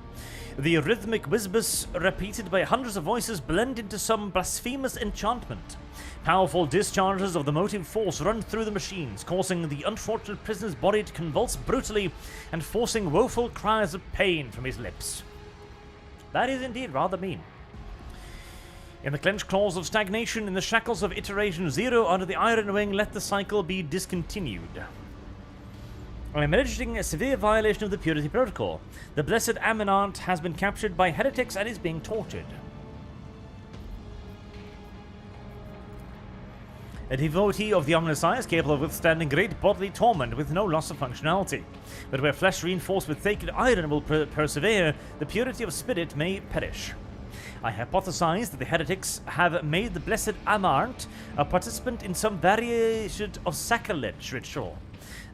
The rhythmic whispers, repeated by hundreds of voices, blend into some blasphemous enchantment. Powerful discharges of the motive force run through the machines, causing the unfortunate prisoner's body to convulse brutally and forcing woeful cries of pain from his lips. That is indeed rather mean. In the clenched claws of stagnation, in the shackles of iteration 0 under the iron wing, let the cycle be discontinued. I am alleging a severe violation of the purity protocol. The blessed Aminant has been captured by heretics and is being tortured. A devotee of the Omnissiah is capable of withstanding great bodily torment with no loss of functionality. But where flesh reinforced with sacred iron will persevere, the purity of spirit may perish. I hypothesize that the heretics have made the blessed Amarant a participant in some variation of sacrilege ritual.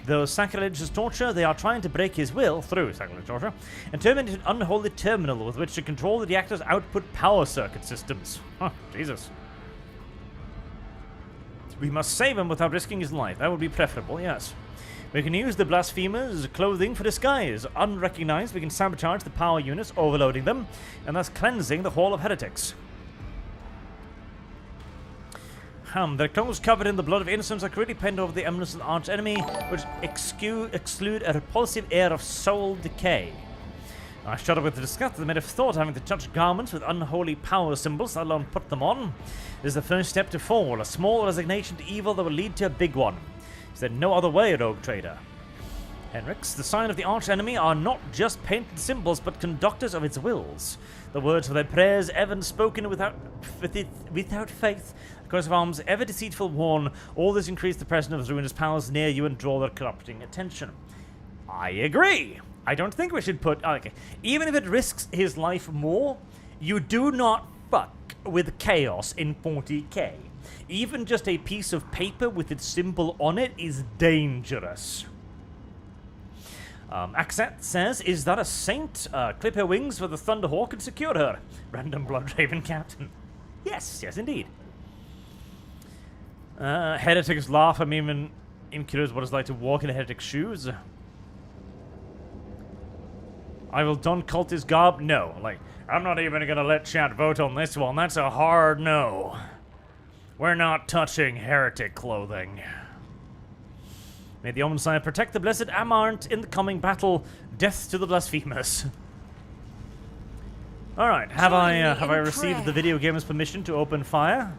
Though sacrilege is torture, they are trying to break his will through sacrilege torture and turn him into an unholy terminal with which to control the reactor's output power circuit systems. Huh, Jesus. We must save him without risking his life. That would be preferable, yes. We can use the blasphemer's clothing for disguise. Unrecognized, we can sabotage the power units, overloading them, and thus cleansing the Hall of Heretics. Their clothes covered in the blood of innocents are clearly painted over the emblems of the arch enemy, which exclude a repulsive air of soul decay. I shudder with disgust at the mere thought having to touch garments with unholy power symbols, let alone put them on. It is the first step to fall, a small resignation to evil that will lead to a big one. Is there no other way, rogue trader? Henrix, the sign of the arch enemy are not just painted symbols, but conductors of its wills. The words of their prayers, ever spoken without faith, the course of arms, ever deceitful worn, all this increase the presence of his ruinous powers near you and draw their corrupting attention. I agree. I don't think we should put... Okay. Even if it risks his life more, you do not fuck with chaos in 40k. Even just a piece of paper with its symbol on it is dangerous. Accent says, is that a saint? Clip her wings for the Thunderhawk and secure her. Random Bloodraven captain. Yes, yes indeed. Heretics laugh. I'm even curious what it's like to walk in a heretic's shoes. I will don cultist garb? No. Like, I'm not even gonna let chat vote on this one. That's a hard no. We're not touching heretic clothing. May the Omen Sire protect the blessed Amarant in the coming battle. Death to the blasphemers. Alright, have I received the video gamer's permission to open fire?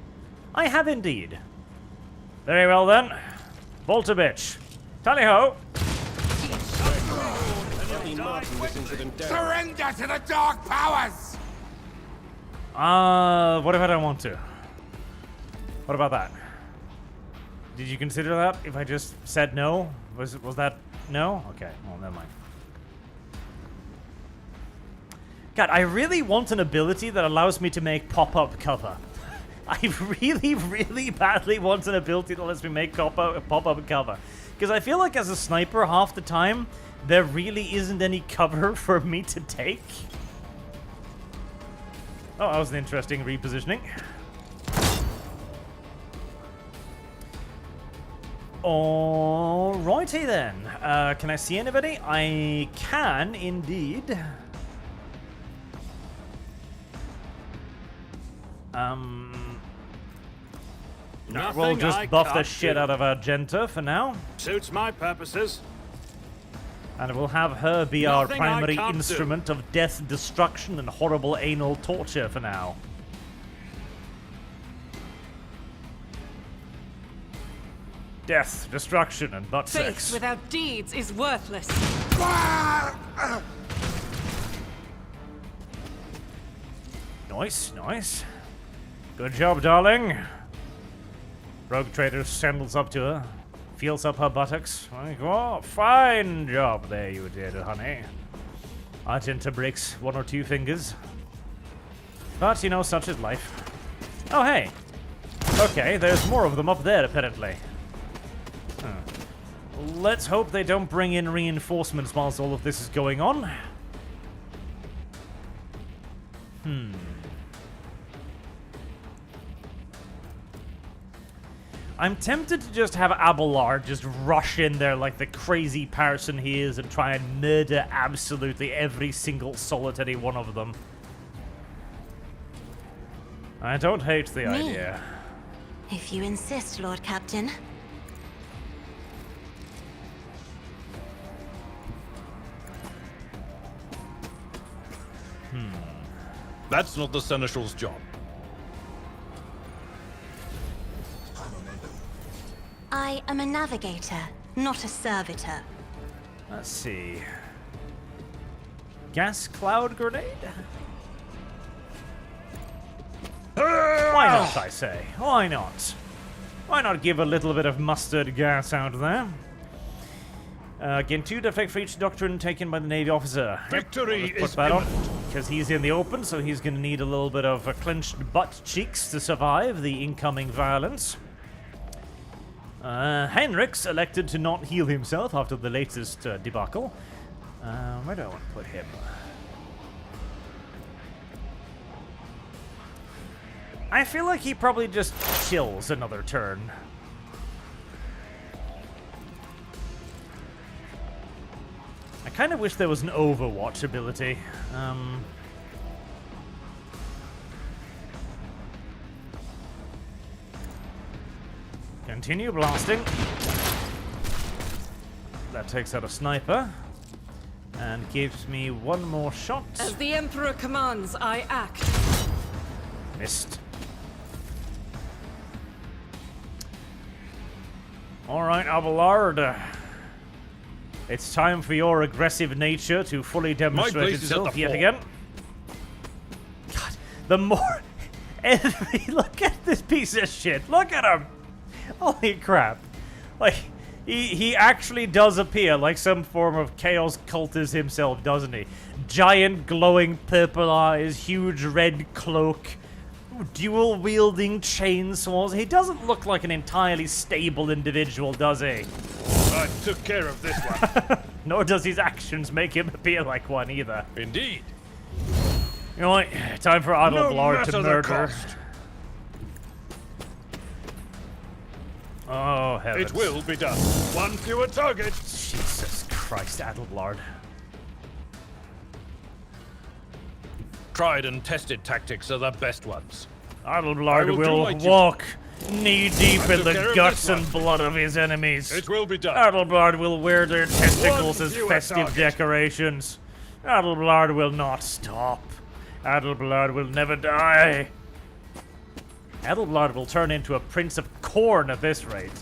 I have indeed. Very well then. Bolter bitch. Tally-ho! Surrender to the dark powers! What if I don't want to? What about that? Did you consider that if I just said no? Was that no? Okay, well, never mind. God, I really want an ability that allows me to make pop-up cover. I really, really badly want an ability that lets me make pop-up cover. Because I feel like as a sniper, half the time, there really isn't any cover for me to take. Oh, that was an interesting repositioning. Alrighty then. Can I see anybody? I can indeed. No, we'll just buff the shit out of Argenta for now. Suits my purposes. And we'll have her be our primary instrument of death, destruction, and horrible anal torture for now. Death, destruction, and butt Faith sex. without deeds is worthless. Nice, nice. Good job, darling. Rogue Trader sandals up to her, feels up her buttocks. Like, oh, fine job there you did, honey. Argenta breaks one or two fingers. But, you know, such is life. Oh, hey. Okay, there's more of them up there, apparently. Let's hope they don't bring in reinforcements whilst all of this is going on. I'm tempted to just have Abelard just rush in there like the crazy person he is and try and murder absolutely every single solitary one of them. I don't hate the idea. If you insist, Lord Captain. That's not the Seneschal's job. I am a navigator, not a servitor. Let's see. Gas cloud grenade? Why not, I say? Why not? Why not give a little bit of mustard gas out there? Again, 2 defect for each doctrine taken by the Navy officer. Victory Put is that on, imminent. because he's in the open, so he's going to need a little bit of clenched butt cheeks to survive the incoming violence. Henrix elected to not heal himself after the latest debacle. Where do I want to put him? I feel like he probably just chills another turn. I kind of wish there was an Overwatch ability. continue blasting. That takes out a sniper. And gives me one more shot. As the Emperor commands, I act. Missed. Alright, Abelard. It's time for your aggressive nature to fully demonstrate itself yet again. God, the more... Look at this piece of shit. Look at him. Holy crap. Like, he actually does appear like some form of chaos cultist himself, doesn't he? Giant glowing purple eyes, huge red cloak, dual-wielding chainsaws. He doesn't look like an entirely stable individual, does he? I took care of this one. Nor does his actions make him appear like one either. Indeed. You know what? Time for Adelblard to murder. Oh, heavens. It will be done. One fewer target. Jesus Christ, Adelblard. Tried and tested tactics are the best ones. Adelblard will walk knee-deep in the guts and blood of his enemies. It will be done. Adelblard will wear their testicles as festive decorations. Adelblard will not stop. Adelblard will never die. Adelblard will turn into a prince of corn at this rate.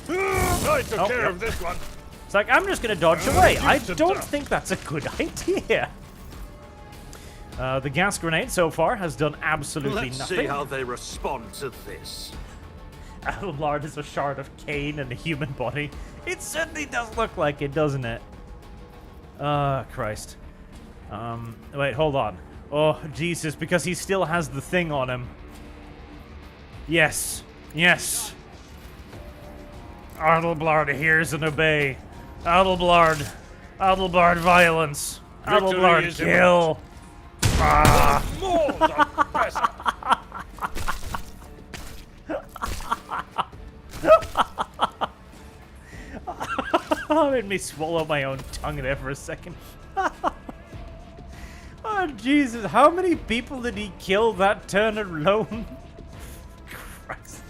I took care of this one. It's like, I'm just going to dodge away. I don't think that's a good idea. The gas grenade so far has done absolutely Let's nothing. see how they respond to this. Adelblard is a shard of cane and a human body. It certainly does look like it, doesn't it? Christ. Wait, hold on. Oh, Jesus, because he still has the thing on him. Yes. Yes. Adelblard hears and obey. Adelblard. Adelblard violence. Adelblard kill. Ah. Oh, made me swallow my own tongue there for a second. Oh, Jesus. How many people did he kill that turn alone? Christ.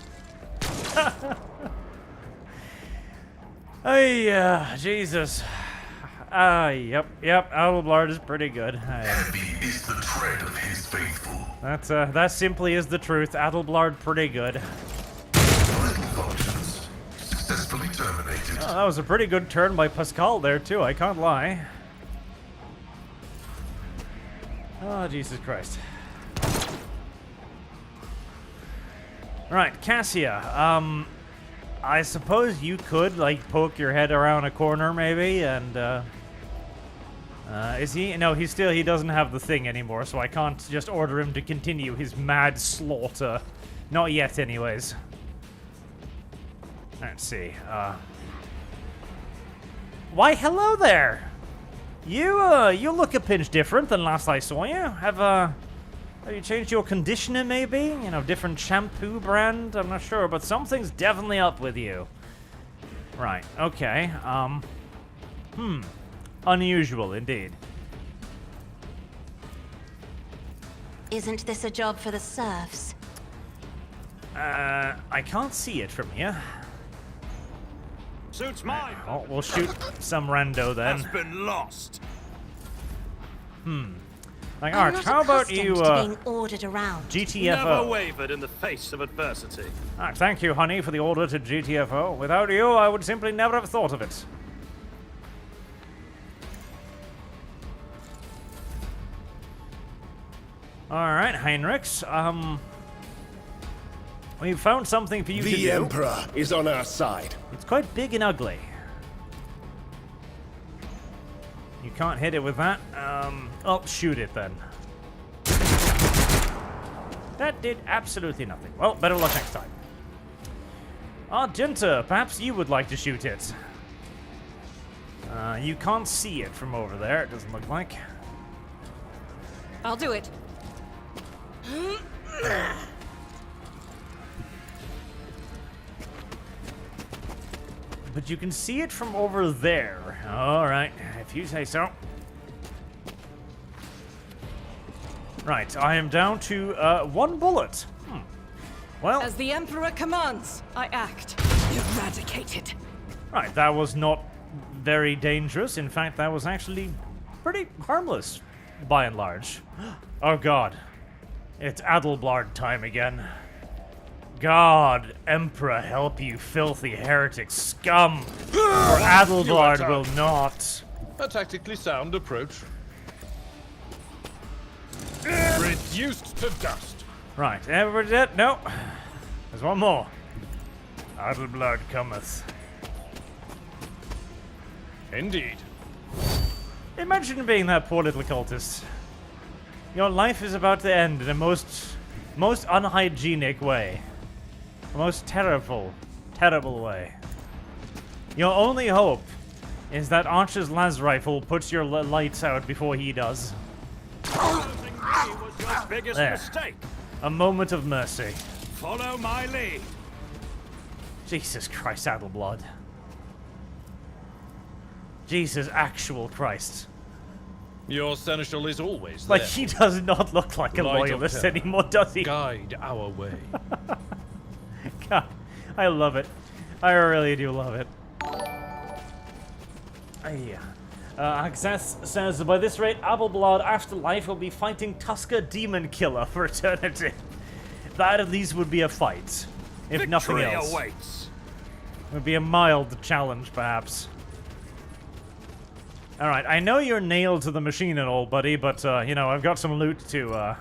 Hey, Jesus. Yep. Adelblard is pretty good. Heavy is the tread of his faithful. That simply is the truth. Adelblard pretty good. Vital functions successfully terminated. Oh, that was a pretty good turn by Pasqal there, too. I can't lie. Oh, Jesus Christ. Right, Cassia. I suppose you could, like, poke your head around a corner, maybe, and, is he? No, he doesn't have the thing anymore, so I can't just order him to continue his mad slaughter. Not yet, anyways. Let's see, Why, hello there! You look a pinch different than last I saw you. Have you changed your conditioner, maybe? You know, different shampoo brand? I'm not sure, but something's definitely up with you. Right, okay, unusual, indeed. Isn't this a job for the serfs? I can't see it from here. Suits mine. Oh, we'll shoot some rando then. Has been lost. Like, Arch, how about you, to being ordered around. GTFO? Never wavered in the face of adversity. Alright, thank you, honey, for the order to GTFO. Without you, I would simply never have thought of it. Alright, Heinrichs, we found something for you to do. The Emperor is on our side. It's quite big and ugly. You can't hit it with that. Oh, shoot it then. That did absolutely nothing. Well, better luck next time. Argenta, perhaps you would like to shoot it. You can't see it from over there, it doesn't look like. I'll do it. But you can see it from over there. Alright, if you say so. Right, I am down to one bullet. Well, As the Emperor commands, I act. Eradicate it. right, that was not very dangerous. In fact, that was actually pretty harmless, by and large. Oh god. It's Adelblard time again. God, Emperor, help you filthy heretic scum! Or Adelblard will not. A tactically sound approach. Reduced to dust. Right, everybody dead? No. There's one more. Adelblard cometh. Indeed. Imagine being that poor little cultist. Your life is about to end in a most unhygienic way. A most terrible way. Your only hope is that Archer's las rifle puts your lights out before he does. Losing me was your biggest There. mistake. A moment of mercy. Follow my lead. Jesus Christ, Adelblad. Jesus actual Christ. Your seneschal is always Like, there. he does not look like a Light of loyalist terror. anymore, does he? Guide our way. God, I love it. I really do love it. Access says, by this rate, Adelblad Afterlife will be fighting Tusker Demon Killer for eternity. That at least would be a fight, if nothing Victory else. awaits. Would be a mild challenge, perhaps. Alright, I know you're nailed to the machine and all, buddy, but, you know, I've got some loot to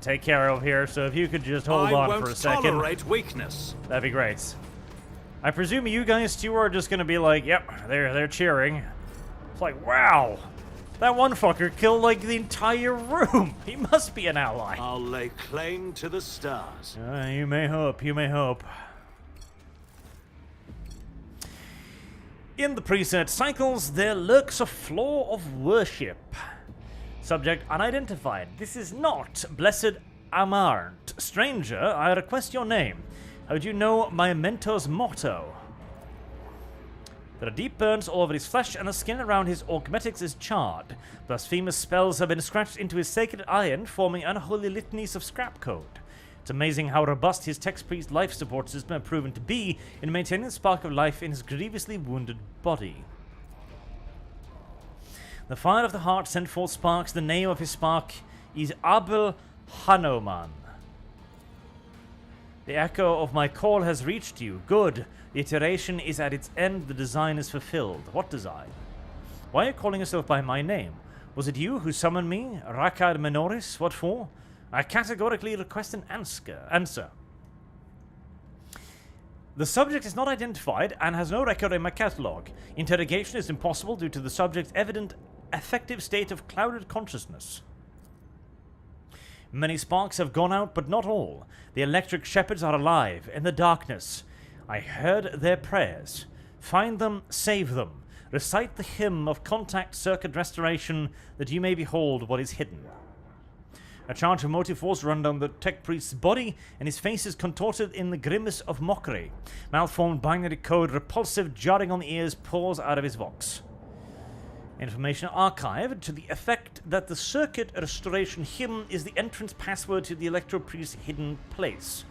take care of here, so if you could just hold on for a second. I won't tolerate weakness. That'd be great. I presume you guys too are just gonna be like, yep, they're cheering. It's like, wow, that one fucker killed like the entire room. He must be an ally. I'll lay claim to the stars. You may hope, you may hope. In the preset cycles, there lurks a flaw of worship. Subject unidentified. This is not Blessed Amarant. Stranger, I request your name. How do you know my mentor's motto? There are deep burns all over his flesh, and the skin around his augmetics is charred. Blasphemous spells have been scratched into his sacred iron, forming unholy litanies of scrap code. It's amazing how robust his text priest life support system have proven to be in maintaining the spark of life in his grievously wounded body. The fire of the heart sent forth sparks. The name of his spark is Abel Hanuman. The echo of my call has reached you. Good. The iteration is at its end. The design is fulfilled. What design? Why are you calling yourself by my name? Was it you who summoned me? Rakad Menoris? What for? I categorically request an answer. The subject is not identified and has no record in my catalogue. Interrogation is impossible due to the subject's evident affective state of clouded consciousness. Many sparks have gone out, but not all. The electric shepherds are alive in the darkness. I heard their prayers. Find them, save them. Recite the hymn of contact circuit restoration that you may behold what is hidden. A charge of motive force run down the tech priest's body, and his face is contorted in the grimace of mockery. Malformed binary code, repulsive, jarring on the ears, pours out of his vox. Information archived to the effect that the circuit restoration hymn is the entrance password to the electro priest's hidden place.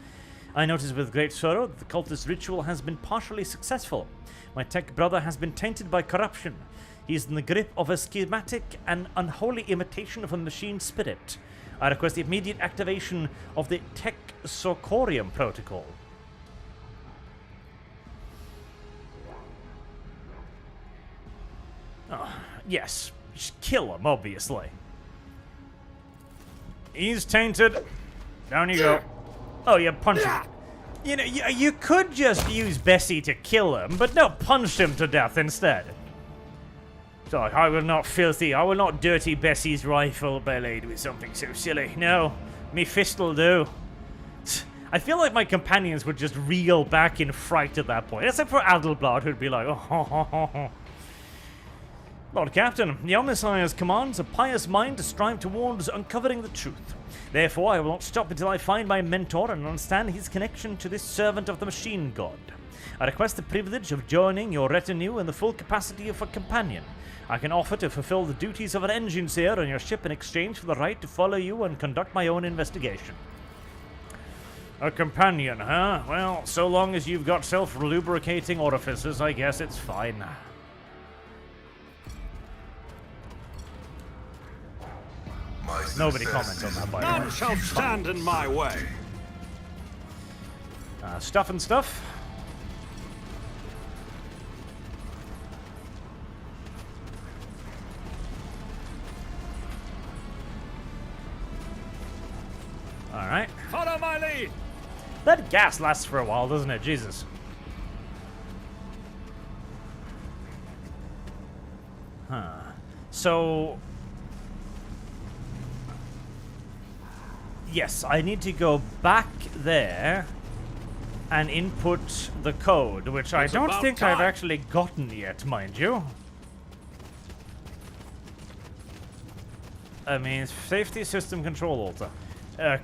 I notice with great sorrow that the cultist ritual has been partially successful. My tech brother has been tainted by corruption. He is in the grip of a schematic and unholy imitation of a machine spirit. I request the immediate activation of the Tech Socorium protocol. Oh, yes, just kill him, obviously. He's tainted. Down you go. Oh, you punch him. You know, you could just use Bessie to kill him, but no, punch him to death instead. So, I will not filthy, I will not dirty Bessie's rifle bellied with something so silly. No, me fist'll do. I feel like my companions would just reel back in fright at that point, except for Adelblad, who'd be like, oh, ho, ho, ho, ho. Lord Captain, the Omnissiah's commands a pious mind to strive towards uncovering the truth. Therefore, I will not stop until I find my mentor and understand his connection to this servant of the machine god. I request the privilege of joining your retinue in the full capacity of a companion. I can offer to fulfill the duties of an engine seer on your ship in exchange for the right to follow you and conduct my own investigation. A companion, huh? Well, so long as you've got self-lubricating orifices, I guess it's fine. Nobody comments on that, by the way. None shall stand in my way. Stuff and stuff. Alright. Follow my lead. That gas lasts for a while, doesn't it? Jesus. Huh. So... yes, I need to go back there and input the code, which I don't think I've actually gotten yet, mind you. I mean, safety system control altar.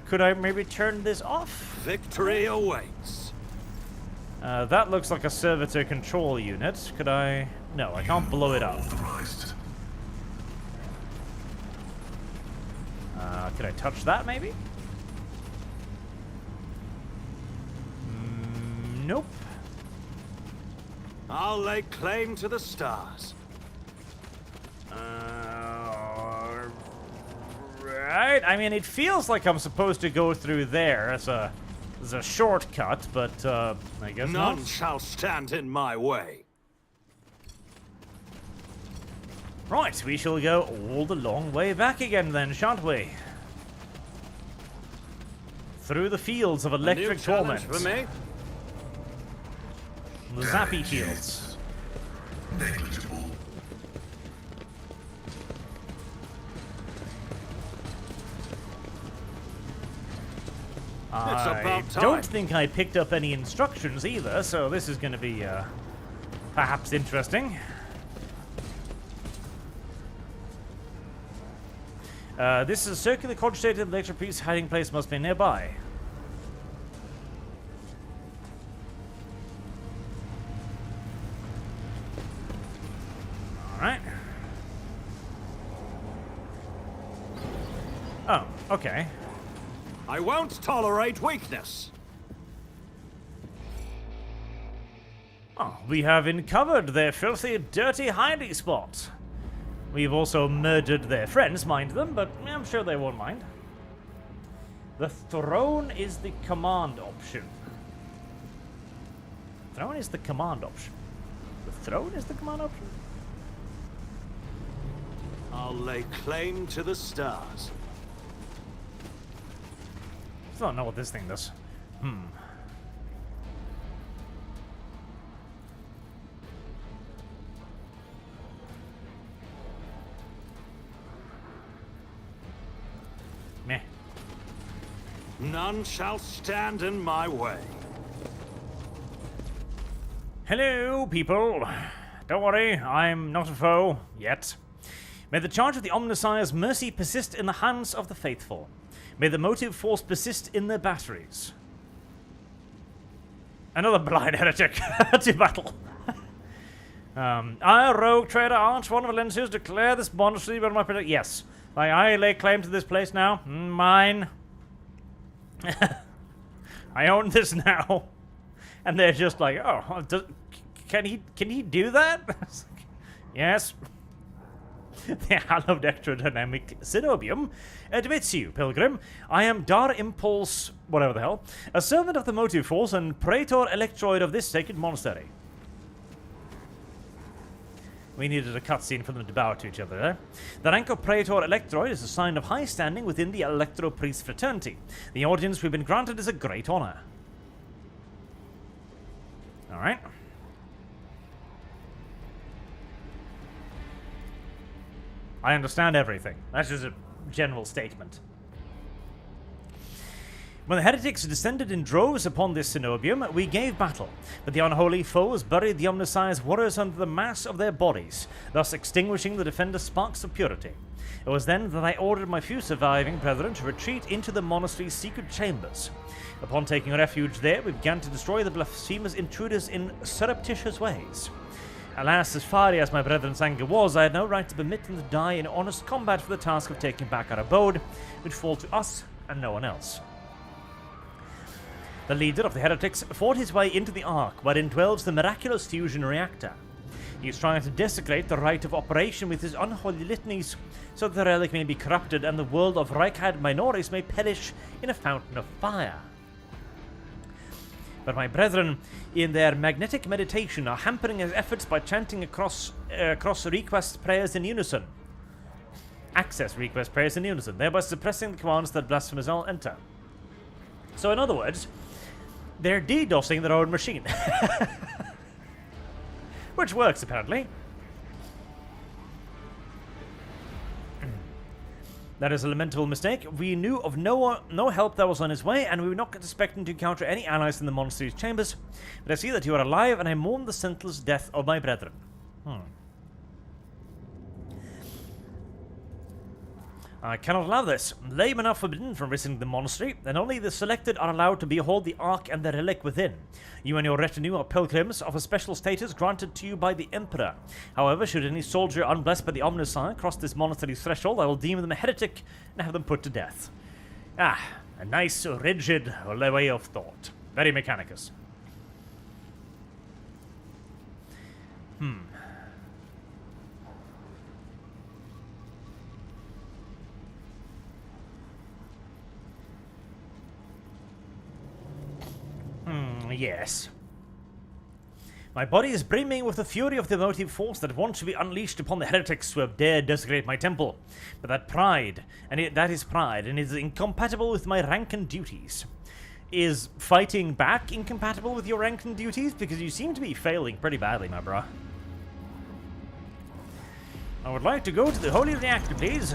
Could I maybe turn this off? Victory awaits. That looks like a servitor control unit. Could I... no, I can't blow it up. Could I touch that, maybe? Nope. I'll lay claim to the stars. Right. I mean, it feels like I'm supposed to go through there as a shortcut, but I guess not. None shall stand in my way. Right, we shall go all the long way back again then, shan't we? Through the fields of electric torment. For me? The zappy fields. Negligible. I don't think I picked up any instructions either, so this is going to be perhaps interesting. This is a circular cogitated electric piece hiding place must be nearby. Alright. Oh, okay. I won't tolerate weakness. Oh, we have uncovered their filthy, dirty hiding spot. We've also murdered their friends, mind them, but I'm sure they won't mind. The throne is the command option. Throne is the command option. The throne is the command option? I'll lay claim to the stars. I don't know what this thing does. Meh. None shall stand in my way. Hello, people. Don't worry, I'm not a foe, yet. May the charge of the Omnissiah's mercy persist in the hands of the faithful. May the motive force persist in their batteries. Another blind heretic to battle. I, rogue trader Arch, one of Valencia's, declare this monastery by my prediction. Yes, I lay claim to this place now. Mine. I own this now. And they're just like, oh, can he do that? Yes. The hallowed extradynamic Cenobium admits you, Pilgrim. I am Dar Impulse, whatever the hell, a servant of the motive force and praetor electroid of this sacred monastery. We needed a cutscene for them to bow to each other there. The rank of praetor electroid is a sign of high standing within the electro-priest fraternity. The audience we've been granted is a great honor. Alright. I understand everything. That's just a general statement. When the heretics descended in droves upon this Cenobium, we gave battle, but the unholy foes buried the Omnissiah's warriors under the mass of their bodies, thus extinguishing the defender's sparks of purity. It was then that I ordered my few surviving brethren to retreat into the monastery's secret chambers. Upon taking refuge there, we began to destroy the blasphemous intruders in surreptitious ways. Alas, as fiery as my brethren's anger was, I had no right to permit them to die in honest combat for the task of taking back our abode, which fall to us and no one else. The leader of the heretics fought his way into the Ark, wherein dwells the miraculous fusion reactor. He is trying to desecrate the rite of operation with his unholy litanies, so that the relic may be corrupted and the world of Reichhard minores may perish in a fountain of fire. But my brethren, in their magnetic meditation, are hampering his efforts by chanting across request prayers in unison. Access request prayers in unison, thereby suppressing the commands that blasphemers all enter. So in other words, they're DDoSing their own machine. Which works, apparently. That is a lamentable mistake. We knew of no help that was on his way, and we were not expecting to encounter any allies in the monastery's chambers. But I see that you are alive, and I mourn the senseless death of my brethren. I cannot allow this. Laymen are forbidden from visiting the monastery, and only the selected are allowed to behold the Ark and the relic within. You and your retinue are pilgrims of a special status granted to you by the Emperor. However, should any soldier unblessed by the Omnissiah cross this monastery's threshold, I will deem them a heretic and have them put to death. Ah, a nice, rigid way of thought. Very Mechanicus. Yes. My body is brimming with the fury of the motive force that wants to be unleashed upon the heretics who have dared desecrate my temple. But that pride, that is pride, and is incompatible with my rank and duties. Is fighting back incompatible with your rank and duties? Because you seem to be failing pretty badly, my bruh. I would like to go to the Holy Reactor, please.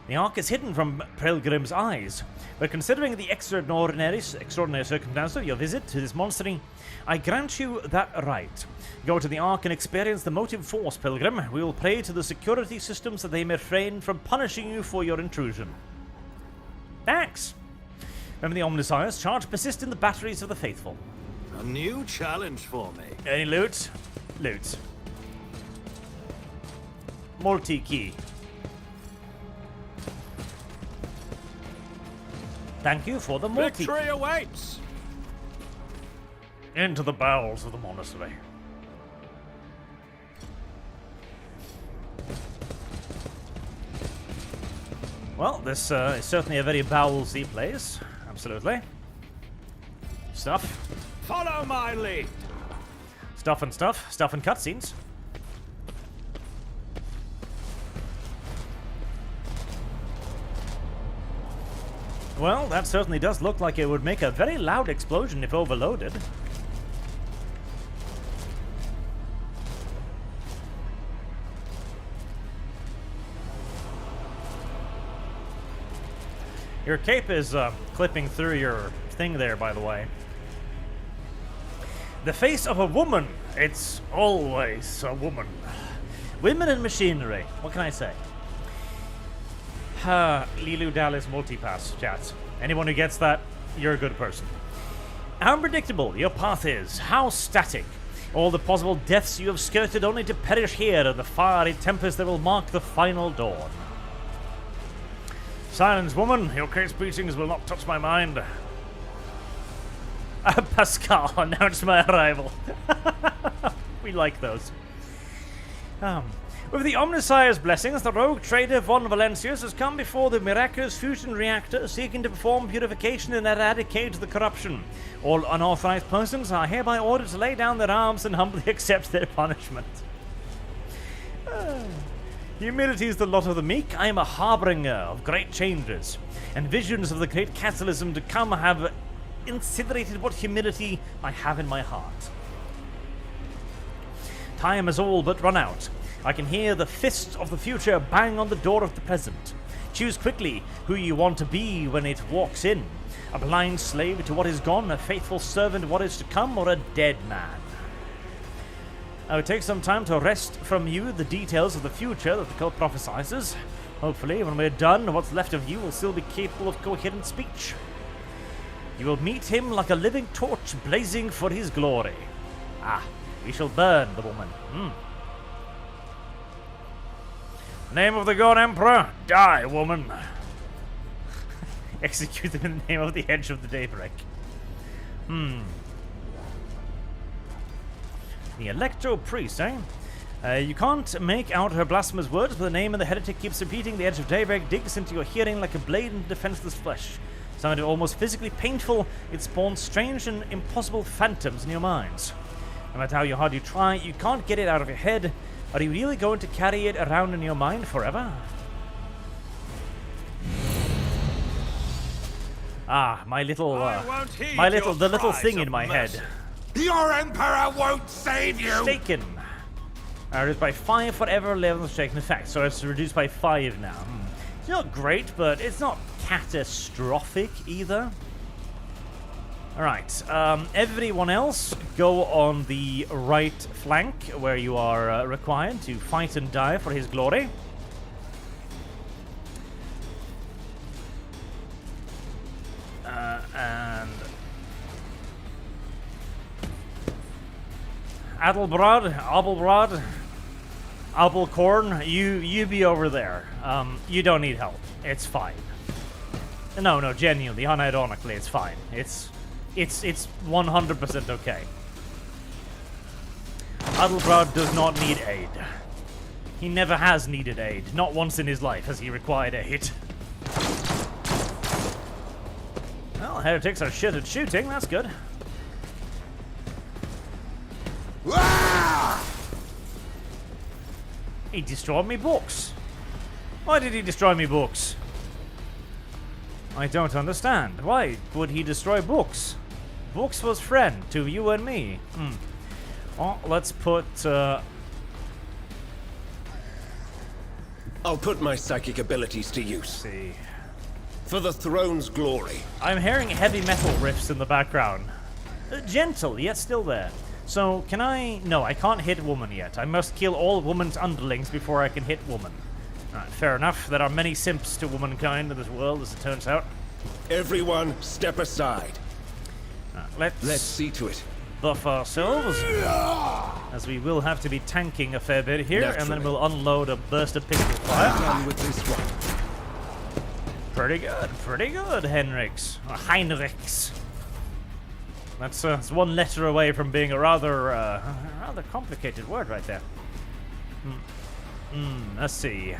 The Ark is hidden from pilgrims' eyes, but considering the extraordinary circumstance of your visit to this monastery, I grant you that right. Go to the Ark and experience the motive force, pilgrim. We will pray to the security systems that they may refrain from punishing you for your intrusion. Thanks! Remember the Omnissiah's charge persist in the batteries of the faithful. A new challenge for me. Any loot? Loot. Multi-key. Thank you for the multi. Victory awaits! Into the bowels of the monastery. Well, this is certainly a very bowelsy place. Absolutely. Stuff. Follow my lead! Stuff and stuff. Stuff and cutscenes. Well, that certainly does look like it would make a very loud explosion if overloaded. Your cape is clipping through your thing there, by the way. The face of a woman. It's always a woman. Women and machinery. What can I say? Lilu Dallas multipass chats. Anyone who gets that, you're a good person. How unpredictable your path is. How static. All the possible deaths you have skirted only to perish here in the fiery tempest that will mark the final dawn. Silence, woman. Your crazy preachings will not touch my mind. Pasqal announced my arrival. We like those. With the Omnissiah's blessings, the rogue trader von Valencius has come before the miraculous fusion reactor, seeking to perform purification and eradicate the corruption. All unauthorized persons are hereby ordered to lay down their arms and humbly accept their punishment. Humility is the lot of the meek. I am a harbinger of great changes, and visions of the great catalysm to come have incinerated what humility I have in my heart. Time has all but run out. I can hear the fists of the future bang on the door of the present. Choose quickly who you want to be when it walks in. A blind slave to what is gone, a faithful servant to what is to come, or a dead man. I will take some time to wrest from you the details of the future that the cult prophesizes. Hopefully, when we're done, what's left of you will still be capable of coherent speech. You will meet him like a living torch blazing for his glory. Ah, we shall burn the woman. Name of the god emperor, die, woman. Execute them in the name of the Edge of the Daybreak. The Electro Priest, eh? You can't make out her blasphemous words, but the name of the heretic keeps repeating. The Edge of Daybreak digs into your hearing like a blade into defenseless flesh. Sounded almost physically painful, it spawns strange and impossible phantoms in your minds. No matter how hard you try, you can't get it out of your head. Are you really going to carry it around in your mind forever? Ah, my little, the little thing in my head. Your Emperor won't save you! Shaken. Reduced by 5 for every level of shaken effect, so it's reduced by 5 now. It's not great, but it's not catastrophic either. Alright, everyone else go on the right flank, where you are required to fight and die for his glory. And Adelbrad, Abelkorn, you be over there. You don't need help. It's fine. No, genuinely, unironically, it's fine. It's 100% okay. Adelbrad does not need aid. He never has needed aid. Not once in his life has he required aid. Well, heretics are shit at shooting, that's good. He destroyed me books. Why did he destroy me books? I don't understand. Why would he destroy books? Books was friend to you and me. Oh, let's put... I'll put my psychic abilities to use. See. For the throne's glory. I'm hearing heavy metal riffs in the background. Gentle, yet still there. So, can I... No, I can't hit woman yet. I must kill all woman's underlings before I can hit woman. Alright, fair enough. There are many simps to womankind in this world, as it turns out. Everyone, step aside. Let's see to it. Buff ourselves, as we will have to be tanking a fair bit here, and then we'll unload a burst of pistol fire. Done with this one. Pretty good, Henriks. Or Heinrichs. That's one letter away from being a rather complicated word right there. Let's see.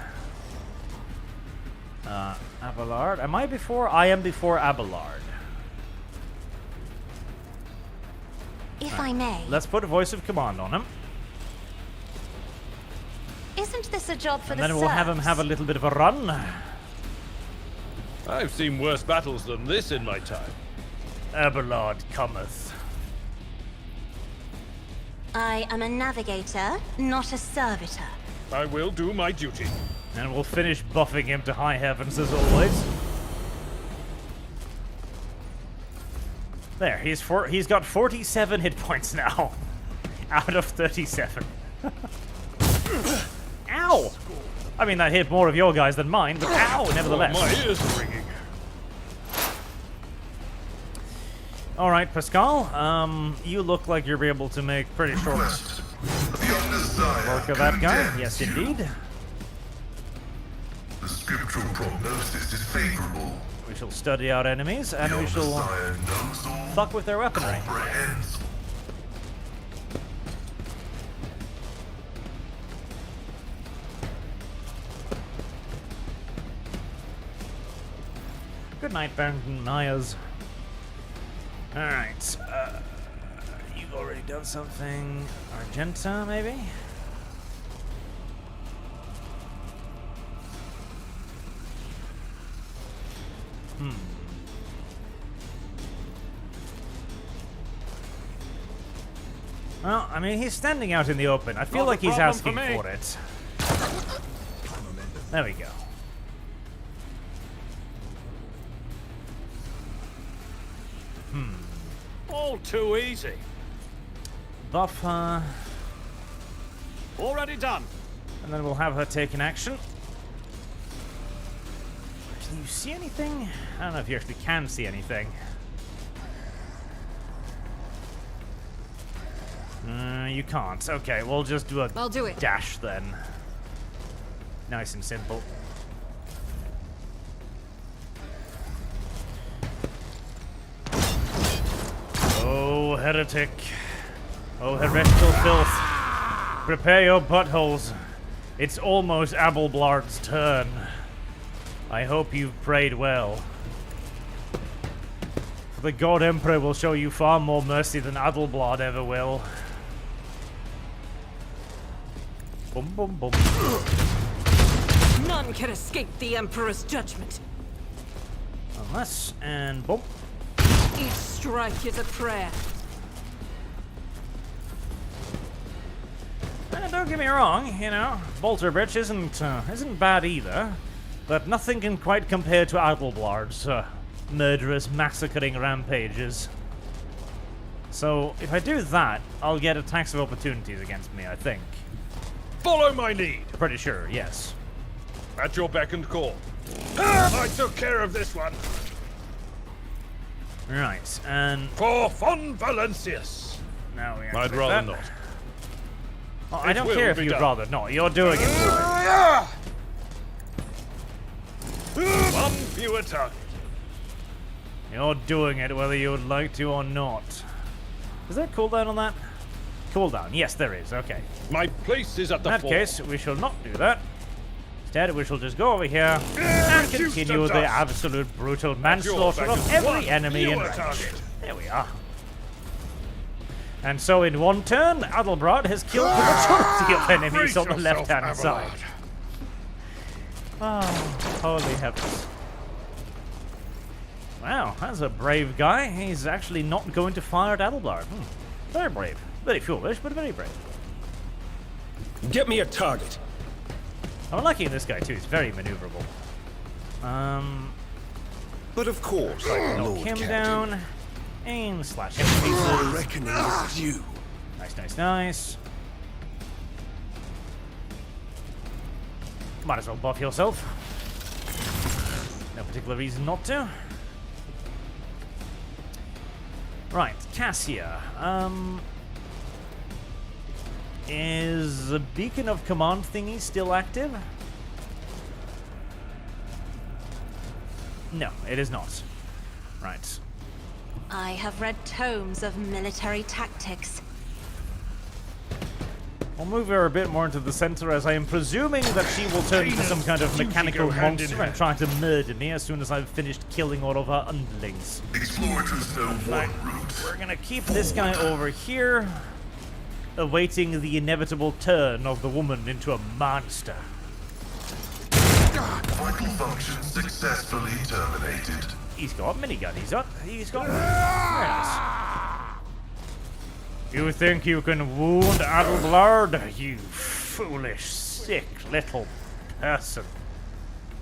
Abelard. Am I before? I am before Abelard. If I may. Let's put a voice of command on him. Isn't this a job for the And then we'll have him have a little bit of a run. I've seen worse battles than this in my time. Abelard cometh. I am a navigator, not a servitor. I will do my duty. And we'll finish buffing him to high heavens as always. There, he's got 47 hit points now. Out of 37. Ow! I mean, that hit more of your guys than mine, but ow, nevertheless. My ears are ringing. Alright, Pasqal, you look like you'll be able to make pretty short work of that guy. Yes, indeed. The scriptural prognosis is favorable. We shall study our enemies, and we shall fuck with their weaponry. Good night, Barrington Myers. Alright, you've already done something. Argenta, maybe? Well, I mean, he's standing out in the open. I feel like he's asking for it. There we go. All too easy. Buff her. Already done. And then we'll have her take an action. Can you see anything? I don't know if you actually can see anything. You can't. Okay, we'll just do a I'll do it. dash then. Nice and simple. heretic. Oh, heretical filth. Prepare your buttholes. It's almost Abelblard's turn. I hope you've prayed well. For the God Emperor will show you far more mercy than Adelblad ever will. Boom, boom, boom. None can escape the Emperor's judgment. Unless, and boom. Each strike is a prayer. Don't get me wrong, you know, Bolterbridge isn't bad either, but nothing can quite compare to Adelblard's murderous, massacring rampages. So, if I do that, I'll get attacks of opportunities against me, I think. Follow my lead. Pretty sure, yes. At your beck and call. I took care of this one. Right, and For Von Valencius. now we I'd activate rather that. not. Oh, I It don't will care if be you'd done. rather not. You're doing it. One fewer target. You're doing it whether you would like to or not. Is there a cooldown on that? Cooldown. Yes, there is. Okay. My place is at In the that fore. case, we shall not do that. Instead, we shall just go over here and reduce continue the the dust. absolute brutal manslaughter back of to every one enemy in fewer range. target. There we are. And so in one turn, Adelbrad has killed the majority of enemies Brace on the yourself, left-hand Abelard. side. Oh, holy heavens. Wow, that's a brave guy. He's actually not going to fire at Adelblad. Very brave. Very foolish, but very brave. Get me a target. I'm liking this guy too. He's very maneuverable. But of course, Knock Lord him Captain. down. And slash him to Your pieces. reckoning is due. Nice, nice, nice. Might as well buff yourself. No particular reason not to. Right, Cassia. Is the beacon of command thingy still active? No, it is not. Right. I have read tomes of military tactics. I'll move her a bit more into the center, as I am presuming that she will turn into some kind of Duty mechanical go hand in monster and hand. try to murder me as soon as I've finished killing all of her underlings. Explorers know Right, one route. we're gonna keep this guy over here, awaiting the inevitable turn of the woman into a monster. Vital function successfully terminated. He's got minigun. He's got. Very nice. You think you can wound Adelblad? You foolish, sick little person.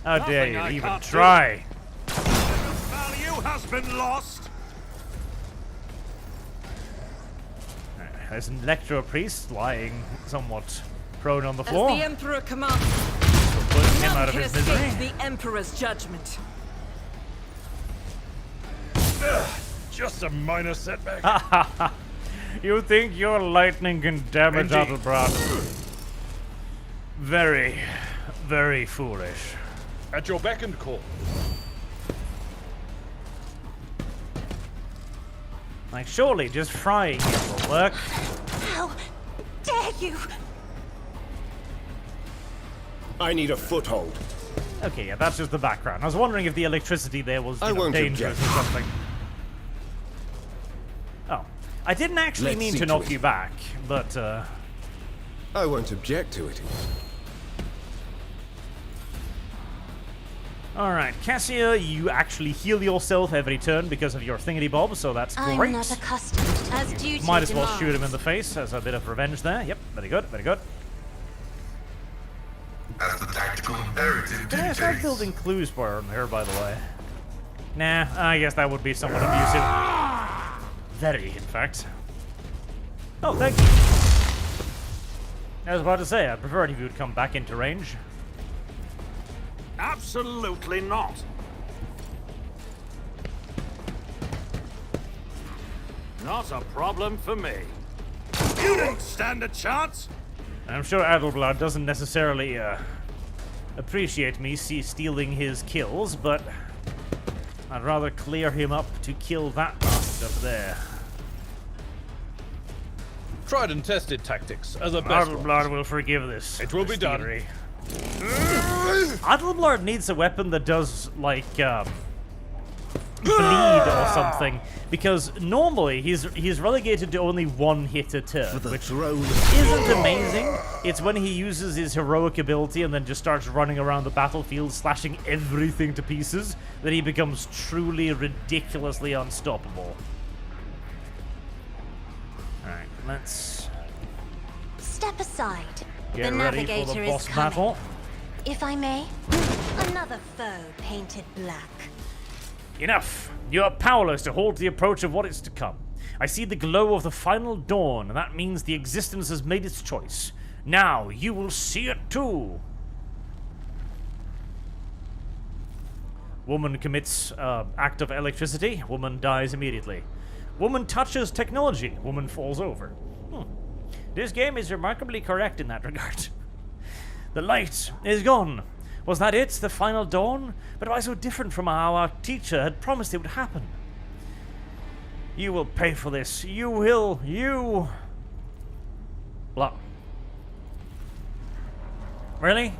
How dare Nothing I you even can't do. try? Value has been lost. There's an Electro Priest lying somewhat prone on the As floor. the Emperor commands, Putting him none out of can his escape misery. the Emperor's judgment. Just a minor setback. You think your lightning can damage Indeed. Adelbrad? Very, very foolish. At your beck and call. Like, surely just frying him will work. How dare you! I need a foothold. Okay, yeah, that's just the background. I was wondering if the electricity there was I won't dangerous object. or something. Oh, I didn't actually Let's mean see to to knock it. you back, but I won't object to it. alright, Cassia, you actually heal yourself every turn because of your thingity-bob, so that's I'm great. not accustomed, as duty Might as well shoot him in demands. the face as a bit of revenge there. Yep, very good, very good. As the tactical imperative Can I start dictates. building clues for him here, by the way? Nah, I guess that would be somewhat abusive. Very, in fact. Oh, thank you. I was about to say, I'd prefer it if you would come back into range. Absolutely not. Not a problem for me. You didn't stand a chance. I'm sure Adelblad doesn't necessarily, appreciate me stealing his kills, but I'd rather clear him up to kill that bastard up there. Tried and tested tactics are the best ones. Adelblad will forgive this. It will be done. Adelblad needs a weapon that does, like, bleed or something, because normally he's relegated to only one hit a turn, which isn't amazing. It's when he uses his heroic ability and then just starts running around the battlefield slashing everything to pieces that he becomes truly ridiculously unstoppable. Alright, let's Step aside. get the ready navigator for the is boss coming. battle. If I may, another foe painted black. Enough! You are powerless to halt the approach of what is to come. I see the glow of the final dawn, and that means the existence has made its choice. Now, you will see it too! Woman commits act of electricity. Woman dies immediately. Woman touches technology. Woman falls over. This game is remarkably correct in that regard. The light is gone. Was that it? The final dawn? But why so different from how our teacher had promised it would happen? You will pay for this. You will. You. Blah. Really?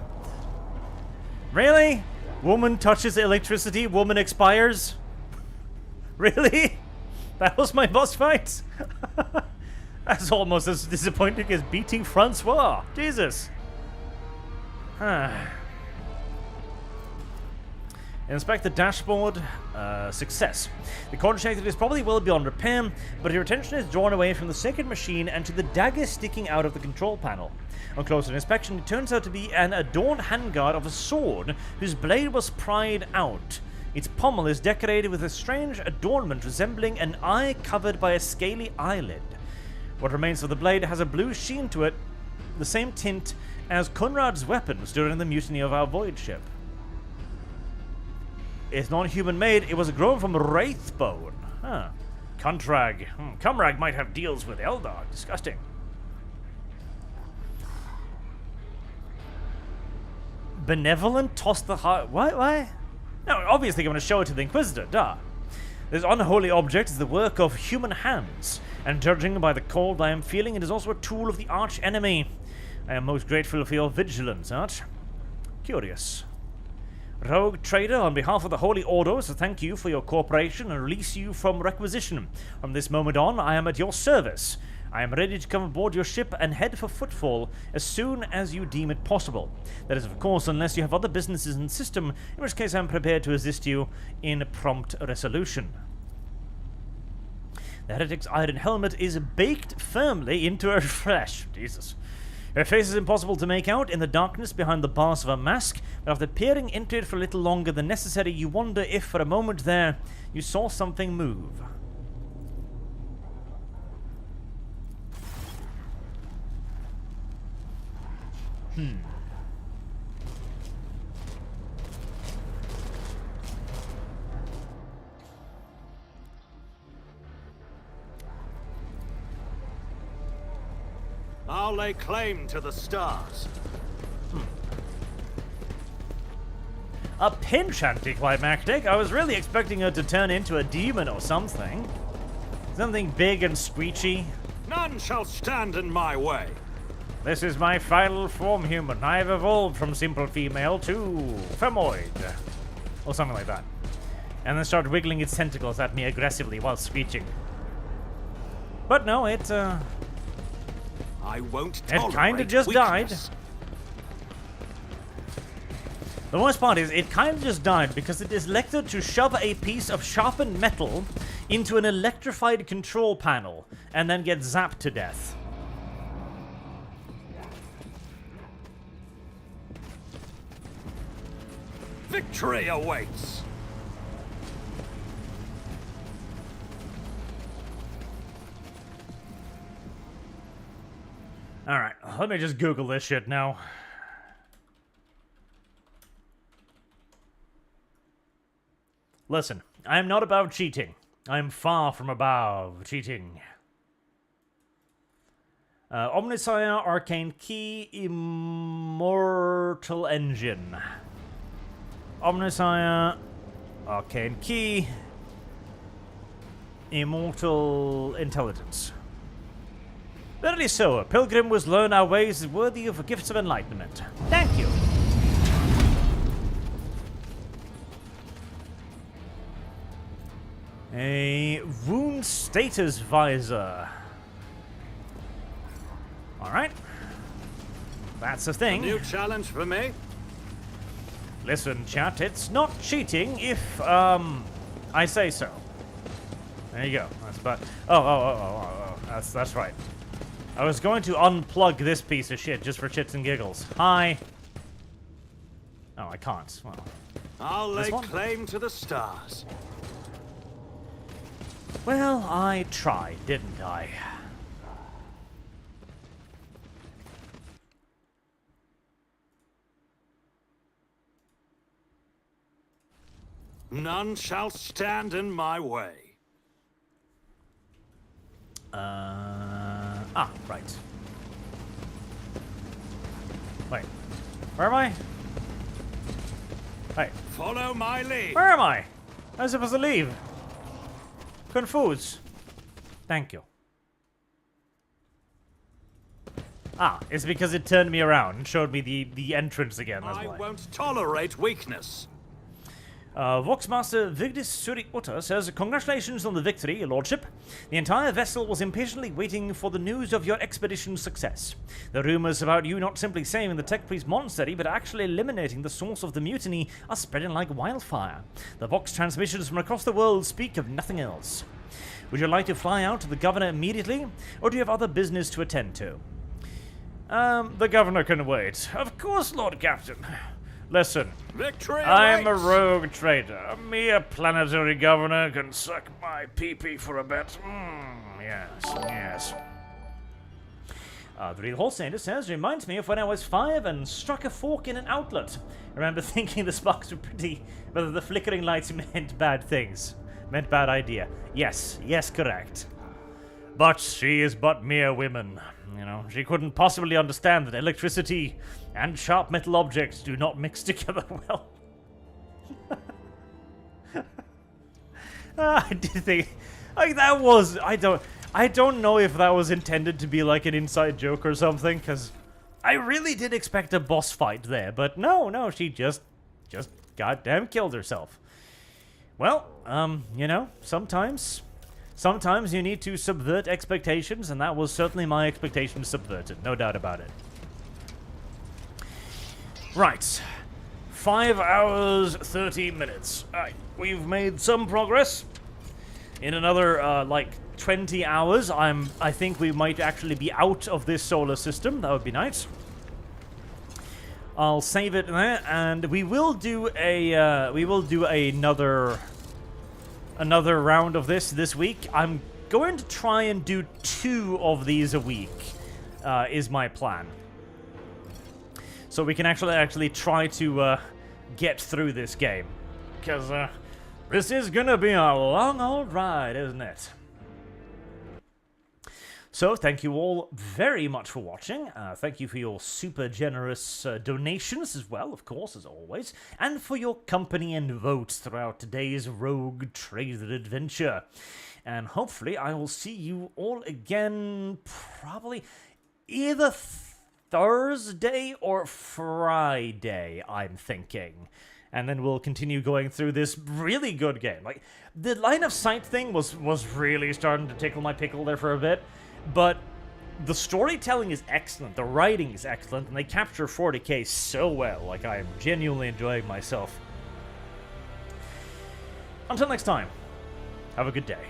Really? Woman touches electricity. Woman expires. Really? That was my boss fight? That's almost as disappointing as beating Francois. Jesus. Inspect the dashboard. Success. The coordinator is probably well beyond repair, but your attention is drawn away from the sacred machine and to the dagger sticking out of the control panel. On closer inspection, it turns out to be an adorned handguard of a sword whose blade was pried out. Its pommel is decorated with a strange adornment resembling an eye covered by a scaly eyelid. What remains of the blade has a blue sheen to it, the same tint as Conrad's weapons during the mutiny of our void ship. It's not human made, it was grown from wraithbone. Huh. Contrag. Cumrag might have deals with Eldar. Disgusting. Benevolent toss the heart. What? Why? No, obviously I'm going to show it to the Inquisitor. Duh. This unholy object is the work of human hands, and judging by the cold I am feeling, it is also a tool of the arch enemy. I am most grateful for your vigilance, Arch. Curious. Rogue Trader, on behalf of the Holy Orders, thank you for your cooperation and release you from requisition. From this moment on, I am at your service. I am ready to come aboard your ship and head for Footfall as soon as you deem it possible. That is, of course, unless you have other businesses in the system, in which case I am prepared to assist you in prompt resolution. The heretic's iron helmet is baked firmly into her flesh. Jesus. Her face is impossible to make out in the darkness behind the bars of her mask, but after peering into it for a little longer than necessary, you wonder if, for a moment there, you saw something move. I'll lay claim to the stars. A pinch anticlimactic? I was really expecting her to turn into a demon or something. Something big and screechy. None shall stand in my way. This is my final form, human. I have evolved from simple female to femoid. Or something like that. And then started wiggling its tentacles at me aggressively while screeching. But no, it won't tolerate kind of just weakness. died. The worst part is, it kind of just died because it is elected to shove a piece of sharpened metal into an electrified control panel and then get zapped to death. Victory awaits. Alright, let me just Google this shit now. Listen, I am not about cheating. I am far from above cheating. Omnisire, Arcane Key, Immortal Engine. Omnisire, Arcane Key, Immortal Intelligence. Verily so. A pilgrim was learn our ways is worthy of gifts of enlightenment. Thank you. A wound status visor. Alright. That's a thing. New challenge for me? Listen, chat, it's not cheating if, I say so. There you go. That's about... Oh. That's right. I was going to unplug this piece of shit just for shits and giggles. Hi. Oh, I can't. Well, I'll lay claim to the stars. Well, I tried, didn't I? None shall stand in my way. Right. Wait. Where am I? Wait. Follow my lead. Where am I? I was supposed to leave. Confused. Thank you. It's because it turned me around and showed me the entrance again. That's I why. won't tolerate weakness. Voxmaster Vigdis Suri Utter says, congratulations on the victory, your lordship. The entire vessel was impatiently waiting for the news of your expedition's success. The rumors about you not simply saving the Tech Priest Monastery, but actually eliminating the source of the mutiny are spreading like wildfire. The Vox transmissions from across the world speak of nothing else. Would you like to fly out to the governor immediately, or do you have other business to attend to? The governor can wait. Of course, Lord Captain. Listen, Victory I'm a awaits. rogue trader. Me, a planetary governor, can suck my pee-pee for a bit. Yes. The Real Wholesaler says, reminds me of when I was 5 and struck a fork in an outlet. I remember thinking the sparks were pretty, but the flickering lights meant bad things. Meant bad idea. Yes, correct. But she is but mere woman. You know, she couldn't possibly understand that electricity and sharp metal objects do not mix together well. I did think, like, that was, I don't know if that was intended to be like an inside joke or something, because I really did expect a boss fight there, but no, she just goddamn killed herself. Well, you know, sometimes you need to subvert expectations, and that was certainly my expectations subverted, no doubt about it. Right. 5 hours, 30 minutes. Alright, we've made some progress. In another, 20 hours, I think we might actually be out of this solar system. That would be nice. I'll save it there, and we will do another round of this week. I'm going to try and do 2 of these a week, is my plan. So we can actually try to get through this game. Because this is going to be a long old ride, isn't it? So, thank you all very much for watching. Thank you for your super generous donations as well, of course, as always. And for your company and votes throughout today's Rogue Trader adventure. And hopefully I will see you all again probably either Thursday or Friday, I'm thinking. And then we'll continue going through this really good game. Like, the line of sight thing was really starting to tickle my pickle there for a bit. But the storytelling is excellent, the writing is excellent, and they capture 40k so well. Like, I am genuinely enjoying myself. Until next time, have a good day.